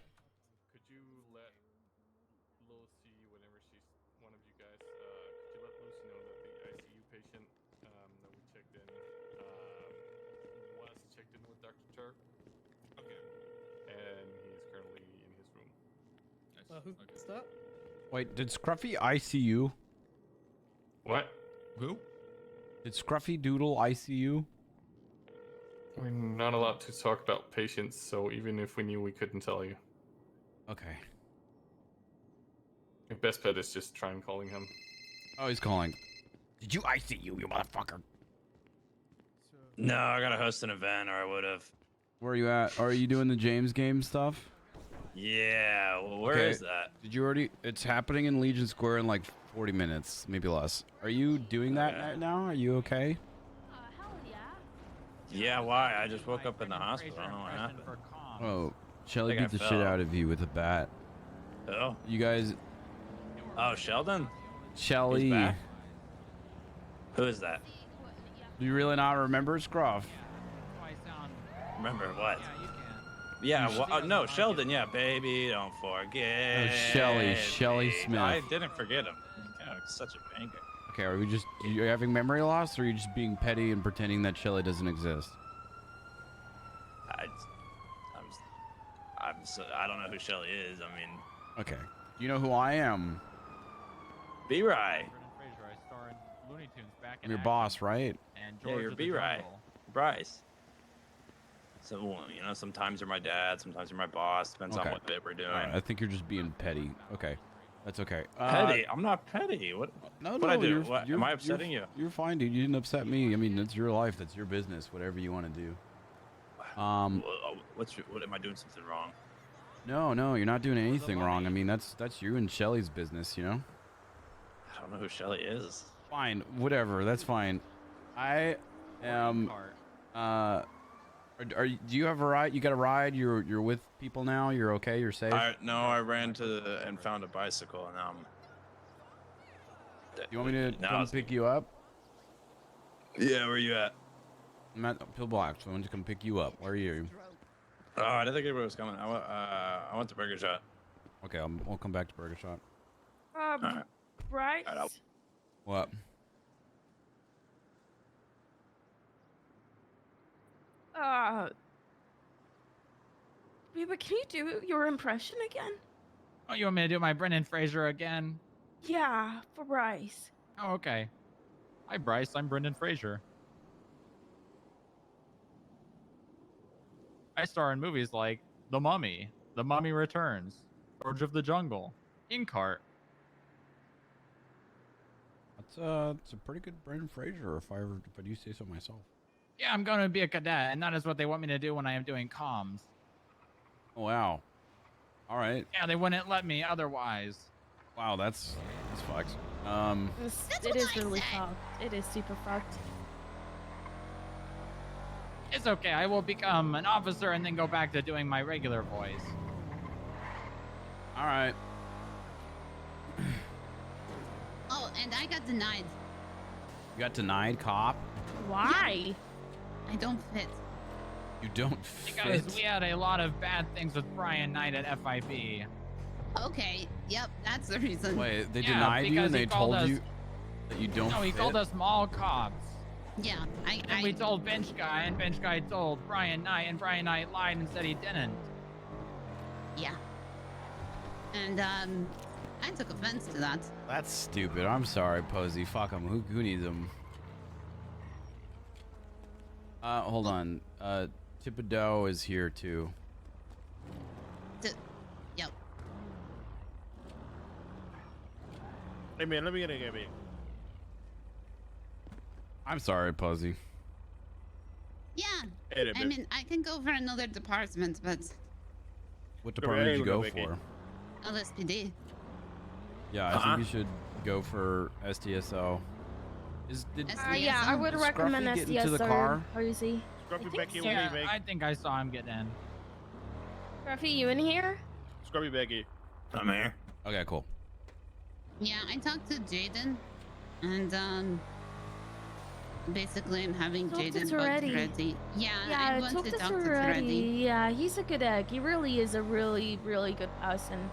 Could you let Lucy, whenever she's one of you guys, could you let Lucy know that the ICU patient that we checked in was checked in with Dr. Turk? Okay. And he's currently in his room. Who's that? Wait, did Scruffy ICU? What? Who? Did Scruffy Doodle ICU? We're not allowed to talk about patients, so even if we knew, we couldn't tell you. Okay. Best bet is just try and calling him. Oh, he's calling. Did you IC you motherfucker? No, I gotta host an event, or I would have. Where are you at? Are you doing the James game stuff? Yeah, well, where is that? Did you already? It's happening in Legion Square in like 40 minutes, maybe less. Are you doing that right now? Are you okay? Yeah, why? I just woke up in the hospital. I don't know what happened. Oh, Shelly think beat the I shit fell. out of you with a bat. Oh. You guys, Oh, Sheldon? Shelly. He's back? Who is that? Do you really not remember Scruff? Remember what? Yeah, well, no, Sheldon, yeah, baby, don't forget. Oh, Shelly Smith. I didn't forget him. God, such a banger. Okay, are we just, are you having memory loss, or are you just being petty and pretending that Shelly doesn't exist? I don't know who Shelly is. I mean, Okay. You know who I am? B-Rai. I'm your boss, right? Yeah, you're B-Rai. Bryce. So, you know, sometimes you're my dad, sometimes you're my boss. Depends on what bit we're doing. All right, I think you're just being petty. Okay. That's okay. Petty? I'm not petty. What? No, what no, I do? you're, What, you're, am I upsetting you're, you? You're fine, dude. You didn't upset me. I mean, that's your life. That's your business. Whatever you want to do. What am I doing something wrong? No, you're not doing anything wrong. I mean, that's you and Shelly's business, you know? I don't know who Shelly is. Fine, whatever. That's fine. I am. Do you have a ride? You got a ride? You're with people now. You're okay. You're safe. No, I ran to and found a bicycle, and now I'm. You want me to Now come it's- pick you up? Yeah, where you at? I'm at Pillbox. So I want to come pick you up. Where are you? Oh, I didn't think anybody was coming. I went to Burger Shot. Okay, we'll come back to Burger Shot. Bryce? What? Biba, can you do your impression again? Oh, you want me to do my Brendan Fraser again? Yeah, for Bryce. Oh, okay. Hi, Bryce. I'm Brendan Fraser. I star in movies like The Mummy, The Mummy Returns, George of the Jungle, Inkheart. It's a pretty good Brendan Fraser, if I do say so myself. Yeah, I'm going to be a cadet, and that is what they want me to do when I am doing comms. Oh wow. All right. Yeah, they wouldn't let me otherwise. Wow, that's fucked. It is really fucked. It is super fucked. It's okay. I will become an officer and then go back to doing my regular voice. All right. Oh, and I got denied. You got denied, cop. Why? I don't fit. You don't fit. Because we had a lot of bad things with Brian Knight at FIB. Okay, yep, that's the reason. Wait, they Yeah, denied you because and he they called told us- you that you don't No, he fit? called us mall cops. Yeah, And we told Bench Guy, and Bench Guy told Brian Knight, and Brian Knight lied and said he didn't. Yeah. And, I took offense to that. That's stupid. I'm sorry, Posey. Fuck him. Who needs him? Hold on. Thibodeau is here too. Yep. Hey man, let me get a game. I'm sorry, Posey. Yeah. Hey there, I babe. mean, I can go for another department, but What department did you go Vicky. for? LSPD. Yeah, I think you should go for STSO. Yeah, I would recommend Scruffy get into the STSO, car? Posey. Scruffy think Becky, so. with me, Meg. I think I saw him get in. Scruffy, you in here? Scruffy Becky. I'm here. Okay, cool. Yeah, I talked to Jaden, and, basically I'm having Talk to Jaden Toretti. ready. Yeah, Yeah, I want talk to to talk to Toretti. Toretti. Yeah, he's a good egg. He really is a really, really good person.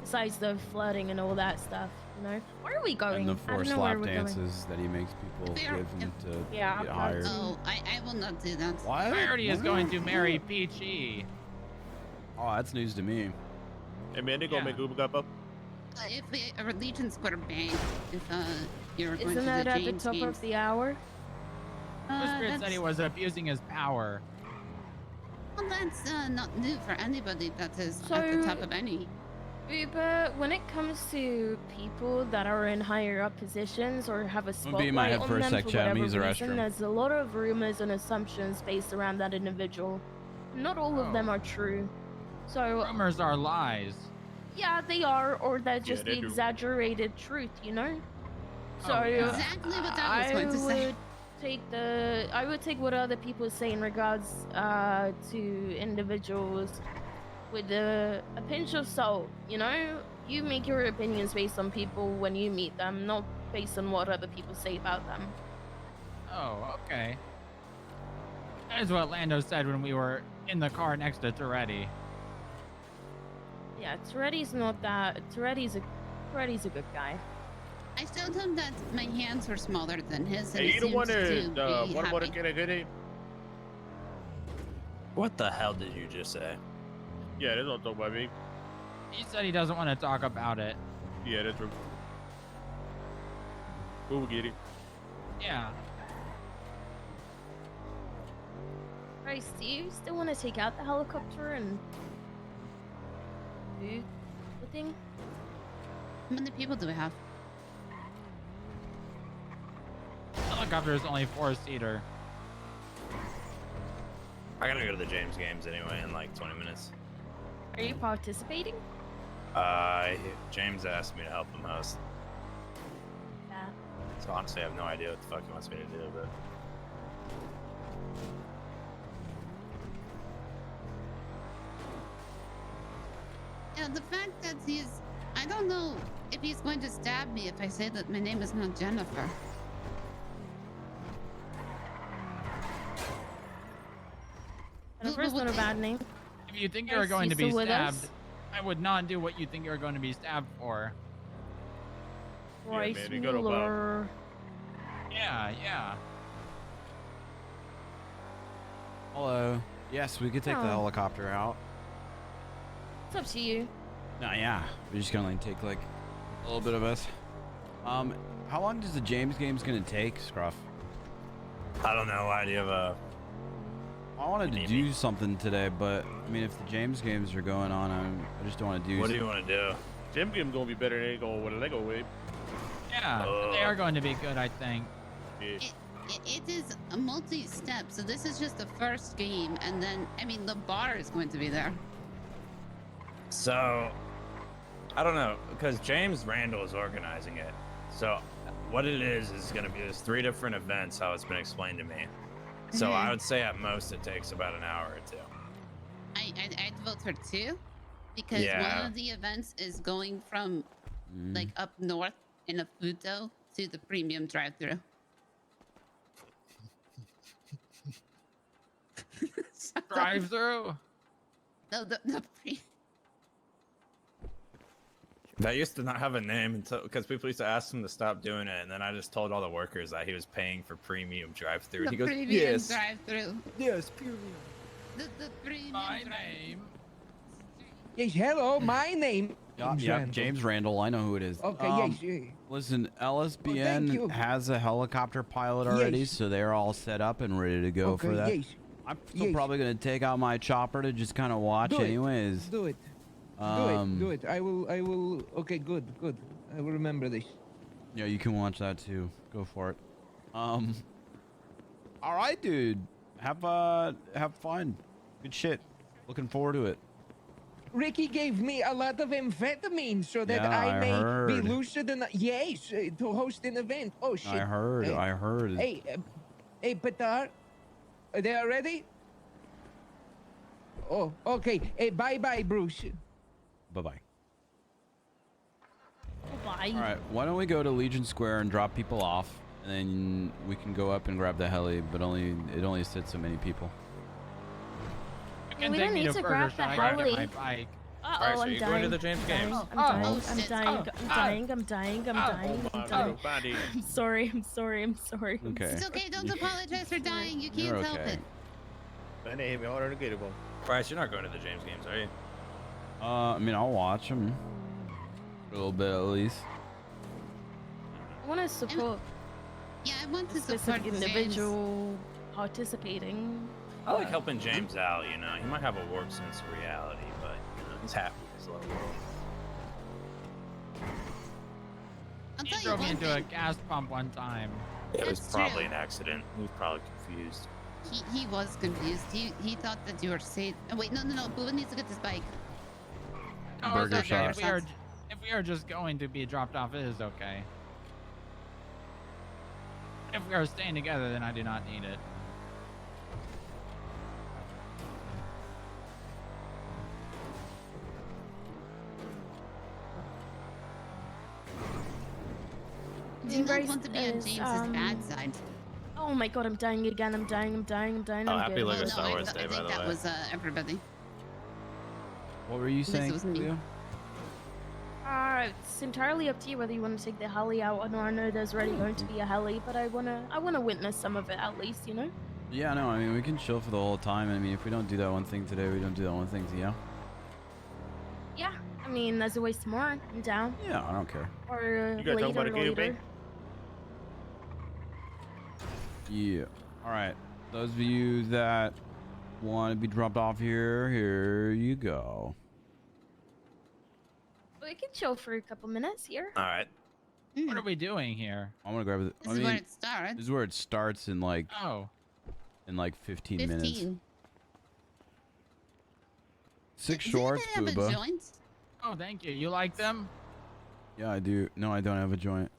Besides the flirting and all that stuff, you know. Where are we going? And the I 4 don't know where slap we're going. dances that he makes people Fair. give him to Yeah, get hired. Oh, I will not do that. What? Priority is going to marry Peachy. Oh, that's news to me. Hey man, they gonna Yeah. make Uber up. If we a Legion Square Bank, if you're going Isn't to that the at the James top games. of the hour? Spirit said he was abusing his power. Well, that's not new for anybody that is at So- the top of any. Uber, when it comes to people that are in higher up positions or have a I'm gonna be in my spotlight head on for a them sec, for chat. I'm whatever gonna use the reason, restroom. there's a lot of rumors and assumptions based around that individual. Not all of them are true. So Rumors are lies. yeah, they are, or they're Yeah, just they the do. exaggerated truth, you know? So Oh, yeah. Exactly what I was going to say. I would take what other people say in regards to individuals with a pinch of salt, you know? You make your opinions based on people when you meet them, not based on what other people say about them. Oh, okay. That is what Lando said when we were in the car next to Toretti. Yeah, Toretti's not that. Toretti's a good guy. I told him that my hands were smaller than his, and Hey, he you don't seems want to to be one more happy. get a goodie? What the hell did you just say? Yeah, that's not talk about me. He said he doesn't want to talk about it. Yeah, that's true. We'll get it. Yeah. Bryce, do you still want to take out the helicopter and do the thing? How many people do we have? Helicopter is only 4-seater. I gotta go to the James games anyway in like 20 minutes. Are you participating? James asked me to help him host. Yeah. So honestly, I have no idea what the fuck he wants me to do, but. Yeah, the fact that I don't know if he's going to stab me if I say that my name is not Jennifer. Jennifer's not a bad name. If you think you're Bryce, going you to be still with stabbed, us? I would not do what you think you're going to be stabbed for. Bryce man, you got a bum. Mueller. Yeah. Hello. Yes, we could take the Oh. helicopter out. It's up to you. No, yeah. We're just gonna take like a little bit of us. How long does the James game's gonna take, Scruff? I don't know. Why do you have a? I wanted to do something today, but I mean, if the James games are going on, I just don't want to do. What do you want to do? Gym game's gonna be better than going with a Lego whip. Yeah, they are going to be good, I think. Yeah. It is a multi-step, so this is just the first game, and then, I mean, the bar is going to be there. So, I don't know, because James Randall is organizing it. So, what it is going to be there's 3 different events, how it's been explained to me. So, I would say at most it takes about an hour or 2. I'd vote for 2, because Yeah. one of the events is going from, like, up north in a Futo to the premium drive-thru. Drive-through? No, the That used to not have a name until because people used to ask him to stop doing it, and then I just told all the workers that he was paying for premium drive-through. He goes, premium "Yes, drive-through. yes, premium." The premium name. Yes, hello, my name. Yeah, is yeah, Randall. James Randall. I know who it is. Okay, yes. Listen, you. LSBN has a helicopter pilot already, Yes. so they're all set up and ready to go for Okay, that. yes. I'm still probably gonna take out my chopper to just kind of watch, Do it. anyways. Do it. Do it. I will. Okay, good. I will remember this. Yeah, you can watch that too. Go for it. All right, dude. Have fun. Good shit. Looking forward to it. Ricky gave me a lot of amphetamine so that Yeah, I I may be heard. lucid enough. Yes, to host an event. Oh shit! I heard. Hey, hey, Petar, are they ready? Oh, okay. Hey, bye, Bruce. Bye-bye. Bye. All right. Why don't we go to Legion Square and drop people off, and then we can go up and grab the heli, but it only sits so many people. You We can don't take me need to to Burger grab the Shack. I heli. get my bike. Uh-oh, Bryce, are I'm you dying. going to the James games? I'm sorry. Okay. It's okay, don't apologize for dying. You can't You're help okay. it. My name is unforgettable. Bryce, you're not going to the James games, are you? I mean, I'll watch them for a little bit at least. I want to support Yeah, I want to a support specific James. individual participating. I like helping James out, you know. He might have a warped sense of reality, but you know, he's happy in his little world. I'll He tell you drove me one into a thing. gas pump one time. It was That's probably true. an accident. He was probably confused. He was confused. He thought that you were safe. Oh, wait, no. Booba needs to get this bike. Oh, Burger it's okay. shot. If we are just going to be dropped off, it is okay. If we are staying together, then I do not need it. Do you not Bryce want to be on is, James's bad side? Oh my god, I'm dying again. I'm dying. Oh, I'm happy good. Lego No, Star Wars I Day, by think the that way. was everybody. What were you At least saying, it was me. Leo? It's entirely up to you whether you want to take the heli out or not. I know there's already going to be a heli, but I wanna witness some of it at least, you know? Yeah, no, I mean, we can chill for the whole time. I mean, if we don't do that one thing today, we don't do that one thing, you know? Yeah, I mean, there's always tomorrow. I'm down. Yeah, I don't care. Or You guys talking about later. a game, Yeah. All right. Those of you that want to be dropped off here you go. We can chill for a couple minutes here. All right. What are we doing here? I'm gonna grab it. This is where it starts. This is where it starts in like. Oh. In like 15 minutes. 15. 6 Does shorts, anybody have a Booba. joint? Oh, thank you. You like them? Yeah, I do. No, I don't have a joint.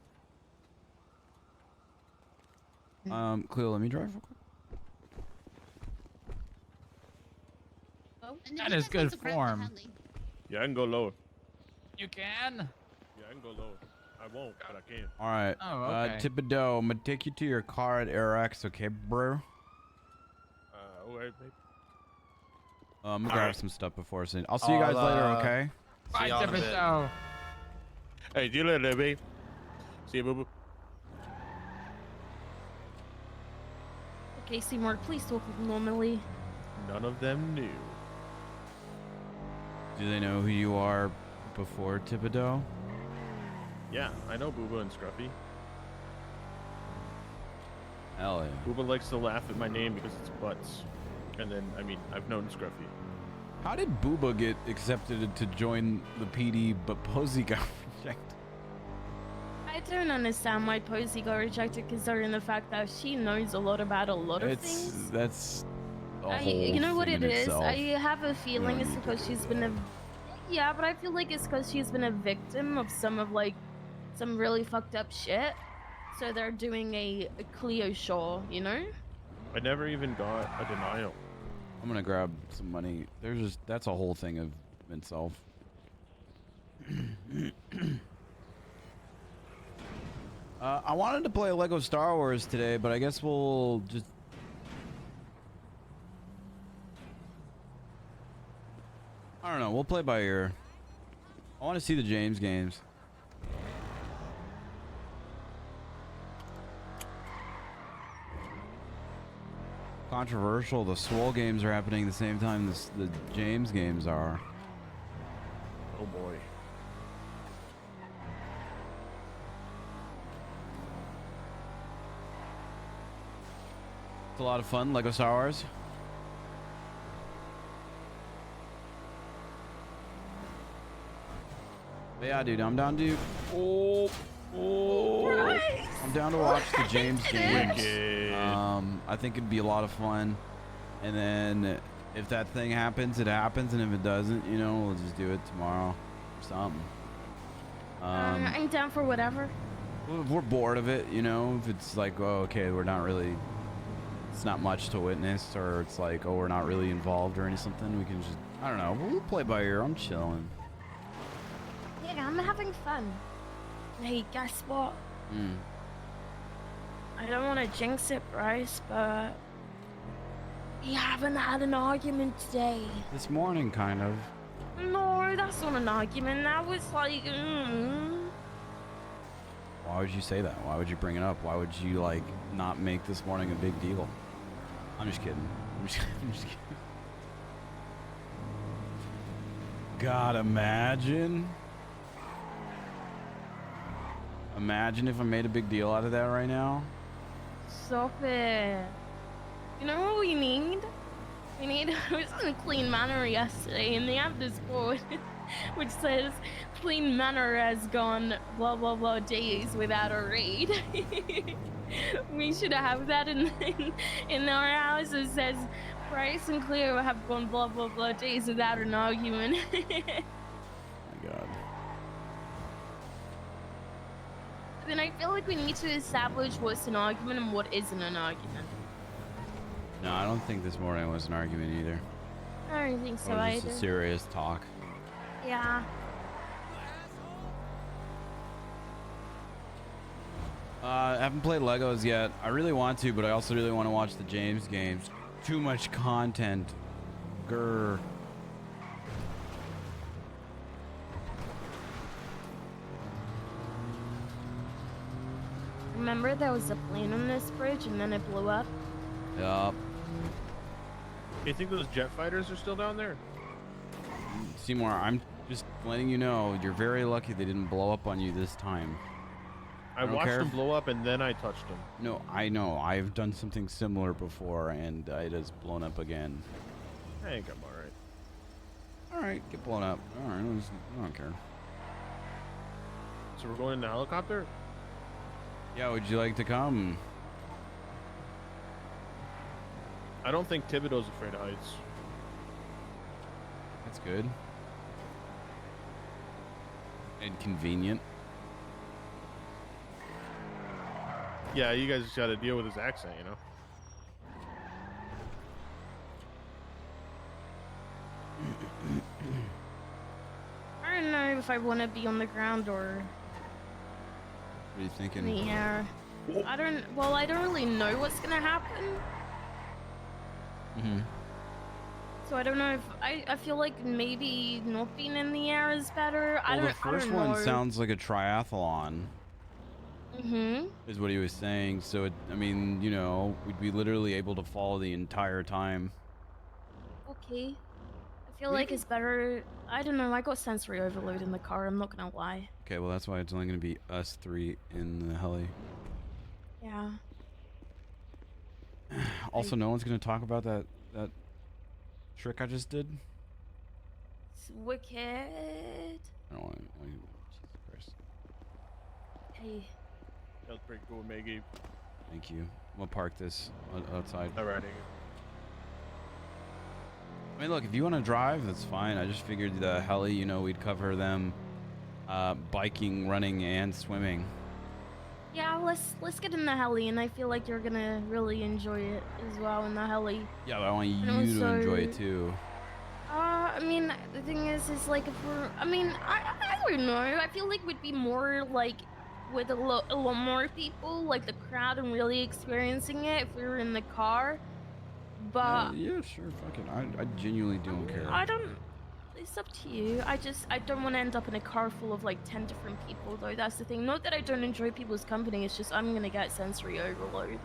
Cleo, let me drive real quick. Oh, and if That you is guys good want to grab the form. heli- Yeah, I can go lower. You can? Yeah, I can go lower. I won't, but I can. All right. Oh, okay. Thibodeau, I'm gonna take you to your car at AirX, okay, bro? Alright, babe. I'm gonna grab some stuff before saying. I'll see you guys later, okay? Bye, Thibodeau. Hey, see you later, babe. See you, boo boo. Okay, Seymour, please talk normally. None of them knew. Do they know who you are before Thibodeau? Yeah, I know Booba and Scruffy. Hell yeah. Booba likes to laugh at my name because it's Butts. And then, I mean, I've known Scruffy. How did Booba get accepted to join the PD, but Posey got rejected? I don't understand why Posey got rejected considering the fact that she knows a lot about a lot of things. That's a whole You know what thing it in is? itself. I have a feeling You it's don't need because she's been a... Yeah, but I feel like it's because she's been a victim of some really fucked up shit. So they're doing a Cleo show, you know? I never even got a denial. I'm gonna grab some money. That's a whole thing of itself. I wanted to play Lego Star Wars today, but I guess we'll just. I don't know. We'll play by ear. I want to see the James games. Controversial. The Swole games are happening the same time the James games are. Oh boy. It's a lot of fun. Lego Star Wars. But yeah, dude, I'm down to. I'm down to watch the James games. I think it'd be a lot of fun. And then if that thing happens, it happens. And if it doesn't, you know, we'll just do it tomorrow or something. I'm down for whatever. If we're bored of it, you know, if it's like, oh, okay, we're not really, it's not much to witness, or it's like, oh, we're not really involved or anything, we can just, I don't know, we'll play by ear. I'm chilling. Yeah, I'm having fun. Hey, guess what? I don't want to jinx it, Bryce, but we haven't had an argument today. This morning, kind of. No, that's not an argument. That was like, Why would you say that? Why would you bring it up? Why would you, like, not make this morning a big deal? I'm just kidding. I'm just kidding. God, imagine. Imagine if I made a big deal out of that right now. Stop it. You know what we need? We was in a clean manner yesterday, and they have this board. which says clean manor has gone blah blah blah days without a raid. We should have that in our house. It says Bryce and Cleo have gone blah blah blah days without an argument. My God. Then I feel like we need to establish what's an argument and what isn't an argument. No, I don't think this morning was an argument either. I don't think so It was just either. a serious talk. Yeah. I haven't played Legos yet. I really want to, but I also really want to watch the James games. Too much content. Grr. Remember there was a plane on this bridge and then it blew up? Yup. You think those jet fighters are still down there? Seymour, I'm just letting you know, you're very lucky they didn't blow up on you this time. I don't watched care them if- blow up and then I touched them. No, I know. I've done something similar before, and it has blown up again. I think I'm alright. Alright, get blown up. Alright, I don't care. So we're going in the helicopter? Yeah, would you like to come? I don't think Thibodeau's afraid of heights. That's good. And convenient. Yeah, you guys just gotta deal with his accent, you know? I don't know if I want to be on the ground or What are you thinking? in the air. I don't really know what's gonna happen. Mm-hmm. So I don't know if I feel like maybe not being in the air is better. Well, the I first don't one know. sounds like a triathlon. Mm-hmm. Is what he was saying. So, I mean, you know, we'd be literally able to follow the entire time. Okay. I feel like it's better. I don't know. I got sensory overload in the car. I'm not gonna lie. Okay, well, that's why it's only going to be us three in the heli. Yeah. Also, no one's going to talk about that trick I just did. It's wicked. I don't want to. Jesus Christ. Hey. That was pretty cool, Maggie. Thank you. We'll park this outside. Alrighty. I mean, look, if you want to drive, that's fine. I just figured the heli, you know, we'd cover them biking, running, and swimming. Yeah, let's get in the heli, and I feel like you're gonna really enjoy it as well in the heli. Yeah, but I want And you to enjoy it also- too. I mean, the thing is like if we're, I mean, I don't know. I feel like we'd be more like with a lot more people, like the crowd, and really experiencing it if we were in the car. But Yeah, sure, fuck it. I genuinely don't care. I don't. It's up to you. I don't want to end up in a car full of like 10 different people, though. That's the thing. Not that I don't enjoy people's company. It's just I'm gonna get sensory overload.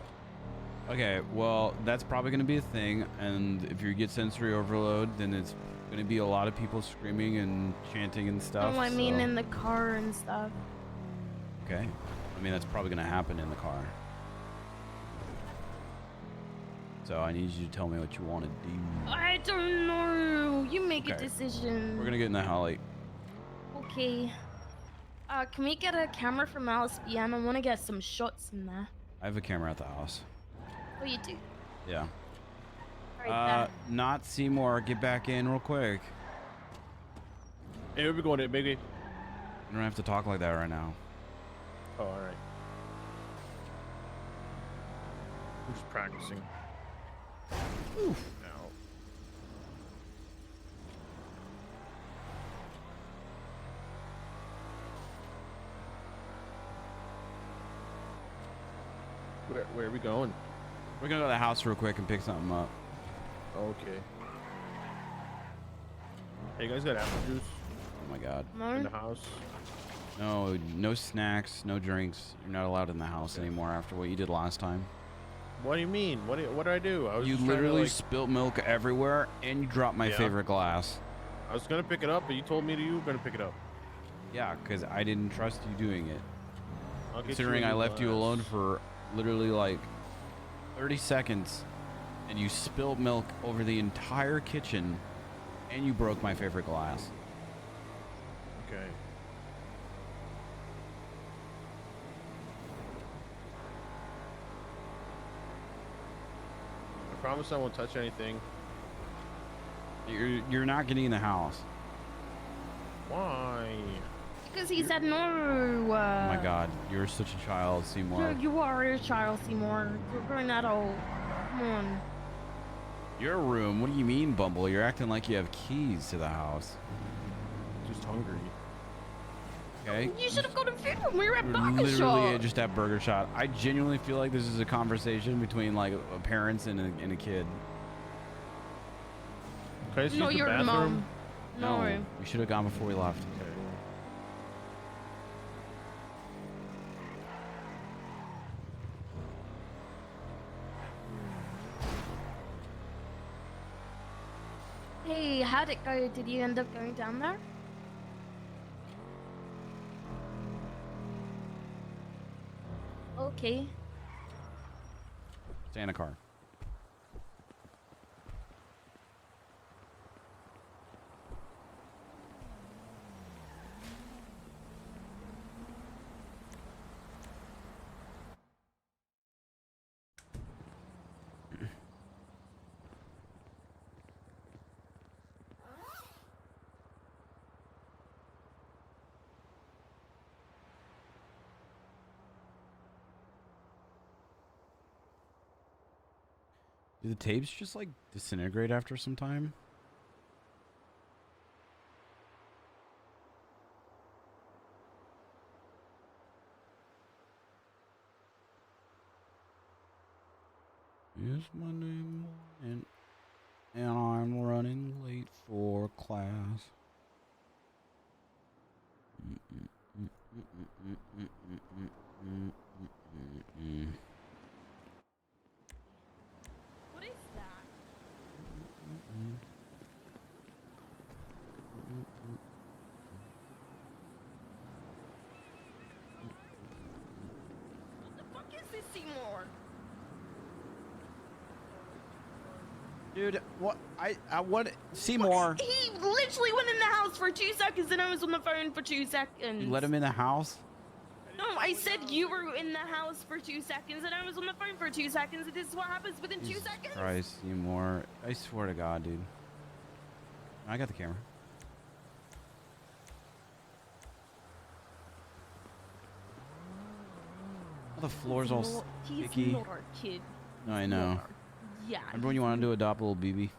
Okay, well, that's probably going to be a thing, and if you get sensory overload, then it's going to be a lot of people screaming and chanting and stuff. No, I mean so- in the car and stuff. Okay. I mean, that's probably going to happen in the car. So I need you to tell me what you want to do. I don't know. You make a Okay. decision. We're going to get in the heli. Okay. Can we get a camera from LSBM? I want to get some shots in there. I have a camera at the house. Oh, you do? Yeah. Right Not Seymour. Get back in real quick. Hey, where we going at, Biggie? You don't have to talk like that right now. Oh, alright. I'm just practicing. Now. Where are we going? We're going to go to the house real quick and pick something up. Okay. Hey, you guys got apple juice? Oh my god. In the house? No snacks, no drinks. You're not allowed in the house anymore after what you did last time. What do you mean? What did I do? I was You just trying to, literally like- spilt milk everywhere, and you dropped my Yeah. favorite glass. I was gonna pick it up, but you told me that you were gonna pick it up. Yeah, because I didn't trust you doing it. I'll get Considering you a I new left you glass. alone for literally like 30 seconds, and you spilled milk over the entire kitchen, and you broke my favorite glass. Okay. I promise I won't touch anything. You're not getting in the house. Why? Because he said no. Oh my God, you're such a child, Seymour. You are a child, Seymour. You're growing adult. Come on. Your room? What do you mean, Bumble? You're acting like you have keys to the house. Just hungry. Okay. You should have gone to food when we were at We're Burger literally Shop. just at Burger Shot. I genuinely feel like this is a conversation between like parents and a kid. Okay, No, you're a mom. No. We should have gone before we left. Hey, how'd it go? Did you end up going down there? Okay. Stay in the car. Do the tapes just like disintegrate after some time? It's Monday morning and I'm running late for class. What is that? What the fuck is this, Seymour? Dude, what? What? Seymour. He literally went in the house for 2 seconds and I was on the phone for 2 seconds. You let him in the house? No, I said you were in the house for 2 seconds and I was on the phone for 2 seconds. And this is what happens within 2 seconds. Christ, Seymour. I swear to God, dude. I got the camera. Oh, the floor's all He's sticky. not our kid. No, I know. Yeah. Remember when you wanted to adopt a little BB?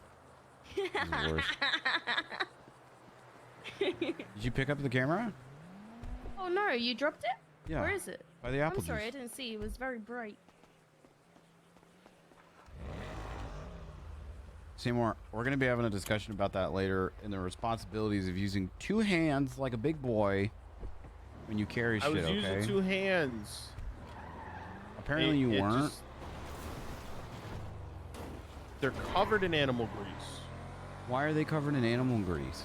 This is the worst. Did you pick up the camera? Oh no, you dropped it? Yeah. Where is it? By the apple I'm sorry, juice. I didn't see. It was very bright. Seymour, we're going to be having a discussion about that later and the responsibilities of using 2 hands like a big boy when you carry I shit, was okay? using 2 hands. Apparently you weren't. They're covered in animal grease. Why are they covered in animal grease?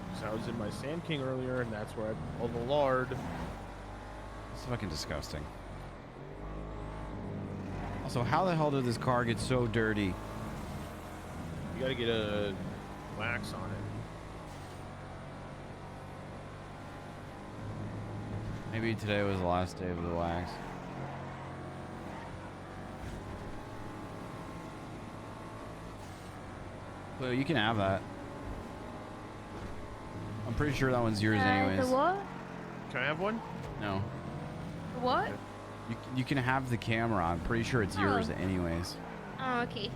Because I was in my Sand King earlier, and that's where I pulled the lard. It's fucking disgusting. Also, how the hell did this car get so dirty? You gotta get a wax on it. Maybe today was the last day of the wax. Well, you can have that. I'm pretty sure that one's yours anyways. The what? Can I have one? No. The what? You can have the camera. I'm pretty sure it's yours anyways. Oh, okay.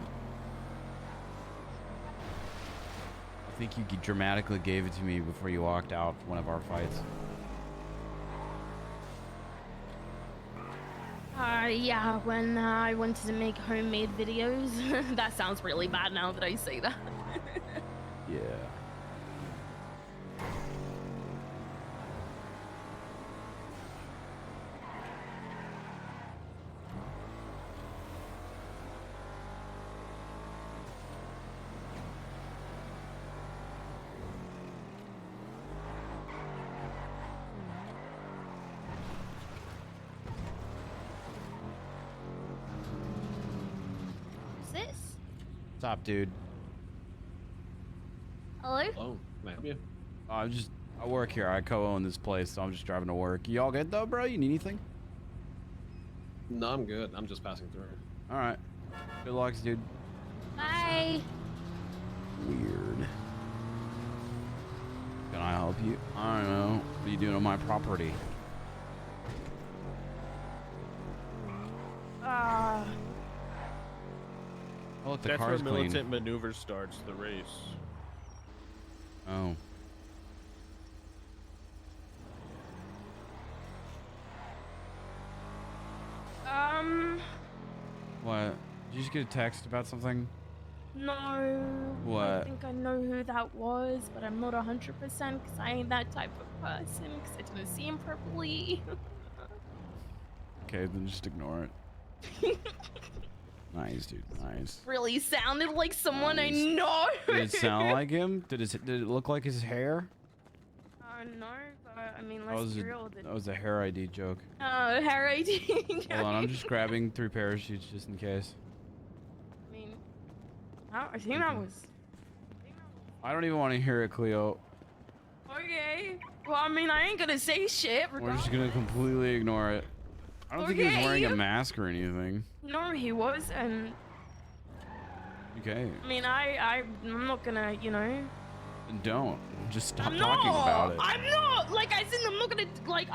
I think you dramatically gave it to me before you walked out one of our fights. Yeah, when I wanted to make homemade videos. That sounds really bad now that I say that. Yeah. What's this? What's up, dude? Hello? Hello, can I help you? I work here. I co-own this place, so I'm just driving to work. You all good though, bro? You need anything? No, I'm good. I'm just passing through. All right. Good luck, dude. Bye. Weird. Can I help you? I don't know. What are you doing on my property? Oh, look, the That's where car's militant clean. maneuver starts the race. Oh. What? Did you just get a text about something? No. What? I think I know who that was, but I'm not 100% because I ain't that type of person because I didn't see him properly. Okay, then just ignore it. Nice, dude. Nice. Really sounded like someone I Nice. know. Did it sound like him? Did it look like his hair? No, but I mean, That let's was be a, real. that was a hair ID joke. Hair ID. Hold on, I'm just grabbing 3 parachutes just in case. I mean, I think that was. I don't even want to hear it, Cleo. Okay. Well, I mean, I ain't gonna say shit. We're just gonna completely ignore it. I don't think he was wearing a Okay. mask or anything. No, he was, and Okay, I mean, I'm not gonna, you know. then don't. Just stop I'm talking not, about it. I'm not. Like I said, I'm not gonna. Like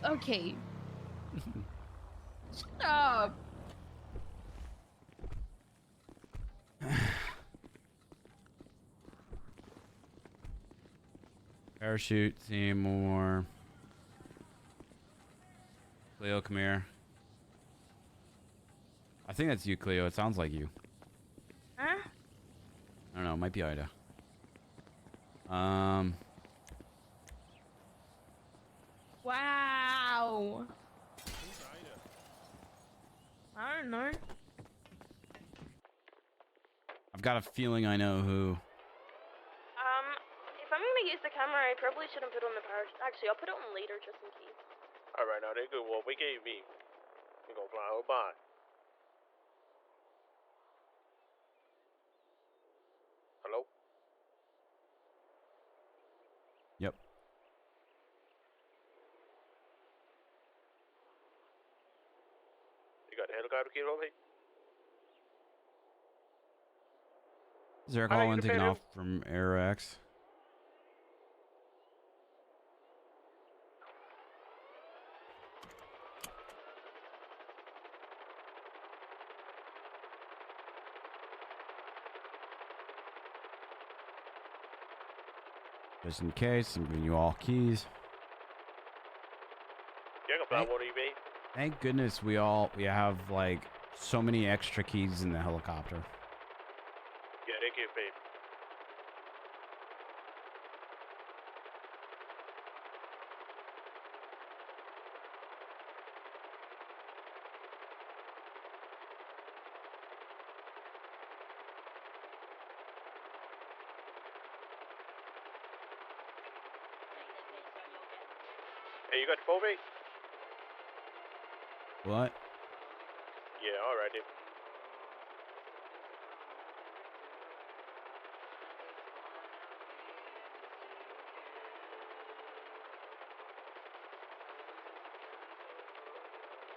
okay. Shut up. Parachute, Seymour. Cleo, come here. I think that's you, Cleo. It sounds like you. Huh? I don't know. It might be Ida. Wow. I don't know. I've got a feeling I know who. If I'm gonna use the camera, I probably shouldn't put on the parachute. Actually, I'll put it on later just in case. All right, now they good. Well, we gave me. We're gonna fly over by. Hello? Yep. You got the helicopter kid over here? Is there a How call you in taken defend him? off from AirX? Just in case, I'm giving you all keys. You can fly one of you, babe. Thank goodness we have like so many extra keys in the helicopter. Yeah, they get paid. Hey, you got the phone, babe? What? Yeah, all right, then.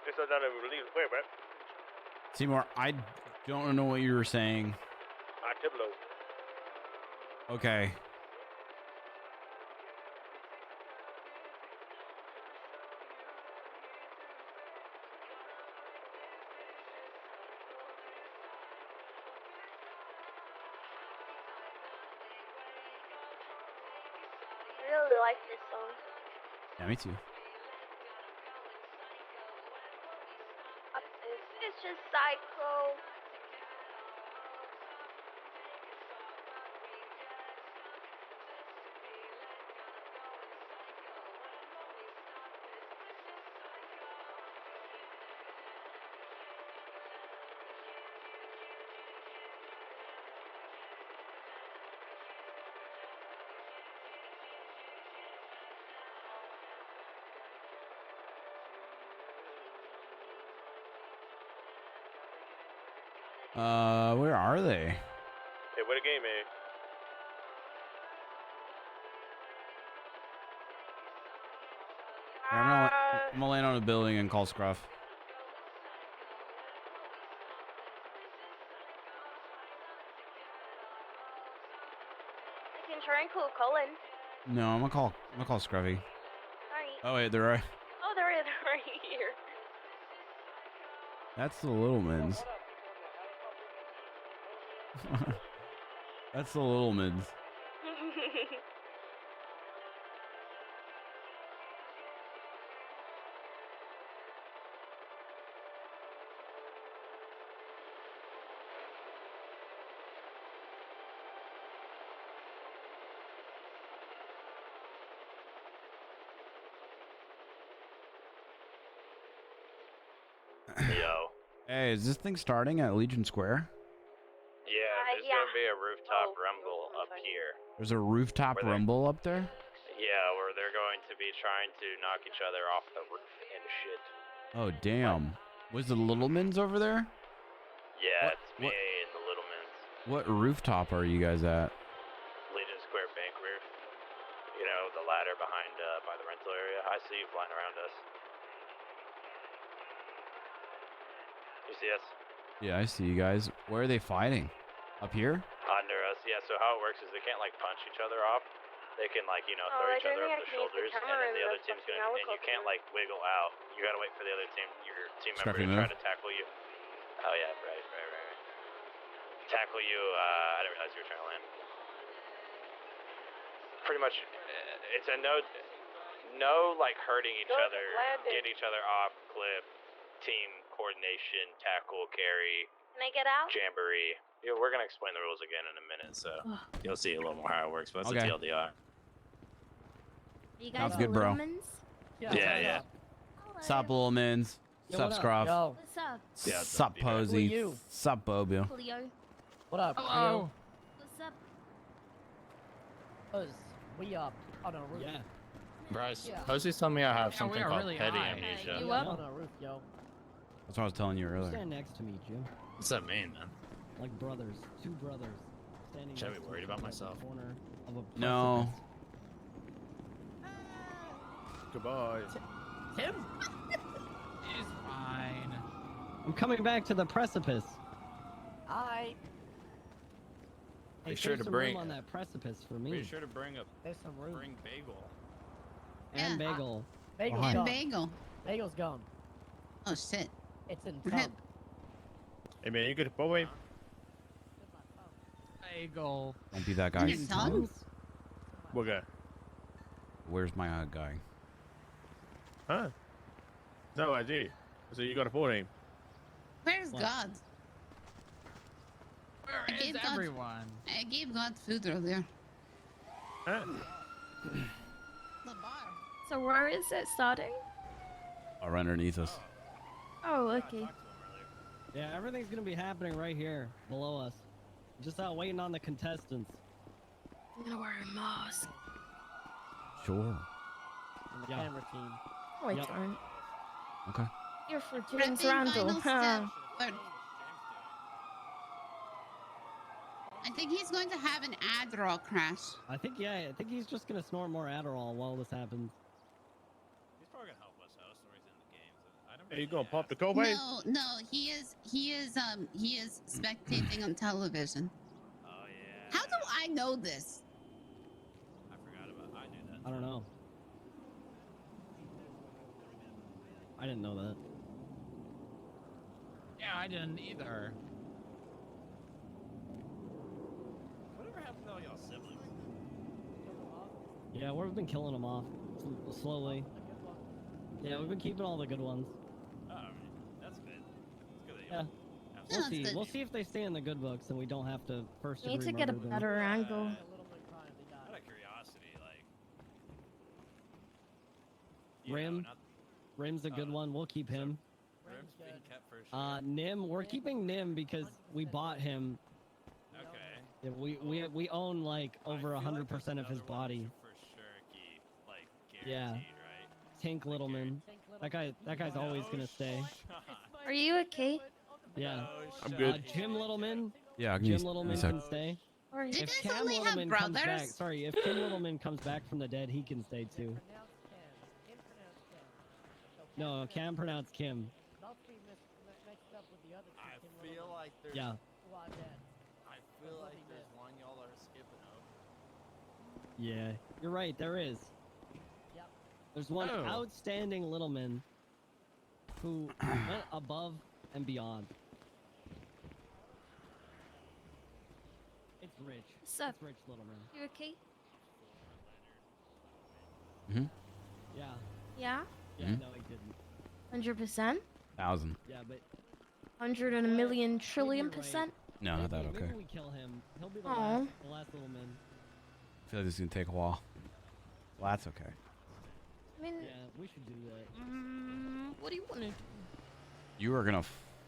This is not a release way, right? Seymour, I don't know what you were saying. I tip low. Okay. I really like this song. Yeah, me too. It's just psycho. Where are they? Hey, where the game, man? front of the building and call Scruff. You can try and call Colin. No, I'm gonna call Scruffy. Alright. Oh wait, they're right. Oh, they're right here. That's the little mins. That's the little mins. Yo. Hey, is this thing starting at Legion Square? Yeah, there's gonna be a rooftop rumble up here. There's a rooftop rumble up there? Yeah, where they're going to be trying to knock each other off the roof and shit. Oh, damn. Was the little mins over there? Yeah, it's me and the little men. What rooftop are you guys at? Legion Square bank roof. You know, the ladder behind by the rental area. I see you flying around us. You see us? Yeah, I see you guys. Where are they fighting? Up here? Under us, yeah. So how it works is they can't like punch each other off. They can like, you know, throw each other over the shoulders, and then the other team's gonna, and you can't like wiggle out. You gotta wait for the other team, your team member Scruffy to try move. to tackle you. Oh yeah, right. Tackle you. I didn't realize you were trying to land. Pretty much, it's a no like hurting each other, get each other off clip, team coordination, tackle, carry. Can I get out? Jamboree. Yeah, we're gonna explain the rules again in a minute, so you'll see a little more how it works. But it's Okay. a TLDR. You guys Sounds good, bro. Lumens? Yeah. Sup, little mins? Yo, Sup, what up? Scruff? Yo. What's up? Yeah, Sup, Who are Posey? you? Sup, Bobu? Cleo. What up, Hello. What's up? Cleo? We up on a roof. Yeah. Bryce, Yeah. Posey's telling me I have Yeah, something we are called really petty high. amnesia. You up? On a roof, yo. That's what I was telling you earlier. Stand next to me, Jim. What's that mean, man? Like brothers, two brothers. Standing Should I next be to worried each about other at the myself? corner of a No. Goodbye. Tim? It's fine. I'm coming back to the precipice. Hey, Be sure save to some bring- room on that precipice for me. Be sure to bring There's some room. bagel. And Yeah. bagel. And gone. bagel. Bagel's gone. Oh shit. It's in Rip. tub. Hey man, you good, boy? Bagel. Don't be that In guy. your tongue? What guy? Where's my guy? Huh? No idea. So you got a full name? Where's What? God? Where I is gave God- everyone? I gave God food earlier. Huh? The bar. So where is it starting? Or underneath us. Oh, okay. Yeah, everything's gonna be happening right here, below us. Just out waiting on the contestants. I'm gonna wear a mask. Sure. And the camera team. Oh, I Yep. don't. Okay. You're for Prepping James Randall. final Huh. step. I think he's going to have an Adderall crash. I think he's just gonna snort more Adderall while this happens. He's probably gonna help us out so he's in the games. I don't Hey, you gonna pop the Kobe? No, he is spectating on television. Oh yeah. How do I know this? I forgot about. I knew that. I don't know. I didn't know that. Yeah, I didn't either. Whatever happened to all y'all siblings? Yeah, we've been killing them off slowly. Yeah, we've been keeping all the good ones. Oh, I mean, that's good. It's good that Yeah. y'all. Yeah, that's good. We'll see if they stay in the good books and we don't have to first You need degree to get a murder them. better angle. Out of curiosity, like. Rim. Rim's a good one. We'll keep him. Rim's being kept for sure. Nim. We're keeping Nim because we bought him. Okay. Yeah, we own like over 100% of his body. For sure, key, like Yeah. guaranteed, right? Tank Littleman. That guy's always gonna stay. Are you okay? Yeah. I'm good. Jim Littleman. Yeah, Jim he's Littleman a can stay. Or Do you If guys Cam only have Littleman comes back, brothers? sorry, if Kim Littleman comes back from the dead, he can stay too. No, Cam pronounced Kim. I feel like there's. Yeah. I feel like there's one y'all are skipping over. Yeah, you're right. There is. There's one Oh. outstanding little man who went above and beyond. It's Rich. What's up? It's Rich Littleman. You okay? Mm-hmm. Yeah. Yeah? Yeah, Mhm. no, he didn't. 1,000. Yeah, but 100 and a million trillion you're right. %? No, not that maybe okay. we kill him. He'll be the Aw. last little man. I feel like this is gonna take a while. Well, that's okay. I mean, Yeah, we should do that. what do you want to do? You are gonna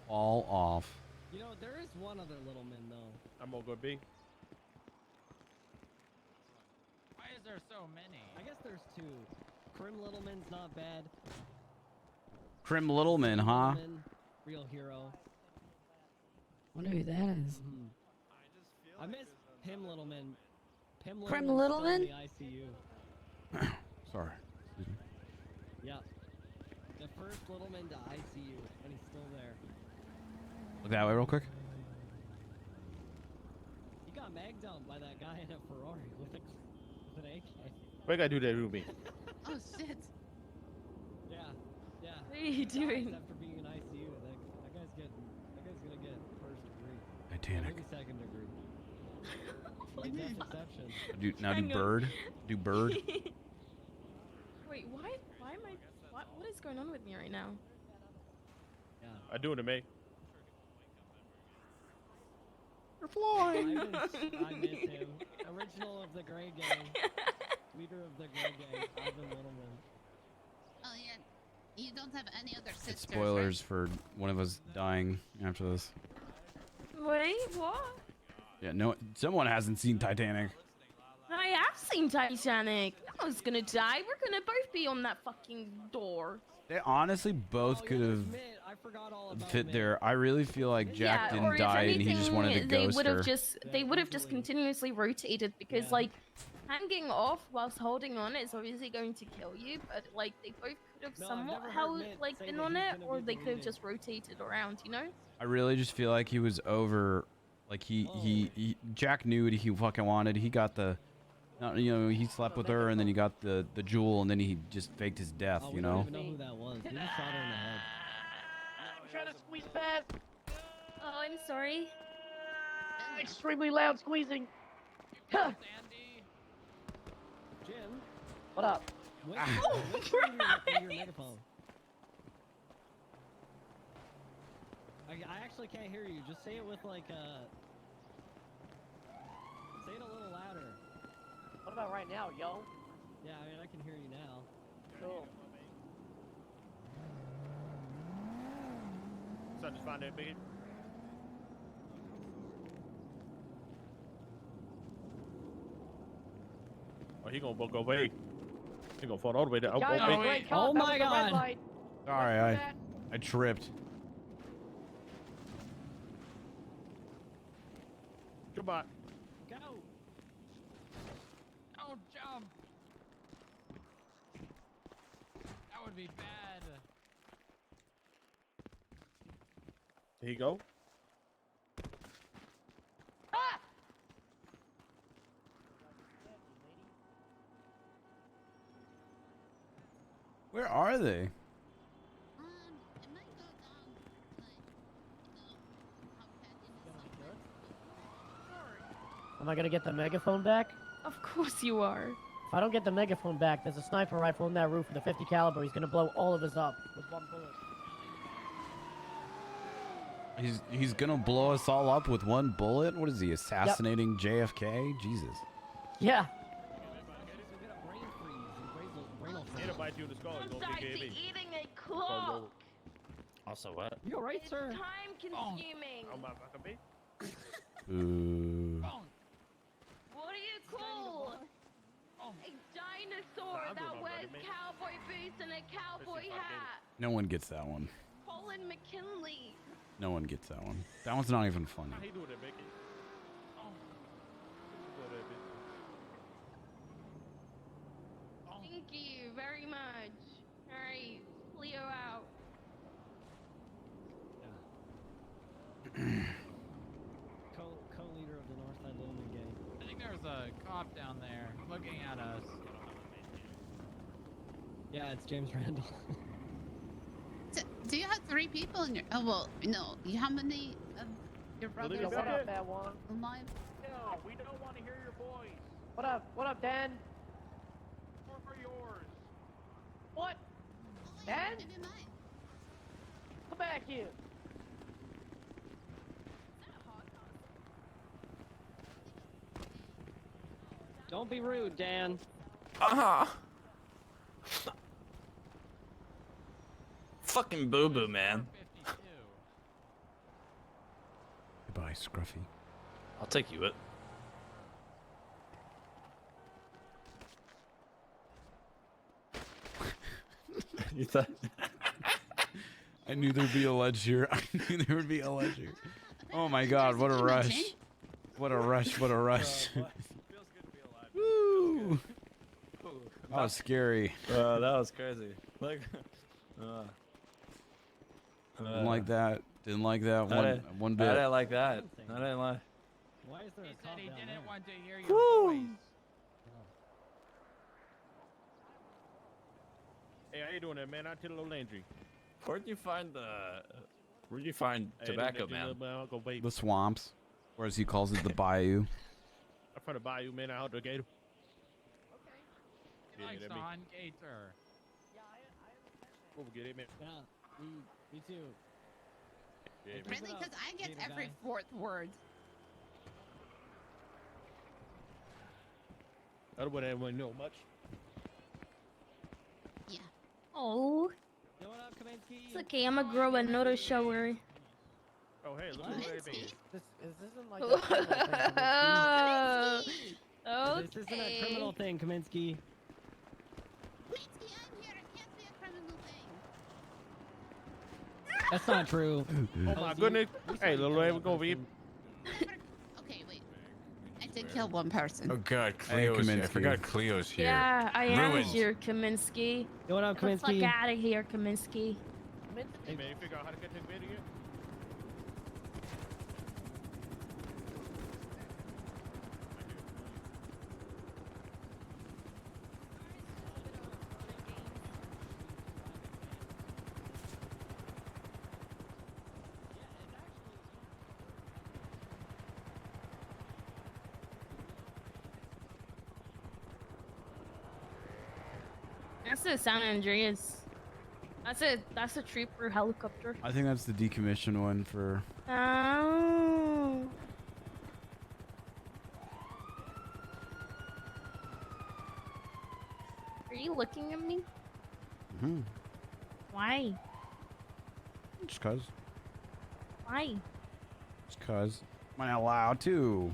fall off. You know, there is one other little man though. I'm gonna go B. Why is there so many? I guess there's two. Crim Littleman's not bad. Crim Littleman, huh? Littleman, real hero. Wonder who that is. I miss Pim Littleman. Pim Crim Littleman's still Littleman? in the ICU. Sorry. Excuse me. Yeah. The first Littleman to ICU, and he's still there. Look that way real quick. He got magged out by that guy in a Ferrari with an AK. Why you gotta do that to me? Oh shit. Yeah, yeah. What are you Dies doing? After being in ICU, that guy's gonna get first degree. Titanic. Maybe second degree. Like death exception. Now do Hang on. bird. Do bird. Wait, why am I, what is going on with me right now? I do it to me. You're I miss him. Original of the Grey Gang. Leader of the Grey Gang, Alvin Littleman. Oh yeah. You don't have any other sisters. It's spoilers for one of us dying after this. Wait, what? Yeah, no, someone hasn't seen Titanic. I have seen Titanic. I was gonna die. We're gonna both be on that fucking door. They honestly both could have I forgot all about fit Mitt. there. I really feel like Jack or didn't if die and he just anything, wanted to they ghost would her. have they would have just continuously rotated because like hanging off whilst holding on is obviously going to kill you, but like they both could have No, I've somewhat never heard held Mitt like say been that on he's it, gonna or be they could have deleted. just rotated around, you know? I really just feel like he was over. Like he Jack knew what he fucking wanted. He got the, you know, he slept with her and then he got the jewel and then he just faked his death. Oh, You we know. don't even know who that was. We just shot her in the head. I'm trying to squeeze past. Oh, I'm sorry. Extremely loud squeezing. Huh. Jim. What up? Whisper in your megaphone. I actually can't hear you. Just say it with like say it a little louder. What about right now, yo? Yeah, I mean I can hear you now. Cool. So I just found it, Biggie. Oh, he gonna go away. He gonna fall all the way down. Guys, Oh, great Oh cop. That my was the red God. light. Sorry, I tripped. Come on. Go. Don't jump. That would be bad. Here you go. Ah! Where are they? It might go down Am I gonna get the megaphone back? Of course you are. If I don't get the megaphone back, there's a sniper rifle in that roof with a 50 caliber. He's gonna blow all of us up with one bullet. He's gonna blow us all up with one bullet. What is he assassinating JFK? Jesus. Yeah. It'll bite you in the skull. It's gonna be baby. Eating a clock. Also, what? You alright, sir? Time consuming. Oh, my fucking B. Ooh. What do you call a dinosaur that wears cowboy boots and a cowboy hat? No one gets that one. Colin McKinley. No one gets that one. That one's not even funny. How you doing there, Mickey? Thank you very much. Alright, Leo out. cop down there looking at us. Yeah, it's James Randall. Do you have 3 people in your? Oh well, no. How many of your brothers What are up, bad one? alive? No, we don't want to hear your voice. What up? What up, Dan? More for yours. What? Dan? Come back here. Don't be rude, Dan. Fucking boo boo, man. Goodbye, Scruffy. I'll take you it. You thought? I knew there'd be a ledge here. I knew there would be a ledge here. Oh my god, what a rush. What a rush, what a rush. Woo! That was scary. That was crazy. Like, Didn't like that. Didn't like that one I bit. didn't like that. I didn't like. Why is there He a said cop he down didn't there? want to hear your voice. Hey, how you doing there, man? I tell a little Landry. Where'd you find tobacco, man? The swamps. Or as he calls it, the bayou. I'm from the bayou, man. Out the gator. He likes to hunt gator. We'll get it, man. Yeah, me too. Yeah, man. Really? Because I get Gator every guy. 4th word. I don't want anyone to know much. Yeah. Oh, Yo, what up, Kaminsky? it's okay. I'm gonna grow another shower. Oh, hey, look What? at that baby. This isn't like a criminal thing, Oh, This isn't a criminal thing, Kaminsky. Minsky, I'm here. It can't be a criminal thing. That's not true. Oh my goodness. Hey, little Landry, go be. Okay, wait. I did kill one person. Oh god, Hey, Cleo's here. I Kaminsky. forgot Cleo's here. Yeah, I am Ruined. here, Kaminsky. Yo, what up, Get the fuck Kaminsky? out of here, Kaminsky. Hey, man, you figure out how to get this video? That's a San Andreas. That's a trooper helicopter. I think that's the decommissioned one for. Oh. Are you looking at me? Hmm. Why? Just cuz. Why? Just cuz. Am I not allowed to?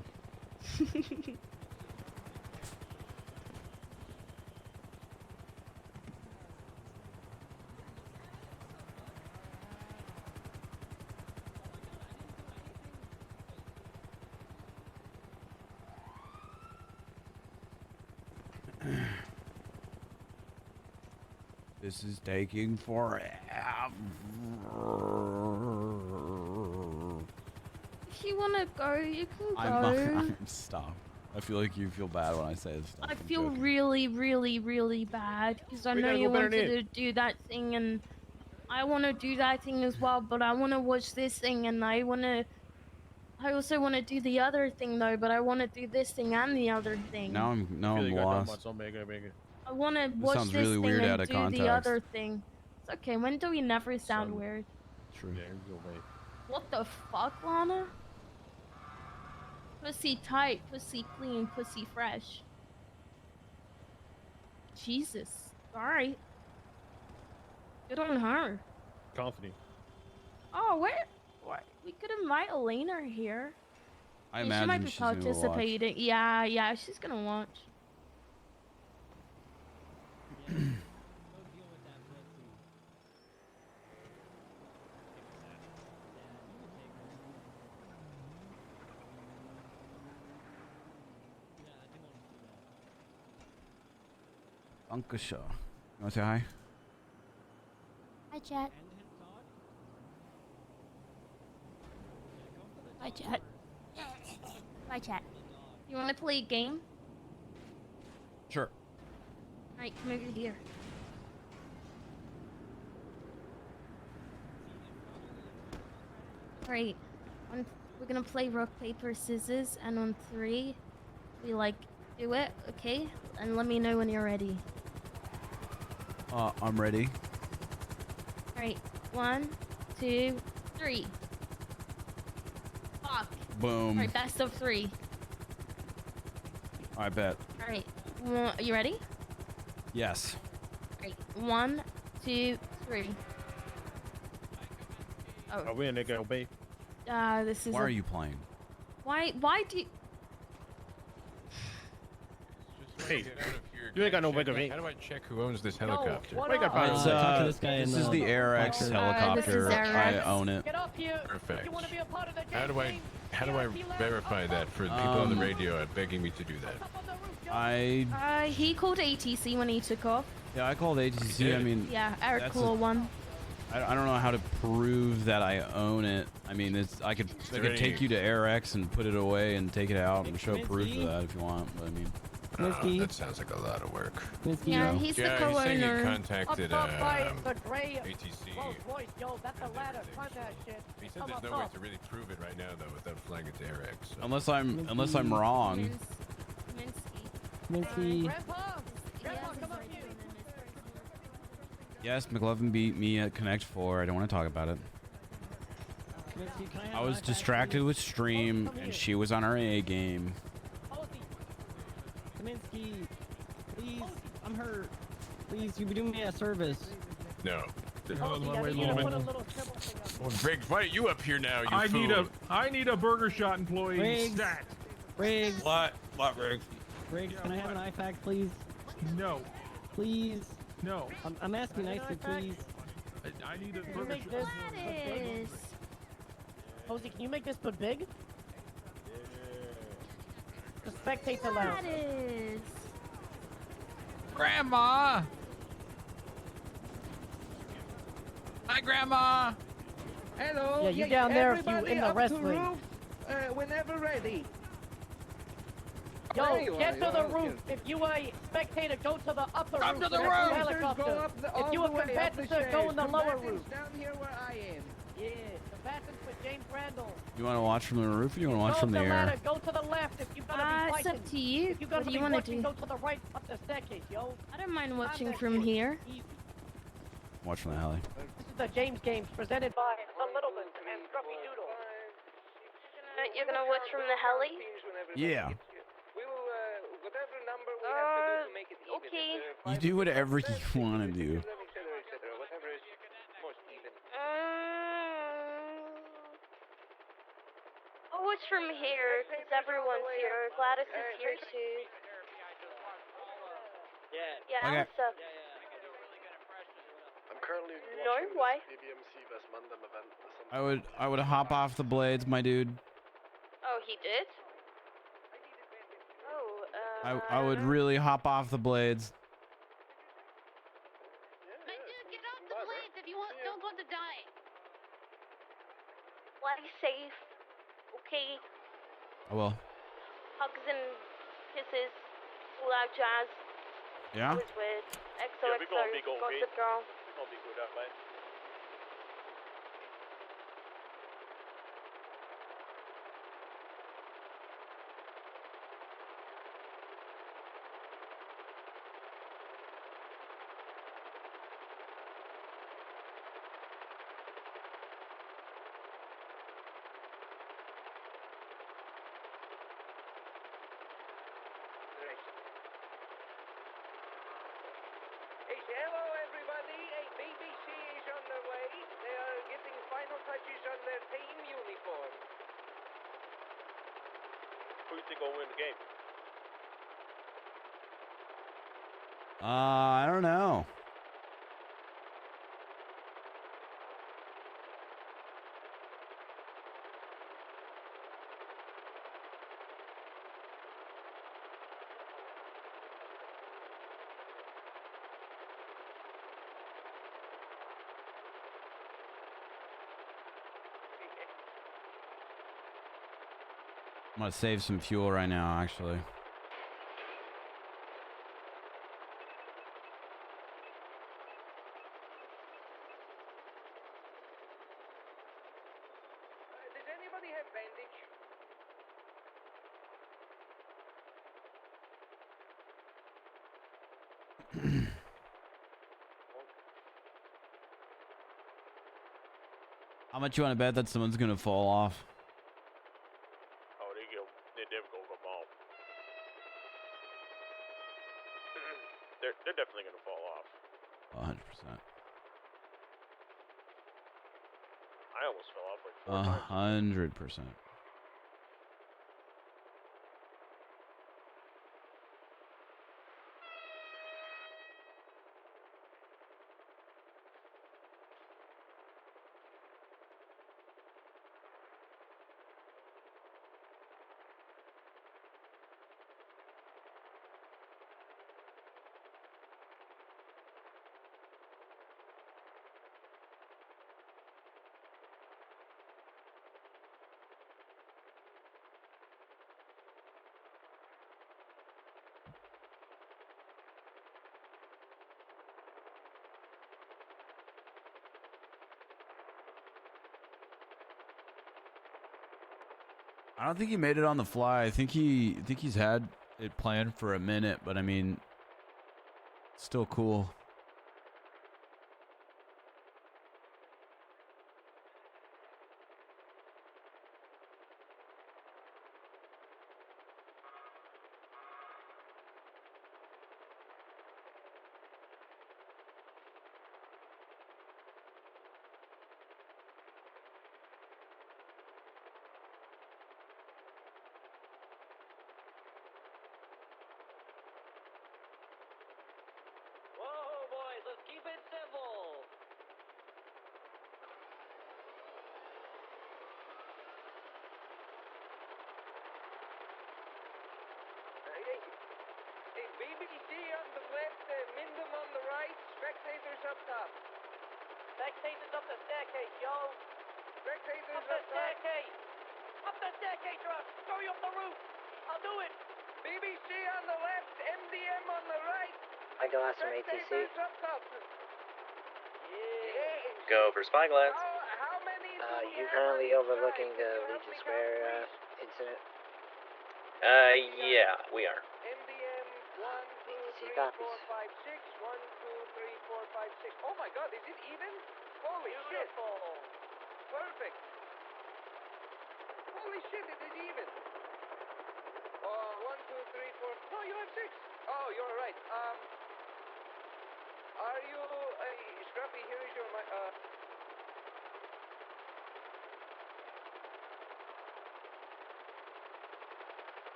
This is taking forever. If you wanna go, you can go. I'm stop. I feel like you feel bad when I say this stuff. I I'm feel joking. really, really, really bad because I We know gotta you go better wanted than to do that thing, and I want to do that thing as well. But I want to watch this thing, and I also want to do the other thing though. But I want to do this thing and the other thing. Now I'm lost. I want to This watch sounds this really thing weird and out of do context. the other thing. It's okay. When do we never sound Son. weird? True. Yeah, you go, babe. What the fuck, Lana? Pussy tight, pussy clean, pussy fresh. Jesus. Alright. Good on her. Confident. Oh, where? We could invite Elena here. I Yeah, imagine she might be she's gonna watch. participating. Yeah, she's gonna watch. Uncle Shaw. You wanna say hi? Hi, chat. Hi, chat. Hi, chat. You want to play a game? Right, come over here. Right. We're gonna play rock, paper, scissors, and on 3, we like do it, okay? And let me know when you're ready. I'm ready. Alright, 1, 2, 3. Fuck. Boom. Alright, best of 3. I bet. Alright, you ready? Yes. Alright, 1, 2, 3. Oh. Are we in the babe? This is. Why are you playing? Why do you? Hey, you ain't got no bigger me. How do I check who owns this helicopter? Talk to this guy This in is the AirX This is helicopter. I AirX. own it. Perfect. How do I verify that for the people on the radio are begging me to do that? He called ATC when he took off. Yeah, I called ATC. I mean, Yeah, Eric that's Claw one. I don't know how to prove that I own it. I mean, I could take you to AirX and put it away and take it out and show proof of that if you want. But I mean, that sounds like a lot of work. Yeah, he's the co-owner. He's saying he contacted ATC. Yo, that's a ladder. Find that shit. He said there's no way to really prove it right now though without flying it to AirX. So. unless I'm wrong. Minsky. Yes, McLovin beat me at Connect 4. I don't want to talk about it. I was distracted with stream, and she was on her A game. Kaminsky, please, I'm hurt. Please, you do me a service. No. Big fight you up here now, you I fool. need a burger shot employee. Riggs. Stat. Riggs. What Riggs? Riggs, can I have an IFAC, please? No. Please. No. I'm asking nicely, please. I need a Can you burger make shot. this big? Posey, can you make this but big? The spectator lounge. Grandma! Hi, Grandma! Hello. Yeah, you down there if you everybody in the up to wrestling. roof, whenever ready. Yo, There you get are, to the you are. roof. If you a spectator, go to the upper Come roof. to the That's roof. helicopter. Go up If all you the a way up the competitor, go in the stairs. lower Combatants roof. down here where I am. Yeah, combatants with James Randall. You want to watch from the roof or you want to watch Go from the up the air? ladder, go to the left if you're gonna be It's fighting. up to you. If you're gonna What do be you want to watching, do? go to the right up the staircase, yo. I don't mind watching that from shit. here. Watch from the heli. This is the James Games presented by The Littleman and Scruffy Doodle. You're gonna watch from the heli? Yeah. Whatever number we have to do to make it even. Okay. You do whatever you want to do. Whatever is most even. I'll watch from here, because everyone's here. Gladys is here too. Yeah, Okay. what's up? I'm currently No, why? BBMC Westmundum event. I would hop off the blades, my dude. Oh, he did? Oh, I would really hop off the blades. My dude, get off the blades if you don't want to die. Fly safe. Okay. I will. Hugs and kisses. All that jazz. Yeah? Always weird. XOXO. Yeah, we gonna be going Gossip great. Girl. We're gonna be good at mate. Hello, everybody. A BBC is on their way. They are getting final touches on their team uniform. Who's gonna win the game? I don't know. I'm gonna save some fuel right now, actually. anybody have bandage? How much you want to bet that someone's gonna fall off? Oh, they never gonna come off. they're definitely gonna fall off. 100%. I almost fell off like 4 times. 100%. I don't think he made it on the fly. I think he's had it planned for a minute, but I mean, still cool. Whoa, boys, let's keep it civil. Hey, BBC on the left, Mindom on the right, spectators up top. Spectators up the staircase, yo. Spectators up the staircase. Up the staircase, Russ. Throw you up the roof. I'll do it. BBC on the left, MDM on the right. Michael Glass from ATC. Spectators up top. Go for Spyglass. How many You're currently overlooking the Legion Square incident. Yeah, we are. MDM 1, 2, 3, 4, 5, 6. 1, 2, 3, 4, 5, 6. Oh my god, is it even? Holy shit. Perfect. Holy shit, it is even. 1, 2, 3, 4. No, you have 6. Oh, you're right. Are you Scruffy, here is your I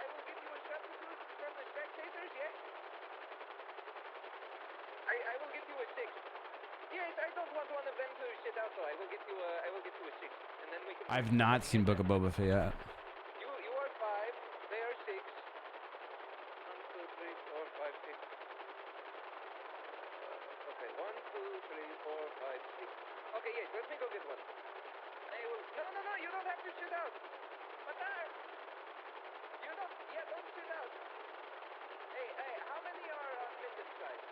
will give you a substitute from the spectators, yes? I will give you a 6. Yes, I don't want one of them to sit out, so I will get you a 6. And then we can I've not seen Book of Boba Fett yet. You are 5, they are 6. 1, 2, 3, 4, 5, 6. Okay, 1, 2, 3, 4, 5, 6. Okay, yes, let me go get one. No, you don't have to sit out. What are? You don't, don't sit out. Hey, how many are on Minda's side?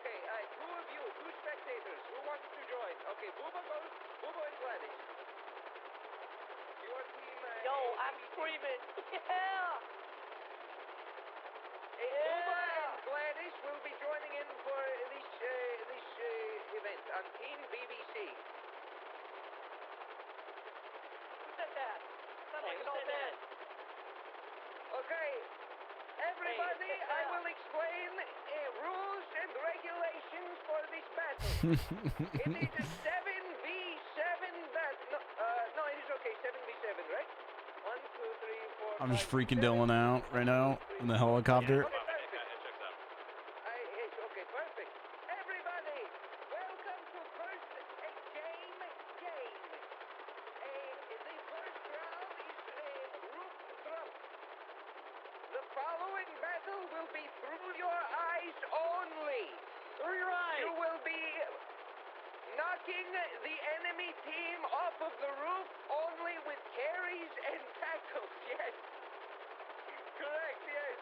Okay, 2 of you, 2 spectators. Who wants to join? Okay, Booba goes, Booba and Gladys. Your team, Yo, I'm screaming. Yeah! Hey, Booba and Gladys will be joining in for this event on Team BBC. Who said that? Sounds like an old man. Okay, everybody, I will explain rules and regulations for this battle. It is a 7v7 battle. No, it is okay, 7v7, right? 1, 2, 3, 4. I'm just freaking Dylan out right now in the helicopter. Yes, okay, perfect. Everybody, welcome to first game. The first round is roof drum. The following battle will be through your eyes only. Through your eyes. You will be knocking the enemy team off of the roof only with carries and tackles. Yes. Correct, yes.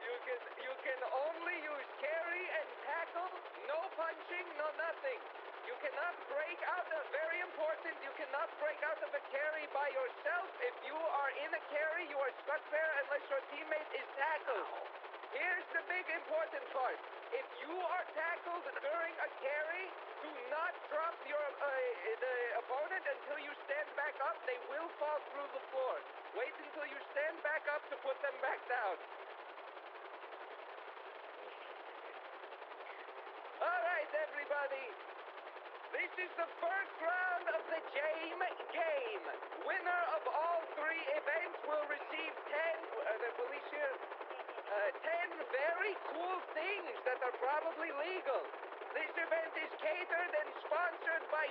You can only use carry and tackle, no punching, no nothing. You cannot break out of, very important, you cannot break out of a carry by yourself. If you are in a carry, you are stuck there unless your teammate is tackled. Here's the big important part. If you are tackled during a carry, do not drop your the opponent until you stand back up. They will fall through the floor. Wait until you stand back up to put them back down. All right, everybody. This is the first round of the game. Winner of all 3 events will receive 10, the police here, 10 very cool things that are probably legal. This event is catered and sponsored by...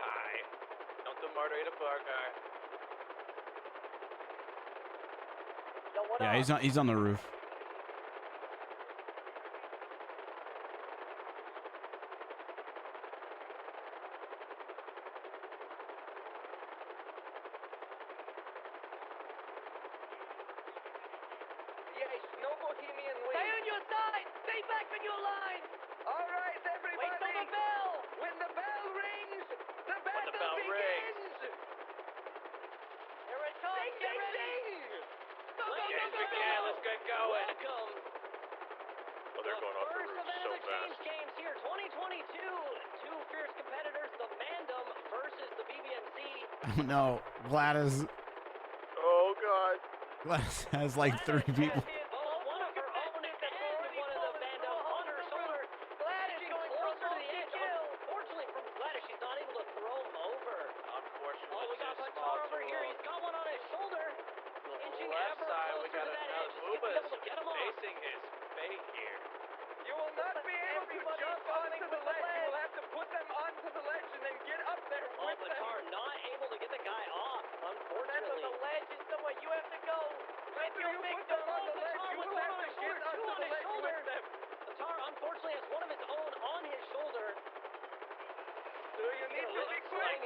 Hi. Don't do murder, eat a burger. Yeah, he's on the roof. Yes, no bohemian wing. Stay on your side! Stay back on your line! All right, everybody. Wait for the bell! When the bell rings, the battle begins. Here it comes! Ding, Get ding, ready! ding. Go, go, Yes, go, we go, can. go! Let's get going. Welcome! Oh, they're going off the First roof event so of the Change fast. Games here, 2022. 2 fierce competitors, the Mandem versus the BBMC. Oh no, Gladys. Oh God. Gladys has like 3 people. One of her own and one of the Mandem on her shoulder. Gladys going closer to the edge. Unfortunately for Gladys, she's not able to throw him over. Unfortunately, Oh, we got too Patar small over to here. move. He's got one on his shoulder. Inching Left ever side, we closer got to that another. edge. Is he Booba gonna be is able to get him off? facing his fate here. You will not be able to jump onto the ledge. You will have to put them onto the ledge and then get up there with them. Patar not able to get the guy off, unfortunately. Remember, the ledge is somewhere you have to go. After you put them on the ledge, you will have to get onto the ledge with them. Patar unfortunately has one of his own on his shoulder. So you need to be quick.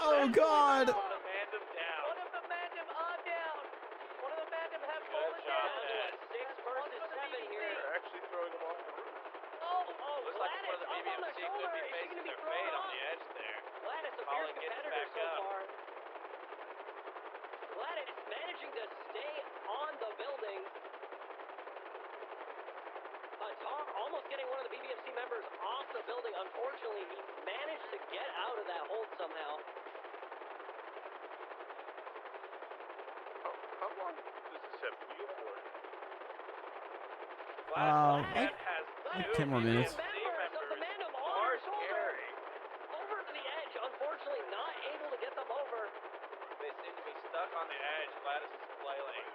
Oh God. One of the Mandem are down. One of the Mandem have fallen down. 6 versus 7 here. They're actually throwing them off the roof. Looks like one of the BBMC could be facing their fate on the edge there. Gladys, a Colin fierce gets competitor back so up. far. Gladys managing to stay on the building. Patar almost getting one of the BBMC members off the building. Unfortunately, he managed to get out of that hold somehow. How long does this have fuel for? Like 10 more minutes. Members of the Mandem on her shoulder. Over to the edge. Unfortunately, not able to get them over. They seem to be stuck on the edge. Gladys is flailing.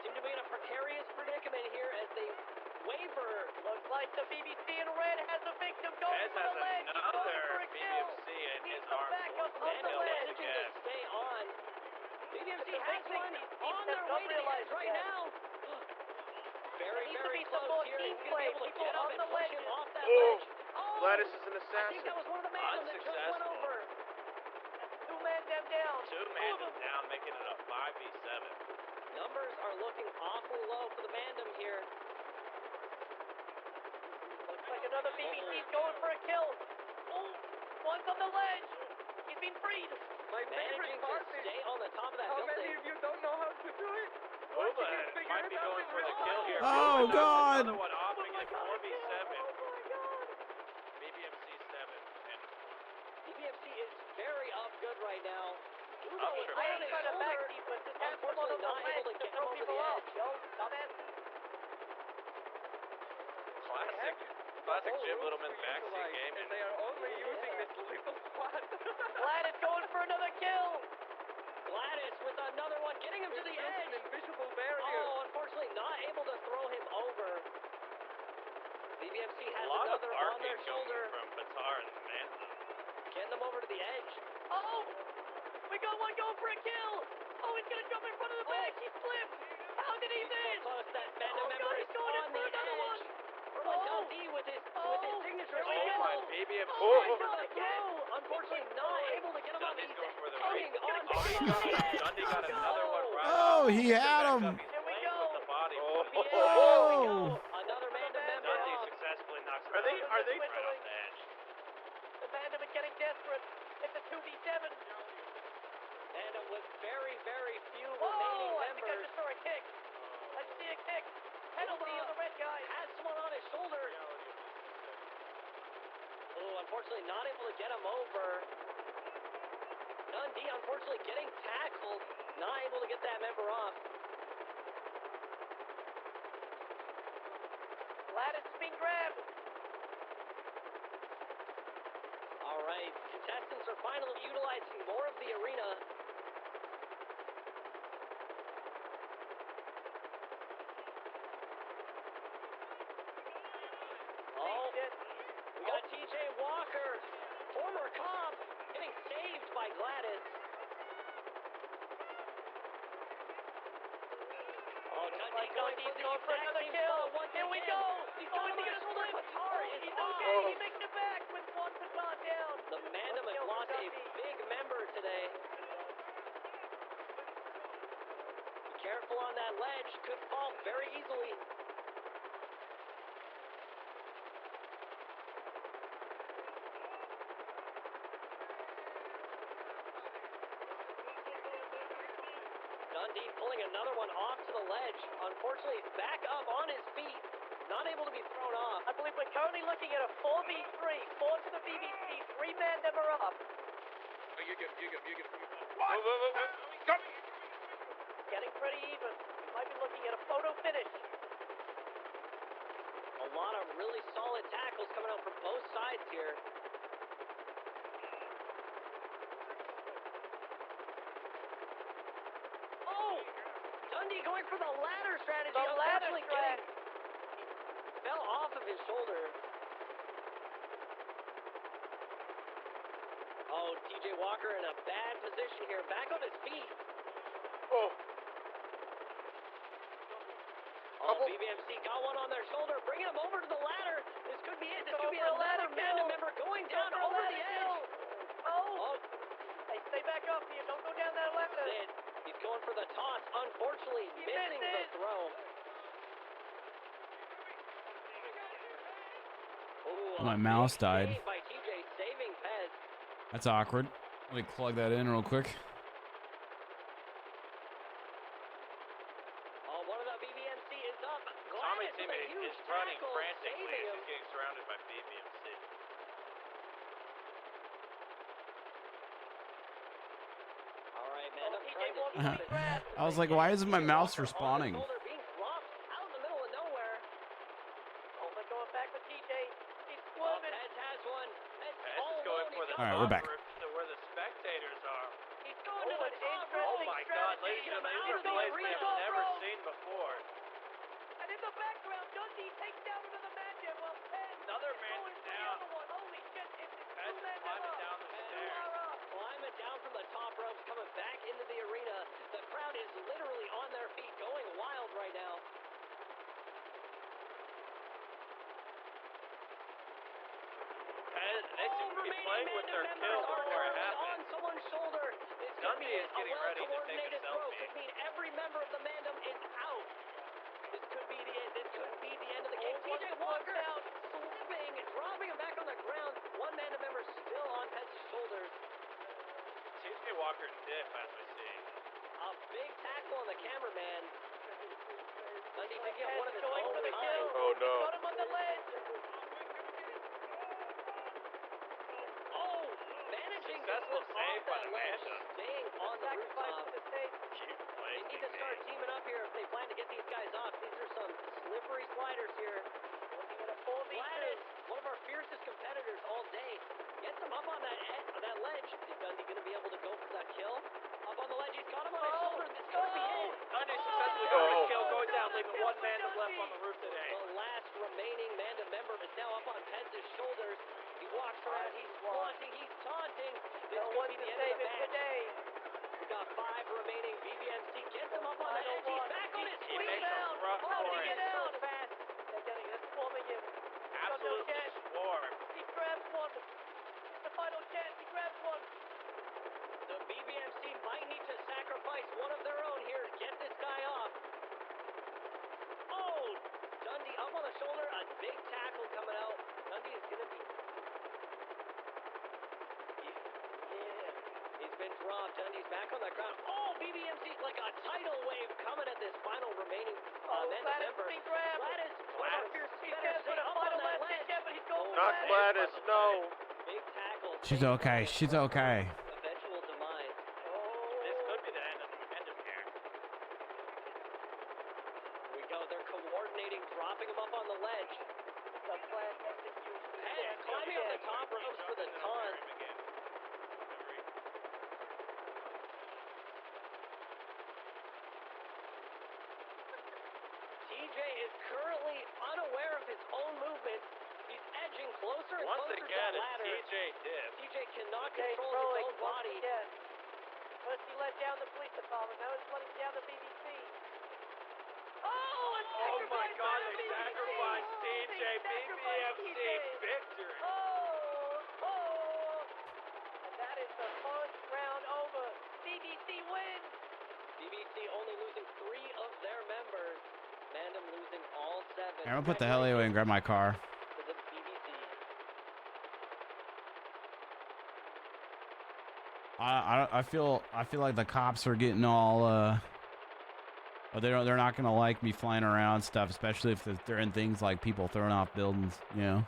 Seem to be in a precarious predicament here as they waver. Looks like the BBC in red has a victim going Bez for has the ledge. He's another going for a kill. BBMC in his Needs the arm backup force of the kill ledge. once Managing again. to stay on. BBMC has one on their way to the edge right now. Very, very close here. He's going to be able to get up and push him off that ledge. Gladys is an I think assassin. that was one of the Mandem that just went Unsuccessful. over. 2 Mandem down. 2 Mandem down, making it a 5v7. Numbers are looking awfully low for the Mandem here. Looks like another BBC's going for a kill. Oh, one's on the ledge. He's been freed. My favorite part to stay on the top of that how building. many of you don't know how to do it? Booba might be going for the kill here. Oh, Booba God. Another one off, making it 4v7. BBMC 7. And BBMC is very up good right now. Up Uzo is tremendous. on his shoulder. Unfortunately, not able to get him over the edge. Classic gentleman backseat game. And they are only using this little spot. Gladys going for another kill. Gladys with another one, getting him to the edge. An invisible barrier. Oh, unfortunately, not able to throw him over. BBMC has a lot of another on arcing their shoulder. from Batar and Manta. Getting them over to the edge. Oh! We got one going for a kill! Oh, he's gonna jump in front of the back! He slipped! How did he miss? So close, that Manta member is going on the edge. From a with his signature. Oh my BBMC. Oh, he's got a kill! Unfortunately, not able to get him on the edge. Going for the Oh, Dundee got another one right. Oh, he had him. Here we go. With the body. Oh. Another Mandem member. Dundee successfully knocks him out. Are they right off the edge? The Mandem is getting desperate. It's a 2v7. Mandem with very, very few remaining remaining I think I members. just saw a kick. I see a kick. Penalty on the red guy. Has someone on his shoulder. Oh, unfortunately not able to get him over. Dundee unfortunately getting tackled. Not able to get that member off. Lattice is being grabbed. All right, contestants are finally utilizing more of the arena. Oh, we got TJ Walker, former cop, getting saved by Gladys. Oh, Dundee going for another kill. Here we go. He's going to get a split. He's okay. He makes it back with one baton down. The Mandem has lost a big member today. Be careful on that ledge. Could fall very easily. Dundee pulling another one off to the ledge. Unfortunately, back up on his feet. Not able to be thrown off. I believe we're currently looking at a 4v3. 4 to the BBC. 3 Mandem are up. Oh, you get him. What? Coming. Getting pretty even. We might be looking at a photo finish. A lot of really solid tackles coming out from both sides here. Oh! Dundee going for the ladder strategy. The ladder strategy. Fell off of his shoulder. Oh, TJ Walker in a bad position here. Back on his feet. Oh. Oh, BBMC got one on their shoulder, bringing him over to the ladder. This could be it. This could be another Mandem member going down over the edge. Oh. Hey, stay back up here. Don't go down that ladder. That's it. He's going for the toss. Unfortunately, missing the throw. Ooh, My mouse died. By TJ saving Pez. That's awkward. Let me plug that in real quick. Oh, one of the BBMC is up. Tommy's Gladys with a teammate huge is running tackle, frantically saving as him. he's getting surrounded by BBMC. All right, man. I'm trying to I was like, why isn't my mouse responding? being dropped out in the middle of nowhere. Oh, they're going back with TJ. He's swerving. Pez has one. Pez is going for the All right, we're back. top roof to where the spectators are. He's going to the top Oh my God, ladies and gentlemen, these are plays we have never seen before. And in the background, Dundee takes down another Mandem. Well, Pez Another is man going for the down. other one. Holy shit, it's Pez is climbing down the stairs. Climbing down from the top ropes, coming back into the arena. The crowd is literally on their feet, going wild right now. Pez, they seem to be playing with their kill before it happens. On someone's shoulder. This could Dundee be is getting a ready to take a well-coordinated throw. selfie. Could mean every member of the Mandem is out. This could be the end. This could be the end of the game. TJ Walker out, slipping, dropping him back on the ground. One Mandem member still on Pez's shoulders. TJ Walker dip, as we see. A big tackle on the cameraman. Dundee picking up one of his going own for the behind. kill. Oh, no. Got him on the ledge. Oh, managing Successful to slip save off by that the ledge, Mandem. staying on the rooftop. Cute play. They need to start teaming up here if they plan to get these guys off. These are some slippery sliders here. Looking at a 4v2. Gladys, one of our fiercest competitors all day, gets him up on that ledge. Is Dundee going to be able to go for that kill? Up on the ledge, he's got him on his shoulder. This could be it. Dundee successfully got a kill, going down, leaving one Mandem left on the roof today. The last remaining Mandem member is now up on Pez's shoulders. He walks around, he's flaunting, he's taunting. This could be the end of the match. We got 5 remaining. BBMC gets him up on the edge. He's back on his feet. makes a rough How did he for get it. out? Fast. They're swarming him. Absolutely swarmed. He grabs one. The final chance. He grabs one. The BBMC one of their own here to get this guy off. Oh, Dundee up on the shoulder, a big tackle coming out. Dundee is gonna be. Yeah, he's been dropped. Dundee's back on the ground. Oh, BBMC like a tidal wave coming at this final remaining member. Gladys, He's gonna put a final last ditch effort. He's going Not Gladys, no. Big tackle. She's okay. She's okay. Eventual demise. This could be the end of here. Here we go. They're coordinating, dropping him up on the ledge. And climbing on the top ropes for the taunt. TJ is currently unaware of his own movements. He's edging closer and Once closer to again, the it's ladder. TJ Diff. TJ cannot control his own body. First he let down the police department, now he's letting down the BBC. Oh my God, they sacrificed TJ. BBMC victory. And that is the first round over. BBC wins. BBC only losing 3 of their members. Mandem losing all 7. I'm gonna put the heli away and grab my car. To the BBC. I feel like the cops are getting all they're not gonna like me flying around stuff, especially if they're in things like people throwing off buildings, you know.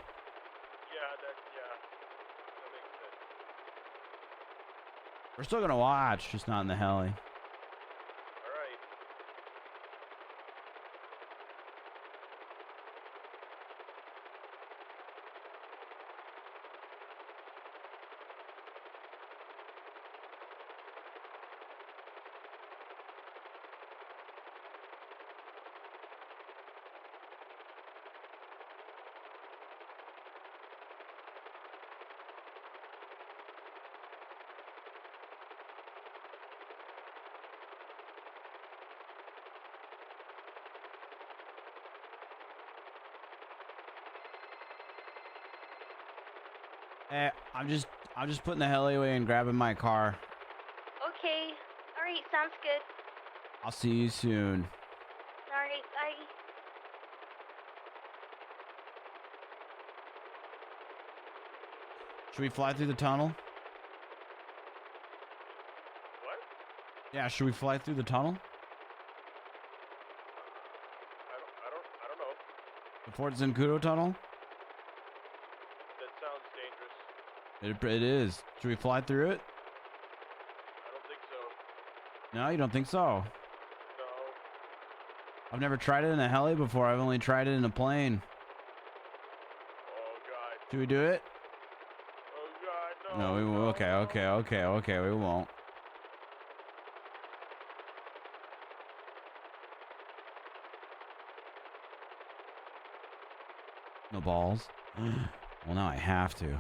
Yeah, that makes sense. We're still gonna watch, just not in the heli. All right. I'm just putting the heli away and grabbing my car. Okay. Alright, sounds good. I'll see you soon. Alright, bye. Should we fly through the tunnel? What? Yeah, should we fly through the tunnel? I don't know. The Fort Zancudo tunnel? That sounds dangerous. It is. Should we fly through it? I don't think so. No, you don't think so? No. I've never tried it in a heli before. I've only tried it in a plane. Oh God. Should we do it? Oh God, no. No, we won't. Okay, we won't. No balls? Well, now I have to.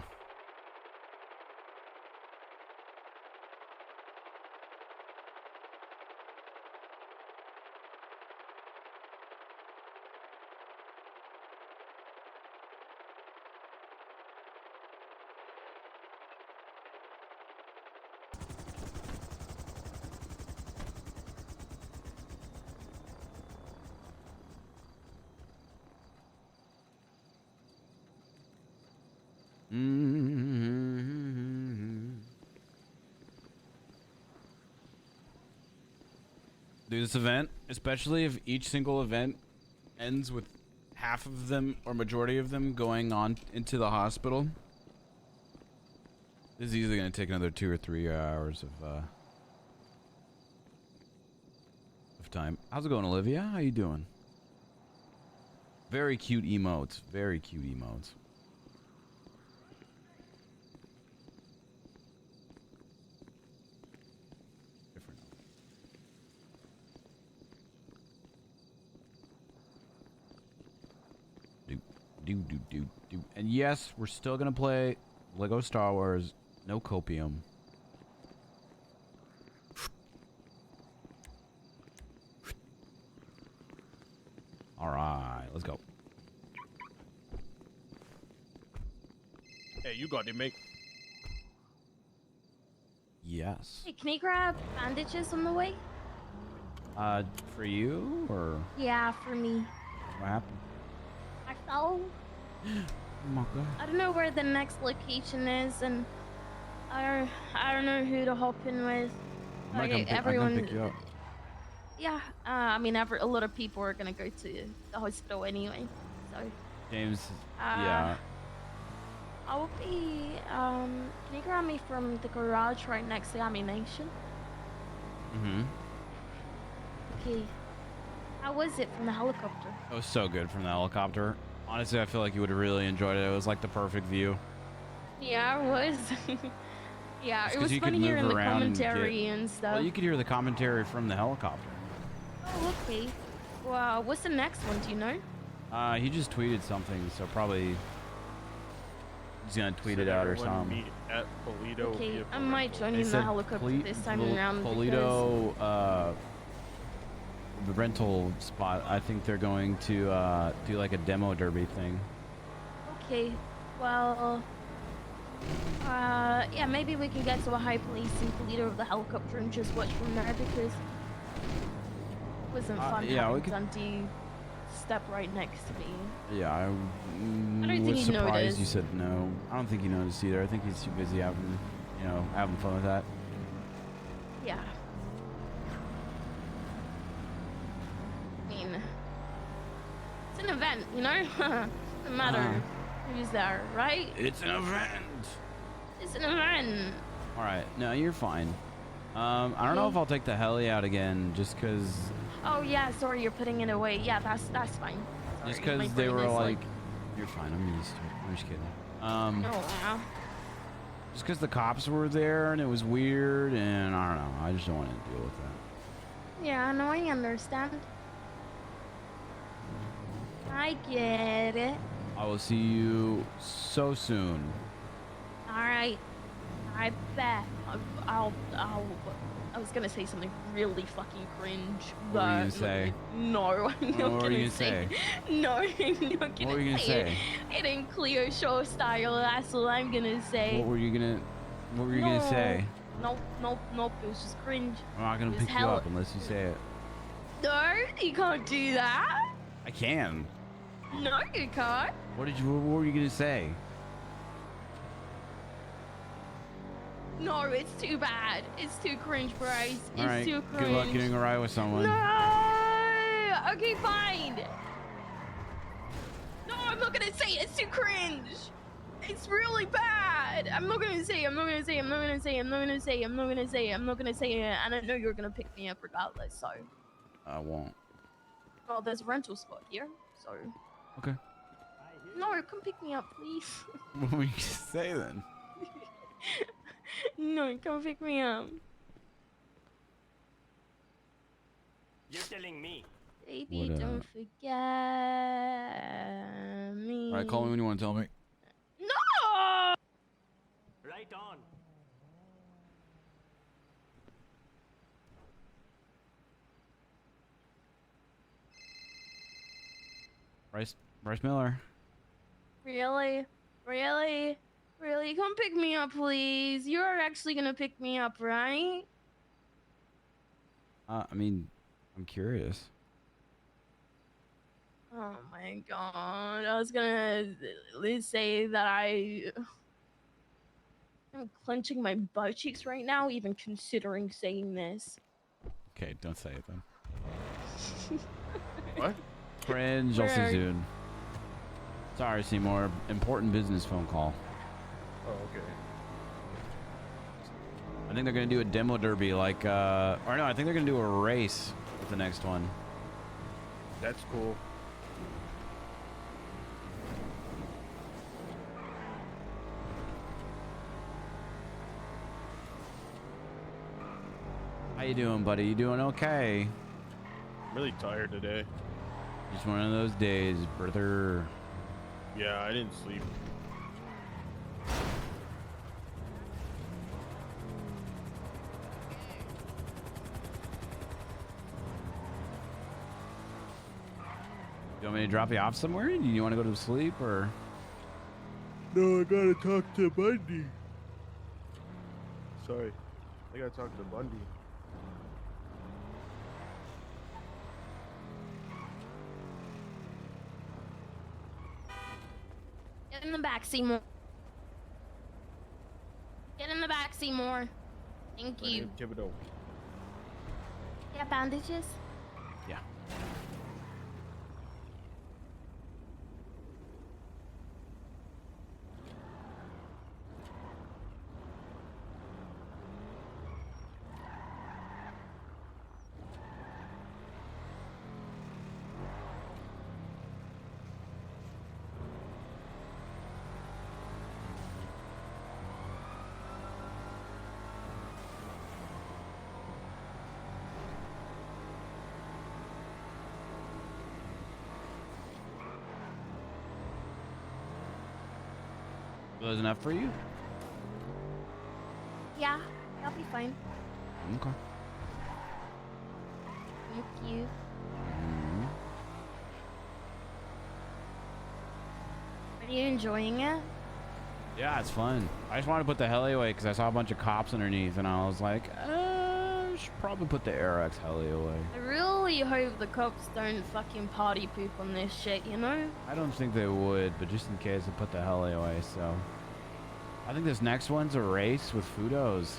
Do this event, especially if each single event ends with half of them or majority of them going on into the hospital. This is easily going to take another 2 or 3 hours of time. How's it going, Olivia? How you doing? Very cute emotes. Very cute emotes. Do. And yes, we're still gonna play Lego Star Wars. No copium. All right, let's go. Hey, you got it, mate. Yes. Hey, can you grab bandages on the way? For you or Yeah, for me. what happened? I fell. Oh my god. I don't know where the next location is, and I don't know who to hop in with. I'm gonna Like, come pick you up. Yeah. I mean, a lot of people are gonna go to the hospital anyway. So. James. Uh, Yeah. I will be. Can you grab me from the garage right next to ammunition? Mm-hmm. Okay. How was it from the helicopter? It was so good from the helicopter. Honestly, I feel like you would have really enjoyed it. It was like the perfect view. Yeah, it was. Yeah, Just it 'cause was you fun could hearing move the around commentary and stuff. Well, you could hear the commentary from the helicopter. Oh, okay. Well, what's the next one? Do you know? He just tweeted something, so probably he's gonna tweet it out or something. Meet at Polito Okay, vehicle I might rental. join They in the said helicopter this time around because... Polito, the rental spot. I think they're going to do like a demo derby thing. Okay, well... yeah, maybe we can get to a high place in Polito of the helicopter and just watch from there because... It wasn't fun yeah, having we could... Dundee step right next to me. Yeah, I don't think was he surprised noticed. you said no. I don't think he noticed either. I think he's too busy having, having fun with that. Yeah. I mean, it's an event, you know? Doesn't matter who's there, right? It's an event. It's an event. All right, no, you're fine. I don't know if I'll take the heli out again, just because. Oh yeah, sorry, you're putting it away. Yeah, that's fine. Sorry, Just because my they brain were is like, you're fine. I'm used to it. I'm just kidding. Oh wow. Just because the cops were there and it was weird, and I don't know. I just don't want to deal with that. Yeah, no, I understand. I get it. I will see you so soon. All right. I bet. I was gonna say something really fucking cringe, but What were you gonna say? no, I'm not What gonna were you gonna say. say? No, I'm not gonna What were you gonna say say? it in clear show style. That's all I'm gonna say. What were you gonna say? Nope. It was just cringe. I'm not gonna It was pick you up unless you say it. No, you can't do that. I can. No, you can't. What were you gonna say? No, it's too bad. It's too cringe, Bryce. It's All right. too cringe. Good luck getting a ride with someone. No! Okay, fine. No, I'm not gonna say it. It's too cringe. It's really bad. I'm not gonna say it. I'm not gonna say it. I'm not gonna say it. I'm not gonna say it. I'm not gonna say it. I'm not gonna say it. And I know you're gonna pick me up regardless, so. I won't. Well, there's a rental spot here, so. Okay. No, come pick me up, please. What were you gonna say then? No, come pick me up. You're telling me. Baby, What, don't forget me. All right, call me when you want to tell me. No! Right on. Bryce Miller. Really? Really? Really? Come pick me up, please. You're actually gonna pick me up, right? I mean, I'm curious. Oh my god. I was gonna say that I'm clenching my butt cheeks right now, even considering saying this. Okay, don't say it then. What? Cringe. I'll see you soon. Sorry, Seymour. Important business phone call. Oh, okay. I think they're gonna do a demo derby, like, or no, I think they're gonna do a race with the next one. That's cool. How you doing, buddy? You doing okay? I'm really tired today. Just one of those days, brother. Yeah, I didn't sleep. You want me to drop you off somewhere? Do you want to go to sleep or? No, I gotta talk to Bundy. Sorry. I gotta talk to Bundy. Get in the back, Seymour. Get in the back, Seymour. Thank you. Yeah, bandages? Yeah. Was enough for you? Yeah, that'll be fine. Okay. Thank you. Are you enjoying it? Yeah, it's fun. I just wanted to put the heli away because I saw a bunch of cops underneath, and I was like, I should probably put the AirX heli away. I really hope the cops don't fucking party poop on this shit, you know? I don't think they would, but just in case, I put the heli away, so. I think this next one's a race with Fudos.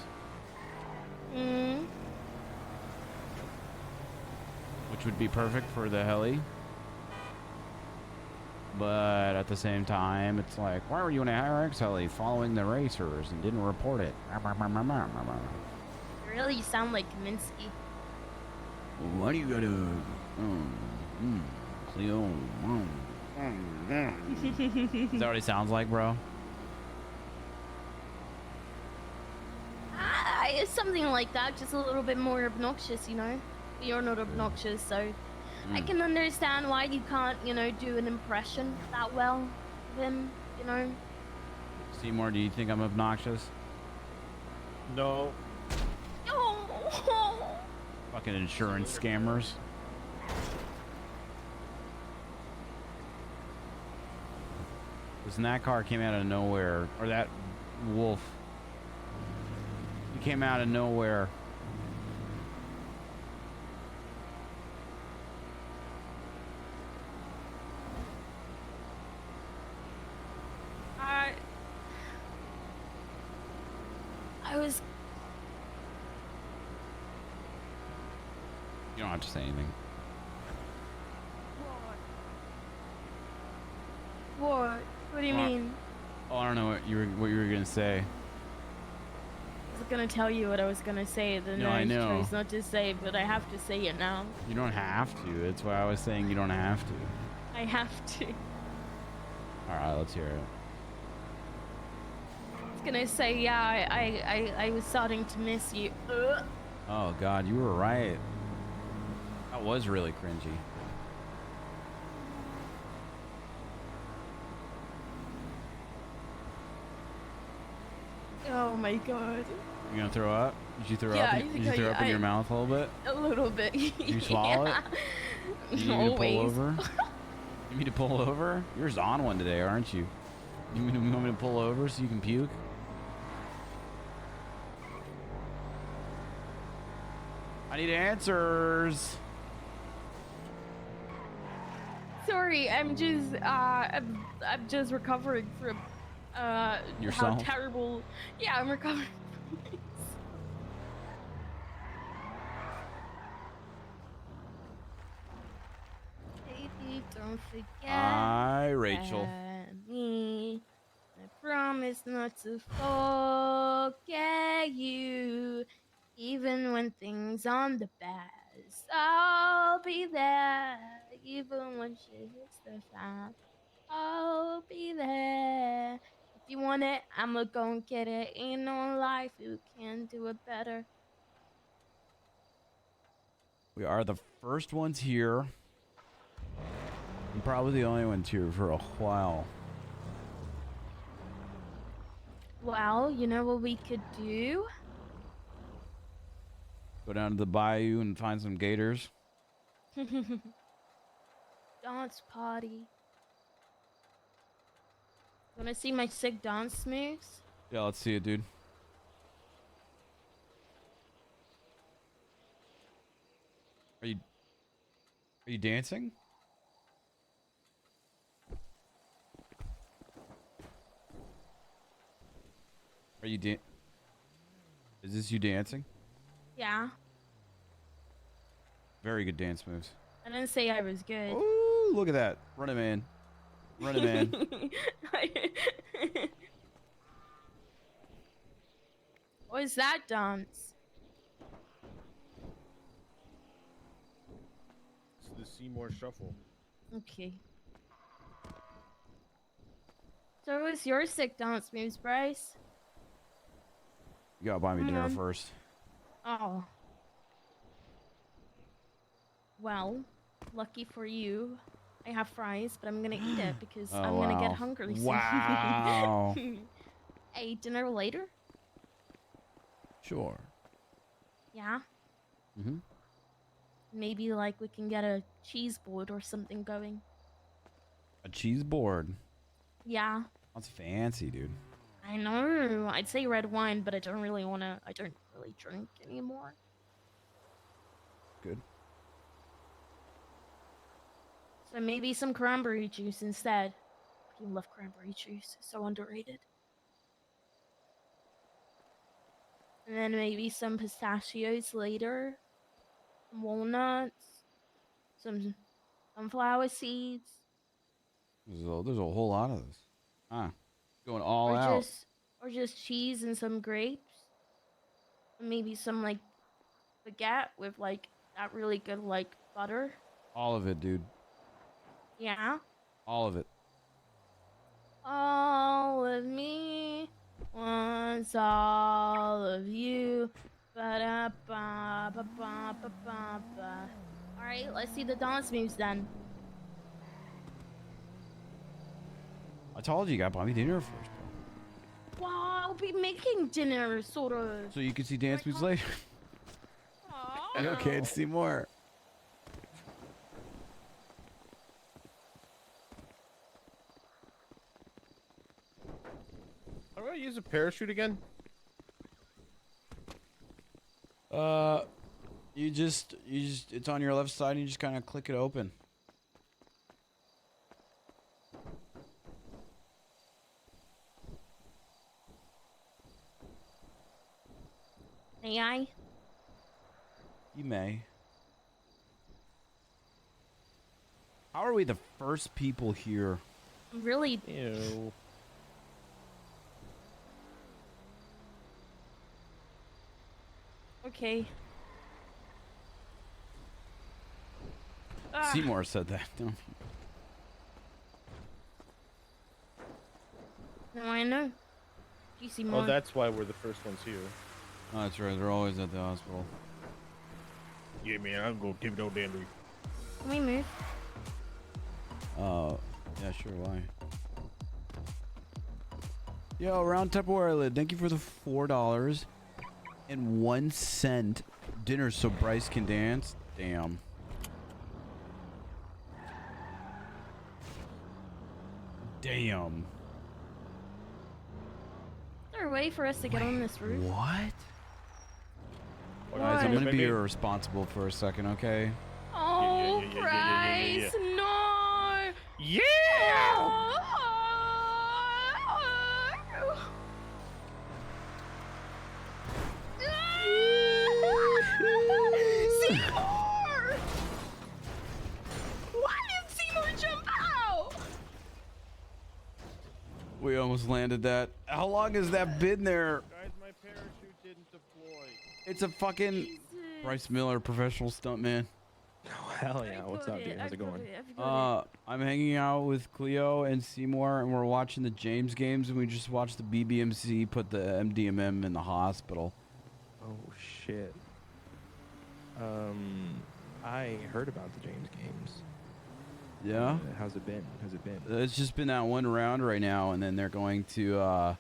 Which would be perfect for the heli. But at the same time, it's like, why were you in a RX heli following the racers and didn't report it? Really, you sound like Kaminsky. Why do you gotta... Cleo... Is that what he sounds like, bro? It's something like that, just a little bit more obnoxious, you know? You're not obnoxious, so I can understand why you can't, you know, do an impression that well of him, you know? Seymour, do you think I'm obnoxious? No. Oh. Fucking insurance scammers. Listen, that car came out of nowhere, or that wolf. He came out of nowhere. I was... You don't have to say anything. What? What do you mean? Oh, I don't know what you were gonna say. I was gonna tell you what I was gonna say, then No, I know. chose not to say, but I have to say it now. You don't have to. That's why I was saying you don't have to. I have to. All right, let's hear it. I was gonna say, yeah, I was starting to miss you. Oh God, you were right. That was really cringy. Oh my God. You gonna throw up? Did you throw Yeah, up? Did you throw up in your mouth a little bit? A little bit. Did you swallow it? Do you need me to pull Always. over? You need me to pull over? You're on one today, aren't you? You want me to pull over so you can puke? I need answers. Sorry, I'm just recovering from how Yourself? terrible. Yeah, I'm recovering from this. Baby, don't forget. Hi, Rachel. Me. I promise not to forget you, even when things aren't the best. I'll be there, even when shit hits the fan. I'll be there. If you want it, I'ma go and get it. Ain't no life you can do it better. We are the first ones here. And probably the only ones here for a while. Well, you know what we could do? Go down to the bayou and find some gators. Dance party. Wanna see my sick dance moves? Yeah, let's see it, dude. Are you dancing? Are you Is this you dancing? Yeah. Very good dance moves. I didn't say I was good. Ooh, look at that. Run it, man. Run it, man. What is that dance? It's the Seymour Shuffle. Okay. So what's your sick dance moves, Bryce? You gotta buy me dinner first. Oh. Well, lucky for you, I have fries, but I'm gonna eat it because I'm gonna get hungry soon. Wow. Hey, dinner later? Sure. Yeah? Mm-hmm. Maybe like we can get a cheese board or something going. A cheese board. Yeah. That's fancy, dude. I know. I'd say red wine, but I don't really drink anymore. Good. So maybe some cranberry juice instead. You love cranberry juice. So underrated. And then maybe some pistachios later. Some walnuts. Some sunflower seeds. There's a whole lot of this. Huh. Going all or out. just cheese and some grapes. And maybe some like baguette with like that really good like butter. All of it, dude. Yeah. All of it. All of me wants all of you. Ba-da-ba-ba-ba-ba-ba. All right, let's see the dance moves then. I told you, you gotta buy me dinner first, bro. Wow, I'll be making dinner, sort of. So you can see dance moves later. You okay to see more? How do I use a parachute again? You just, it's on your left side and you just kind of click it open. May I? You may. How are we the first people here? Really? Ew. Okay. Seymour said that. No. No, I know. You see more. Oh, that's why we're the first ones here. Oh, that's right. They're always at the hospital. Yeah, man, I'm gonna give it all dandy. Can we move? Yeah, sure. Why? Yo, Round Tupperware Lid, thank you for the $4.01 dinner so Bryce can dance. Damn. Damn. Is there a way for us to get on this roof? What? What? Guys, I'm gonna be irresponsible for a second, okay? Oh, Bryce, no! Yeah! Seymour! Why did Seymour jump out? We almost landed that. How long has that been there? Guys, my parachute didn't deploy. It's a fucking Bryce Miller, professional stuntman. Oh, hell yeah. What's up, dude? How's it going? I'm hanging out with Cleo and Seymour, and we're watching the James games, and we just watched the BBMC put the MDMM in the hospital. Oh, shit. I heard about the James games. Yeah? How's it been? It's just been that one round right now, and then they're going to, I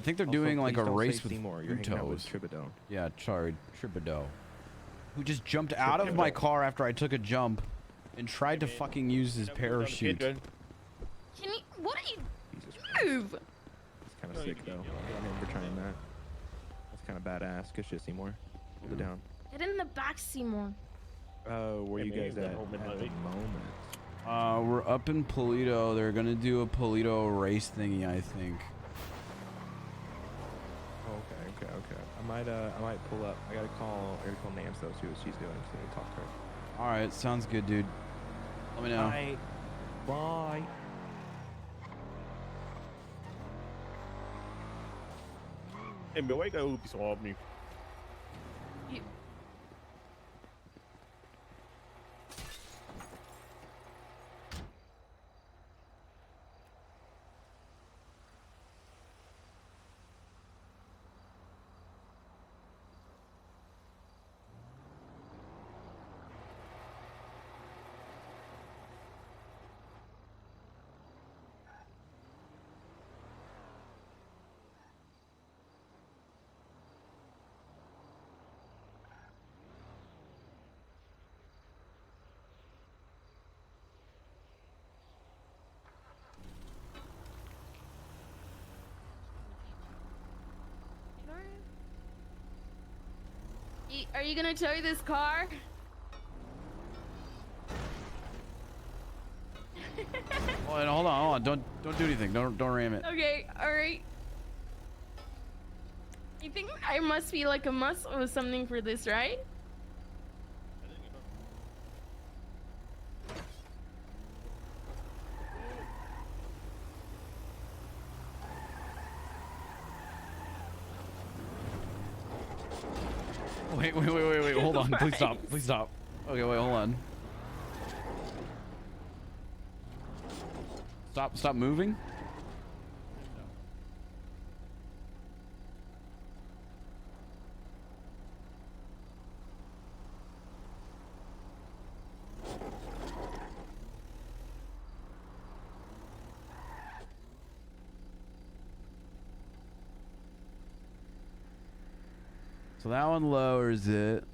think they're doing like a race with Utos. Thibodeau. Yeah, sorry, Thibodeau. Who just jumped out of my car after I took a jump and tried to fucking use his parachute. Can you? What are you? Move! It's kind of sick, though. I remember trying that. That's kind of badass. Good shit, Seymour. Hold it down. Get in the back, Seymour. Where you guys at the moment? We're up in Polito. They're gonna do a Polito race thingy, I think. I might pull up. I gotta call Nance though, see what she's doing. So I need to talk to her. All right, sounds good, dude. Let me know. Bye. Bye. Hey, man, why you gotta be so off me? Are you gonna tow this car? Hold on. Don't do anything. Don't ram it. Okay, alright. You think I must be like a muscle or something for this, right? Wait. Hold on. Please stop. Please stop. Okay, wait, hold on. Stop moving. So that one lowers it.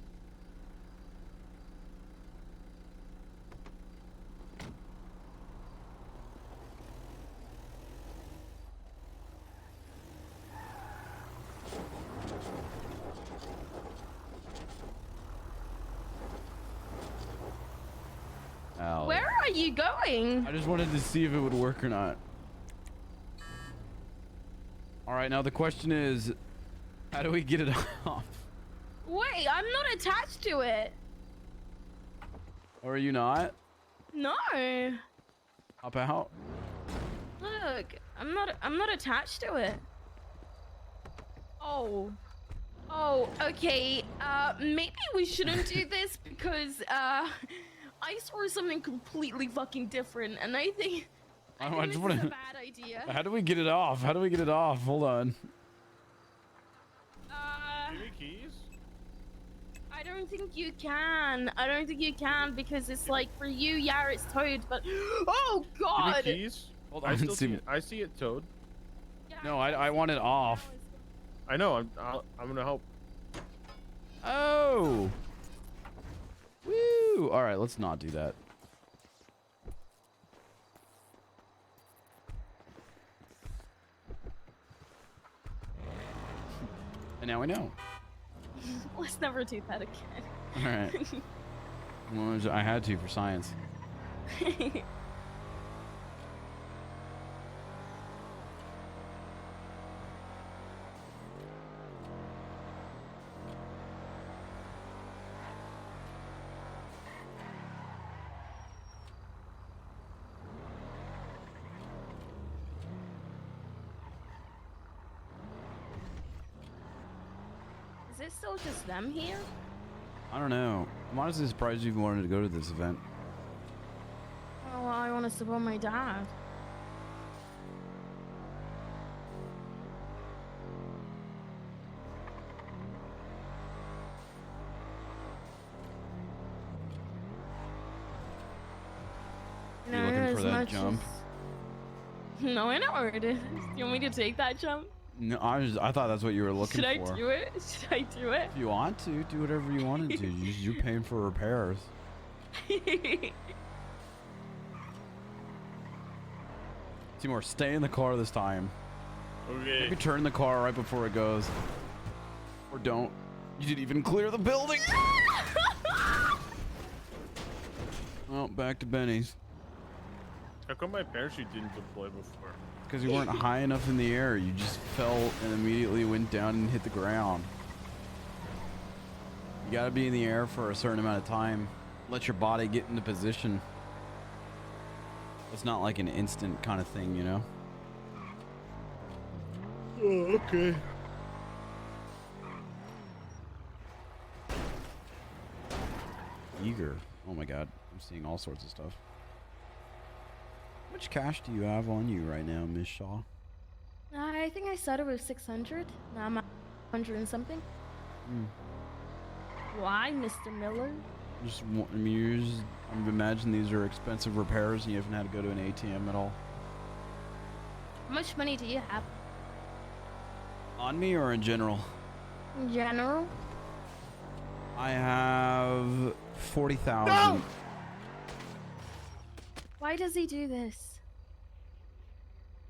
Ow. Where are you going? I just wanted to see if it would work or not. All right, now the question is, how do we get it off? Wait, I'm not attached to it. Or are you not? No. Hop out. Look, I'm not attached to it. Oh, okay. Maybe we shouldn't do this because I saw something completely fucking different, and I think I this just is wanna... a bad idea. How do we get it off? How do we get it off? Hold on. Give me keys. I don't think you can. I don't think you can because it's like for you, yeah, it's towed, but oh god! Give me keys. Hold I on, still see see me. it. I see it towed. No, I want it off. I know. I'm gonna help. Oh. Woo! All right, let's not do that. And now we know. Let's never do that again. All right. Well, I had to for science. Is it still just them here? I don't know. I'm honestly surprised you even wanted to go to this event. Oh, well, I want to support my dad. You looking for that jump? No, I know where it is. Do you want me to take that jump? No, I thought that's what you were looking for. Should I do it? Should I do it? If you want to, do whatever you wanted to. You're paying for repairs. Timur, stay in the car this time. Okay. Maybe turn the car right before it goes. Or don't. You didn't even clear the building. Well, back to Benny's. How come my parachute didn't deploy before? Because you weren't high enough in the air. You just fell and immediately went down and hit the ground. You gotta be in the air for a certain amount of time. Let your body get into position. It's not like an instant kind of thing, you know? Oh, okay. Eager. Oh my god. I'm seeing all sorts of stuff. How much cash do you have on you right now, Miss Shaw? I think I started with 600. Now I'm at 100 and something. Hmm. Why, Mr. Miller? I mean, I imagine these are expensive repairs and you haven't had to go to an ATM at all. How much money do you have? On me or in general? In general? I have 40,000. No! Why does he do this?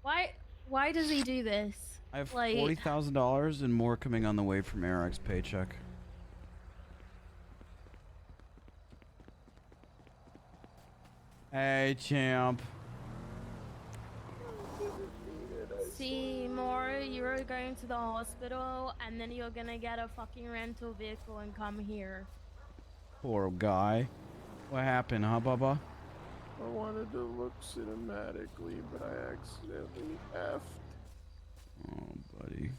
Why does he do this? I have like, $40,000 and more coming on the way from Eric's paycheck. Hey, champ. Seymour, you're going to the hospital and then you're gonna get a fucking rental vehicle and come here. Poor guy. What happened, huh, Bubba? I wanted to look cinematically, but I accidentally effed. Oh, buddy.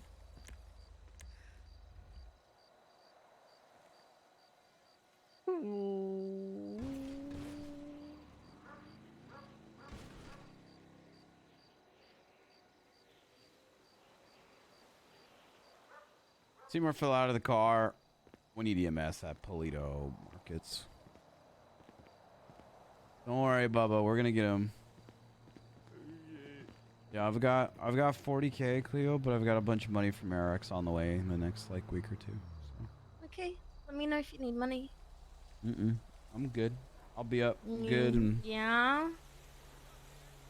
Seymour fell out of the car. We need EMS at Polito Markets. Don't worry, Bubba. We're gonna get him. Yeah, I've got 40K, Cleo, but I've got a bunch of money from Eric's on the way in the next like week or two. So. Okay, let me know if you need money. I'm good. I'll be up good and Yeah?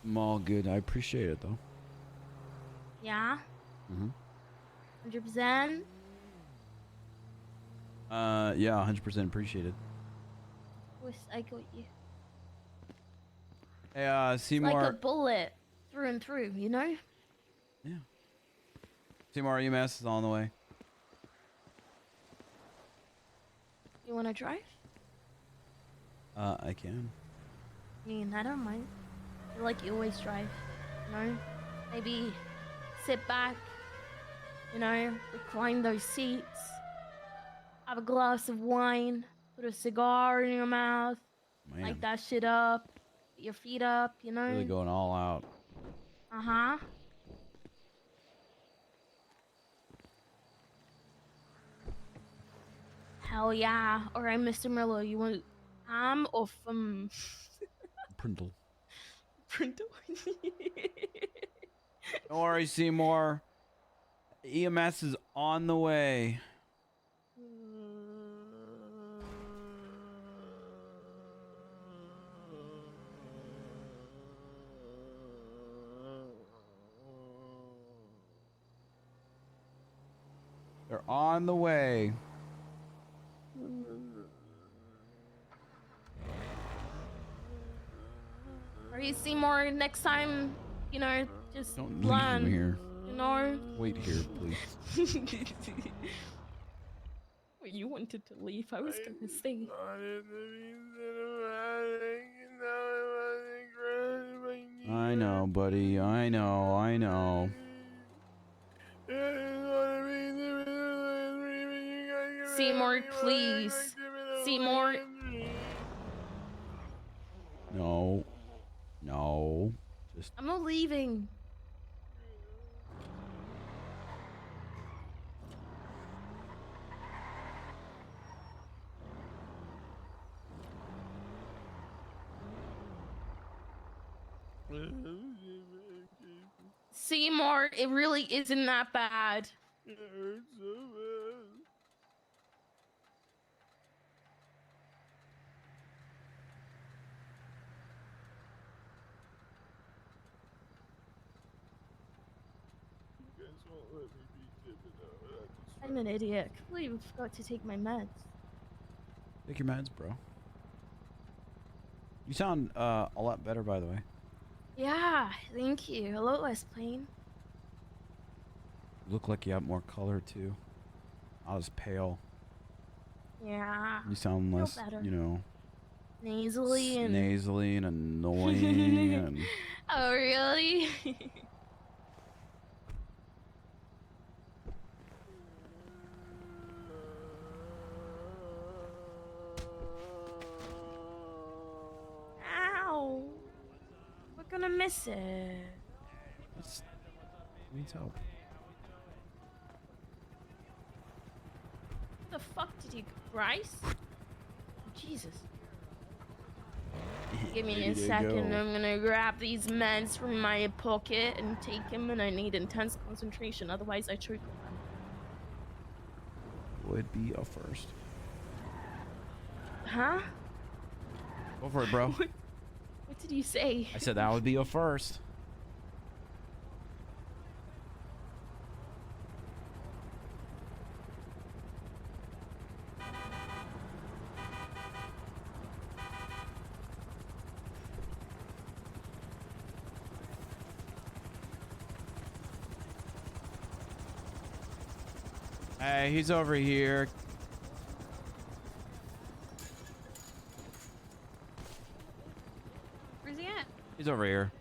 I'm all good. I appreciate it though. Yeah? 100%? Yeah, 100% appreciated. Wish I got you. Hey, Seymour. Like a bullet through and through, you know? Yeah. Seymour, EMS is on the way. You wanna drive? I can. I mean, I don't mind. I feel like you always drive, you know? Maybe sit back, you know, recline those seats, have a glass of wine, put a cigar in your mouth, Man. light that shit up, put your feet up, you know? Really going all out. Uh-huh. Hell yeah. Alright, Mr. Miller, you want ham or from... Prindle. Prindle? Don't worry, Seymour. EMS is on the way. They're on the way. Or you see more next time, you know, just Don't leave learn, him here. you know? Wait here, please. Well, you wanted to leave, I was gonna stay. I know, buddy. I know. I know. Seymour, please. Seymour. No. No. Just I'm not leaving. Seymour, it really isn't that bad. It hurts so bad. You guys won't let me be Thibodeau. I'm an idiot. I completely forgot to take my meds. take your meds, bro. You sound a lot better, by the way. Yeah, thank you. A lot less pain. You look like you have more color too. Not as pale. Yeah. You sound Feel less, better. you know, Nasally and nasally and annoying and Oh, really? Ow. We're gonna miss it. needs help. Who the fuck did you, Bryce? Jesus. Give me a Ready to second. go. I'm gonna grab these meds from my pocket and take them, and I need intense concentration, otherwise I choke on them. Would be a first. Huh? Go for it, bro. What did you say? I said that would be a first. Hey, he's over here. Where's he at? He's over here.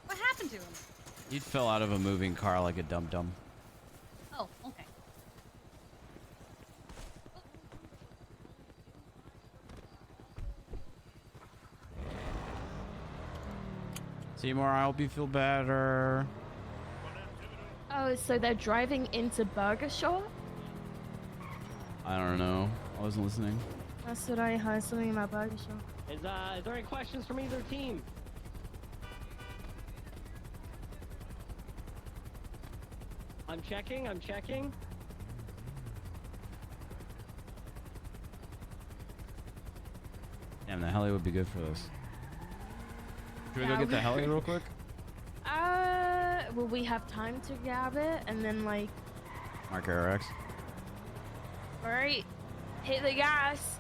What happened to him? He fell out of a moving car like a dum-dum. Oh, okay. Seymour, I hope you feel better. Oh, so they're driving into Burger Shop? I don't know. I wasn't listening. That's what I heard, something about Burger Shop. Is there any questions from either team? I'm checking. Damn, the heli would be good for this. Should we go Yeah, get the heli real quick? Will we have time to grab it and then like... Mark RX. Alright, hit the gas.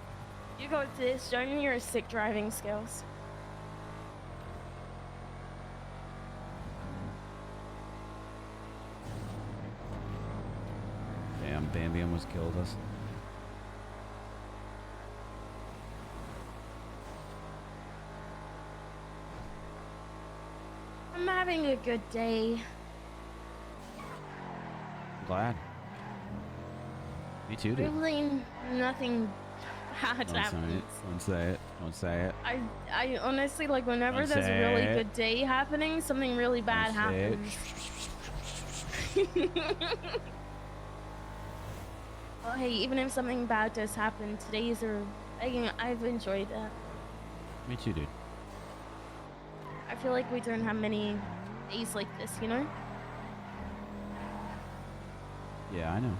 You got this. Show me your sick driving skills. Damn, Bambi almost killed us. I'm having a good day. I'm glad. Me too, dude. Really, nothing bad Don't say happens. it. Don't say it. Don't say it. I honestly, like, whenever Don't there's a say really it. good day happening, something really bad Don't say it. happens. Well, hey, even if something bad does happen, today's are... I've enjoyed that. Me too, dude. I feel like we don't have many days like this, you know? Yeah, I know.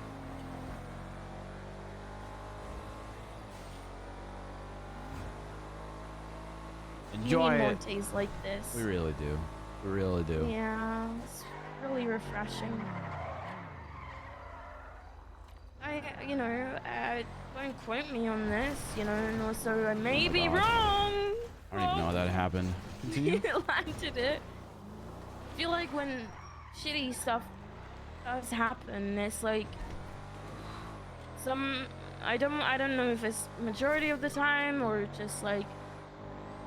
Enjoy we need more it. days like this. We really do. We really do. Yeah, it's really refreshing. Don't quote me on this, you know, and also I may be gosh. wrong. I don't even know how that happened. Continue. Landed it. I feel like when shitty stuff does happen, it's like I don't know if it's majority of the time or just like,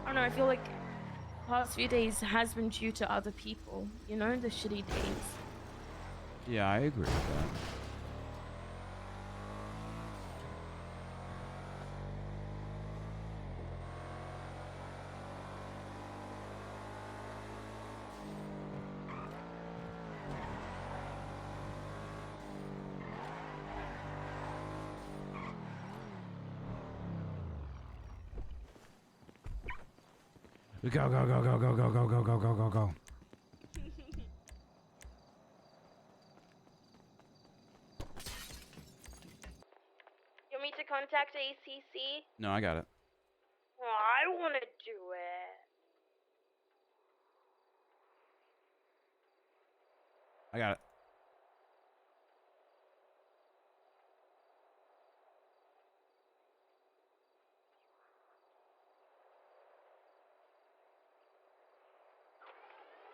I don't know, I feel like the past few days has been due to other people, you know, the shitty days. Yeah, I agree with that. Go, go, go, go, go, go, go, go, go, go, go, go. You want me to contact ACC? No, I got it. Oh, I want to do it. I got it.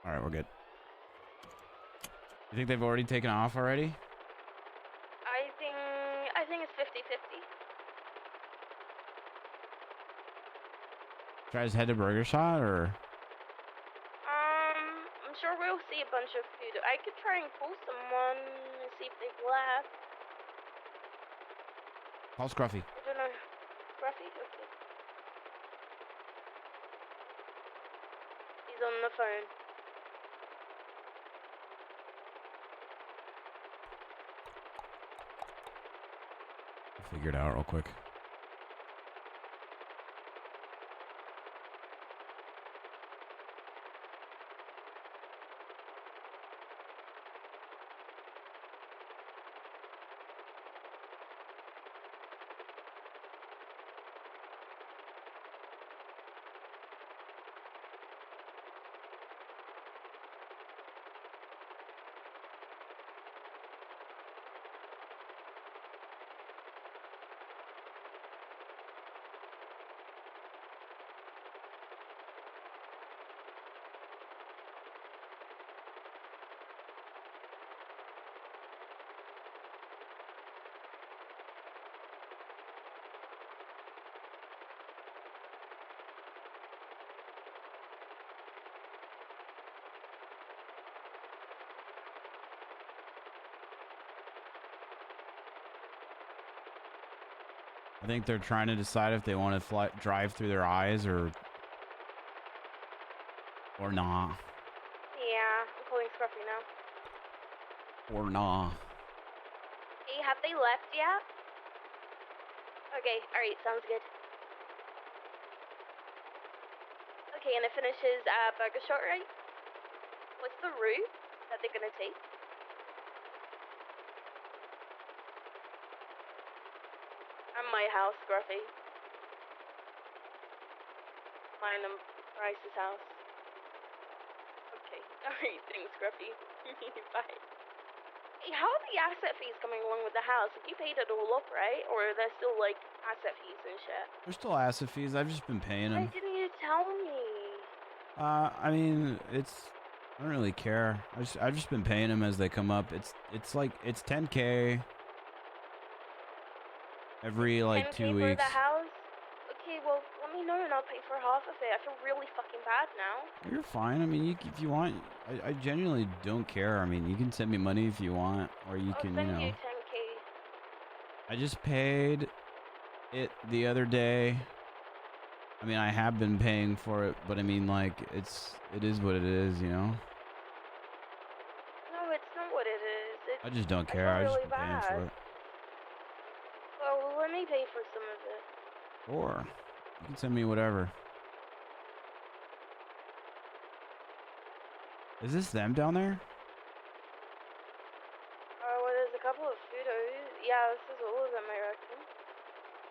All right, we're good. You think they've already taken off already? I think it's 50-50. Should I just head to Burger Shot or? I'm sure we'll see a bunch of food. I could try and call someone and see if they've left. Call Scruffy. I don't know. Scruffy? Okay. He's on the phone. Figure it out real quick. I think they're trying to decide if they want to drive through their eyes or not. Yeah, I'm calling Scruffy now. Or nah. Hey, have they left yet? Okay, alright, sounds good. Okay, and it finishes at Burger Shot, right? What's the route that they're gonna take? At my house, Scruffy. Mine and Bryce's house. Okay, alright, thanks, Scruffy. Bye. Hey, how are the asset fees coming along with the house? Like, you paid it all up, right? Or are there still, like, asset fees and shit? There's still asset fees. I've just been paying Why them. didn't you tell me? I mean, I don't really care. I've just been paying them as they come up. It's like 10K every like 2 10K weeks. for the house? Okay, well, let me know and I'll pay for half of it. I feel really fucking bad now. You're fine. I mean, if you want, I genuinely don't care. I mean, you can send me money if you want, or you I'll can, send you know. you 10K. I just paid it the other day. I mean, I have been paying for it, but I mean, like, it is what it is, you know? No, it's not what it is. I just don't care. I I feel just really been paying for bad. it. Well, let me pay for some of it. Or you can send me whatever. Is this them down there? Well, there's a couple of photos. Yeah, this is all of them, I reckon.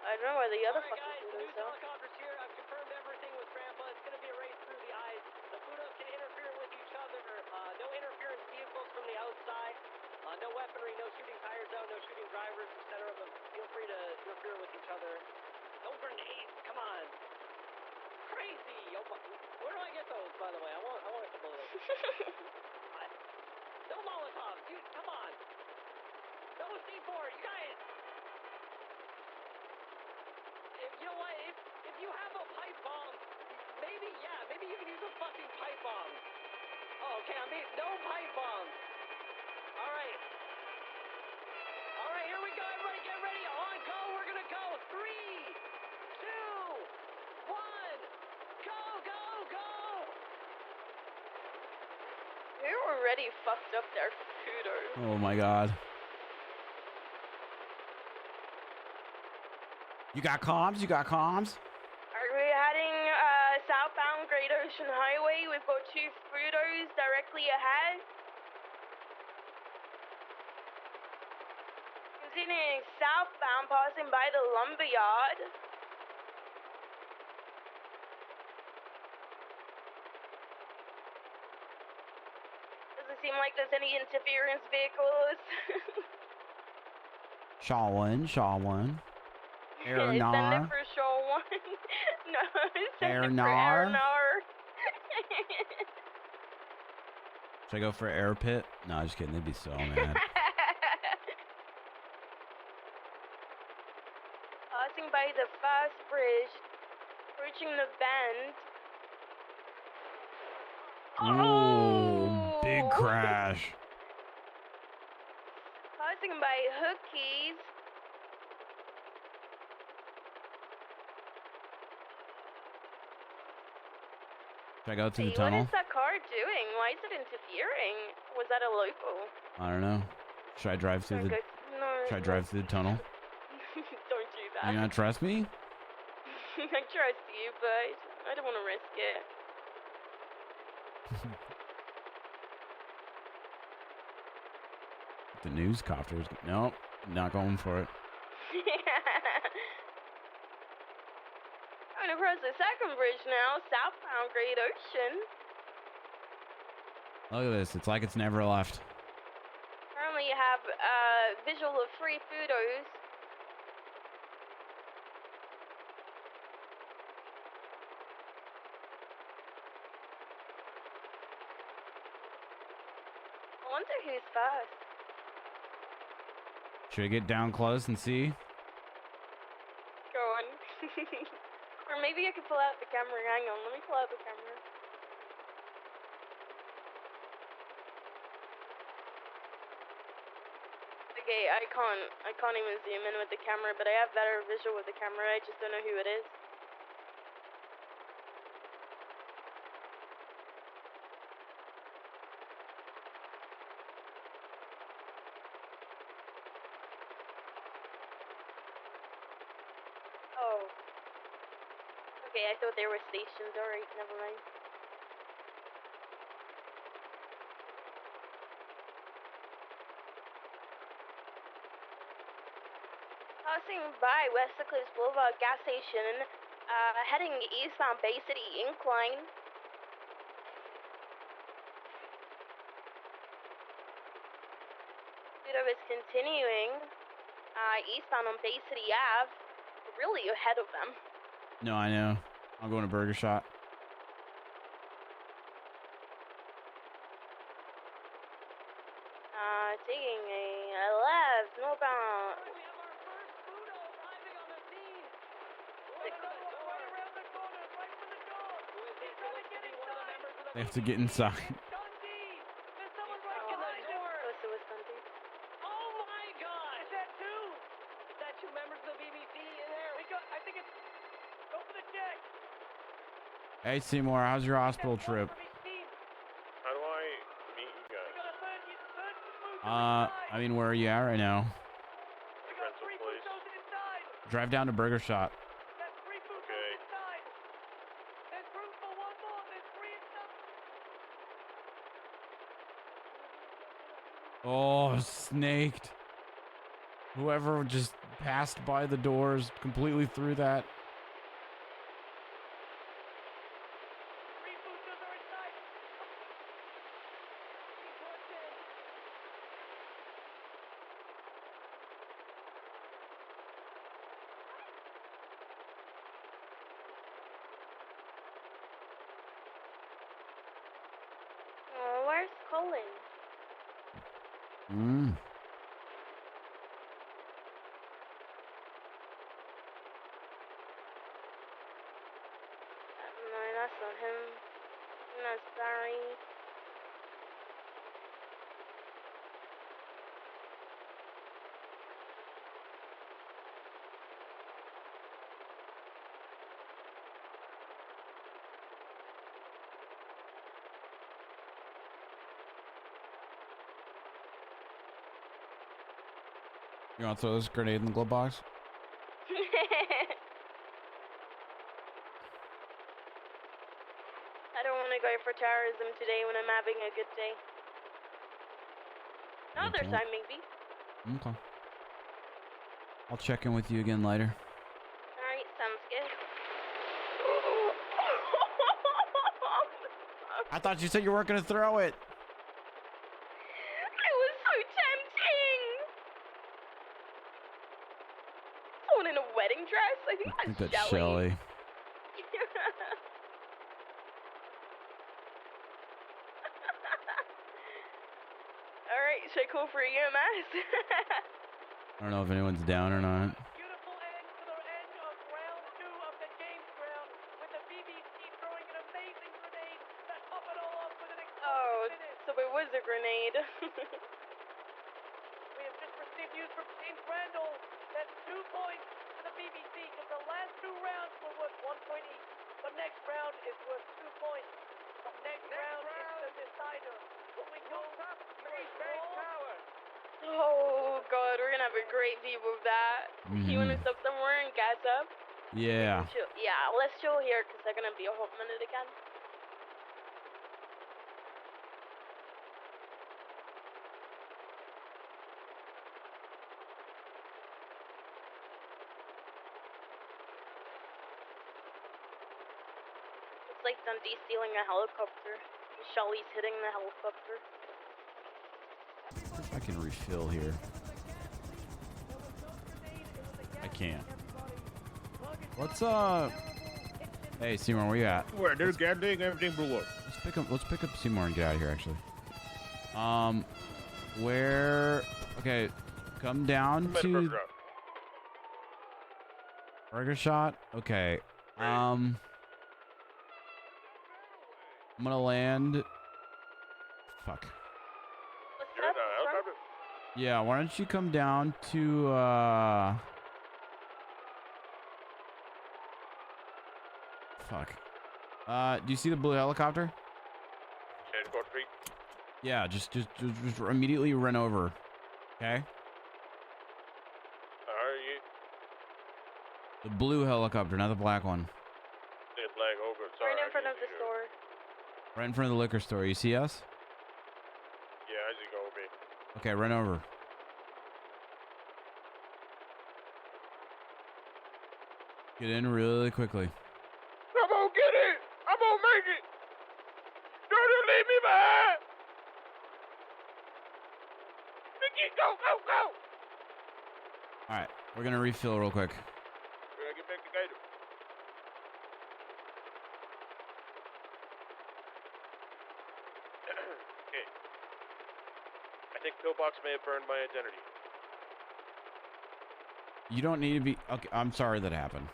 I don't know where the other fucking photos are. Helicopters here. I've confirmed everything with Grandpa. It's going to be a race through the eyes. The Fudos can interfere with each other. No interference vehicles from the outside. No weaponry, no shooting tire zone, no shooting drivers, etc. But feel free to interfere with each other. No grenades. Come on. Crazy. Yo, where do I get those, by the way? I want a couple of those. No Molotovs. You, come on. No C4. You guys. You know what? If you have a pipe bomb, maybe you can use a fucking pipe bomb. Oh, okay. I mean, no pipe bombs. All right, here we go. Everybody get ready. On go. We're gonna go. 3, 2, 1. Go, go, go. They already fucked up their photos. Oh my god. You got comms? You got comms? Are we heading southbound Great Ocean Highway? We've got 2 photos directly ahead. Continuing southbound, passing by the lumberyard. Doesn't seem like there's any interference vehicles. Shaw one. Air Send it Nar. for Shaw 1. No, send Air it for Nar. Air Nar. Should I go for Air Pit? No, just kidding. They'd be so mad. Passing by the first bridge, approaching the bend. Oh, big crash. Passing by Hookies. Should I go through the What tunnel? is that car doing? Why is it interfering? Was that a local? I don't know. Should I drive through the? No. Should I drive through the tunnel? Don't do that. You gonna trust me? I trust you, but I don't want to risk it. The newscopters. Nope, not going for it. Going across the second bridge now, southbound Great Ocean. Look at this. It's like it's never left. Currently you have visual of 3 Fudos. I wonder who's first. Should I get down close and see? Go on. Or maybe I could pull out the camera. Hang on, let me pull out the camera. Okay, I can't even zoom in with the camera, but I have better visual with the camera. I just don't know who it is. Oh. Okay, I thought they were stations. Alright, never mind. Passing by West Eclipse Boulevard gas station, heading eastbound Bay City Incline. Fudo is continuing eastbound on Bay City Ave, really ahead of them. No, I know. I'm going to Burger Shot. Taking a left northbound. They have to get inside. Oh my God! Is that two? Is that two members of the BBC in there? I think it's. Go for the check. Hey, Seymour, how's your hospital trip? How do I meet you guys? I mean, where are you at right now? Rental place. Drive down to Burger Shot. Okay. Oh, snaked. Whoever just passed by the doors completely through that. Oh, where's Colin? No, that's not him. That's Barry. You want to throw this grenade in the glove box? I don't want to go for terrorism today when I'm having a good day. Another Okay. time, maybe. Okay. I'll check in with you again later. Alright, sounds good. I thought you said you weren't going to throw it. It was so tempting! Someone in a wedding dress? I think I think that's that's Shelly. Shelly. Alright, should I call for EMS? I don't know if anyone's down or not. Beautiful end to the The next round is worth 2 points. The next round is the decider. When we go up, Maze Bank Tower. Oh god, we're gonna have a great view of that. You wanna stop somewhere and gas up? Yeah. Yeah, let's chill here because they're gonna be a hot minute again. Looks like Dundee stealing a helicopter. Shelly's hitting the helicopter. If I can refill here. I can't. What's Hey Seymour, where you at? Where there's goddamn everything blew up. Let's pick up Seymour and get out of here actually. Where okay, come down to Burger Shot. Okay. I'm gonna land. Fuck. Yeah, why don't you come down to fuck. Do you see the blue helicopter? Yeah, just immediately run over. Okay? The blue helicopter, not the black one. Right in front of the store. Right in front of the liquor store. You see us? Yeah, I see go over. Okay, run over. Get in really quickly. I'm gonna get it! I'm gonna make it! Don't you leave me behind! Nicky, go! Alright, we're gonna refill real quick. We're gonna get back to Gator. Okay. I think Pillbox may have burned my identity. You don't need to be... Okay, I'm sorry that happened.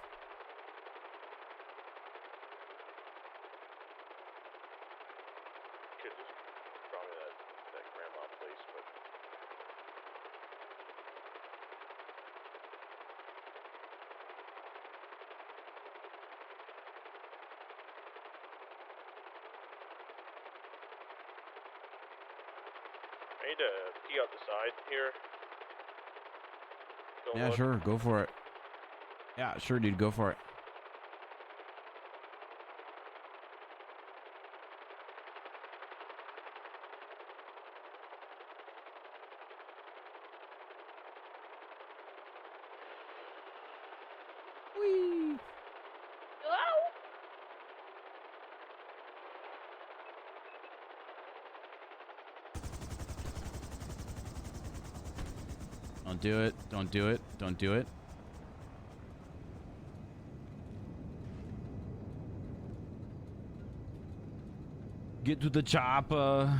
Could just probably that grandma place, but... I need to pee out the side here. Yeah, sure. Go for it. Yeah, sure, dude. Go for it. Whee! Don't do it. Don't do it. Don't do it. Get to the chopper.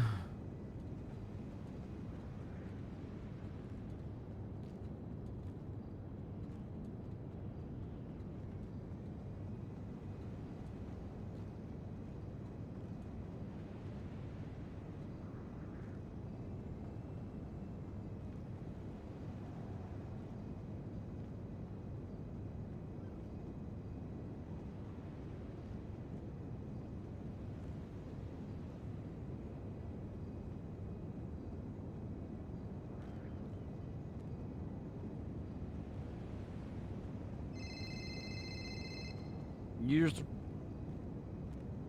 You just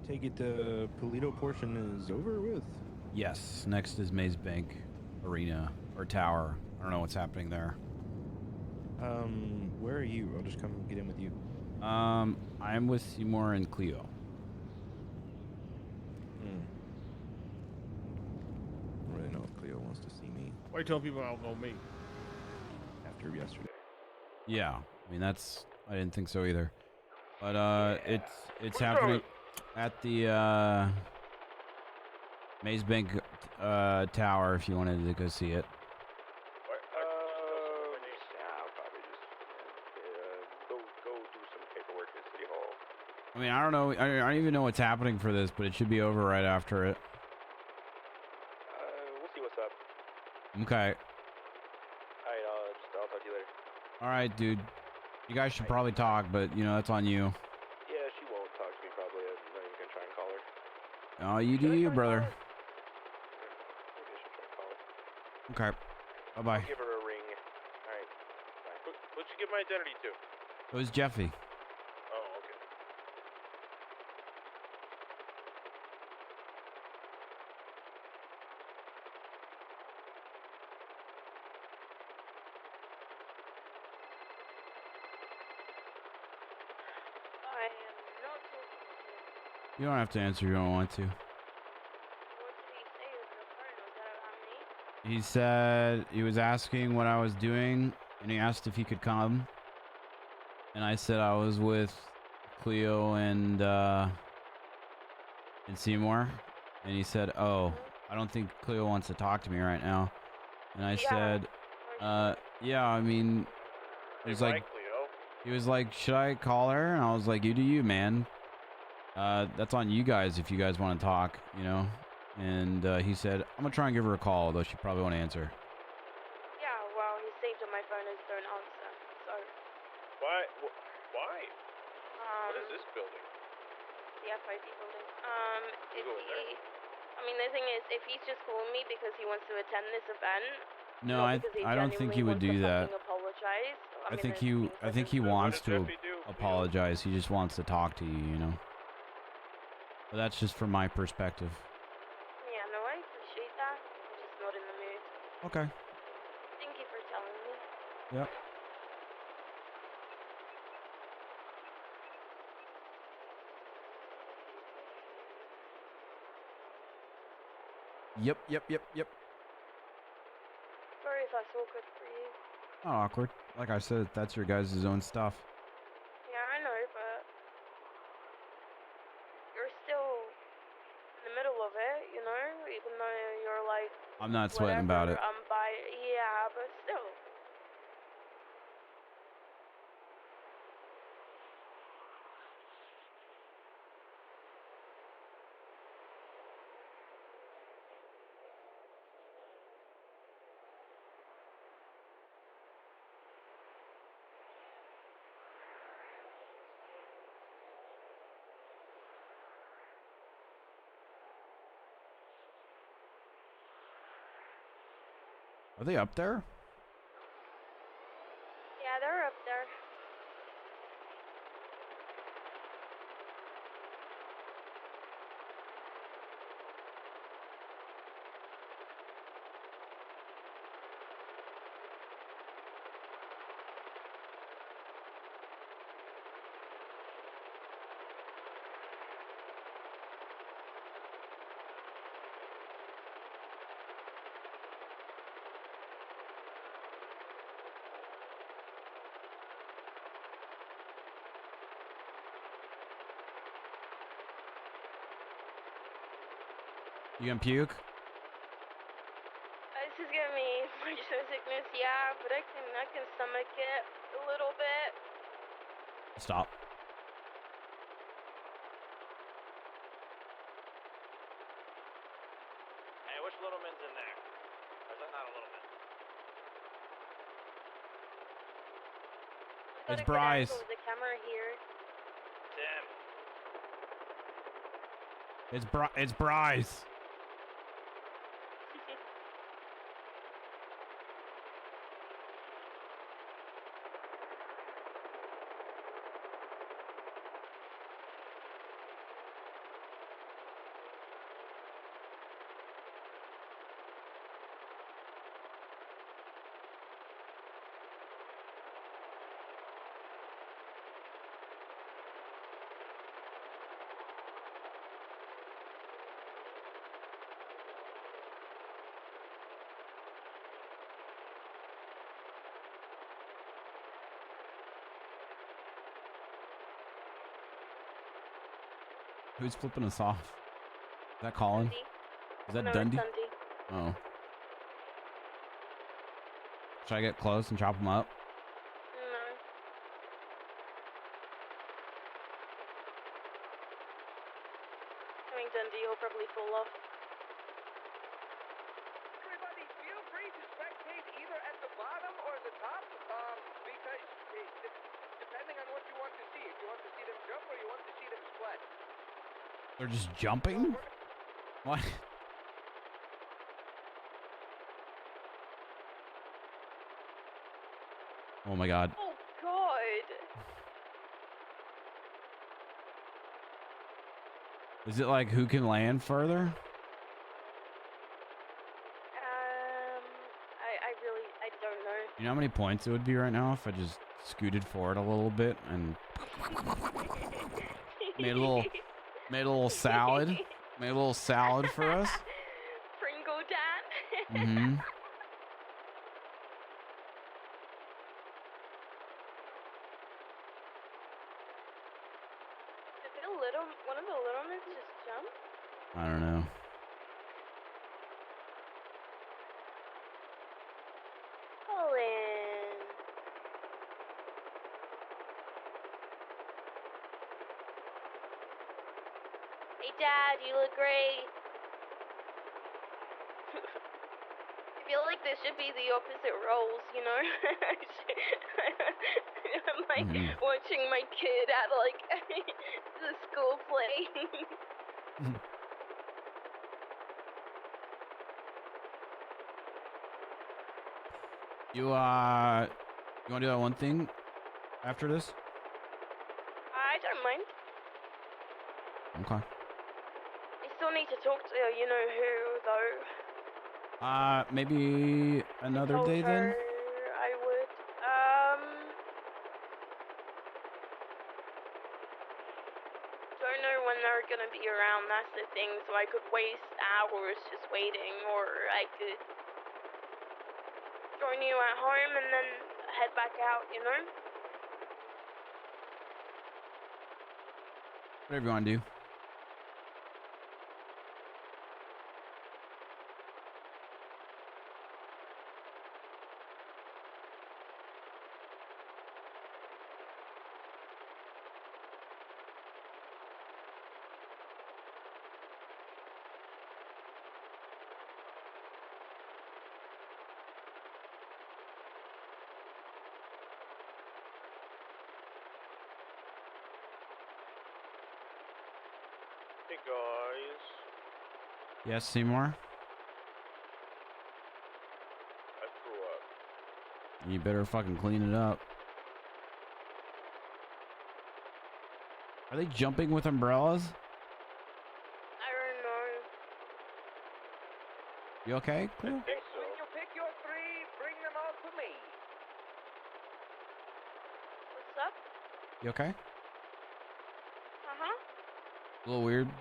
take it the Polito portion is over with. Yes. Next is Maze Bank Arena or Tower. I don't know what's happening there. Where are you? I'll just come get in with you. I'm with Seymour and Cleo. I don't really know if Cleo wants to see me. Why tell people I'll go meet? After yesterday. Yeah. I mean, I didn't think so either. But it's happening at the Maze Bank Tower if you wanted to go see it. I'll probably just go do some paperwork at City Hall. I mean, I don't know. I don't even know what's happening for this, but it should be over right after it. We'll see what's up. Okay. Alright, I'll talk to you later. All right, dude. You guys should probably talk, but you know that's on you. Yeah, she won't talk to me probably. Oh, you do you, brother. Maybe I should try to call her. Okay. Bye-bye. I'll give her a ring. All right. Bye. Who'd you give my identity to? It was Jeffy. Oh, okay. I am not talking to you. You don't have to answer if you don't want to. What did he say over the phone? Was that about me? He said he was asking what I was doing, and he asked if he could come. And I said I was with Cleo and Seymour. And he said, "Oh, I don't think Cleo wants to talk to me right now." And I said, "Yeah, I mean," he was like, "Should I call her?" And I was like, "You do you, man. That's on you guys if you guys want to talk, you know." And he said, "I'm gonna try and give her a call, though she probably won't answer." Yeah, well, he saved on my phone as don't answer, so. Why? Why? What is this building? The FID building. If Go in there. he, I mean, the thing is, if he's just calling me because he wants to attend this event, No, not because he I don't think he would genuinely do wants to that. fucking apologize. I mean, think there's he wants did to Jeffy do? apologize. He just wants to talk to you, you know. But that's just from my perspective. Yeah, no, I appreciate that. I'm just not in the mood. Okay. Thank you for telling me. Yep. Yep. Sorry if that's awkward for you. Not awkward. Like I said, that's your guys' own stuff. Yeah, I know, but you're still in the middle of it, you know? Even though you're like, I'm not sweating about it. I'm by, yeah, but still. Are they up there? Yeah, they're up there. You gonna puke? This is giving me motion sickness, yeah, but I can stomach it a little bit. Stop. Hey, which little man's in there? Or is that not a little man? It's Bryce. The camera here. Tim. It's Bryce. Who's flipping us off? Is that Colin? Is that No, it's Dundee? Dundee. Oh. Should I get close and chop him up? No. I mean, Dundee, he'll probably fall off. Everybody, feel free to spectate either at the bottom or the top, because depending on what you want to see. If you want to see them jump or you want to see them splat. They're just jumping? What? Oh my god. Oh God. Is it like who can land further? I don't know. You know how many points it would be right now if I just scooted forward a little bit and made a little salad? Made a little salad for us? Pringle Dan. Mm-hmm. Did one of the little ones just jump? I don't know. Colin. Hey Dad, you look great. I feel like this should be the opposite roles, you know? I'm like watching my kid at like the school play. You wanna do that one thing after this? I don't mind. Okay. I still need to talk to you know who though. Maybe another day then? I would. Don't know when they're gonna be around, that's the thing, so I could waste hours just waiting, or I could join you at home and then head back out, you know? Whatever you want to do. Hey guys. Yes, Seymour? I threw up. You better fucking clean it up. Are they jumping with umbrellas? I don't know. You okay? Cleo? When you pick your three, bring them all to me. What's up? You okay? Uh-huh. A little weird. When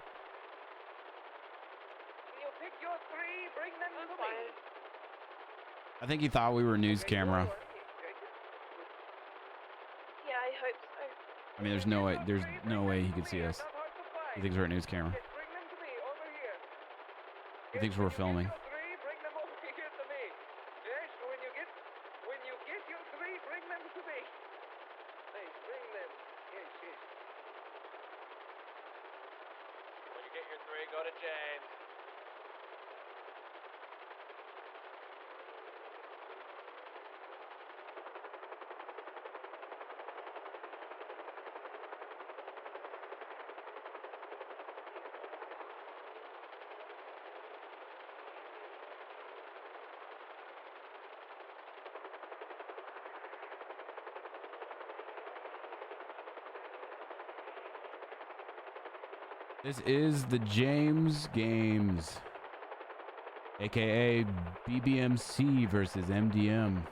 you pick your three, bring them to me. I think he thought we were news camera. Yeah, I hope so. I mean, there's no way he could see us. He thinks we're a news camera. He thinks we're filming. Bring them over here to me. Yes, when you get your three, bring them to me. Hey, bring them. Yes, yes. When you get your three, go to James. This is the James Games, aka BBMC versus MDM.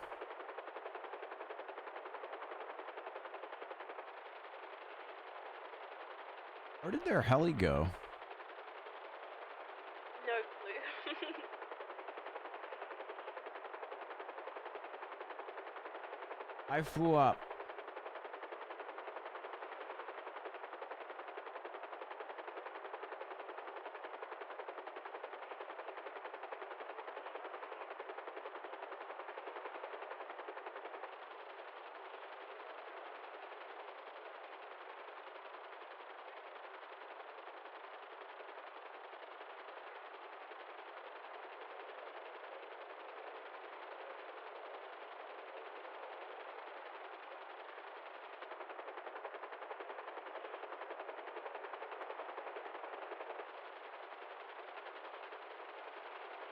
Where did their heli go? No clue. I flew up.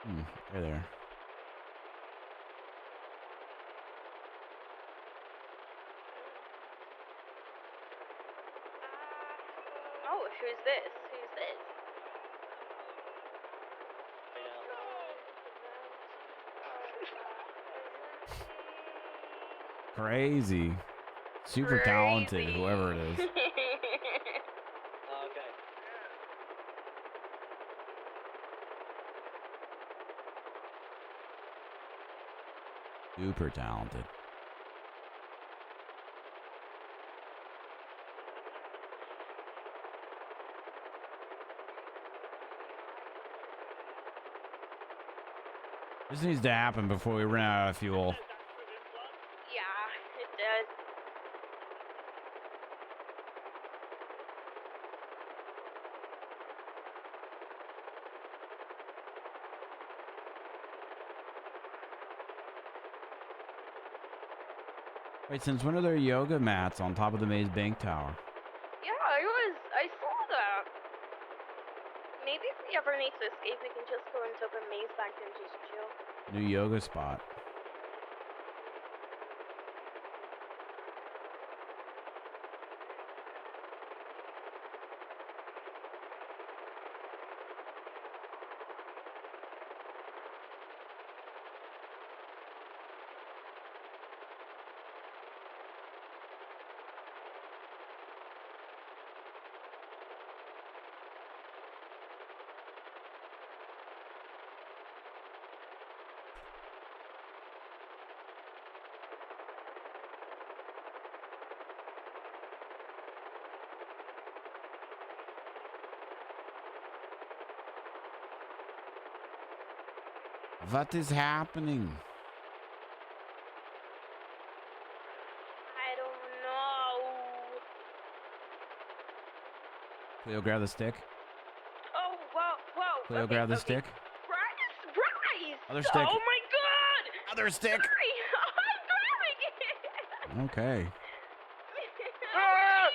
Hey there. Oh, who's this? Who's this? Crazy. Super talented, whoever it is. Okay. Super talented. This needs to happen before we run out of fuel. Yeah, it does. Wait, since when are there yoga mats on top of the Maze Bank Tower? Yeah, I saw that. Maybe if we ever need to escape, we can just go into the maze bank and just chill. New yoga spot. What is happening? I don't know. Cleo, grab the stick. Oh, whoa. Cleo, grab the stick. Bryce! Other stick. Oh my god! Other stick. Sorry, I'm grabbing it! Okay. Oh,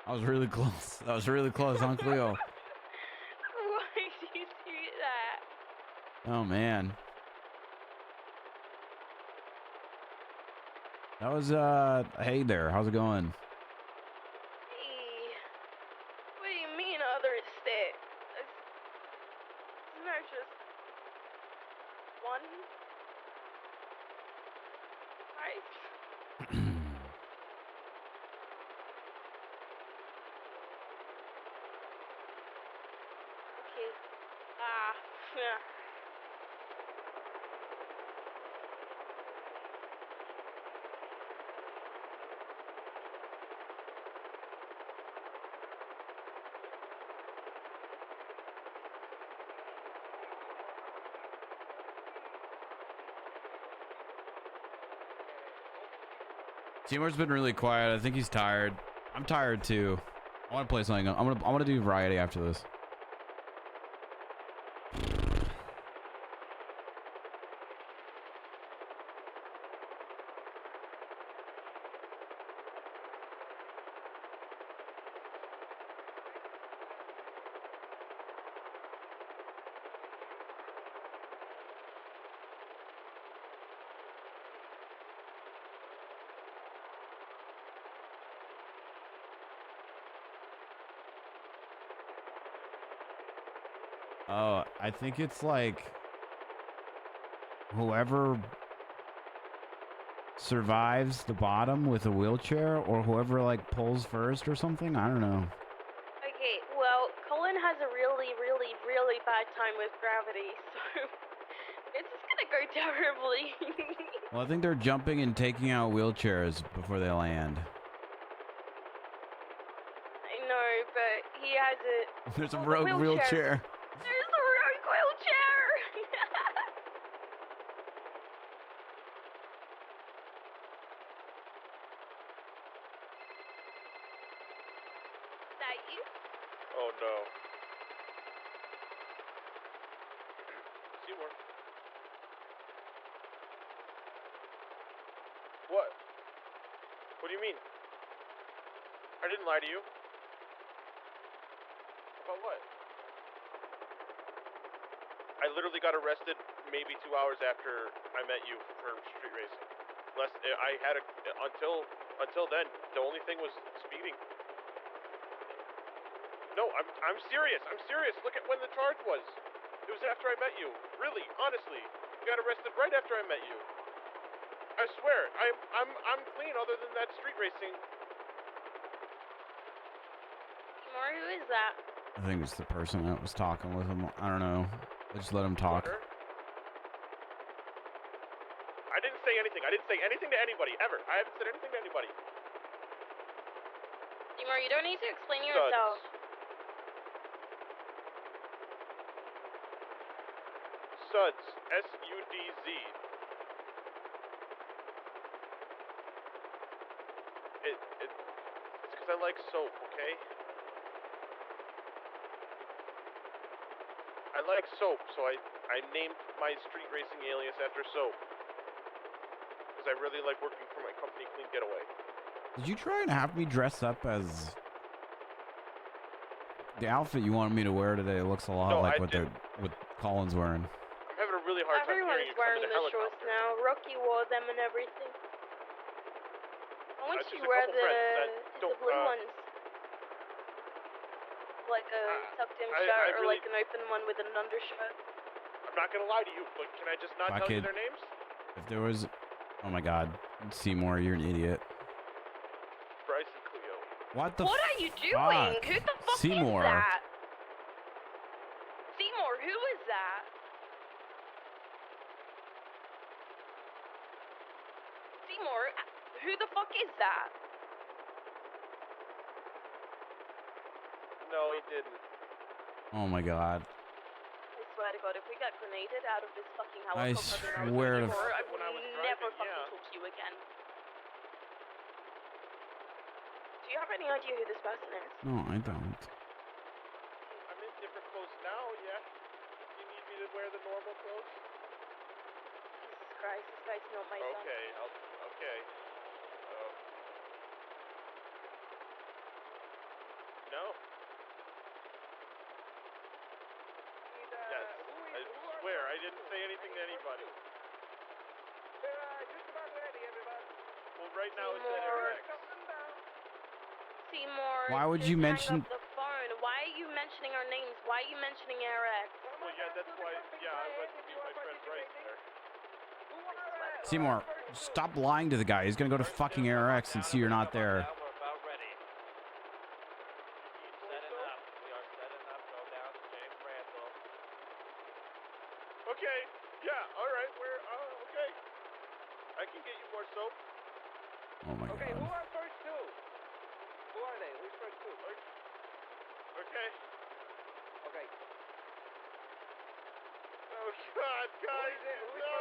I was really close. That was really close on Cleo. Why did you do that? Oh, man. That was, hey there. How's it going? Hey, what do you mean other stick? Isn't there just one? Right? Okay. Yeah. Seymour's been really quiet. I think he's tired. I'm tired too. I want to play something. I want to do variety after this. Oh, I think it's like whoever survives the bottom with a wheelchair, or whoever like pulls first or something. I don't know. Okay, well, Colin has a really bad time with gravity, so it's just gonna go terribly. Well, I think they're jumping and taking out wheelchairs before they land. I know, but he has a... There's a rogue wheelchair. There's a rogue wheelchair! Is that you? Oh no. Seymour. What? What do you mean? I didn't lie to you. About what? I literally got arrested maybe 2 hours after I met you for street racing. I had until then, the only thing was speeding. No, I'm serious. I'm serious. Look at when the charge was. It was after I met you. Really, honestly, I got arrested right after I met you. I swear, I'm clean other than that street racing. More, who is that? I think it's the person that was talking with him. I don't know. I just let him talk. I didn't say anything. I didn't say anything to anybody, ever. I haven't said anything to anybody. Seymour, you don't need to explain yourself. Suds. S-U-D-Z. It's because I like soap, okay? I like soap, so I named my street racing alias after soap. Because I really like working for my company, Clean Getaway. Did you try and have me dress up as the outfit you wanted me to wear today? Looks a lot like what Colin's wearing. I'm having a really hard time hearing you. Everyone's wearing the shorts now. Rocky wore them and everything. Why don't you wear the blue ones? Like a tucked in shirt or like an open one with an undershirt. I'm not gonna lie to you, but can I just not tell you their names? If there was, oh my God, Seymour, you're an idiot. Bryce and Cleo. What the? What are you doing? Fuck? Who the fuck Seymour. is that? Seymour, who is that? Seymour, who the fuck is that? No, he didn't. Oh my God. I swear to God, if we got grenaded out of this fucking I helicopter, swear to. I would never fucking talk to you again. Do you have any idea who this person is? No, I don't. I'm in different clothes now, yeah? You need me to wear the normal clothes? Jesus Christ, this guy's not my son. Okay, okay. No. Yes, I swear I didn't say anything to anybody. Just about ready, everybody. Well, right now it's at RX. Seymour, Why would you mention? hang up the phone. Why are you mentioning our names? Why are you mentioning RX? Well, yeah, that's why. Yeah, I went to meet my friend Bryce there. Seymour, stop lying to the guy. He's gonna go to fucking RX and see you're not there. Okay, yeah, alright, okay. I can get you more soap. Oh my Okay, God. who are first two? Who are they? Who's first two? Okay. Okay. Oh God, guys, no.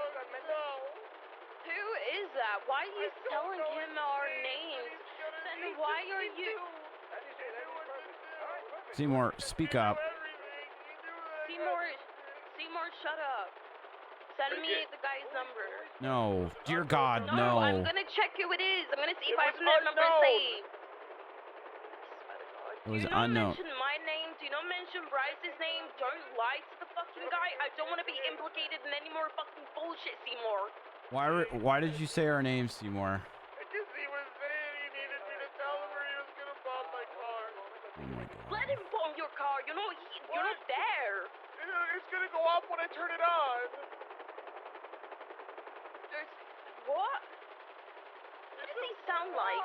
Who is that? Why are you telling him our names? Then why are you... Seymour, speak up. Seymour, shut up. Send me the guy's number. No, dear God, no. I'm gonna check who it is. I'm gonna see if I have their number saved. It was Do not unknown. mention my name. Do not mention Bryce's name. Don't lie to the fucking guy. I don't want to be implicated in any more fucking bullshit, Seymour. Why did you say our name, Seymour? Because he was saying he needed me to tell him where he was gonna bomb my car. Oh my God. Let him bomb your car. You're not there. It's gonna go off when I turn it on. What? What does he sound like?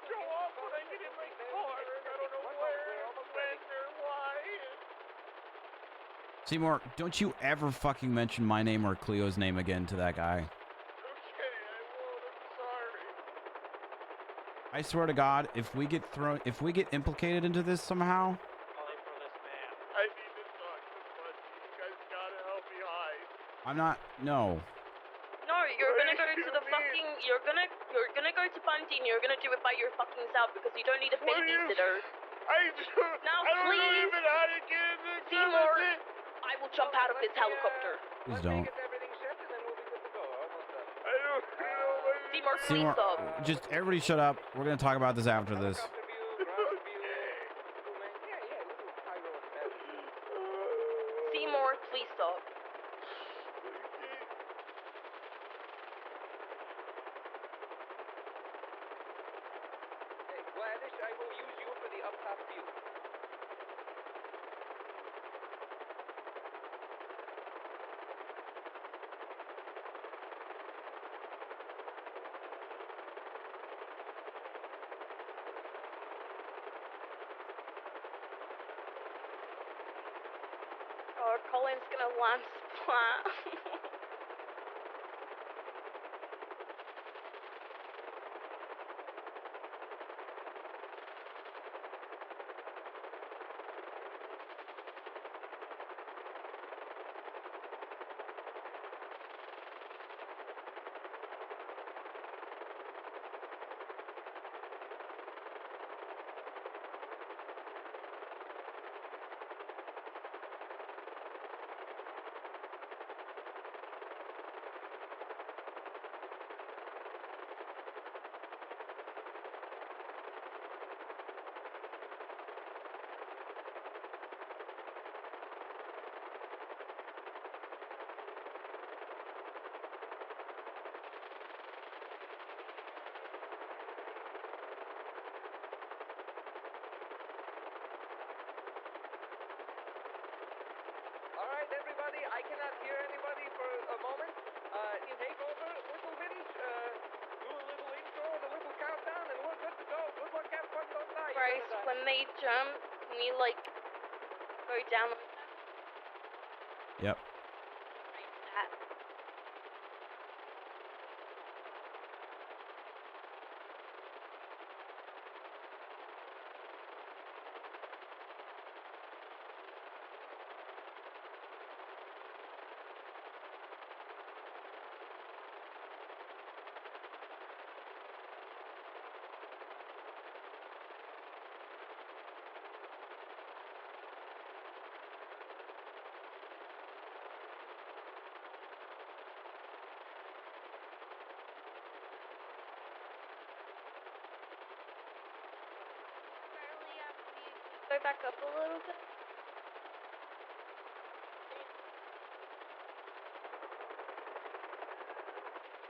Go off when I get in my car. I don't know where, when, or why. Seymour, don't you ever fucking mention my name or Cleo's name again to that guy. Okay, I won't. I'm sorry. I swear to God, if we get implicated into this somehow, I need to talk to Bundy. You guys gotta help me hide. I'm not. No. No, you're gonna go to the fucking. You're gonna go to Bundy and you're gonna do it by your fucking self because you don't need a babysitter. Now, I don't please, know even how to get in the Seymour, I will jump out of this helicopter. Please don't. Seymour, please Seymour, stop. just everybody shut up. We're gonna talk about this after this. Seymour, wish I will use you for the up top view. Oh, Colin's gonna land splat. Alright, everybody, I cannot hear anybody for a moment. In takeover, little wind, do a little intro and a little countdown, and we're good to go. Good luck, have fun, don't die. Bryce, when they jump, can you like go down like Yep. that? Go back up a little bit.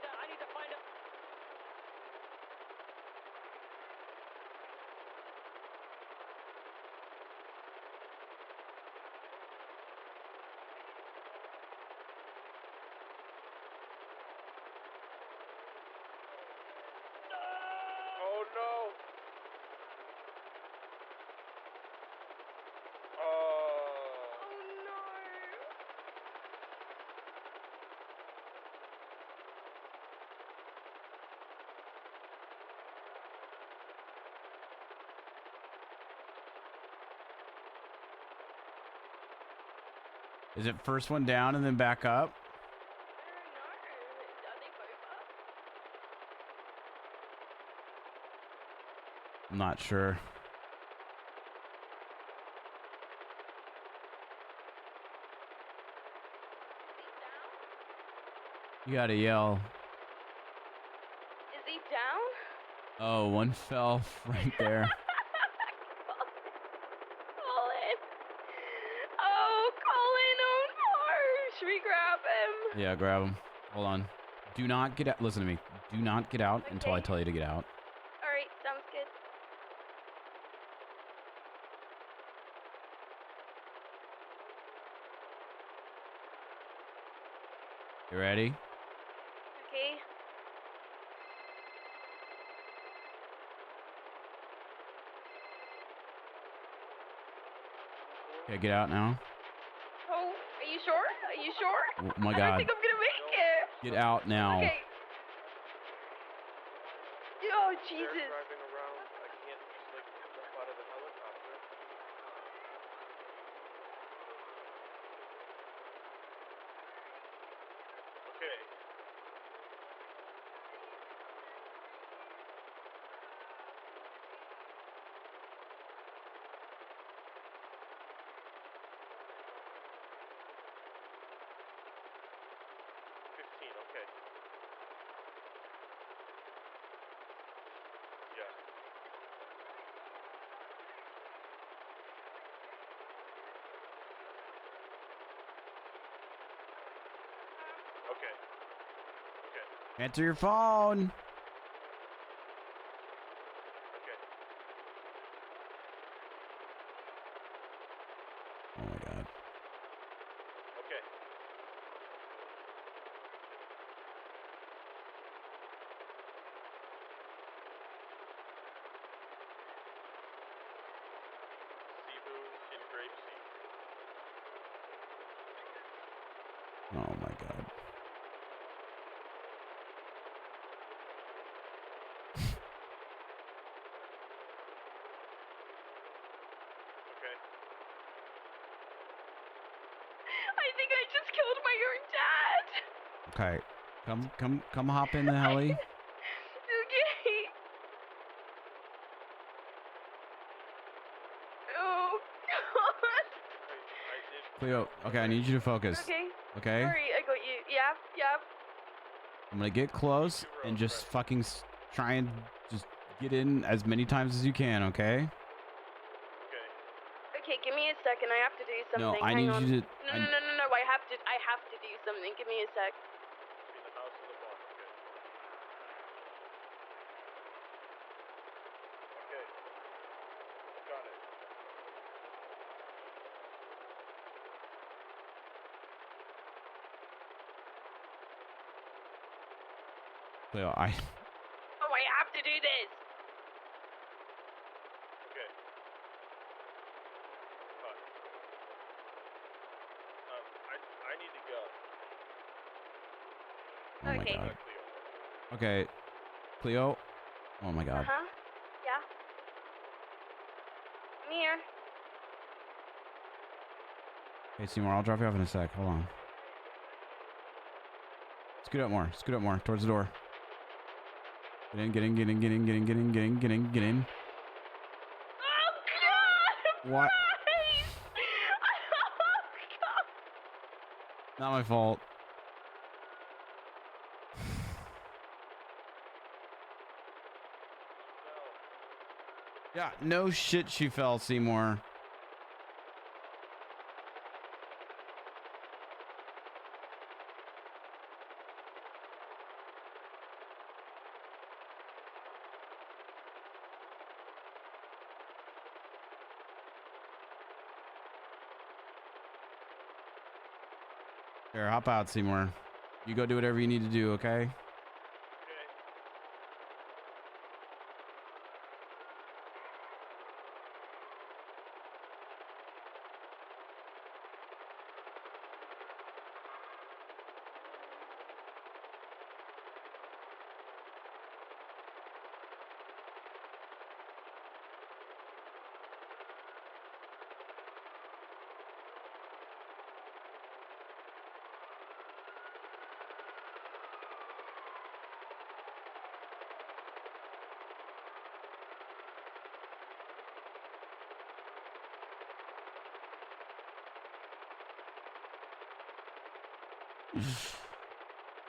I need to find a... Oh no! Is it first one down and then back up? I'm not sure. You gotta yell. Is he down? Oh, one fell right there. Colin. Oh, Colin, oh no. Should we grab him? Yeah, grab him. Hold on. Do not get out. Listen to me. Do not get out until I tell you to get out. Alright, sounds good. You ready? Okay. Okay, get out now. Oh, are you sure? Are you sure? Oh my I God. don't think I'm gonna make it. Get out now. Okay. Oh, Jesus. Driving around, I can't just like jump out of the helicopter. Okay. Okay. Yeah. Okay. Okay. Answer your phone. Okay. Oh my god. Okay. I think I just killed my own dad. Okay. Come hop in the heli. Okay. Oh God. Cleo, okay, I need you to focus. Okay. Okay? Sorry, I got you. Yeah, yeah. I'm gonna get close and just fucking try and just get in as many times as you can, okay? Okay, give me a second. I have to do No, something. I Hang need on. you to. No. I have to do something. Give me a sec. In the house or the barn, okay? Okay. Got it. Cleo, Oh, I have to do this. Okay. Fine. I need to go. Oh my Okay. god. Okay. Cleo. Oh my god. Uh-huh. Yeah. I'm here. Hey Seymour, I'll drop you off in a sec. Hold on. Scoot up more. Scoot up more. Towards the door. Get in, get in, get in, get in, get in, get in, get in, get in, get in. Oh God! What? Bryce! Oh God! Not my fault. Yeah, no shit she fell, Seymour. Here, hop out, Seymour. You go do whatever you need to do, okay?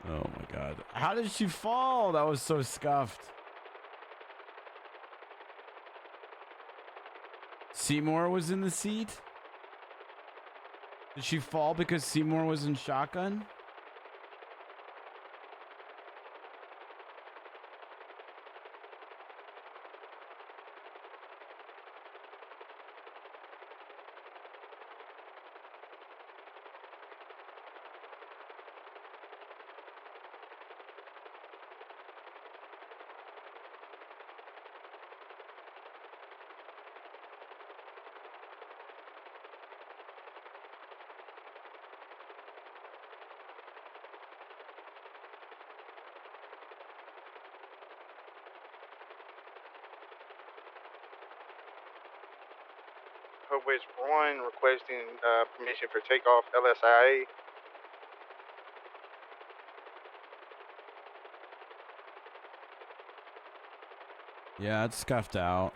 Oh my god. How did she fall? That was so scuffed. Seymour was in the seat? Did she fall because Seymour was in shotgun? Which one requesting permission for takeoff LSIA. Yeah, it's scuffed out.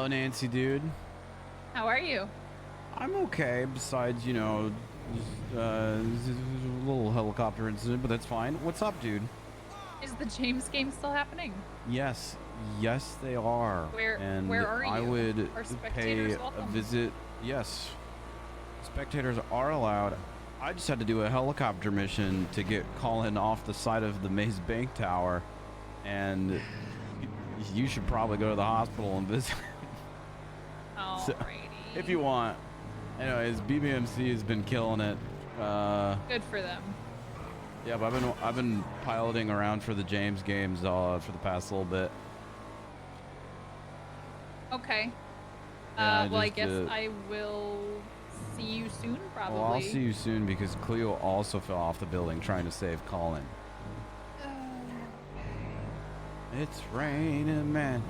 Hello, Nancy, dude. How are you? I'm okay. Besides, you know, a little helicopter incident, but that's fine. What's up, dude? Is the James game still happening? Yes, yes, they are. Where are you? I would Are pay spectators a welcome? visit. Yes, spectators are allowed. I just had to do a helicopter mission to get Colin off the side of the Maze Bank Tower, and you should probably go to the hospital and visit. Alrighty. So, if you want. Anyways, BBMC has been killing it. Good for them. Yeah, but I've been piloting around for the James games for the past little bit. Okay. Yeah, Well, I just, guess I will see you soon, probably. Well, I'll see you soon because Cleo also fell off the building trying to save Colin. It's raining, man.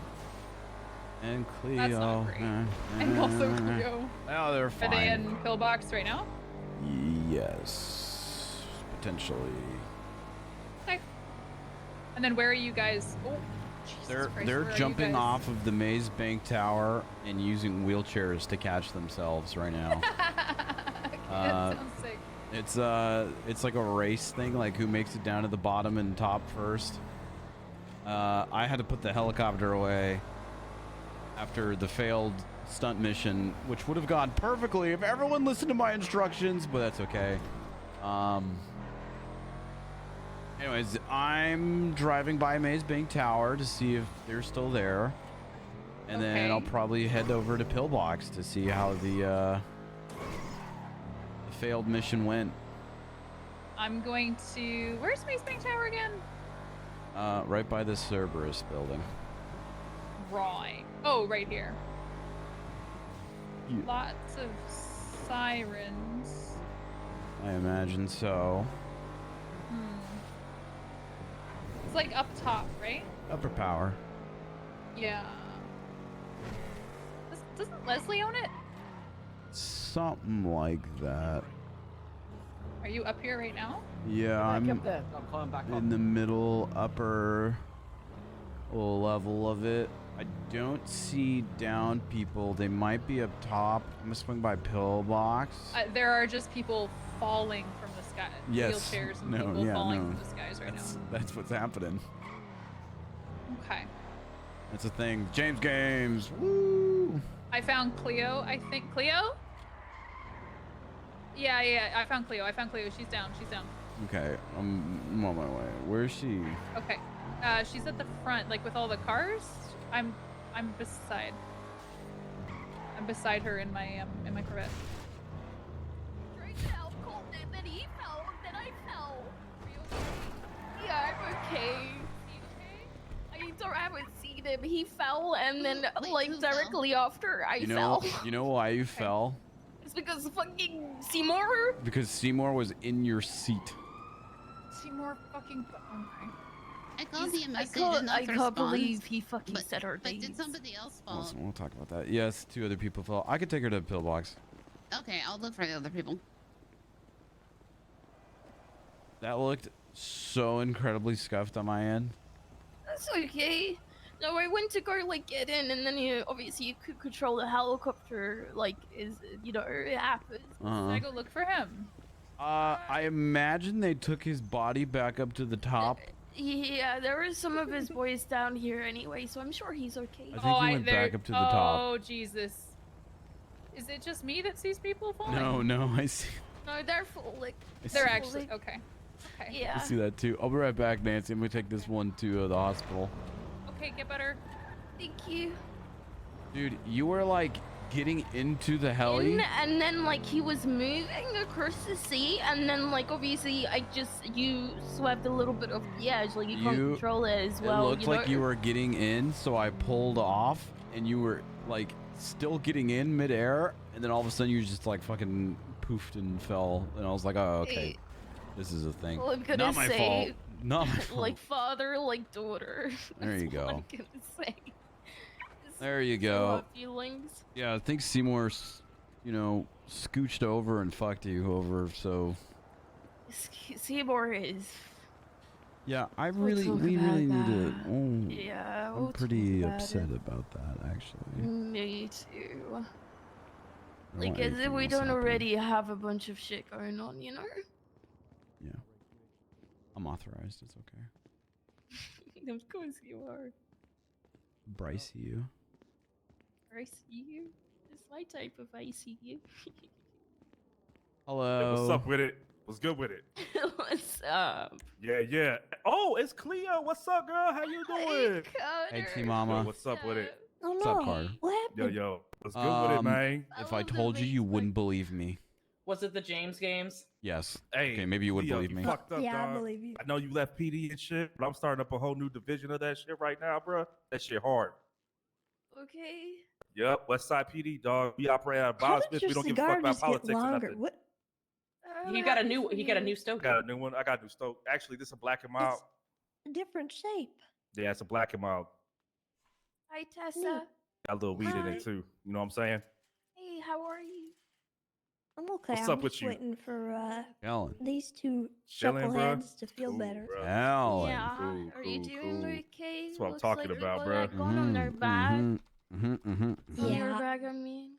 And Cleo. That's not great. And also Cleo. Oh, they're fine. Are they in pillbox right now? Yes, potentially. Okay. And then where are you guys? Oh, Jesus Christ, They're where are you jumping guys? off of the Maze Bank Tower and using wheelchairs to catch themselves right now. That sounds sick. It's like a race thing, like who makes it down to the bottom and top first. I had to put the helicopter away after the failed stunt mission, which would have gone perfectly if everyone listened to my instructions, but that's okay. Anyways, I'm driving by Maze Bank Tower to see if they're still there. And then I'll probably head over to Pillbox to see how the failed mission went. I'm going to. Where's Maze Bank Tower again? Right by the Cerberus building. Right. Oh, right here. Yeah. Lots of sirens. I imagine so. It's like up top, right? Upper power. Yeah. Doesn't Leslie own it? Something like that. Are you up here right now? Yeah, I'm in the middle upper level of it. I don't see down people. They might be up top. I'm gonna swing by Pillbox. There are just people falling from the sky. Yes. Wheelchairs and No, people yeah, falling no. from the skies right That's what's happening. now. Okay. That's a thing. James games. Woo! I found Cleo. I think Cleo? Yeah. I found Cleo. She's down. Okay, I'm on my way. Where is she? Okay. She's at the front, like with all the cars. I'm beside her in my Corvette. Drake fell, Colt, and then he fell, then I fell. Are you okay? Yeah, I'm okay. I haven't seen him. He fell, and then like directly after I fell. You know why you fell? It's because fucking Seymour. Because Seymour was in your seat. Seymour fucking. Okay. I called the message and I can't believe he fucking said her But name. did somebody else fall? We'll talk about that. Yes, 2 other people fell. I could take her to Pillbox. Okay, I'll look for the other people. That looked so incredibly scuffed on my end. That's okay. No, I went to go like get in, and then obviously you could control the helicopter. Like it happens. Can I go look for him? I imagine they took his body back up to the top. Yeah, there were some of his boys down here anyway, so I'm sure he's okay. I think he went back up to the top. Oh Jesus! Is it just me that sees people falling? No, I see. No, they're full. Like They're actually okay. Okay. Yeah. I see that too. I'll be right back, Nancy. I'm gonna take this one to the hospital. Okay, get better. Thank you. Dude, you were like getting into the heli. And then like he was moving across the sea, and then like obviously you swept a little bit of the edge, like you can't control it as well. It looked like you were getting in, so I pulled off, and you were like still getting in midair, and then all of a sudden you just like fucking poofed and fell, and I was like, oh okay, this is a thing. Well, I'm gonna Not my say, fault. Not my fault. like father, like daughter. There you That's what go. I'm gonna say. There you So, go. feelings. Yeah, I think Seymour, scooched over and fucked you over, so. Seymour is Yeah, we really need to. Oh, Yeah, I'm pretty upset about that, actually. Me too. I don't Like, want as if anything we else don't happening. already have a bunch of shit going on, you know? Yeah. I'm authorized. It's okay. Of course you are. Bryce, you. ICU? It's my type of ICU. Hello. Hey, what's up with it? What's good with it? What's up? Yeah. Oh, it's Cleo. What's up, girl? How you doing? Hey, T Mama. What's up with it? Oh What's no. up, Carter? What happened? Yo. What's good with it, man? If I told you, you wouldn't believe me. Was it the James games? Yes. Hey, Okay, maybe you would Cleo, believe you me. fucked up, Yeah, I dog. believe you. I know you left PD and shit, but I'm starting up a whole new division of that shit right now, bro. That shit hard. Okay. Yep, West Side PD, dog. We operate out of How Boston. did We your don't give a cigar fuck about just get politics or longer? nothing. What? He got a new stove. Got a new one. I got a new stove. Actually, this is a black and mild. A different shape. Yeah, it's a black and mild. Hi, Tessa. Got a little weed in it too. You know what I'm saying? Hey, how are you? I'm okay. What's I'm up with just you? waiting for Ellen. these two Chilling, bro. chuckleheads to feel better. Ellen. Yeah, Cool, are you doing cool. okay? That's what I'm Looks talking like about, people bro. are going on their bag. On your Yeah. bag, I mean.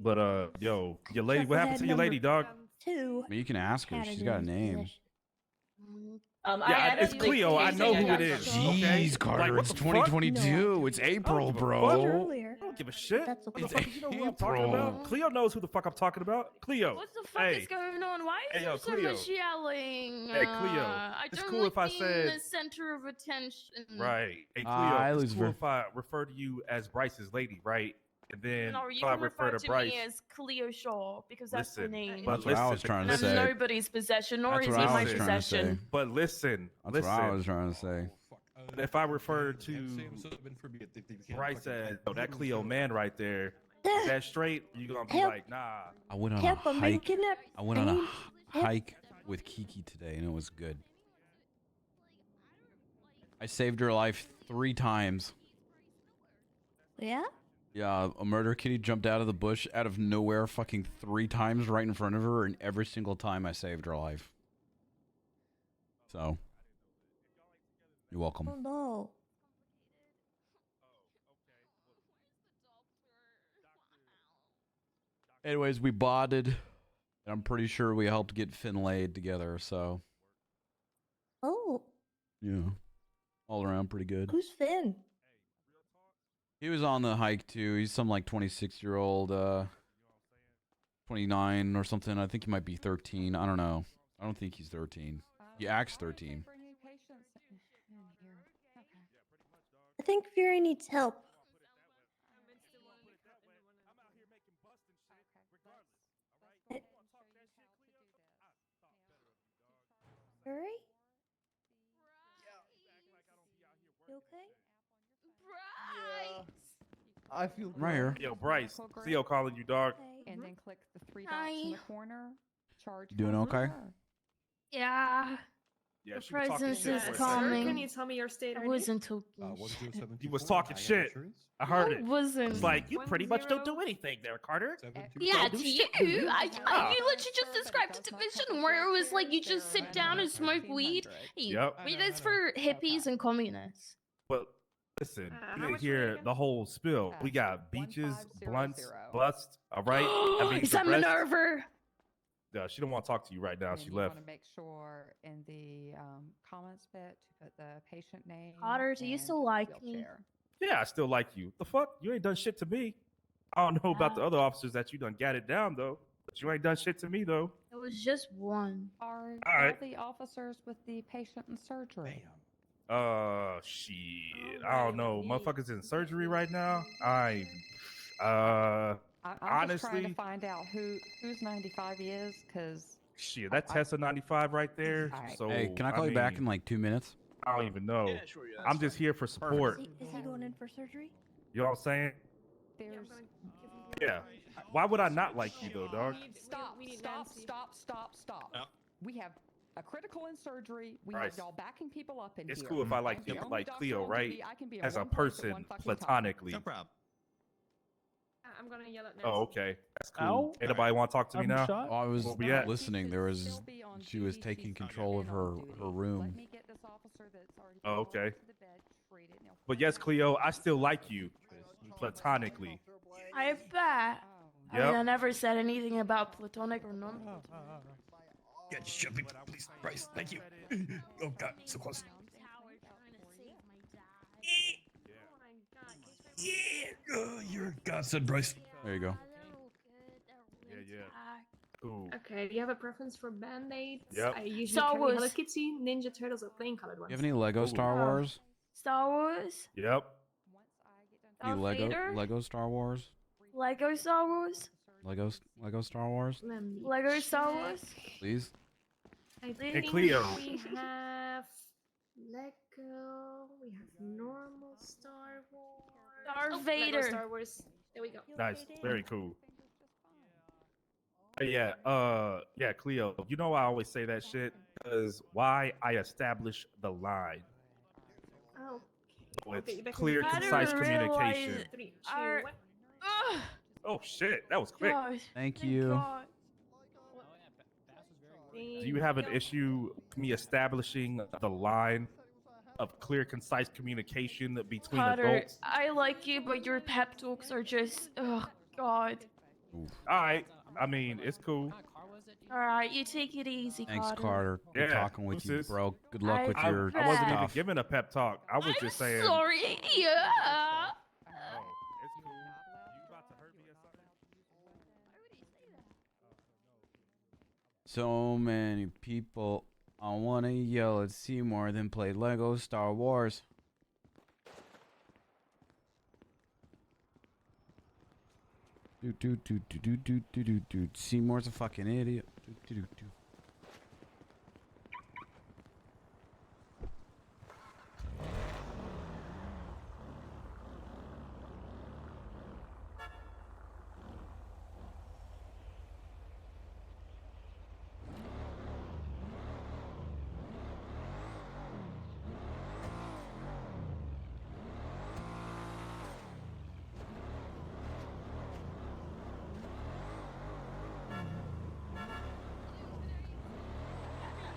But yo, your lady, what happened to your lady, dog? Two. I mean, you can ask her. She's got a name. Yeah, it's Cleo. I know who it is. Okay? Jeez, Carter, Like, what it's the fuck? 2022. It's April, bro. I don't give a shit. That's What okay. the fuck? You know who I'm talking April. about? Cleo knows who the fuck I'm talking about. Cleo. What the fuck Hey. is going on? Why is Hey, yo, there so Cleo. much yelling? Hey, Cleo. I It's don't cool like if I being said- the center of attention. Right. Hey, Hi, Cleo. It's cool Lucifer. if I refer to you as Bryce's lady, right? And then No, if you I can refer to Bryce. me as Cleo Shaw because that's Listen, my name. but That's what I was trying to And say. I'm nobody's possession, nor That's is what he I my was trying to possession. say. But listen, That's what I was trying to say. If I refer to Bryce as that Cleo man right there, is that straight? You gonna be Help. like, nah. I went on Help, a I'm being hike. kidnapped. I went on a Help. hike with Kiki today, and it was good. I saved her life 3 times. Yeah? Yeah, a murder kitty jumped out of the bush out of nowhere fucking 3 times right in front of her, and every single time I saved her life. So, you're welcome. Oh no. Anyways, we botted, and I'm pretty sure we helped get Finn laid together, so, Oh, yeah. All around pretty good. who's Finn? He was on the hike too. He's some like 26-year-old, 29 or something. I think he might be 13. I don't know. I don't think he's 13. He acts 13. I think Fury needs help. Fury? You okay? Bryce! I feel I'm right here. Yo, Bryce. Cleo calling you, dog. And then click the 3 dots Hi. in the corner. Charge. You doing for okay? her. Yeah. Yeah, The she was talking presence shit is for a second. calming. Can you tell me your state I ID? wasn't talking You was talking shit. I heard it. wasn't. It's like, you pretty much don't do anything there, Carter. Yeah, Don't do to shit. you. You literally just described a division where it was like you just sit down and smoke weed. Hey, Yep. weed is for hippies and communists. But listen, how you didn't much hear again? the whole spill. We got beaches, blunts, bust. All right. I mean, Is the that rest- Minerva? Yeah, she don't want to talk to you right now. And She you left. want to make sure in the comments bit to put the patient name. Otter, do you and still like me? wheelchair. Yeah, I still like you. The fuck? You ain't done shit to me. I don't know about the other officers that you done got it down though. But you ain't done shit to me though. It was just one. Are All all right. the officers with the patient in surgery? Shit. I don't know. Motherfuckers in surgery right now. I'm honestly, just trying to find out whose 95 is, because shit, that Tesla 95 right there. All right. So Hey, can I call you back in like 2 minutes? I don't even know. Yeah, sure, yeah, I'm just here for support. Is he going in for surgery? You know what I'm saying? there's. Yeah. Why would I not like you though, dog? Stop. We have a critical in surgery. We Bryce, have y'all backing people up in It's here. cool if I like I'm the you, only like doctor Cleo, on right? duty. I can be in As a one place at person, one fucking time. platonically. No problem. I'm gonna yell at Nancy. Oh, okay. That's cool. Ow. Anybody want to talk to me now? Oh, I was Where we at? listening. There was, she was taking control of her room. Let me get this off officer that's already Oh, been okay. to the bed, treated. Now, But yes, Cleo, I still like you, platonically. I bet. I mean, Yep. I never said anything about platonic or non-platonic. Yeah, just shove me, please, Bryce. Thank you. Oh God, so close. Yeah, you're a godsend, Bryce. There you go. Yeah. Cool. Okay, do you have a preference for band-aids? Yep. I usually Star carry Wars. Hello Kitty, Ninja Turtles, or plain colored ones. You have any Lego Star Wars? Star Wars? Yep. Any Darth Vader? Lego Star Wars? Lego Star Wars? Lego Star Wars? Lego Star Wars? Please. I Hey, think Cleo. we have Lego, we have normal Star Wars. Darth Lego Vader. Star Wars. There we go. Nice. Very cool. Yeah, Cleo, you know I always say that shit because why I establish the line. Oh. So it's Okay, clear, concise communication. 3, 2, Our- 1. Oh shit, that was quick. God. Thank you. God. Do you have an issue with me establishing the line of clear, concise communication between Carter, adults? I like you, but your pep talks are just, oh God. All right, I mean it's cool. All right, you take it easy, Thanks, Carter. Carter. Good talking with you, deuces. bro. Good luck with I your I wasn't even stuff. giving a pep talk. I was just saying. Sorry, yeah. It's cool. You about to hurt me or something? So many people. I want to yell at Seymour than play Lego Star Wars. Dude. Seymour's a fucking idiot. Dude.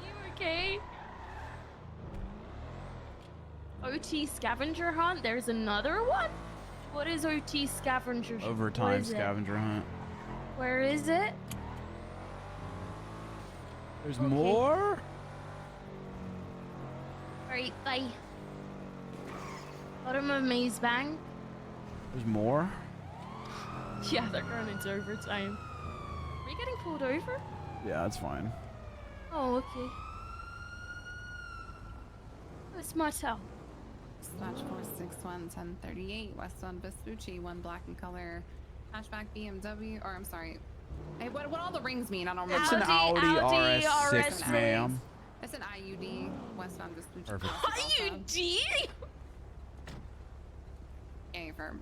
You okay? OT scavenger hunt? There's another one? What is OT scavenger hunt? Overtime scavenger hunt. Where is it? There's more? Alright, bye. Bottom of Maze Bang. There's more? Yeah, they're going into overtime. Are you getting pulled over? Yeah, that's fine. Oh, okay. What's Martel? Slash 461-1038, West on Vespucci, 1 black in color, hatchback BMW, or I'm sorry. Hey, what all the rings mean? I don't remember. It's an Audi RS6, ma'am. It's an IUD, West on Vespucci. Perfect. IUD? Okay, for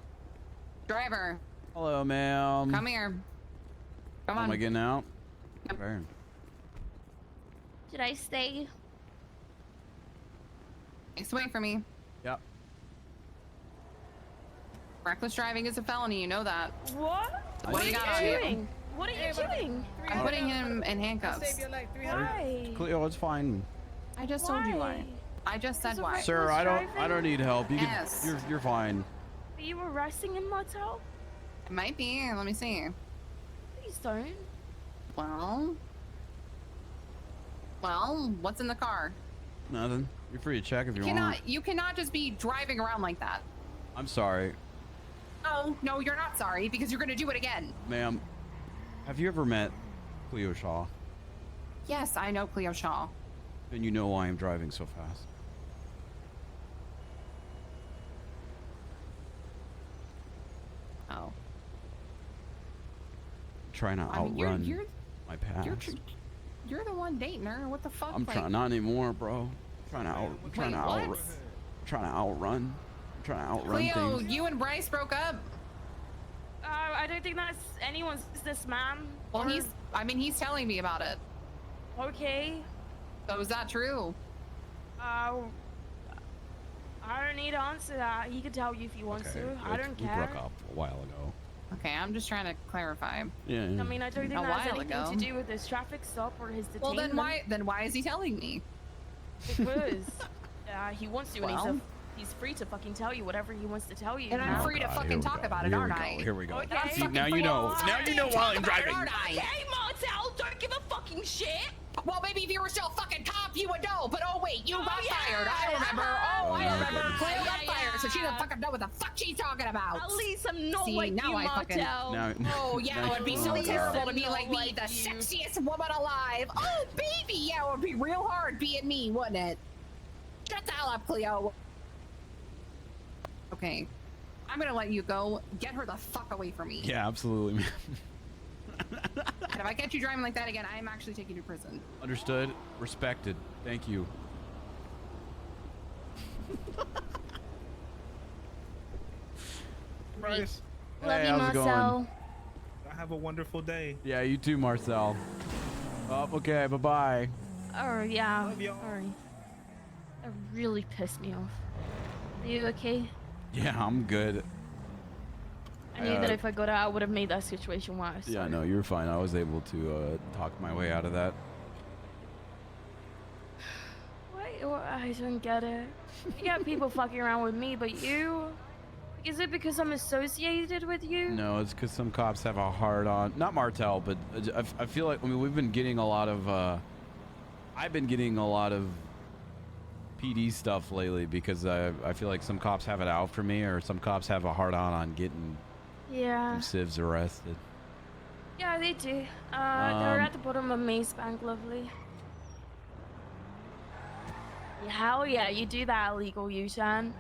driver, Hello, ma'am. come here. Come on. Am I getting out? Okay. Should I stay? Next way for me. Yep. Reckless driving is a felony, you know that. What? What do you got on you? doing? What are you doing? I'm putting him in handcuffs. Why? Cleo, it's fine. I just told you why. I just said why. Sir, I don't need help. You Yes. can, you're fine. Are you arresting him, Martel? It might be. Let me see. Please don't. Well, what's in the car? Nothing. You're free to check if you want. You cannot just be driving around like that. I'm sorry, No, you're not sorry because you're gonna do it again. ma'am. Have you ever met Cleo Shaw? Yes, I know Cleo Shaw. Then you know why I'm driving so fast. Oh. Trying to I mean, outrun you're my past. you're the one dating her. What the fuck? I'm like, trying, not anymore, bro. I'm trying to outrun. I'm trying to outrun Cleo, things. you and Bryce broke up. I don't think that's anyone's business, ma'am. Well, he's telling me about it. Okay. So is that true? I don't need to answer that. He can tell you if he wants to. I don't We care. broke up a while ago. Okay, I'm just trying to clarify. Yeah. I mean, I don't think A that has while anything ago. to do with his traffic stop or his Well, detainment. then why is he telling me? Because Yeah, he wants to, Well. and he's free to fucking tell you whatever he wants to tell you. And you I'm know? free to fucking talk about it, aren't I? Here we go. Okay. See, now you know. Now you know while I'm driving. Okay, Martel, don't give a fucking shit. Well, maybe if you were still a fucking cop, you would know. But oh wait, you got fired. I remember. Oh, I remember. goodness. Cleo got fired, so she doesn't fucking know what the fuck she's talking about. At least I'm not See, like now you, I fucking. Martel. Oh yeah, it would be so terrible to be like me, the sexiest woman alive. Oh baby, yeah, it would be real hard being me, wouldn't it? Shut the hell up, Cleo. Okay, I'm gonna let you go. Get her the fuck away from me. Yeah, absolutely, man. And if I catch you driving like that again, I am actually taking you to prison. Understood. Respected. Thank you. Bryce. Hey, how's it going? Have a wonderful day. Yeah, you too, Marcel. Oh, okay. Bye-bye. Oh yeah. Sorry. That really pissed me off. Are you okay? Yeah, I'm good. I knew that if I got out, I would have made that situation worse. Yeah, no, you're fine. I was able to talk my way out of that. Wait, I don't get it. You got people fucking around with me, but you? Is it because I'm associated with you? No, it's because some cops have a hard on. Not Martel, but I feel like, I mean, we've been getting a lot of, I've been getting a lot of PD stuff lately because I feel like some cops have it out for me, or some cops have a hard on getting some civs arrested. Yeah, they do. They're at the bottom of Maze Bank, lovely. Yeah, hell yeah, you do that illegal U-turn.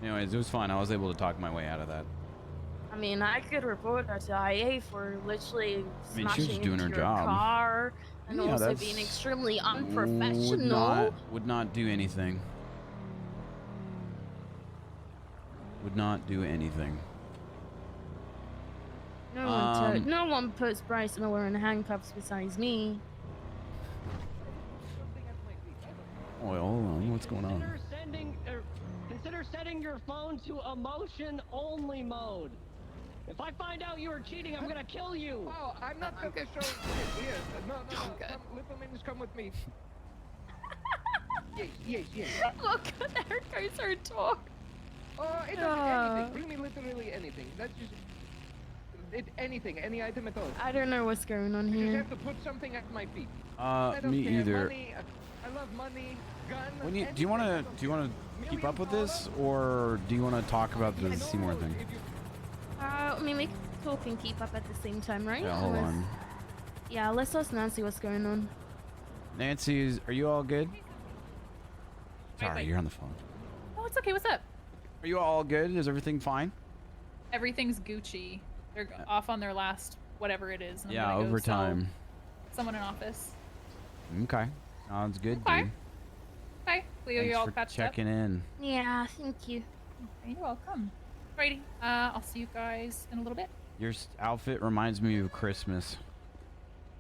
Anyways, it was fine. I was able to talk my way out of that. I mean, I could report her to IA for literally I mean, she was smashing doing her into your job. car and Yeah, also that's- being extremely unprofessional. Would not do anything. Would not do anything. No one puts Bryce Miller in handcuffs besides me. Oh, hold on. What's going on? Consider setting your phone to emotion-only mode. If I find out you are cheating, I'm gonna kill you. Oh, I'm not going to show here. No. Come, little minutes, come with me. Yes. Look, there goes her talk. Oh, it doesn't anything. Bring me literally anything. That's just anything, any item at all. I don't know what's going on You just here. have to put something at my feet. I don't Me care. either. Money, I love money, gun. Do you want to keep up with this, or do you want to talk about the Seymour thing? I mean, we can talk and keep up at the same time, right? Yeah, hold on. Yeah, let's ask Nancy what's going on. Nancy, are you all good? Sorry, wait. you're on the phone. Oh, it's okay. What's up? Are you all good? Is everything fine? Everything's Gucci. They're off on their last whatever it is. and I'm Yeah, gonna go overtime. sell someone in office. Okay, sounds good, Okay. dude. Hi, Cleo. You Thanks all for patched checking in. Yeah, thank you. Okay, you're welcome. Alrighty. I'll see you guys in a little bit. Your outfit reminds me of Christmas.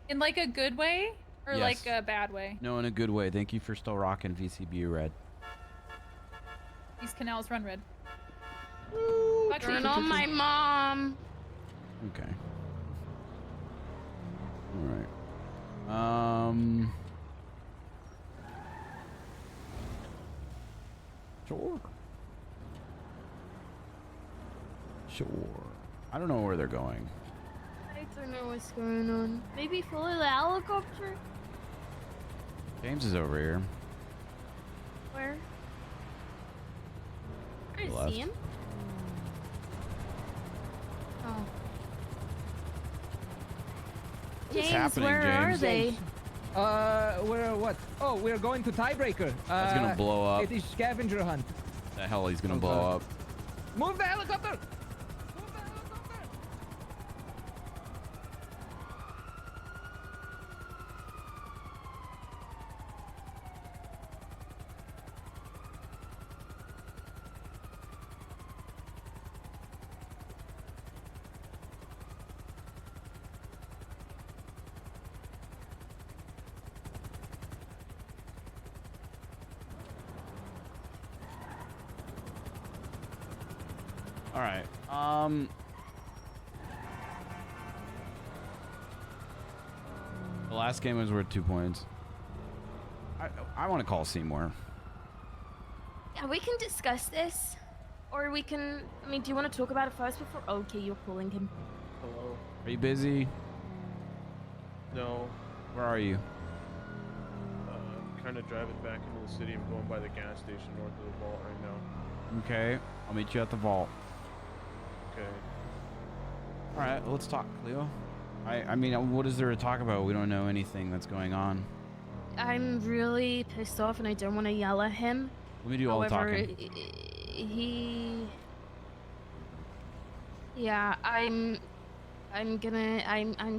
In like a good way or Yes. like a bad way? No, in a good way. Thank you for still rocking VCBU red. These canals run red. Turn on my mom. Okay. All right. Sure. I don't know where they're going. I don't know what's going on. Maybe follow the helicopter? James is over here. Where? I To the left. see him. Oh. What is James, happening, where are James? they? We're what? Oh, we're going to tiebreaker. That's gonna blow up. It is scavenger hunt. The hell he's gonna blow up. Move the helicopter! All right. The last game was worth 2 points. I want to call Seymour. Yeah, we can discuss this. Or we can... I mean, do you want to talk about it first before... Okay, you're calling him. Hello? Are you busy? No. Where are you? I'm kind of driving back into the city. I'm going by the gas station north of the vault right now. Okay, I'll meet you at the vault. Okay. All right, let's talk, Cleo. I mean, what is there to talk about? We don't know anything that's going on. I'm really pissed off and I don't want to yell at him. Let me do all the talking. Yeah, I'm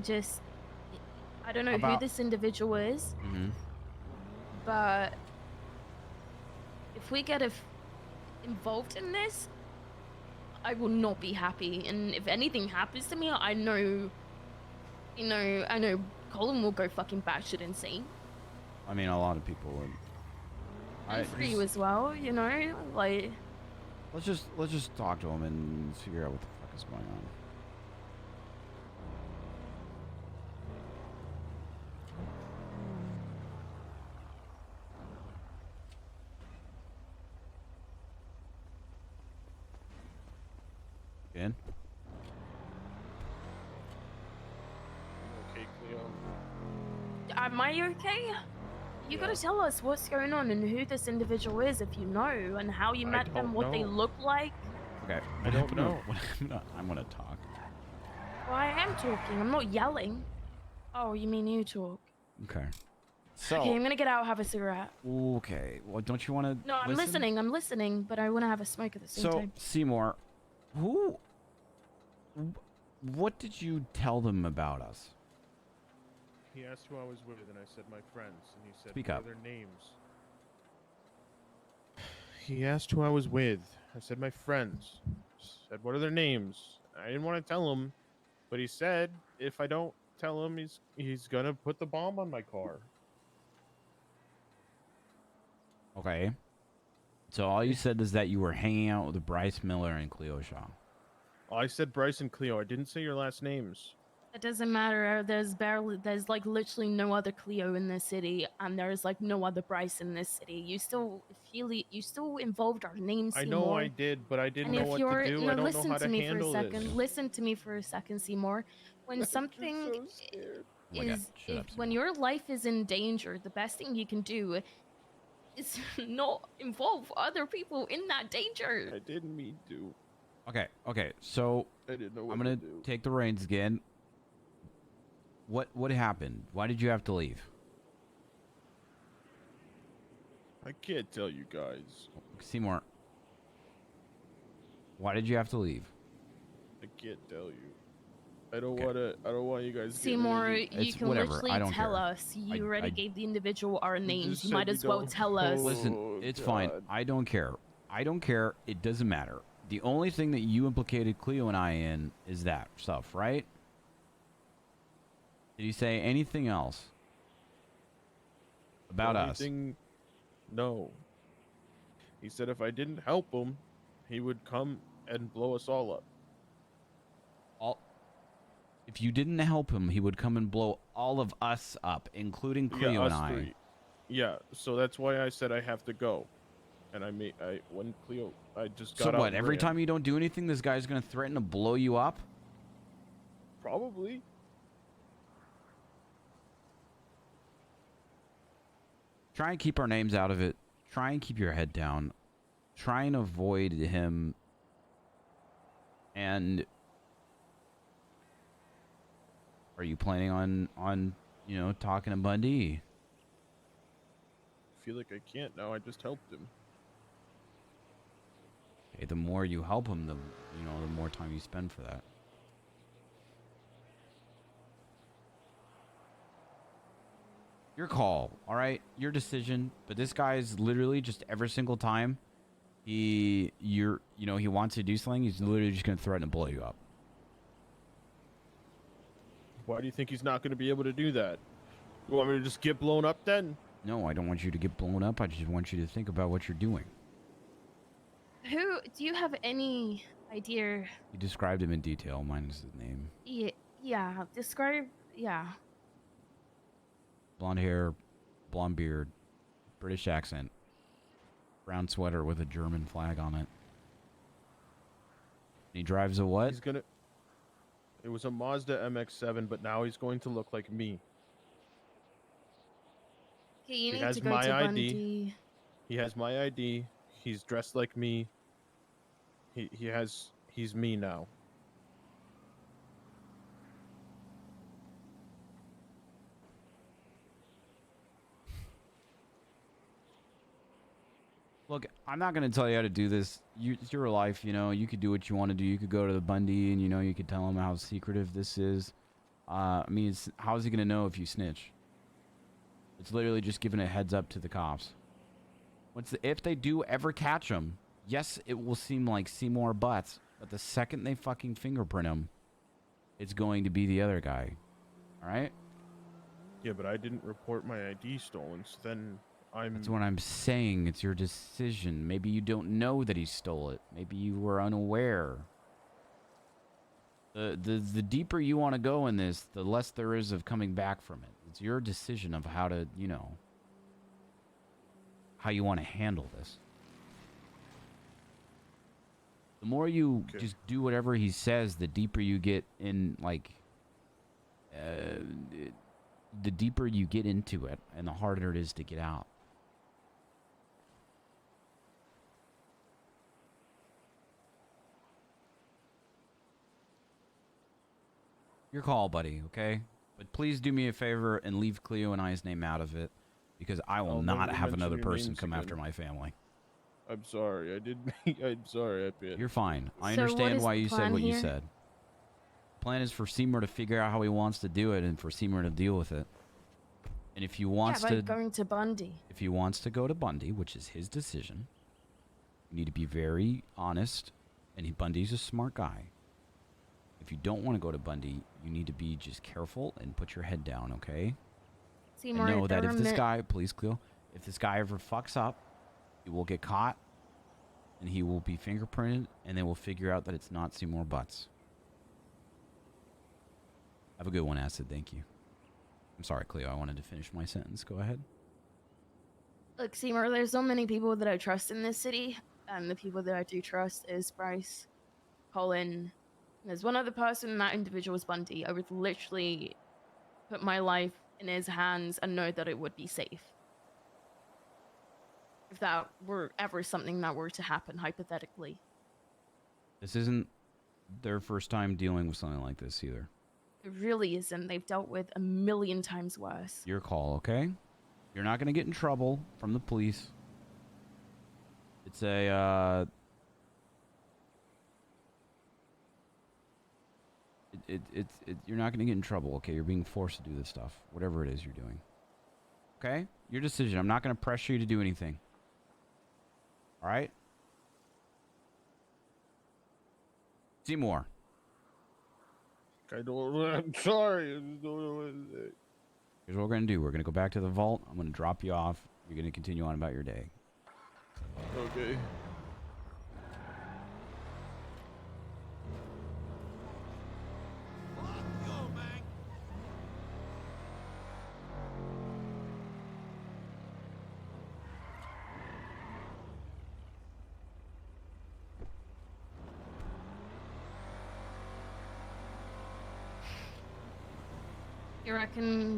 just... I don't know who this individual is, but if we get involved in this, I will not be happy. And if anything happens to me, I know Colin will go fucking batshit insane. I mean, a lot of people would. And for you as well, you know, like. Let's just talk to him and figure out what the fuck is going on. In? Okay, Cleo. Am I okay? You gotta tell us what's going on and who this individual is, if you know, and how you met them, what they look like. Okay. I don't know. I'm gonna talk. Well, I am talking. I'm not yelling. Oh, you mean you talk? Okay. So. Okay, I'm gonna get out, have a cigarette. Okay. Well, don't you want to? No, I'm listening. I'm listening, but I want to have a smoke at the same time. So, Seymour, what did you tell them about us? He asked who I was with, and I said my friends, and he said, Speak what up. are their names? He asked who I was with. I said my friends. Said, what are their names? I didn't want to tell him, but he said if I don't tell him, he's gonna put the bomb on my car. Okay. So all you said is that you were hanging out with Bryce Miller and Cleo Shaw. I said Bryce and Cleo. I didn't say your last names. It doesn't matter. There's like literally no other Cleo in this city, and there's like no other Bryce in this city. You still involved our names. I know I did, but I didn't know what to do. I don't know how to handle this. Listen to me for a second, Seymour. When something when your life is in danger, the best thing you can do is not involve other people in that danger. I didn't mean to. Okay. So I didn't know what I'm gonna to do. take the reins again. What happened? Why did you have to leave? I can't tell you guys. Seymour, why did you have to leave? I can't tell you. I don't want you guys. Seymour, you can literally tell care. us. You already gave the individual our names. just You said might you as well don't- tell us. Listen, it's God. fine. I don't care. It doesn't matter. The only thing that you implicated Cleo and I in is that stuff, right? Did he say anything else about us? No. He said if I didn't help him, he would come and blow us all up. If you didn't help him, he would come and blow all of us up, including Cleo and us I. three. Yeah, so that's why I said I have to go. And I just got So out what? and Every ran. time you don't do anything, this guy's gonna threaten to blow you up? Probably. Try and keep our names out of it. Try and keep your head down. Try and avoid him. And are you planning on talking to Bundy? I feel like I can't now. I just helped him. Okay, the more you help him, the more time you spend for that. Your call, all right? Your decision. But this guy's literally just every single time he wants to do something, he's literally just gonna threaten to blow you up. Why do you think he's not going to be able to do that? You want me to just get blown up then? No, I don't want you to get blown up. I just want you to think about what you're doing. Who do you have any idea? You described him in detail, minus his name. Yeah. Describe. Yeah. Blonde hair, blonde beard, British accent. Brown sweater with a German flag on it. He drives a what? He's gonna. It was a Mazda MX-7, but now he's going to look like me. Okay, you He need has to go my to ID. Bundy. He has my ID. He's dressed like me. He's me now. Look, I'm not going to tell you how to do this. It's your life, you know. You could do what you want to do. You could go to the Bundy and, you know, you could tell him how secretive this is. I mean, how is he going to know if you snitch? It's literally just giving a heads up to the cops. If they do ever catch him, yes, it will seem like Seymour Butts. But the second they fucking fingerprint him, it's going to be the other guy. All right? Yeah, but I didn't report my ID stolen, so then That's what I'm saying. It's your decision. Maybe you don't know that he stole it. Maybe you were unaware. The deeper you want to go in this, the less there is of coming back from it. It's your decision of how to, you know, how you want to handle this. The more you just do whatever he says, the deeper you get in, like, the deeper you get into it, and the harder it is to get out. Your call, buddy, okay? But please do me a favor and leave Cleo and I's name out of it, because I will not never have mention another your person names come again. after my family. I'm sorry. I didn't. I'm sorry. You're fine. I So what understand is why the you said plan what you here? said. Plan is for Seymour to figure out how he wants to do it and for Seymour to deal with it. And if he wants Yeah, by to going to Bundy. if he wants to go to Bundy, which is his decision, you need to be very honest, and Bundy's a smart guy. If you don't want to go to Bundy, you need to be just careful and put your head down, okay? Seymour, And know that if this government- guy, please, Cleo, if this guy ever fucks up, he will get caught, and he will be fingerprinted, and they will figure out that it's not Seymour Butts. Have a good one, Acid. Thank you. I'm sorry, Cleo. I wanted to finish my sentence. Go ahead. Look, Seymour, there's so many people that I trust in this city, and the people that I do trust is Bryce, Colin. There's one other person, and that individual is Bundy. I would literally put my life in his hands and know that it would be safe. If that were ever something that were to happen, hypothetically. This isn't their first time dealing with something like this either. It really isn't. They've dealt with a million times worse. Your call, okay? You're not going to get in trouble from the police. It's a, you're not going to get in trouble, okay? You're being forced to do this stuff, whatever it is you're doing. Okay? Your decision. I'm not going to pressure you to do anything. All right? Seymour. I don't. I'm sorry. I just don't know what to say. Here's what we're going to do. We're going to go back to the vault. I'm going to drop you off. You're going to continue on about your day. Okay.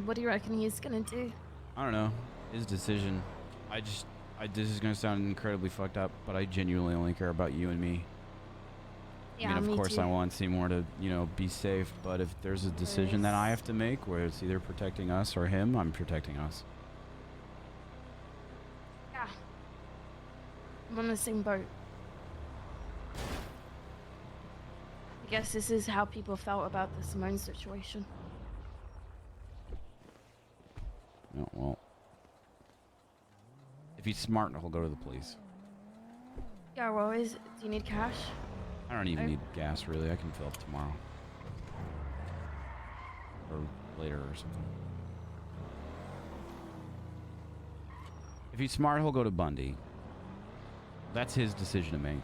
What do you reckon he's gonna do? I don't know. His decision. This is going to sound incredibly fucked up, but I genuinely only care about you and me. Yeah, I mean, of me course too. I want Seymour to, you know, be safe, but if there's a decision that I have to make where it's either protecting us or him, I'm protecting us. Yeah. I'm on the same boat. I guess this is how people felt about the Simone situation. No, well, if he's smart, he'll go to the police. Yeah, well, do you need cash? I don't even need gas, really. I can fill up tomorrow. Or later or something. If he's smart, he'll go to Bundy. That's his decision to make.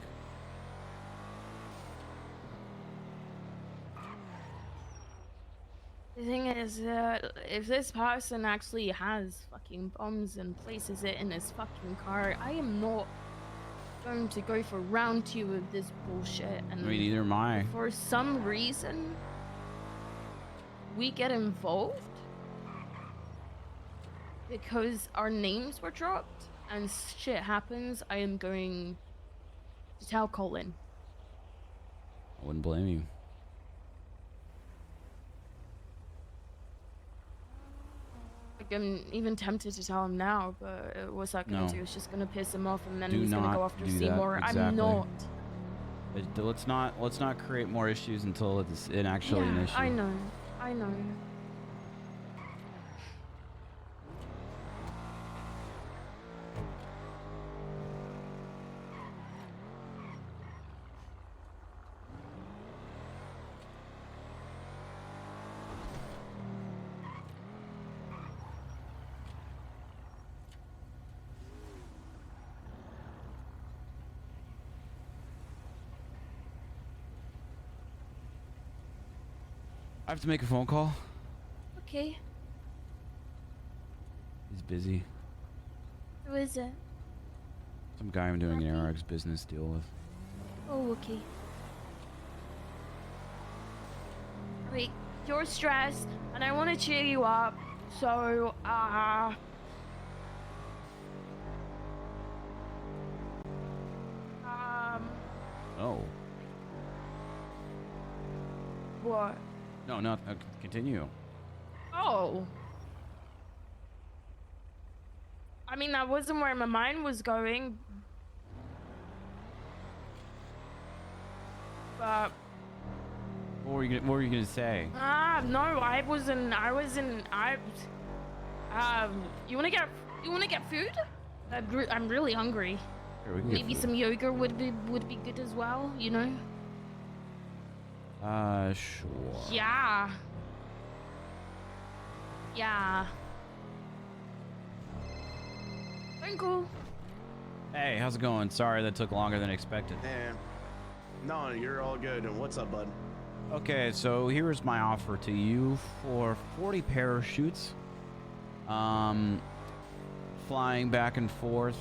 The thing is, if this person actually has fucking bombs and places it in his fucking car, I am not going to go for round 2 of this bullshit. And I mean, neither am I. for some reason, we get involved because our names were dropped and shit happens. I am going to tell Colin. I wouldn't blame you. Like, I'm even tempted to tell him now, but what's that gonna No. do? It's just gonna piss him off, and then Do he's gonna go not after do that. Seymour. Exactly. I'm not. Let's not create more issues until it's actually an issue. I know. I know. I have to make a phone call. Okay. He's busy. Who is it? Some guy I'm doing an AirX business deal with. Oh, okay. Wait, you're stressed, and I want to cheer you up. So, Oh. what? No, no. Continue. Oh. I mean, that wasn't where my mind was going. But What were you gonna say? no, I wasn't. You wanna get food? I'm really hungry. Sure, we can get Maybe food. some yogurt would be good as well. You know? Sure. Yeah. Yeah. Phone call. Hey, how's it going? Sorry that took longer than expected. Yeah. No, you're all good. And what's up, bud? Okay, so here's my offer to you for 40 parachutes. Flying back and forth,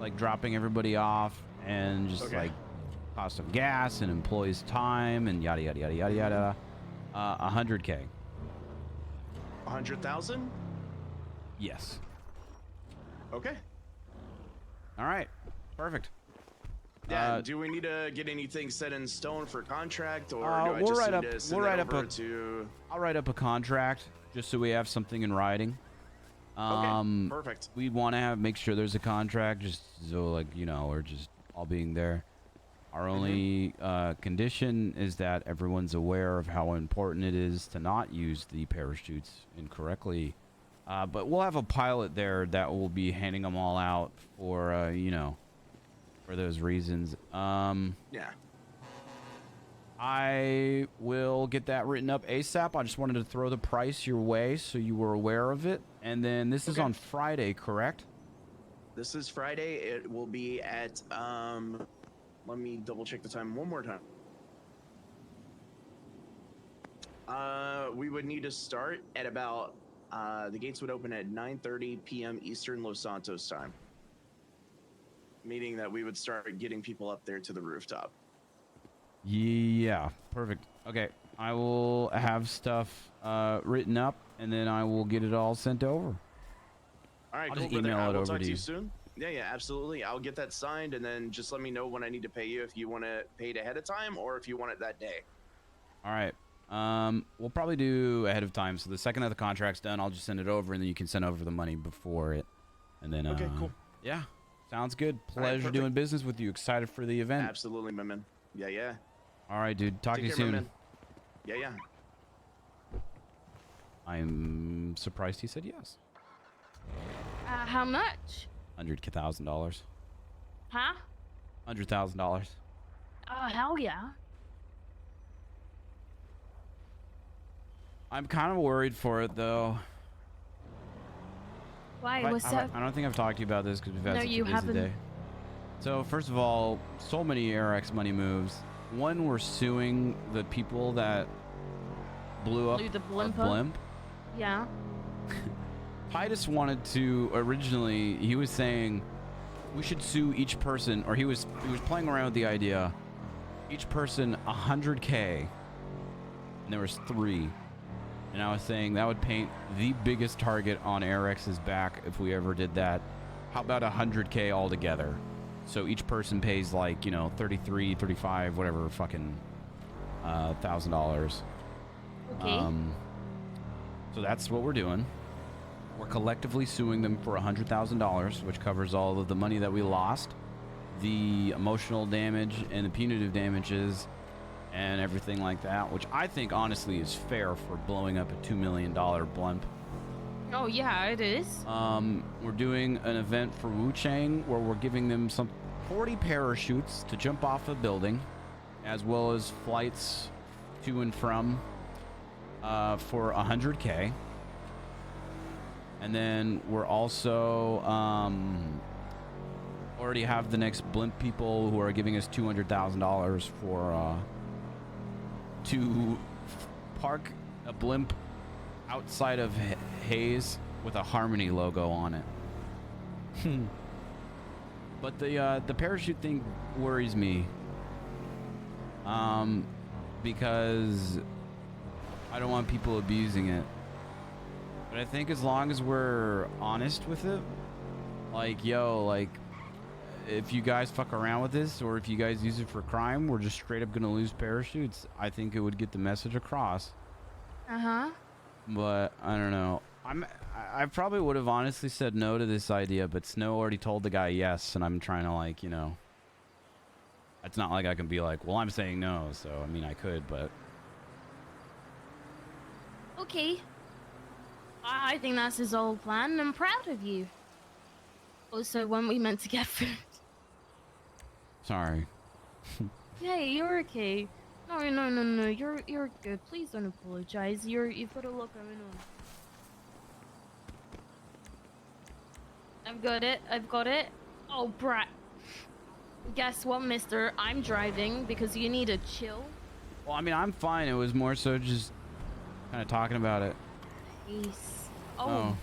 like dropping everybody off, and just Okay. like cost of gas and employees' time and yada yada yada yada yada. 100K. 100,000? Yes. Okay. All right. Perfect. Yeah. Do we need to get anything set in stone for contract, or do I we'll just write need up. to send We'll that write up over a. to? I'll write up a contract just so we have something in writing. Okay. Perfect. We want to make sure there's a contract, just so like we're just all being there. Our only condition is that everyone's aware of how important it is to not use the parachutes incorrectly. But we'll have a pilot there that will be handing them all out for for those reasons. Yeah. I will get that written up ASAP. I just wanted to throw the price your way so you were aware of it. And then this is on Friday, correct? This is Friday. It will be at let me double check the time one more time. We would need to start at about the gates would open at 9:30 p.m. Eastern Los Santos time. Meaning that we would start getting people up there to the rooftop. Yeah, perfect. Okay, I will have stuff written up, and then I will get it all sent over. All right, I'll cool, just brother. email I it will over talk to to you you. soon. Yeah, absolutely. I'll get that signed, and then just let me know when I need to pay you, if you want to pay it ahead of time or if you want it that day. All right. We'll probably do ahead of time. So the second that the contract's done, I'll just send it over, and then you can send over the money before it. And then Okay, cool. Yeah, sounds good. All right, Pleasure perfect. doing business with you. Excited for the event. Absolutely, my man. Yeah. All right, dude. Talk Take to you care, my soon. man. Yeah. I'm surprised he said yes. How much? $100,000. Huh? $100,000. Oh, hell yeah. I'm kind of worried for it though. Why? I What's up? don't think I've talked to you about this because we've had No, such you a busy haven't. day. So first of all, so many AirX money moves. One, we're suing the people that blew up Blew the our blimp up? blimp. Yeah. Titus wanted to originally. He was saying we should sue each person, or he was playing around with the idea, each person 100K, and there was 3. And I was saying that would paint the biggest target on AirX's back if we ever did that. How about 100K altogether? So each person pays like, you know, 33, 35, whatever fucking $1,000. Okay. So that's what we're doing. We're collectively suing them for $100,000, which covers all of the money that we lost, the emotional damage and the punitive damages and everything like that, which I think honestly is fair for blowing up a $2 million blimp. Oh yeah, it is. We're doing an event for Wu Chang where we're giving them some 40 parachutes to jump off a building, as well as flights to and from for 100K. And then we're also already have the next blimp people who are giving us $200,000 for to park a blimp outside of Hayes with a Harmony logo on it. But the parachute thing worries me, because I don't want people abusing it. But I think as long as we're honest with it, like, yo, like, if you guys fuck around with this, or if you guys use it for crime, we're just straight up gonna lose parachutes. I think it would get the message across. But I don't know. I probably would have honestly said no to this idea, but Snow already told the guy yes, and I'm trying to, like, you know, it's not like I can be like, well, I'm saying no. So I mean, I could, but Okay. I think that's his whole plan, and I'm proud of you. Also, when we meant to get food. sorry. Hey, you're okay. No, you're good. Please don't apologize. You've got a lot going on. I've got it. Oh, brat. Guess what, mister? I'm driving because you need to chill. Well, I mean, I'm fine. It was more so just kind of talking about it. Peace. Oh.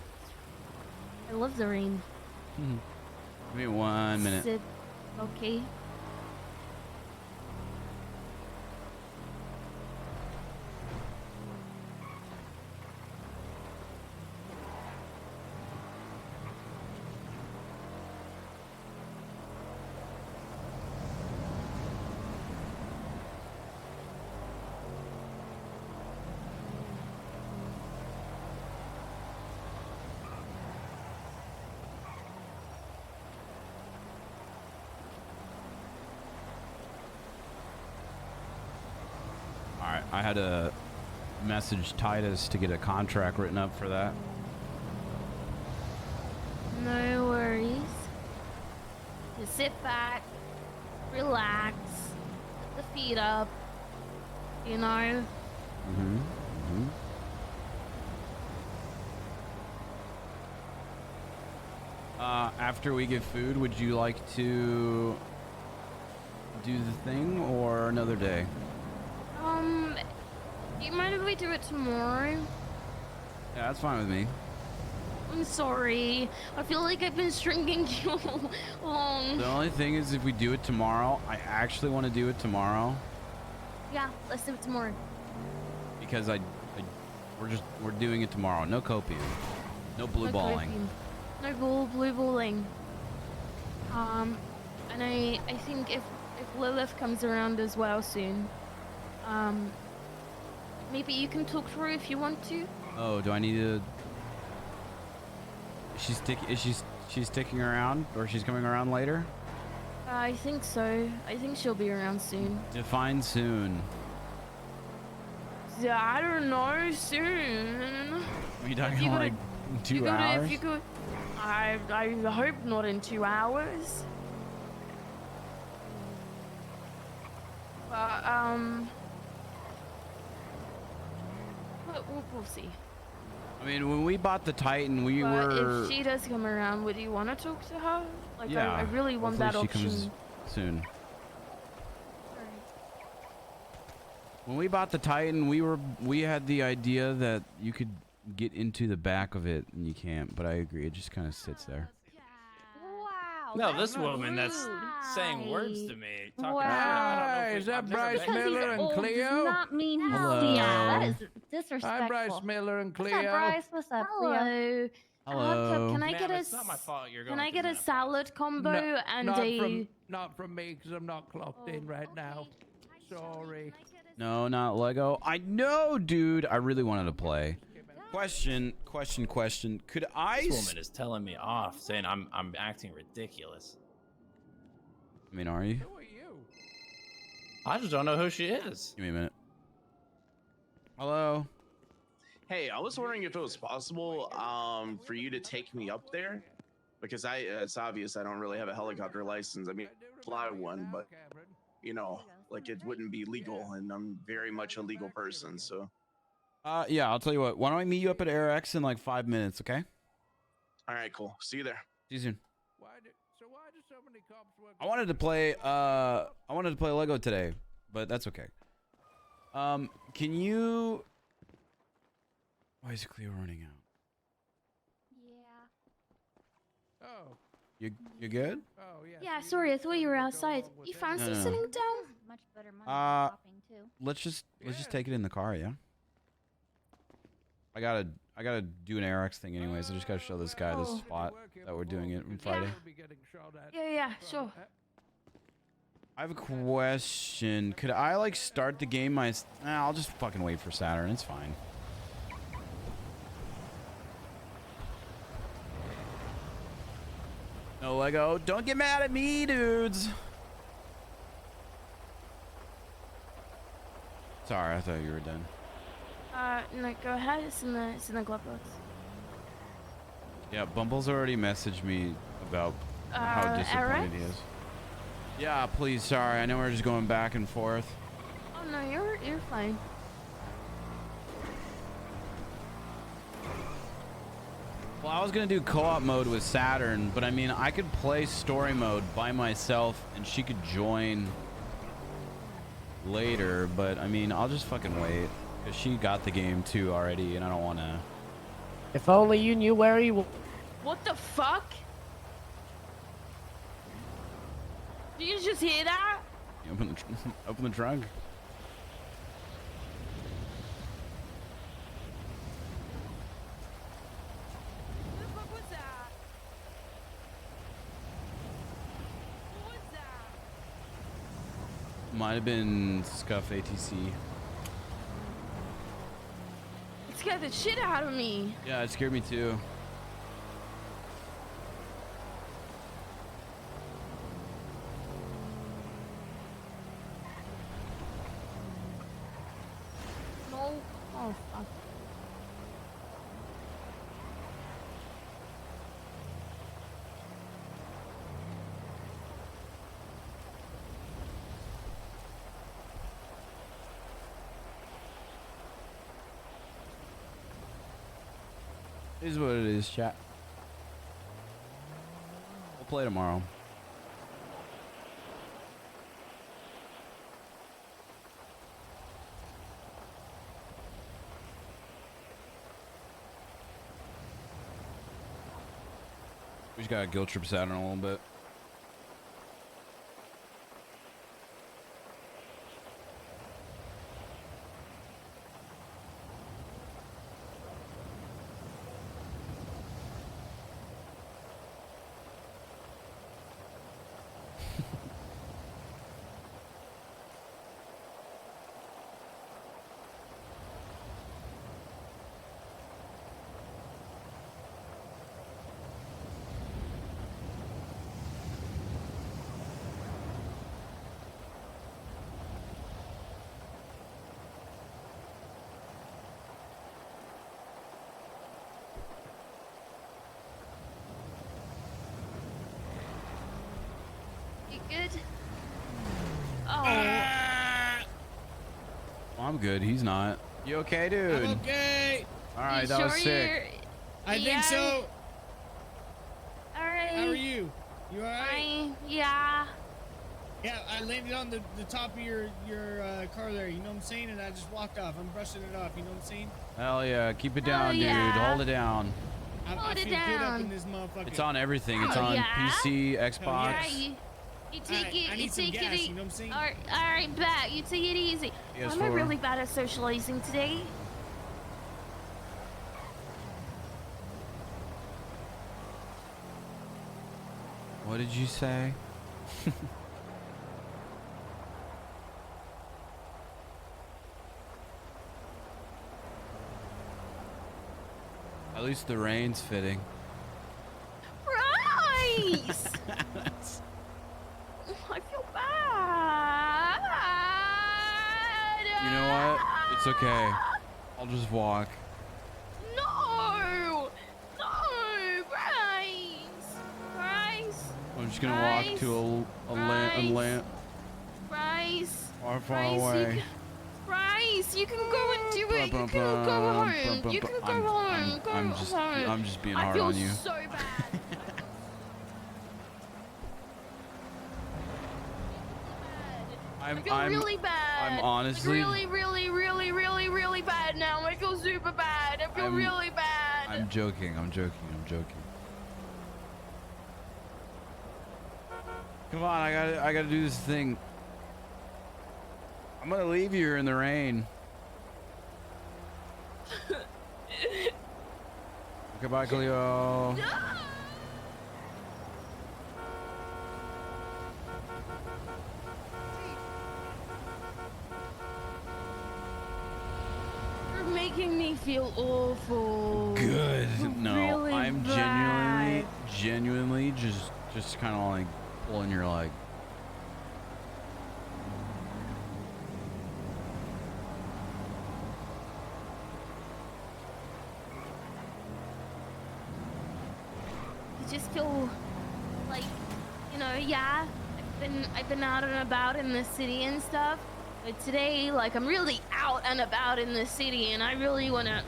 I love the rain. Give me 1 minute. Sit. Okay. Alright, I had to message Titus to get a contract written up for that. No worries. Just sit back, relax, put the feet up, you know? After we get food, would you like to do the thing or another day? Do you mind if we do it tomorrow? Yeah, that's fine with me. I'm sorry. I feel like I've been stringing you along. The only thing is, if we do it tomorrow, I actually want to do it tomorrow Yeah, let's do it tomorrow. because we're doing it tomorrow. No copium, no blue No balling. copium. No blue balling. And I think if Lilith comes around as well soon, maybe you can talk to her if you want to. Oh, do I need to? Is she sticking around, or she's coming around later? I think so. I think she'll be around soon. Define soon. Yeah, I don't know, soon. Are you talking like 2 hours? If you could, I hope not in 2 hours. But we'll see. I mean, when we bought the Titan, we But were. if she does come around, would you want to talk to her? Like, Yeah, I really want that hopefully option. she comes soon. When we bought the Titan, we had the idea that you could get into the back of it, and you can't. But I agree, it just kind of sits there. Wow. No, this woman that's saying words to me, talking shit. Hi, is that Bryce Miller and Cleo? Does not mean he's Hello. sweet. That is disrespectful. Hi, Bryce Miller and What's Cleo. up, Bryce? What's up, Cleo? Hello. Can I get a it's not my fault you're going Can I through get a salad combo and Not from me, because I'm not clocked in right now. Sorry. No, not Lego. I know, dude. I really wanted to play. Question. Could I? This woman is telling me off, saying I'm acting ridiculous. I mean, are you? Who are you? I just don't know who she is. Give me a minute. Hello. Hey, I was wondering if it was possible for you to take me up there, because it's obvious I don't really have a helicopter license. I mean, fly one, but you know, like it wouldn't be legal, and I'm very much a legal person. So. Yeah, I'll tell you what. Why don't I meet you up at Air X in like 5 minutes, okay? All right, cool. See you there. See you soon. Why do so many cops work? I wanted to play Lego today, but that's okay. Can you? Why is Cleo running out? Yeah. Oh. You good? Oh yeah. Yeah, sorry, I thought you were outside. You fancy No. sitting down? Much better money than shopping too. Let's just take it in the car, yeah. I gotta do an AirX thing anyways. I just gotta show this guy this spot that we're doing it on Friday. Yeah, sure. I have a question. Could I like start the game I'll just fucking wait for Saturn. It's fine. No Lego. Don't get mad at me, dudes. Sorry, I thought you were done. No, go ahead. It's in the glove box. Yeah, Bumble's already messaged me about how disappointed he is. Yeah, please, sorry. I know we're just going back and forth. Oh no, you're fine. Well, I was gonna do co-op mode with Saturn, but I mean, I could play story mode by myself, and she could join later. But I mean, I'll just fucking wait, cause she got the game too already, and I don't wanna. If only you knew where he was. What the fuck? Did you just hear that? Open the trunk. What the fuck was that? What was that? Might have been Scuff ATC. It scared the shit out of me. Yeah, it scared me too. No. Oh fuck. It is what it is, chat. We'll play tomorrow. We just gotta guilt trip Saturn a little bit. You good? Oh. Well, I'm good. He's not. You okay, dude? I'm okay. All right, You that was sure sick. I think so. Alright. How are you? You alright? Fine. Yeah. Yeah, I landed on the top of your car there, you know what I'm saying? And I just walked off. I'm brushing it off, you know what I'm saying? Hell yeah. Keep it down, yeah. dude. Hold it down. I Hold it feel good up down. in this motherfucker. It's on everything. It's Oh, on yeah? PC, Hell Xbox. yeah. You take Alright, it. I You need some take gas, it. you know what I'm saying? All right, bet. You take it easy. Why am I PS4. really bad at socializing today? What did you say? At least the rain's fitting. Bryce! I feel bad. You know what? It's okay. I'll just walk. No! No! Bryce! Bryce! I'm just gonna walk to a lamp Bryce! far Bryce, away. Bryce, you can go and do it. You can go home. You can go home. Go home. I'm just being I hard feel on you. so bad. I feel really bad. I'm honestly. Like really bad now. I feel super bad. I feel really bad. I'm joking. Come on, I gotta do this thing. I'm gonna leave you here in the rain. Goodbye, Cleo. You're making me feel awful. Good. No, Really I'm bad. genuinely just kind of like pulling your leg. I just feel like, you know, yeah, I've been out and about in the city and stuff, but today, like, I'm really out and about in the city, and I really wanna,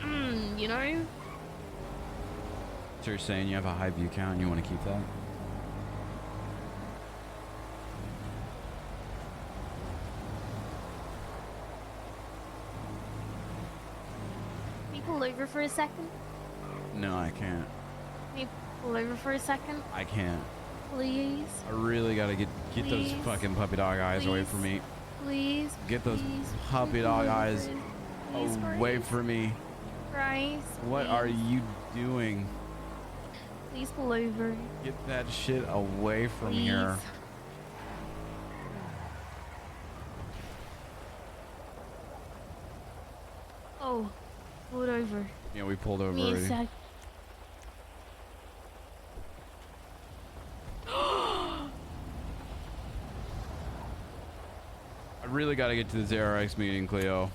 you know. So you're saying you have a high view count and you want to keep that? Can you pull over for a second? No, I can't. Can you pull over for a second, I can't. please? I really gotta get those Please. fucking puppy dog eyes away Please. from me. Please. Get those please, puppy please, dog eyes please, away Bryce. from me. Bryce, What are you doing? please pull over. Get that shit away from Please. here. Oh, pull it over. Yeah, we pulled over Give me a already. sec. I really gotta get to this ARX meeting, Cleo.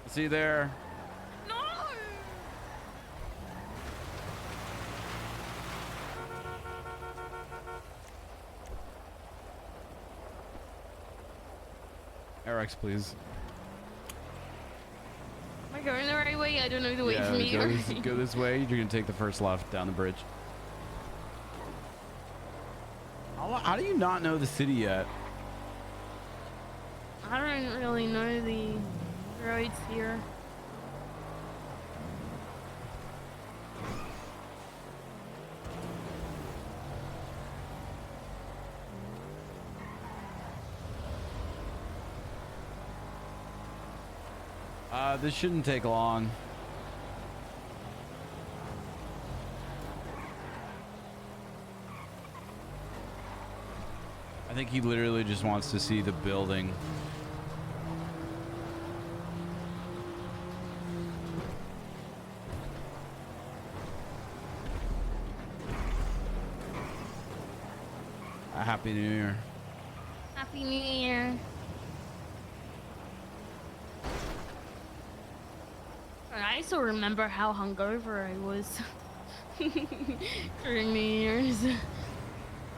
See you there. No! ARX, please. Am I going the right way? I don't know the way Yeah, from here. go this way. You're gonna take the first left down the bridge. How do you not know the city yet? I don't really know the roads here. This shouldn't take long. I think he literally just wants to see the building. A Happy New Year. Happy New Year. I still remember how hungover I was during New Year's.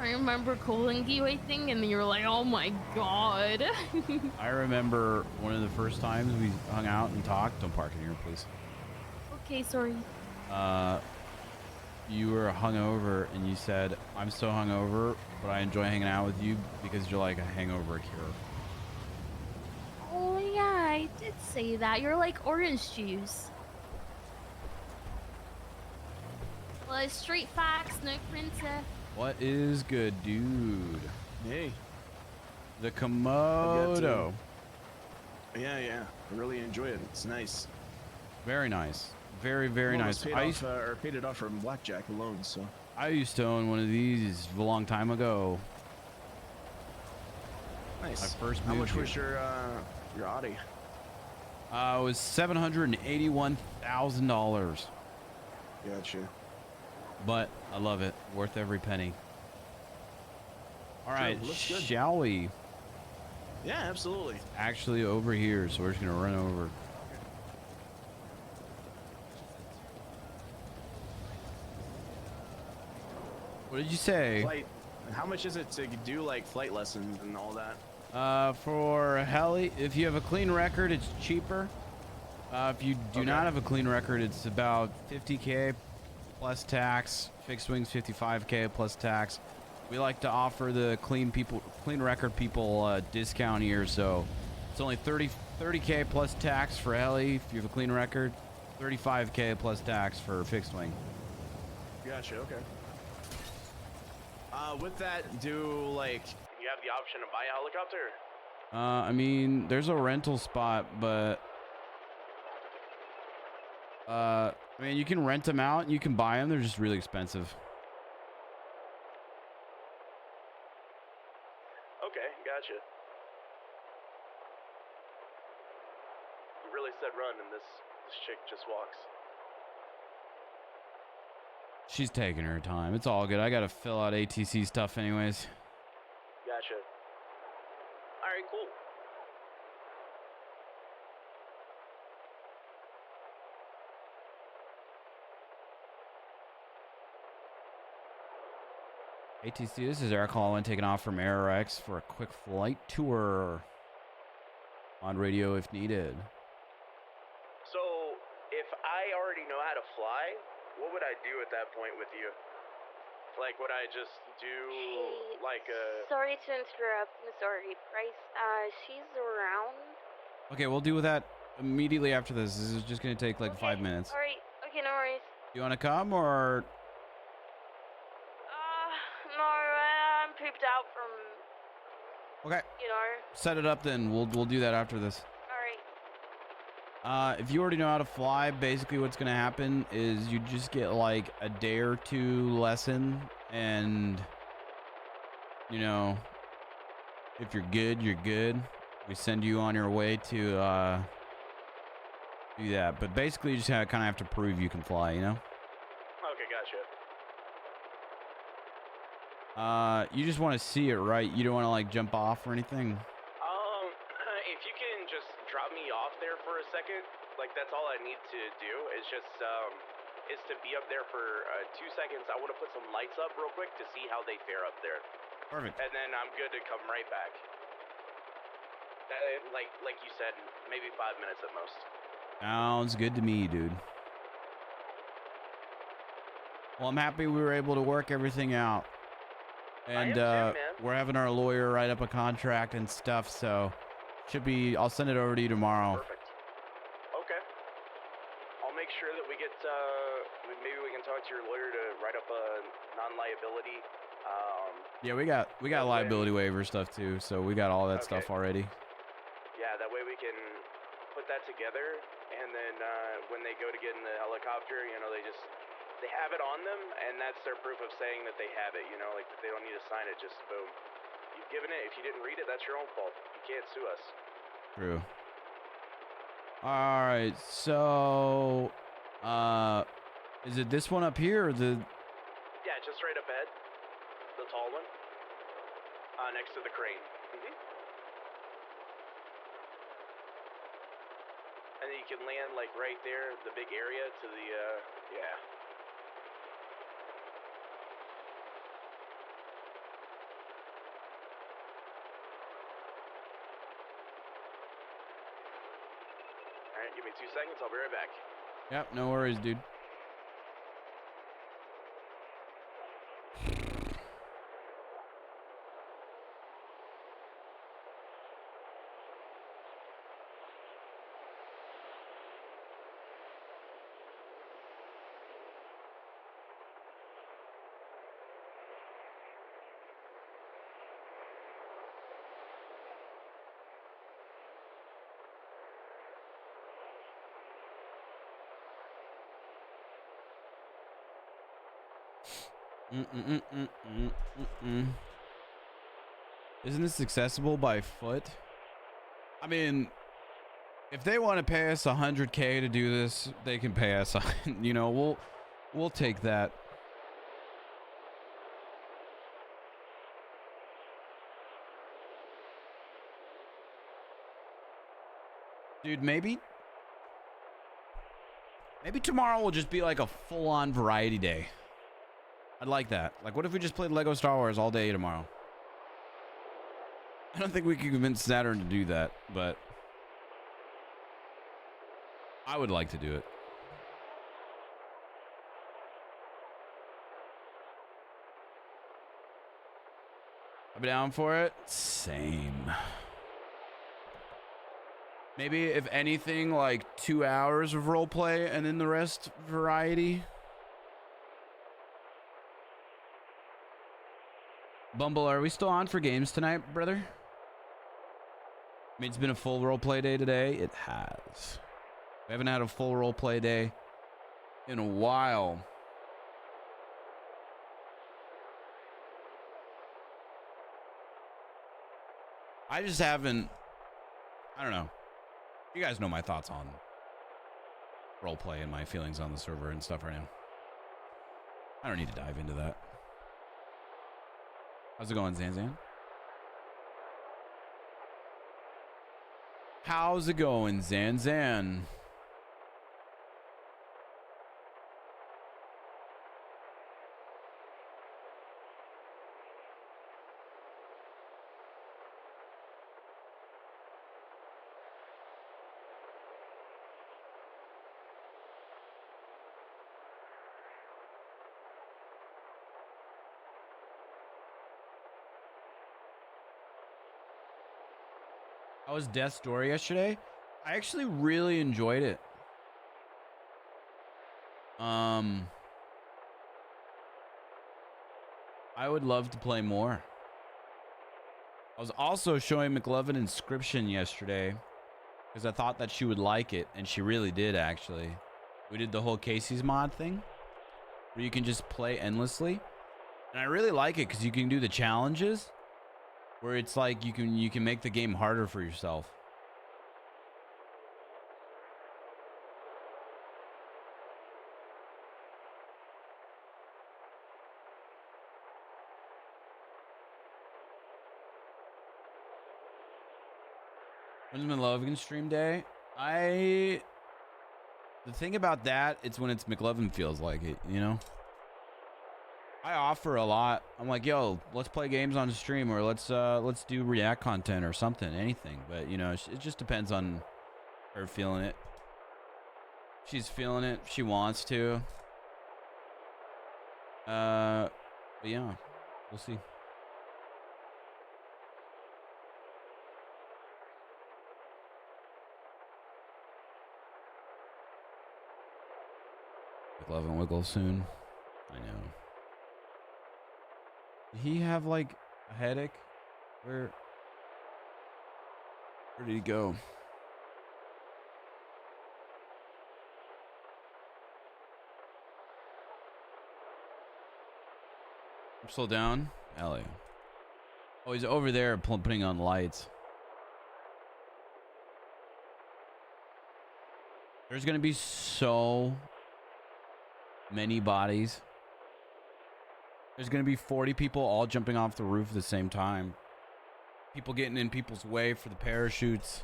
I remember calling you, I think, and you were like, oh my god. I remember one of the first times we hung out and talked. Don't park in here, please. Okay, sorry. You were hungover and you said, I'm so hungover, but I enjoy hanging out with you because you're like a hangover cure. did say that. You're like orange juice. Well, it's straight facts, no printer. What is good, dude? Hey. The Komodo. Yeah. I really enjoy it. It's nice. Very nice. Very, very nice. Paid it off from blackjack alone, so. I used to own one of these a long time ago. Nice. My first How moved much was here. your Audi? It was $781,000. Gotcha. But I love it. Worth every penny. All right, looks good. shall we? Yeah, absolutely. Actually, over here, so we're just gonna run over. What did you say? Flight. How much is it to do like flight lessons and all that? For heli, if you have a clean record, it's cheaper. If you do not have a clean record, it's about 50K plus tax. Fixed wings 55K plus tax. We like to offer the clean record people discount here, so it's only 30K plus tax for heli if you have a clean record, 35K plus tax for fixed wing. Gotcha. Okay. With that, do like you have the option to buy a helicopter? I mean, there's a rental spot, but I mean, you can rent them out and you can buy them. They're just really expensive. Okay, gotcha. You really said run, and this chick just walks. She's taking her time. It's all good. I gotta fill out ATC stuff anyways. Gotcha. All right, cool. ATC, this is Eric Hallwin taking off from AirX for a quick flight tour. On radio if needed. So, if I already know how to fly, what would I do at that point with you? Like, would I just do like a... Sorry to interrupt, Miss Ori. Bryce, she's around. Okay, we'll deal with that immediately after this. This is just gonna take like 5 minutes. Alright, okay, no worries. You wanna come or? No, I'm pooped out from, Okay. you know. Set it up then. We'll do that after this. Alright. If you already know how to fly, basically what's gonna happen is you just get like a day or two lesson, and you know, if you're good, you're good. We send you on your way to do that. But basically, you just kind of have to prove you can fly, you know. Okay, gotcha. You just want to see it, right? You don't want to like jump off or anything. If you can just drop me off there for a second, like that's all I need to do is just is to be up there for 2 seconds. I want to put some lights up real quick to see how they fare up there. Perfect. And then I'm good to come right back. Like you said, maybe 5 minutes at most. Sounds good to me, dude. Well, I'm happy we were able to work everything out. And we're having our lawyer write up a contract and stuff, so should be, I'll send it over to you tomorrow. Perfect. Okay. I'll make sure that we get, maybe we can talk to your lawyer to write up a non-liability. Yeah, we got liability waiver stuff too, so we got all that stuff already. Yeah, that way we can put that together, and then when they go to get in the helicopter, you know, they have it on them, and that's their proof of saying that they have it, you know, like they don't need to sign it, just boom. You've given it. If you didn't read it, that's your own fault. You can't sue us. True. All right, so is it this one up here or the? Yeah, just right up ahead, the tall one, next to the crane. And then you can land like right there, the big area to the yeah. All right, give me 2 seconds. I'll be right back. Yep, no worries, dude. Isn't this accessible by foot? I mean, if they want to pay us $100K to do this, they can pay us. You know, we'll take that. Dude, maybe tomorrow will just be like a full-on variety day. I'd like that. Like, what if we just played Lego Star Wars all day tomorrow? I don't think we can convince Saturn to do that, but I would like to do it. I'll be down for it. Same. Maybe, if anything, like 2 hours of roleplay and then the rest variety. Bumble, are we still on for games tonight, brother? I mean, it's been a full roleplay day today. It has. We haven't had a full roleplay day in a while. I just haven't. I don't know. You guys know my thoughts on roleplay and my feelings on the server and stuff right now. I don't need to dive into that. How's it going, Zanzan? How's it going, Zanzan? How was Death's Door yesterday? I actually really enjoyed it. I would love to play more. I was also showing McLovin Inscription yesterday because I thought that she would like it, and she really did, actually. We did the whole Casey's mod thing where you can just play endlessly, and I really like it because you can do the challenges where it's like you can make the game harder for yourself. When's McLovin stream day? The thing about that, it's when it's McLovin feels like it, you know? I offer a lot. I'm like, yo, let's play games on stream, or let's do React content or something, anything. But, you know, it just depends on her feeling it. She's feeling it. She wants to. But yeah, we'll see. McLovin Wiggle soon. I know. Did he have like a headache? Where did he go? I'm still down. Ellie. Oh, he's over there putting on lights. There's gonna be so many bodies. There's gonna be 40 people all jumping off the roof at the same time. People getting in people's way for the parachutes.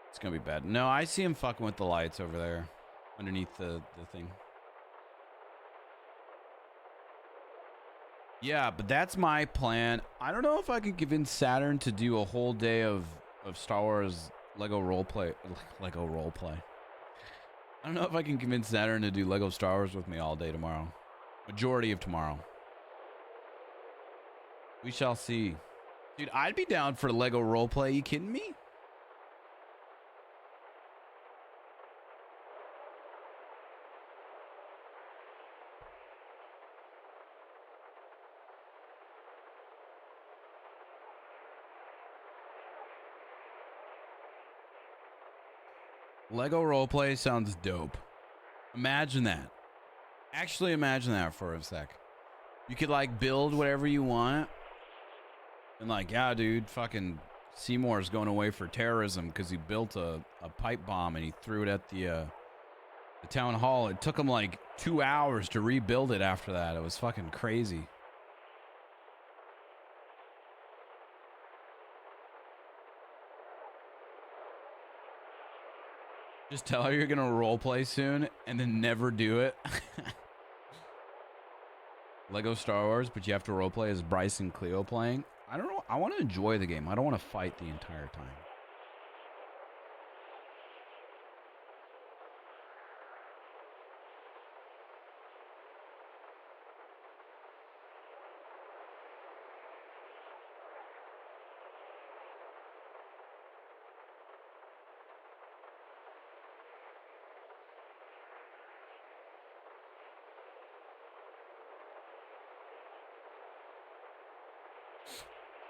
It's gonna be bad. No, I see him fucking with the lights over there underneath the thing. Yeah, but that's my plan. I don't know if I can convince Saturn to do a whole day of Star Wars Lego roleplay. I don't know if I can convince Saturn to do Lego Star Wars with me all day tomorrow. Majority of tomorrow. We shall see. Dude, I'd be down for Lego roleplay. You kidding me? Lego roleplay sounds dope. Imagine that. Actually, imagine that for a sec. You could like build whatever you want, and like, yeah, dude, fucking Seymour's going away for terrorism because he built a pipe bomb and he threw it at the town hall. It took him like 2 hours to rebuild it after that. It was fucking crazy. Just tell her you're gonna roleplay soon and then never do it. Lego Star Wars, but you have to roleplay as Bryce and Cleo playing. I don't know. I want to enjoy the game. I don't want to fight the entire time.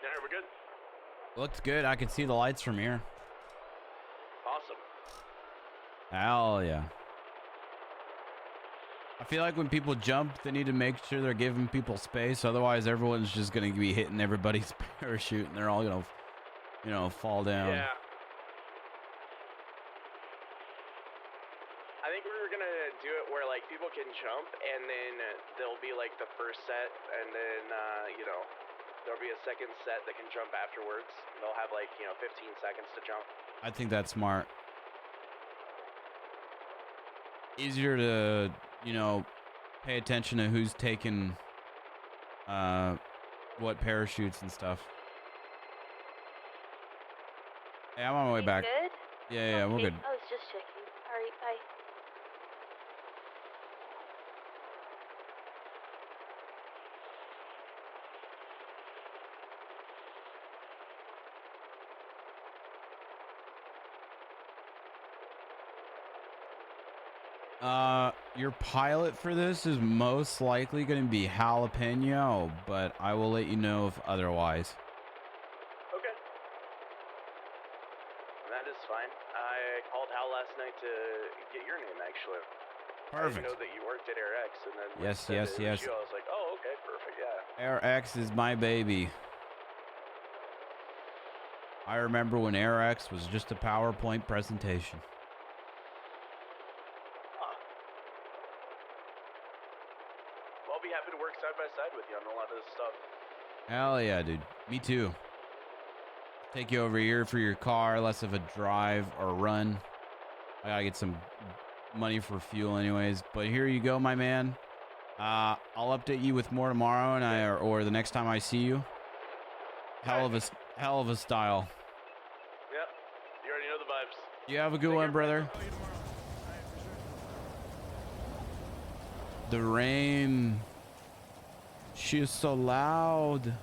Yeah, we're good. Looks good. I can see the lights from here. Awesome. Hell yeah. I feel like when people jump, they need to make sure they're giving people space. Otherwise, everyone's just going to be hitting everybody's parachute and they're all going to, you know, fall down. Yeah. I think we were going to do it where, like, people can jump and then there'll be, like, the first set and then, you know, there'll be a second set that can jump afterwards. They'll have, like, you know, 15 seconds to jump. I think that's smart. Easier to, you know, pay attention to who's taking what parachutes and stuff. Hey, I'm on my way back. Good? Yeah, we're good. I was just checking. All right, bye. Your pilot for this is most likely going to be Jalapeno, but I will let you know if otherwise. Okay. That is fine. I called Hal last night to get your name, actually. I Perfect. didn't know that you worked at AirX, and then when Yes, it said yes, it was yes. you, I was like, oh, okay, perfect, yeah. AirX is my baby. I remember when AirX was just a PowerPoint presentation. Well, I'll be happy to work side by side with you on a lot of this stuff. Hell yeah, dude. Me too. Take you over here for your car, less of a drive or run. I gotta get some money for fuel anyways, but here you go, my man. I'll update you with more tomorrow and or the next time I see you. Hell of a style. Yep, you already know the vibes. You have a good one, brother. The rain. She's so loud.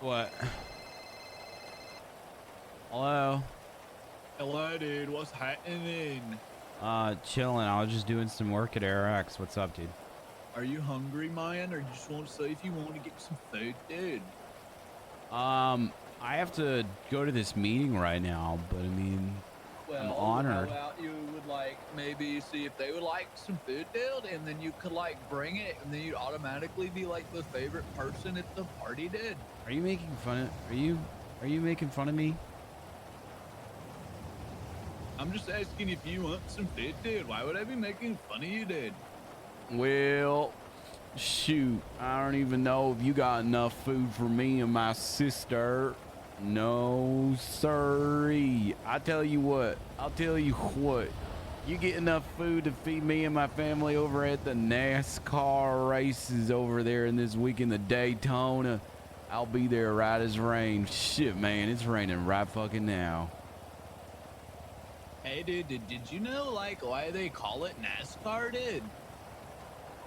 What? Hello? Hello, dude. What's happening? Chilling. I was just doing some work at AirX. What's up, dude? Are you hungry, man, or you just want to see if you want to get some food, dude? I have to go to this meeting right now, but I mean, I'm honored. How about you would like maybe see if they would like some food, dude, and then you could like bring it, and then you'd automatically be like the favorite person at the party, dude. Are you making fun of? Are you making fun of me? I'm just asking if you want some food, dude. Why would I be making fun of you, dude? Well, shoot, I don't even know if you got enough food for me and my sister. No, sirree. I'll tell you what. You get enough food to feed me and my family over at the NASCAR races over there in this weekend, the Daytona. I'll be there right as rain. Shit, man, it's raining right fucking now. Hey, dude, did you know, like, why they call it NASCAR, dude?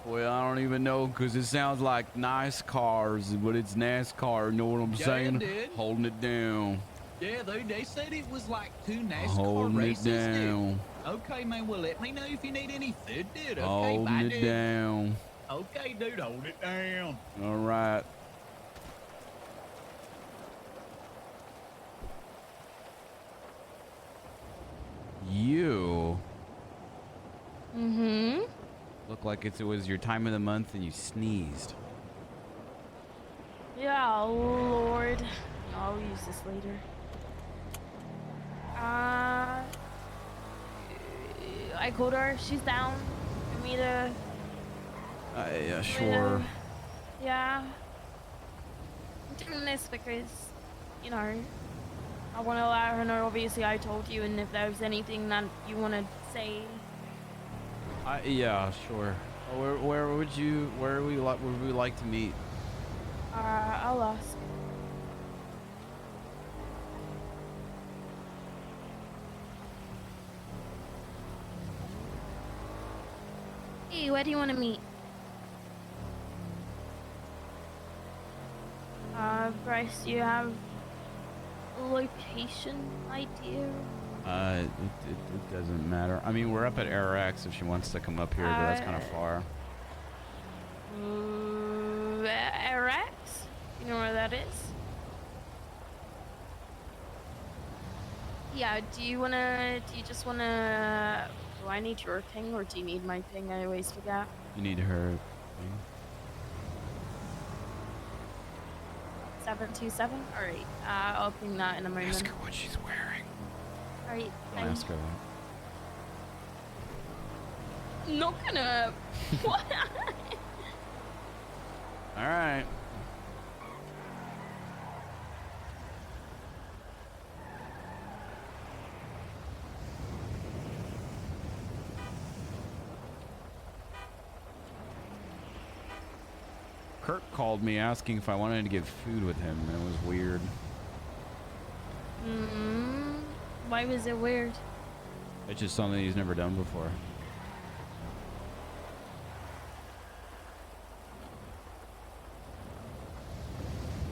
Well, I don't even know, because it sounds like nice cars, but it's NASCAR, you know what I'm saying? Dude. Holding it down. Yeah, they said it was like 2 NASCAR Holding races, it down. dude. Okay, man, well, let me know if you need any food, dude. Okay, Holding bye, it dude. down. Okay, dude, hold it down. All right. You look like it was your time of the month and you sneezed. Yeah, Lord. I'll use this later. I called her. She's down for me to. Yeah, sure. Yeah. I'm doing this because, you know, I want to let her know. Obviously, I told you, and if there's anything that you want to say. Yeah, sure. Where would we like to meet? I'll ask. Hey, where do you want to meet? Bryce, do you have a location idea? It doesn't matter. I mean, we're up at RX if she wants to come up here, but that's kind of far. RX? You know where that is? Yeah, do you just wanna, do I need your ping or do you need my ping? I always forget. You need her. 727? Alright, I'll ping that in a moment. Ask her what she's wearing. Alright, Don't ask her that. Not gonna. What? All right. Kurt called me asking if I wanted to get food with him, and it was weird. Why was it weird? It's just something he's never done before.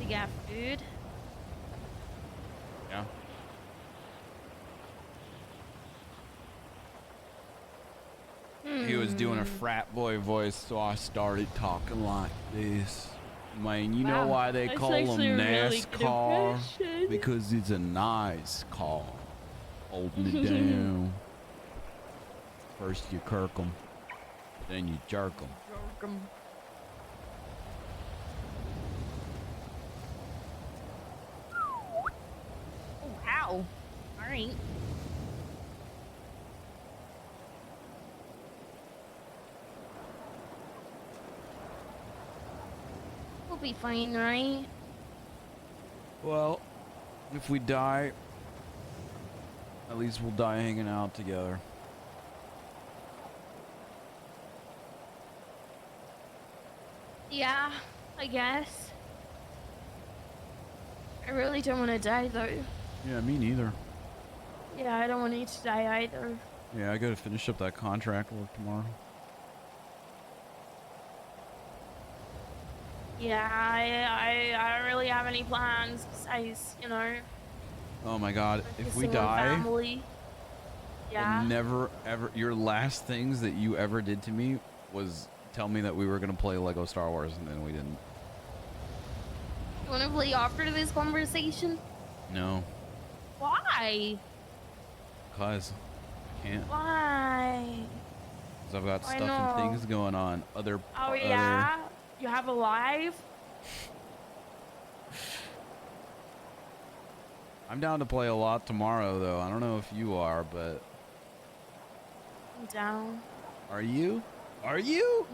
You got food? Yeah. He was doing a frat boy voice, so I started talking like this. Man, you know why they call them NASCAR? Because it's a nice car. Holding it down. First you kirk them, then you jerk them. Oh, ow. Alright. We'll be fine, right? Well, if we die, at least we'll die hanging out together. Yeah, I guess. I really don't want to die, though. Yeah, me neither. Yeah, I don't want you to die either. Yeah, I gotta finish up that contract work tomorrow. Yeah, I don't really have any plans besides, you know. Oh my god, if we focusing on die, family. Yeah. I'll never ever, your last things that you ever did to me was tell me that we were gonna play Lego Star Wars, and then we didn't. You want to play after this conversation? No, Why? cause I can't. Why? Cause I've got I stuff know. and things going on. Oh, yeah? You have a life? I'm down to play a lot tomorrow, though. I don't know if you are, but down. Are you? Are you?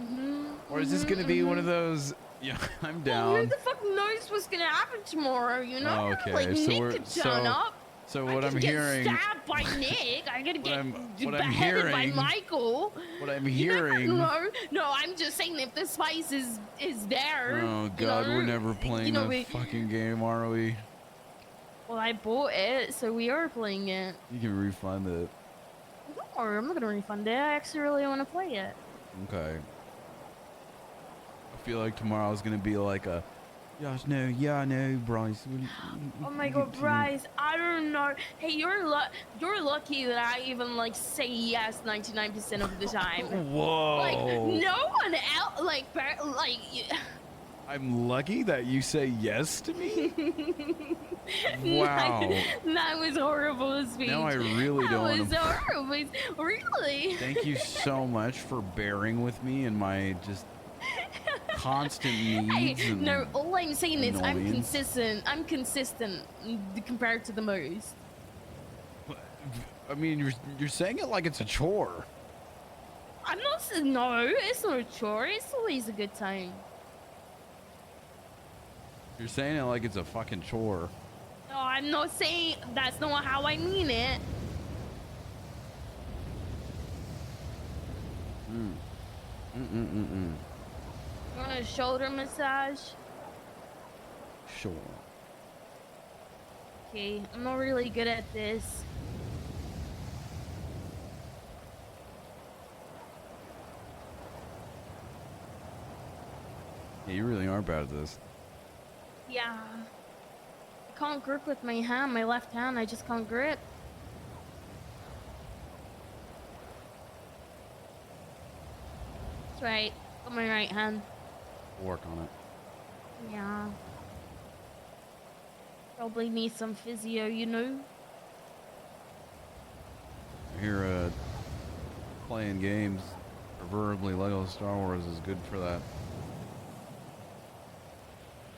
Or is this gonna be one of those? Yeah, I'm down. Well, who the fuck knows what's gonna happen tomorrow? You know, Okay, like so Nick we're could turn up. So I what could I'm get hearing. stabbed by Nick. I could get what I'm beheaded by hearing- Michael. What I'm You never hearing. know. No, I'm just saying if the spice is there. Oh you God, know, we're never playing know, that fucking game, are we? Well, I bought it, so we are playing it. You can refund it. Don't worry, I'm not gonna refund it. I actually really want to play it. Okay. I feel like tomorrow's gonna be like a. Yeah, no, Bryce. Oh my God, Bryce, I don't know. Hey, you're lucky that I even like say yes 99% of the time. Whoa. Like no one else, like. I'm lucky that you say yes to me. Wow. That was horrible speech. Now I really don't That wanna- was horrible. Really. Thank you so much for bearing with me and my just constant needs. Hey, and no, all I'm saying is I'm annoyance. consistent. I'm consistent compared to the most. I mean, you're saying it like it's a chore. I'm not saying no. It's not a chore. It's always a good time. You're saying it like it's a fucking chore. No, I'm not saying that's not how I mean it. You want a shoulder massage? Sure. Okay, I'm not really good at this. Yeah, you really are bad at this. Yeah. I can't grip with my hand, my left hand. I just can't grip. That's right. Got my right hand. Work on it. Yeah. Probably need some physio, you know? I hear playing games, preferably Lego Star Wars, is good for that.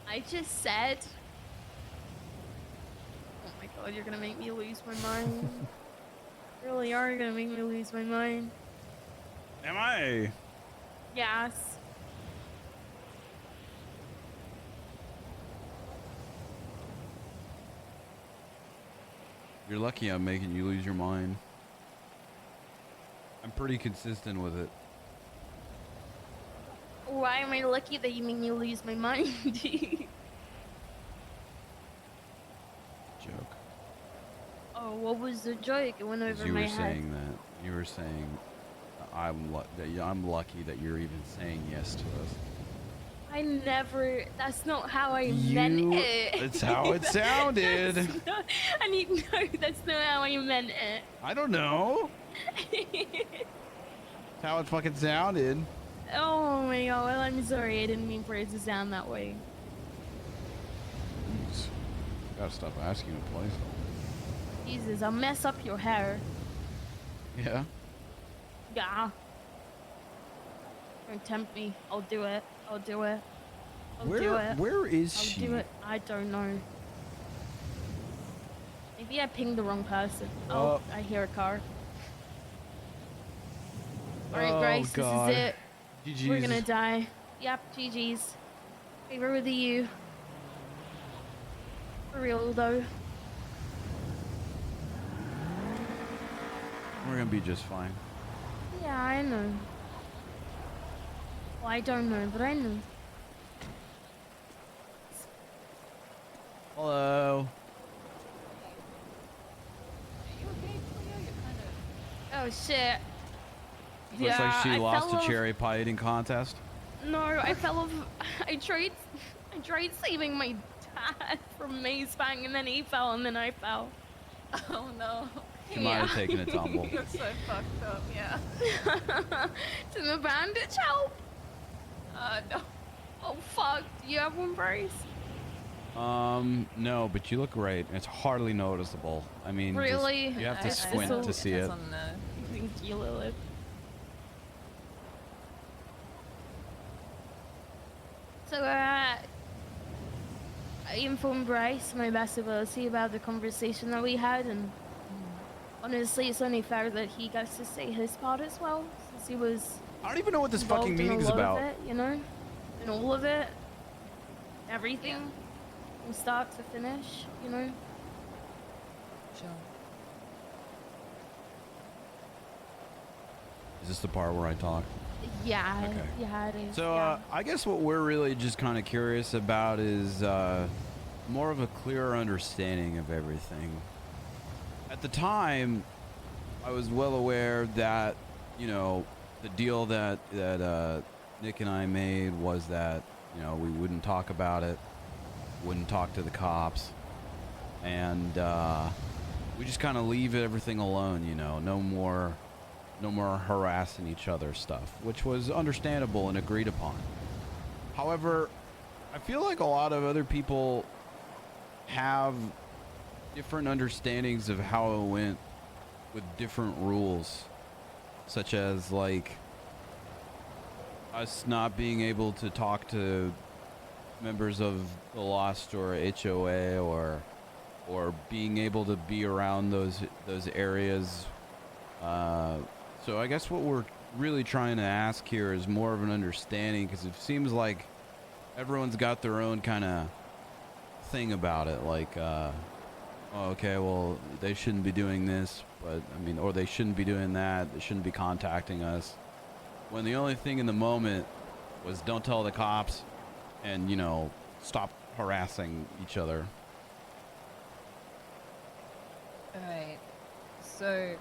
I just said... Oh my God, you're gonna make me lose my mind. You really are gonna make me lose my mind. Am I? Yes. You're lucky I'm making you lose your mind. I'm pretty consistent with it. Why am I lucky that you make me lose my mind? Joke. Oh, what was the joke? It went 'Cause over you my were head. saying that. You were saying I'm lucky that you're even saying yes to us. I never. That's not how I meant it. That's how it sounded. I need no. That's not how I meant it. I don't know. That's how it fucking sounded. Oh my God. Well, I'm sorry. I didn't mean for it to sound that way. Jeez. Gotta stop asking to play stuff. Jesus, I'll mess up your hair. Yeah. Yeah. Don't tempt me. I'll do it. I'll do it. I'll do it. Where is I'll she? do it. I don't know. Maybe I pinged the wrong person. Oh, I hear a car. Alright, Oh, Bryce, God. this is it. We're GG's. gonna die. Yep, GG's. Favor with the U. For real, though. We're gonna be just fine. Yeah, I know. Well, I don't know, but I know. Hello. Oh, shit. Looks like she I lost fell a off- cherry pie eating contest. No, I fell off. I tried saving my dad from maze bang, and then he fell, and then I fell. Oh no. She might have taken a tumble. You're so fucked up, yeah. Can the bandage help? No. Oh fuck, do you have one, Bryce? No, but you look great. It's hardly noticeable. I mean, just- Really? you have to squint to see it. Thank you, Lilith. So, I informed Bryce, my best ability, about the conversation that we had, and honestly, it's only fair that he gets to say his part as well, since he was. I don't even know what this involved fucking in a meeting's lot about. Of it, you know, in all of it, everything, from start to finish, you know. Sure. Is this the part where I talk? Yeah, Okay. yeah, it is. So yeah. I guess what we're really just kind of curious about is more of a clearer understanding of everything. At the time, I was well aware that, you know, the deal that Nick and I made was that, you know, we wouldn't talk about it, wouldn't talk to the cops, and we just kind of leave everything alone, you know, no more harassing each other stuff, which was understandable and agreed upon. However, I feel like a lot of other people have different understandings of how it went with different rules, such as like us not being able to talk to members of the Lost or HOA or being able to be around those areas. So I guess what we're really trying to ask here is more of an understanding, because it seems like everyone's got their own kind of thing about it. Like, oh, okay, well, they shouldn't be doing this, but I mean, or they shouldn't be doing that. They shouldn't be contacting us. When the only thing in the moment was don't tell the cops and, you know, stop harassing each other. Alright. So,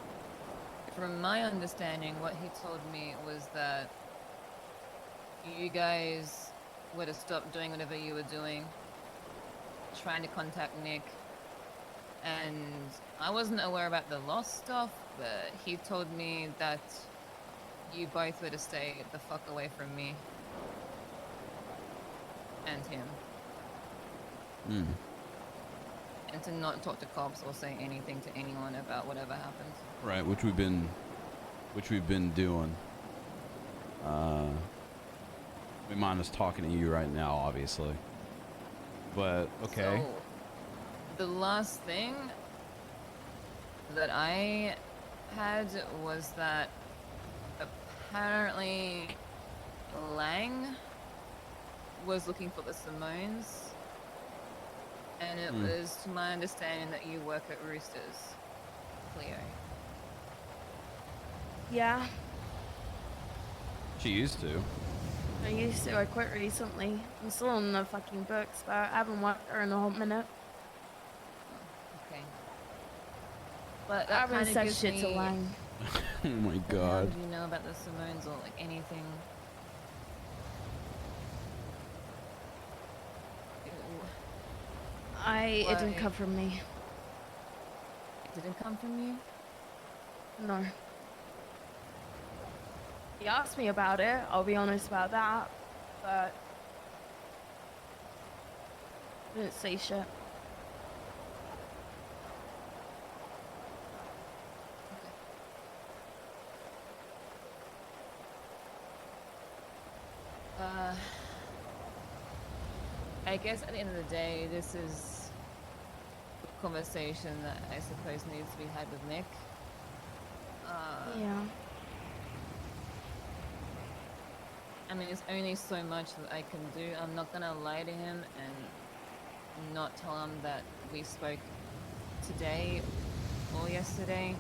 from my understanding, what he told me was that you guys were to stop doing whatever you were doing, trying to contact Nick, and I wasn't aware about the Lost stuff, but he told me that you both were to stay the fuck away from me and him. Hmm. And to not talk to cops or say anything to anyone about whatever happens. Right, which we've been doing. I mean, mine is talking to you right now, obviously. But okay. So, the last thing that I had was that apparently Lang was looking for the Simones, and it was, to my understanding, that you work at Roosters, Cleo. Yeah, She used to. I used to. I quit recently. I'm still on the fucking books, but I haven't worked there in a whole minute. Okay. But I that haven't kind of said gives shit me... to Lang. Oh my How god. did you know about the Simones or like anything? It didn't come from me. It didn't come from you? No. He asked me about it, I'll be honest about that, but I didn't say shit. I guess at the end of the day, this is a conversation that I suppose needs to be had with Nick. Yeah. I mean, it's only so much that I can do. I'm not gonna lie to him and not tell him that we spoke today or yesterday.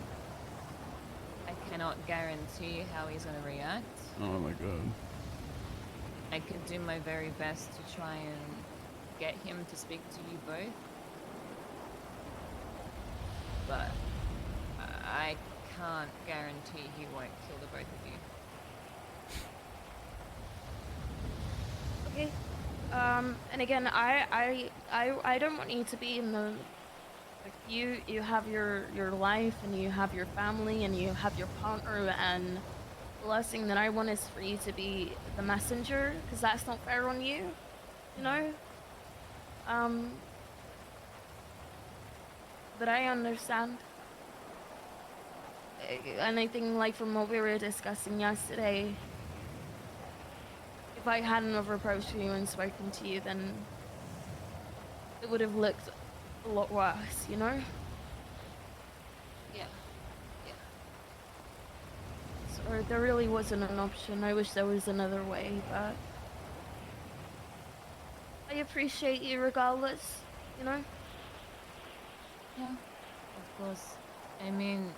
I cannot guarantee how he's gonna react. Oh my god. I could do my very best to try and get him to speak to you both. But I can't guarantee he won't kill the both of you. Okay. And again, I don't want you to be in the, like, you have your life and you have your family and you have your partner, and the last thing that I want is for you to be the messenger, because that's not fair on you, you know? But I understand. And I think, like, from what we were discussing yesterday, if I hadn't have approached you and spoken to you, then it would have looked a lot worse, you know? Yeah. Or there really wasn't an option. I wish there was another way, but I appreciate you regardless, you know? Yeah, of course. I mean,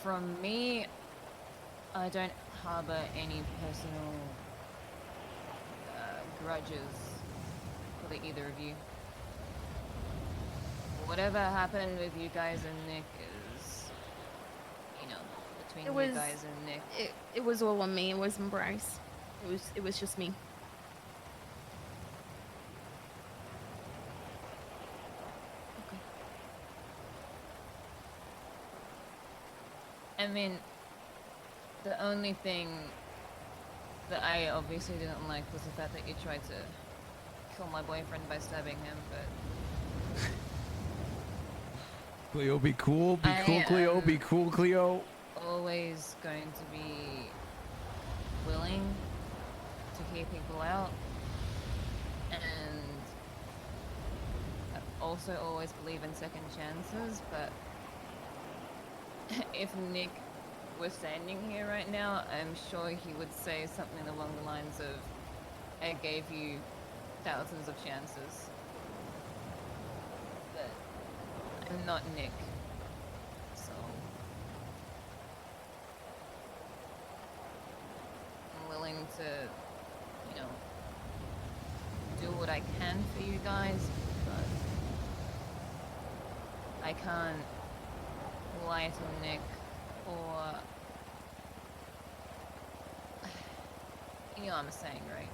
from me, I don't harbor any personal grudges for the either of you. Whatever happened with you guys and Nick is, you know, between you guys and Nick. It was all on me. It wasn't Bryce. It was just me. I mean, the only thing that I obviously didn't like was the fact that you tried to kill my boyfriend by stabbing him, but... Cleo, be cool. Be cool, Cleo. Be cool, Cleo. Always going to be willing to hear people out, and I also always believe in second chances, but if Nick was standing here right now, I'm sure he would say something along the lines of, I gave you thousands of chances. But I'm not Nick, so I'm willing to, you know, do what I can for you guys, but I can't lie to Nick or... You know what I'm saying, right?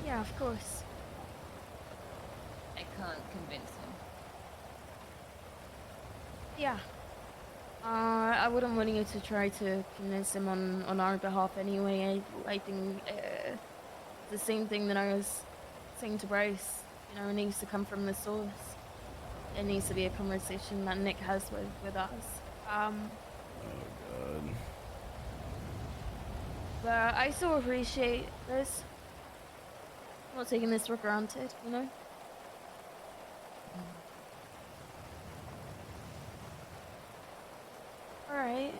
Yeah, of course. I can't convince him. Yeah. I wouldn't want you to try to convince him on our behalf anyway. I think the same thing that I was saying to Bryce. You know, it needs to come from the source. It needs to be a conversation that Nick has with us. Oh god. But I still appreciate this. I'm not taking this for granted, you know? Alright.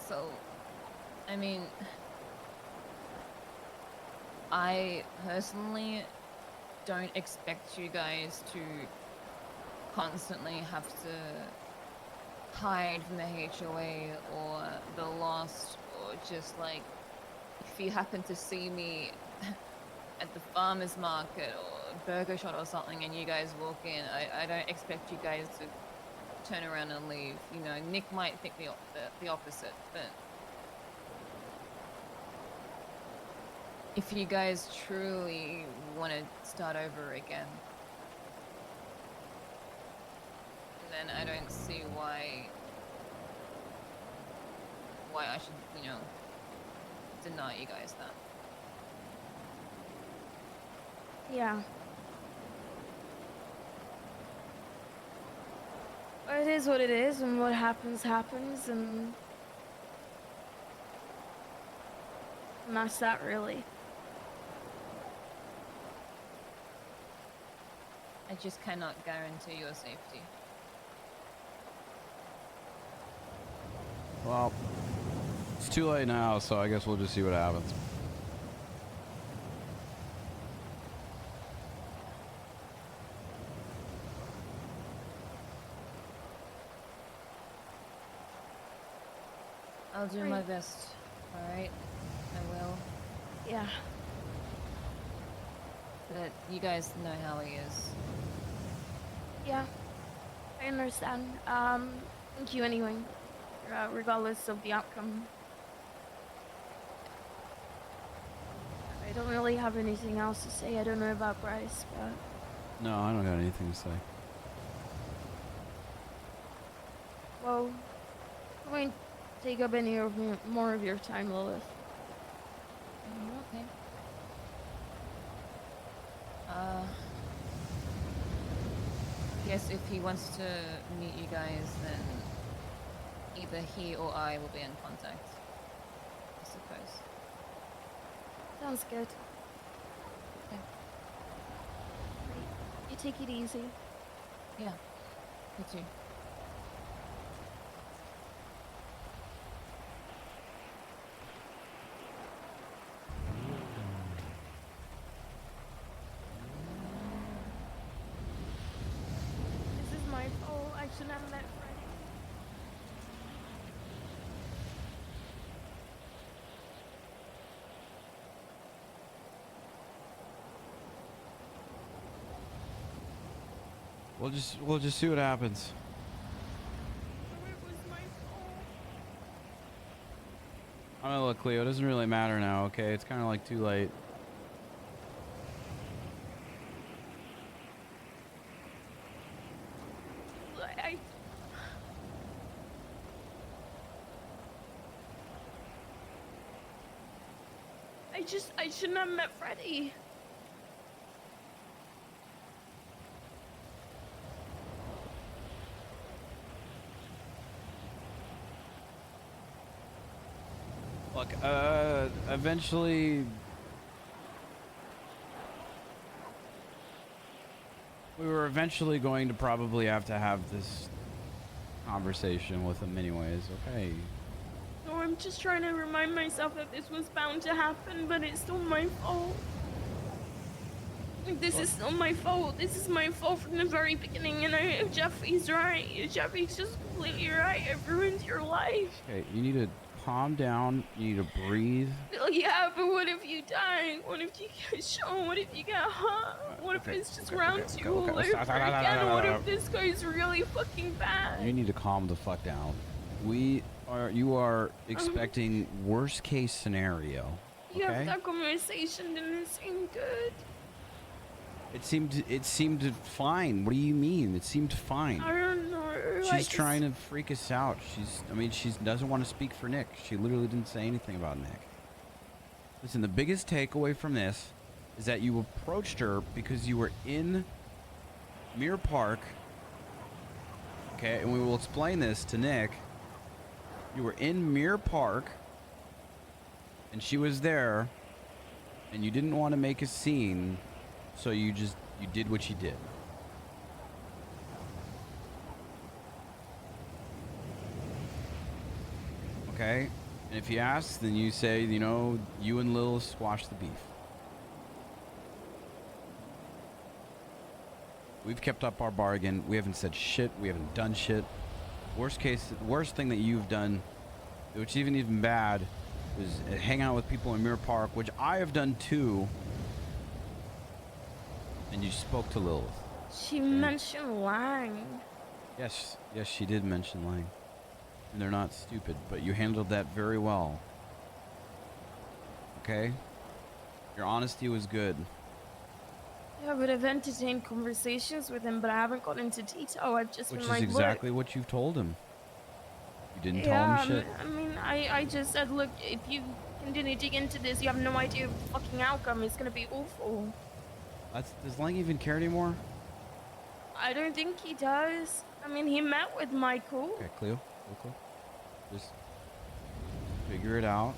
So, I mean, I personally don't expect you guys to constantly have to hide from the HOA or the Lost, or just like, if you happen to see me at the farmer's market or burger shop or something and you guys walk in, I don't expect you guys to turn around and leave. You know, Nick might think the opposite, but if you guys truly want to start over again, then I don't see why I should, you know, deny you guys that. Yeah. It is what it is, and what happens, happens, and that's that, really. I just cannot guarantee your safety. Well, it's too late now, so I guess we'll just see what happens. I'll do my best, alright? I will. Yeah. But you guys know how he is. Yeah. I understand. Thank you anyway. Regardless of the outcome. I don't really have anything else to say. I don't know about Bryce, but... No, I don't got anything to say. Well, I won't take up any more of your time, Lilith. Okay. Guess if he wants to meet you guys, then either he or I will be in contact, I suppose. Sounds good. Okay. You take it easy. Yeah, you too. shouldn't have met Freddie. We'll just see what happens. It was my fault. I mean, look, Cleo, it doesn't really matter now, okay? It's kind of like too late. I shouldn't have met Freddie. Look, eventually we were eventually going to probably have to have this conversation with him anyways, okay? No, I'm just trying to remind myself that this was bound to happen, but it's still my fault. This is still my fault. This is my fault from the very beginning, and Jeffy's right. Jeffy's just completely right. I've ruined your life. Okay, you need to calm down. You need to breathe. Well, yeah, but what if you die? What if you get shot? What if you get hurt? What if it's just round two all over again? What if this goes really fucking bad? You need to calm the fuck down. You are expecting worst case scenario. Yeah, Okay? that conversation didn't seem good. It seemed fine. What do you mean? It seemed fine. I don't know. She's trying to freak us out. She doesn't want to speak for Nick. She literally didn't say anything about Nick. Listen, the biggest takeaway from this is that you approached her because you were in Mirror Park. Okay, and we will explain this to Nick. You were in Mirror Park, and she was there, and you didn't want to make a scene, so you did what you did. Okay? And if he asks, then you say, you know, you and Lil squash the beef. We've kept up our bargain. We haven't said shit. We haven't done shit. Worst thing that you've done, which isn't even bad, is hang out with people in Mirror Park, which I have done too. And you spoke to Lilith. She mentioned Lang. Yes, she did mention Lang. And they're not stupid, but you handled that very well. Okay? Your honesty was good. I would have entertained conversations with him, but I haven't gone into detail. I've just Which been is like, exactly look, what you've told him. You didn't tell him shit. I mean, I just said, look, if you continue to dig into this, you have no idea of the fucking outcome. It's gonna be awful. Does Lang even care anymore? I don't think he does. I mean, he met with Michael. Okay, Cleo. Just figure it out.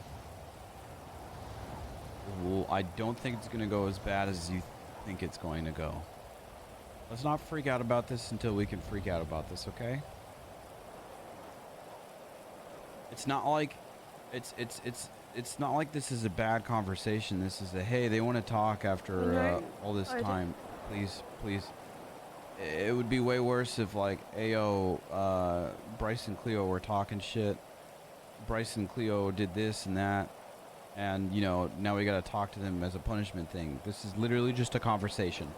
Well, I don't think it's gonna go as bad as you think it's going to go. Let's not freak out about this until we can freak out about this, okay? It's not like it's not like this is a bad conversation. This is a, hey, they want to talk after all this time. Please. It would be way worse if, like, ayo, Bryce and Cleo were talking shit. Bryce and Cleo did this and that. And, you know, now we gotta talk to them as a punishment thing. This is literally just a conversation.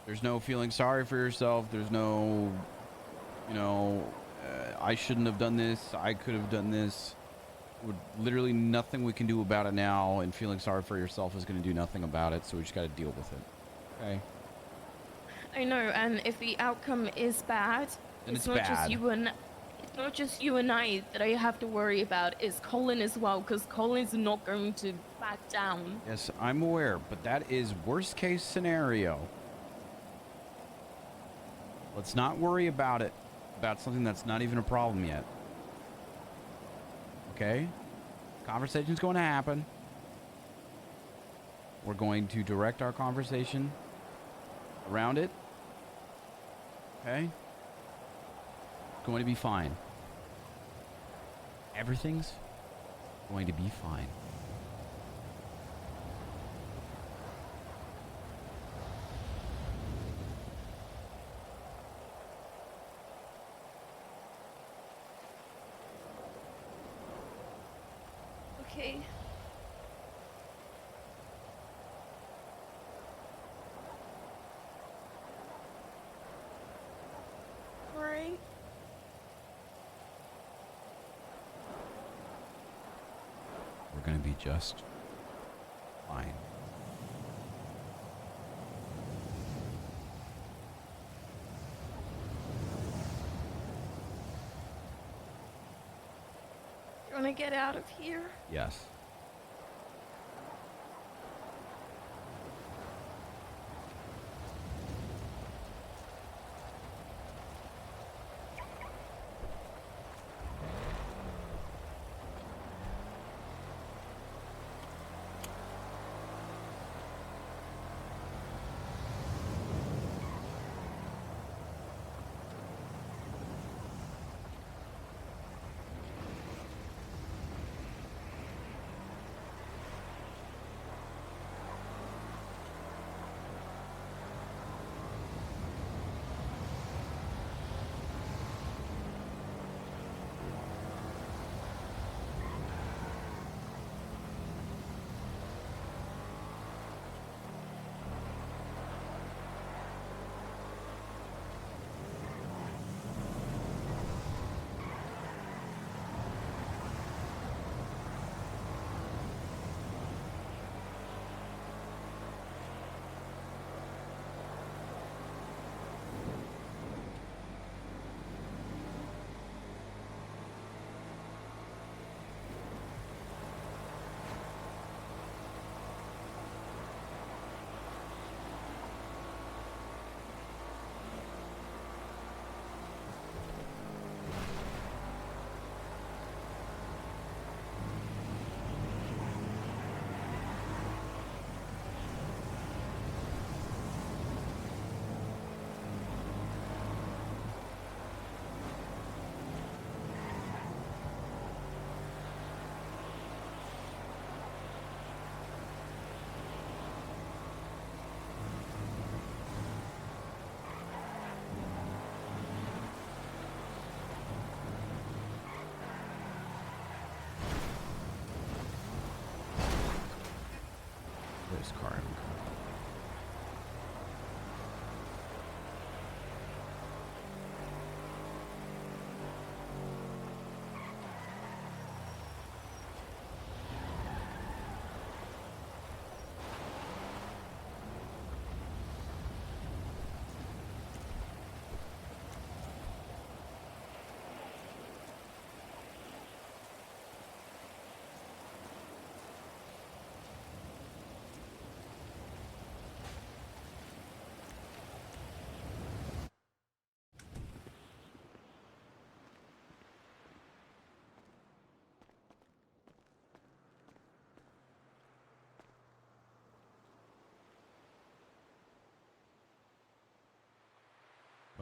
There's no feeling sorry for yourself. There's no, you know, I shouldn't have done this. I could have done this. Literally nothing we can do about it now, and feeling sorry for yourself is going to do nothing about it, so we just got to deal with it. Okay? I know, and if the outcome is bad, Then it's not just you and I that I have to worry about. It's Colin as well, because Colin's not going to back down. Yes, I'm aware, but that is worst case scenario. Let's not worry about it, about something that's not even a problem yet. Okay? Conversation's going to happen. We're going to direct our conversation around it. Okay? It's going to be fine. Everything's going to be fine. Okay. Alright. We're gonna be just fine. You wanna get out of here? Yes. This car.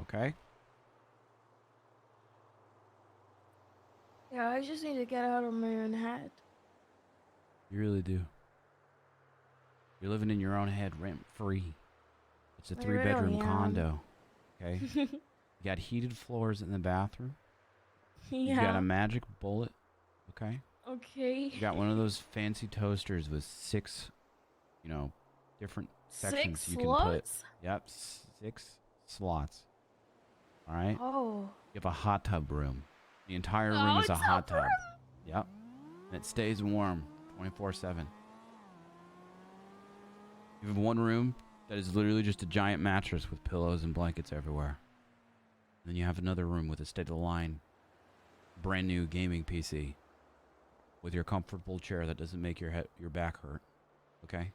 Okay. Yeah, I just need to get out of my own head. You really do. You're living in your own head rent free. It's a I 3-bedroom really am. condo. Okay. You got heated floors in the bathroom. You got Yeah. a magic bullet. Okay. Okay. You got one of those fancy toasters with 6, different sections 6 you can put. slots? Yep, 6 slots. All right. Oh. You have a hot tub room. The entire room Oh, is a it's hot a tub. Yep. And it stays warm 24/7. You have one room that is literally just a giant mattress with pillows and blankets everywhere. And then you have another room with a state-of-the-line, brand new gaming PC with your comfortable chair that doesn't make your back hurt. Okay?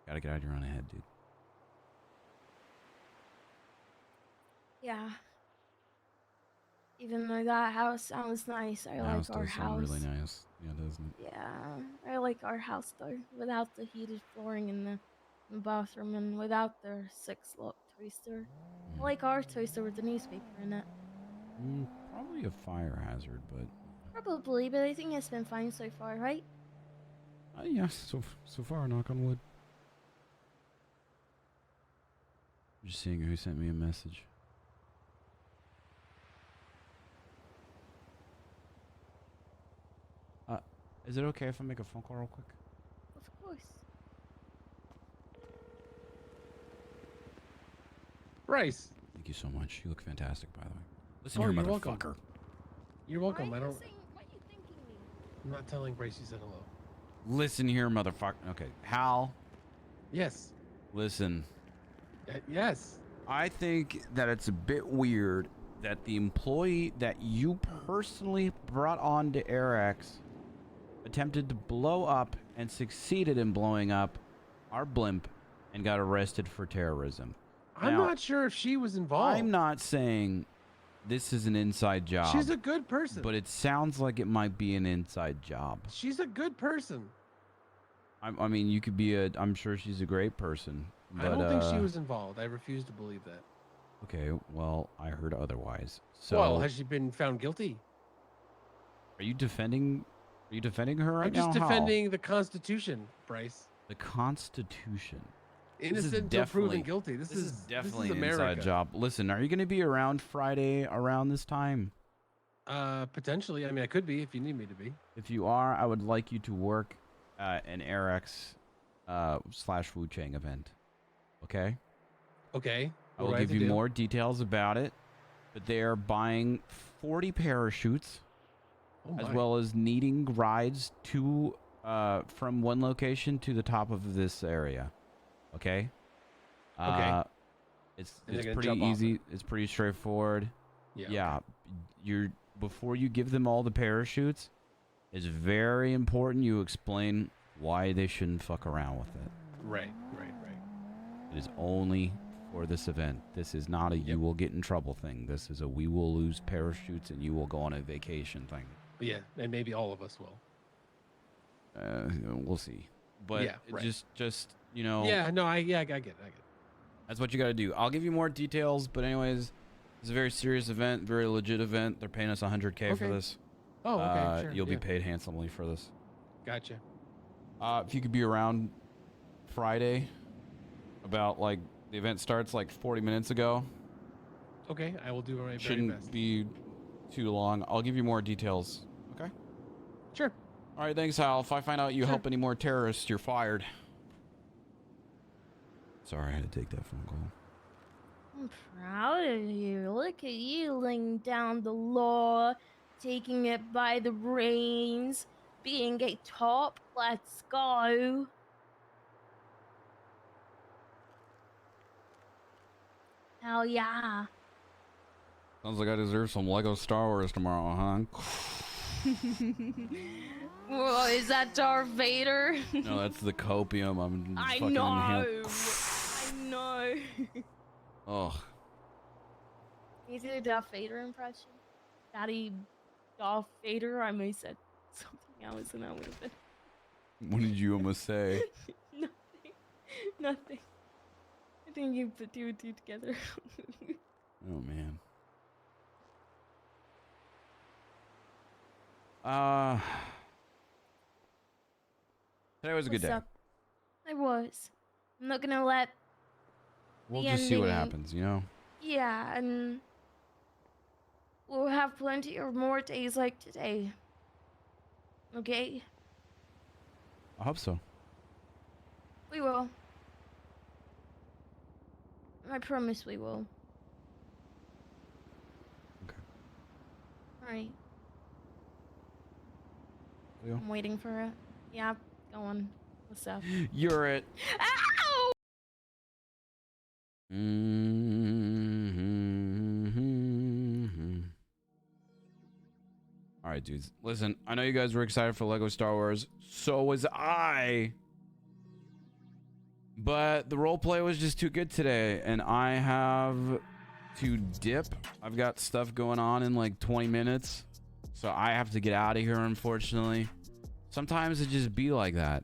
Gotta get out of your own head, dude. Yeah. Even though that house sounds nice, I The like house our does sound house. really nice. Yeah, doesn't it? Yeah, I like our house though, without the heated flooring in the bathroom and without the 6-slot toaster. I like our toaster with the newspaper in it. Probably a fire hazard, but Probably, but I think it's been fine so far, right? yeah, so far, knock on wood. Just seeing who sent me a message. Is it okay if I make a phone call real quick? Of course. Bryce. Thank you so much. You look fantastic, by the way. Listen Oh, here, you're motherfucker. welcome. You're welcome. Why I are you don't. saying, why are you thinking me? I'm not telling Bryce you said hello. Listen here, motherfucker. Okay, Hal. Yes. Listen. Yes. I think that it's a bit weird that the employee that you personally brought on to AirX attempted to blow up and succeeded in blowing up our blimp and got arrested for terrorism. I'm Now, not sure if she was involved. I'm not saying this is an inside job. She's a good person. But it sounds like it might be an inside job. She's a good person. I mean, you could be a... I'm sure she's a great person. But, I don't think she was involved. I refuse to believe that. Okay, well, I heard otherwise. So, Well, has she been found guilty? Are you defending her right I'm now? just How? defending the Constitution, Bryce. The Constitution. Innocent until proven guilty. This is definitely this is an America. inside job. Listen, are you going to be around Friday around this time? Potentially. I mean, I could be if you need me to be. If you are, I would like you to work an AirX / Wu Chang event. Okay? Okay. I will give you more details about it, but they are buying 40 parachutes, as well as needing rides to from one location to the top of this area. Okay. Okay. It's And they're gonna pretty jump off easy. It's pretty straightforward. Yeah. You're before you give them all the parachutes, it's very important you explain why they shouldn't fuck around with it. Right. It is only for this event. This is not a you will get in trouble thing. This is a we will lose parachutes and you will go on a vacation thing. Yeah, and maybe all of us will. We'll see. But Yeah, right. just you know. Yeah, no, I get it. That's what you got to do. I'll give you more details, but anyways, it's a very serious event, very legit event. They're paying us $100K for Okay. this. Oh, okay, sure, You'll be yeah. paid handsomely for this. Gotcha. If you could be around Friday, about like the event starts like 40 minutes ago. Okay, I will do my very Shouldn't best. be too long. I'll give you more details. Okay. Sure. All right. Thanks, Hal. If I find out you help any more terrorists, you're fired. Sorry, I had to take that phone call. I'm proud of you. Look at you laying down the law, taking it by the reins, being a top. Let's go. Hell yeah. Sounds like I deserve some Lego Star Wars tomorrow, huh? Whoa, is that Darth Vader? No, that's the copium. I'm I fucking know. inhaling. I know. Oh, Can you do a Darth Vader impression? Daddy Darth Vader? I may have said something else and that would have been what did you almost say? nothing. Nothing. I think you put two and two together. Oh man. Today was a good What's day. up? I was. I'm not gonna let. We'll the just see what ending- happens, you know? Yeah, and we'll have plenty or more days like today. Okay? I hope so. We will. I promise we will. Okay. Alright. Yeah. I'm waiting for it. Yeah, go on. What's up? You're it. Ow! All right, dudes. Listen, I know you guys were excited for Lego Star Wars. So was I. But the roleplay was just too good today, and I have to dip. I've got stuff going on in like 20 minutes, so I have to get out of here, unfortunately. Sometimes it just be like that.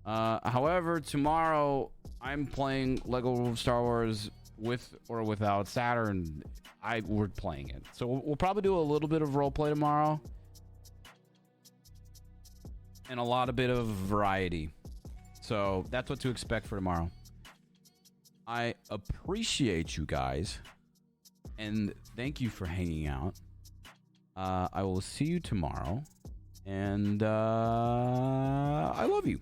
However, tomorrow I'm playing Lego Star Wars with or without Saturn. We're playing it, so we'll probably do a little bit of roleplay tomorrow, and a bit of variety. So that's what to expect for tomorrow. I appreciate you guys, and thank you for hanging out. I will see you tomorrow, and I love you.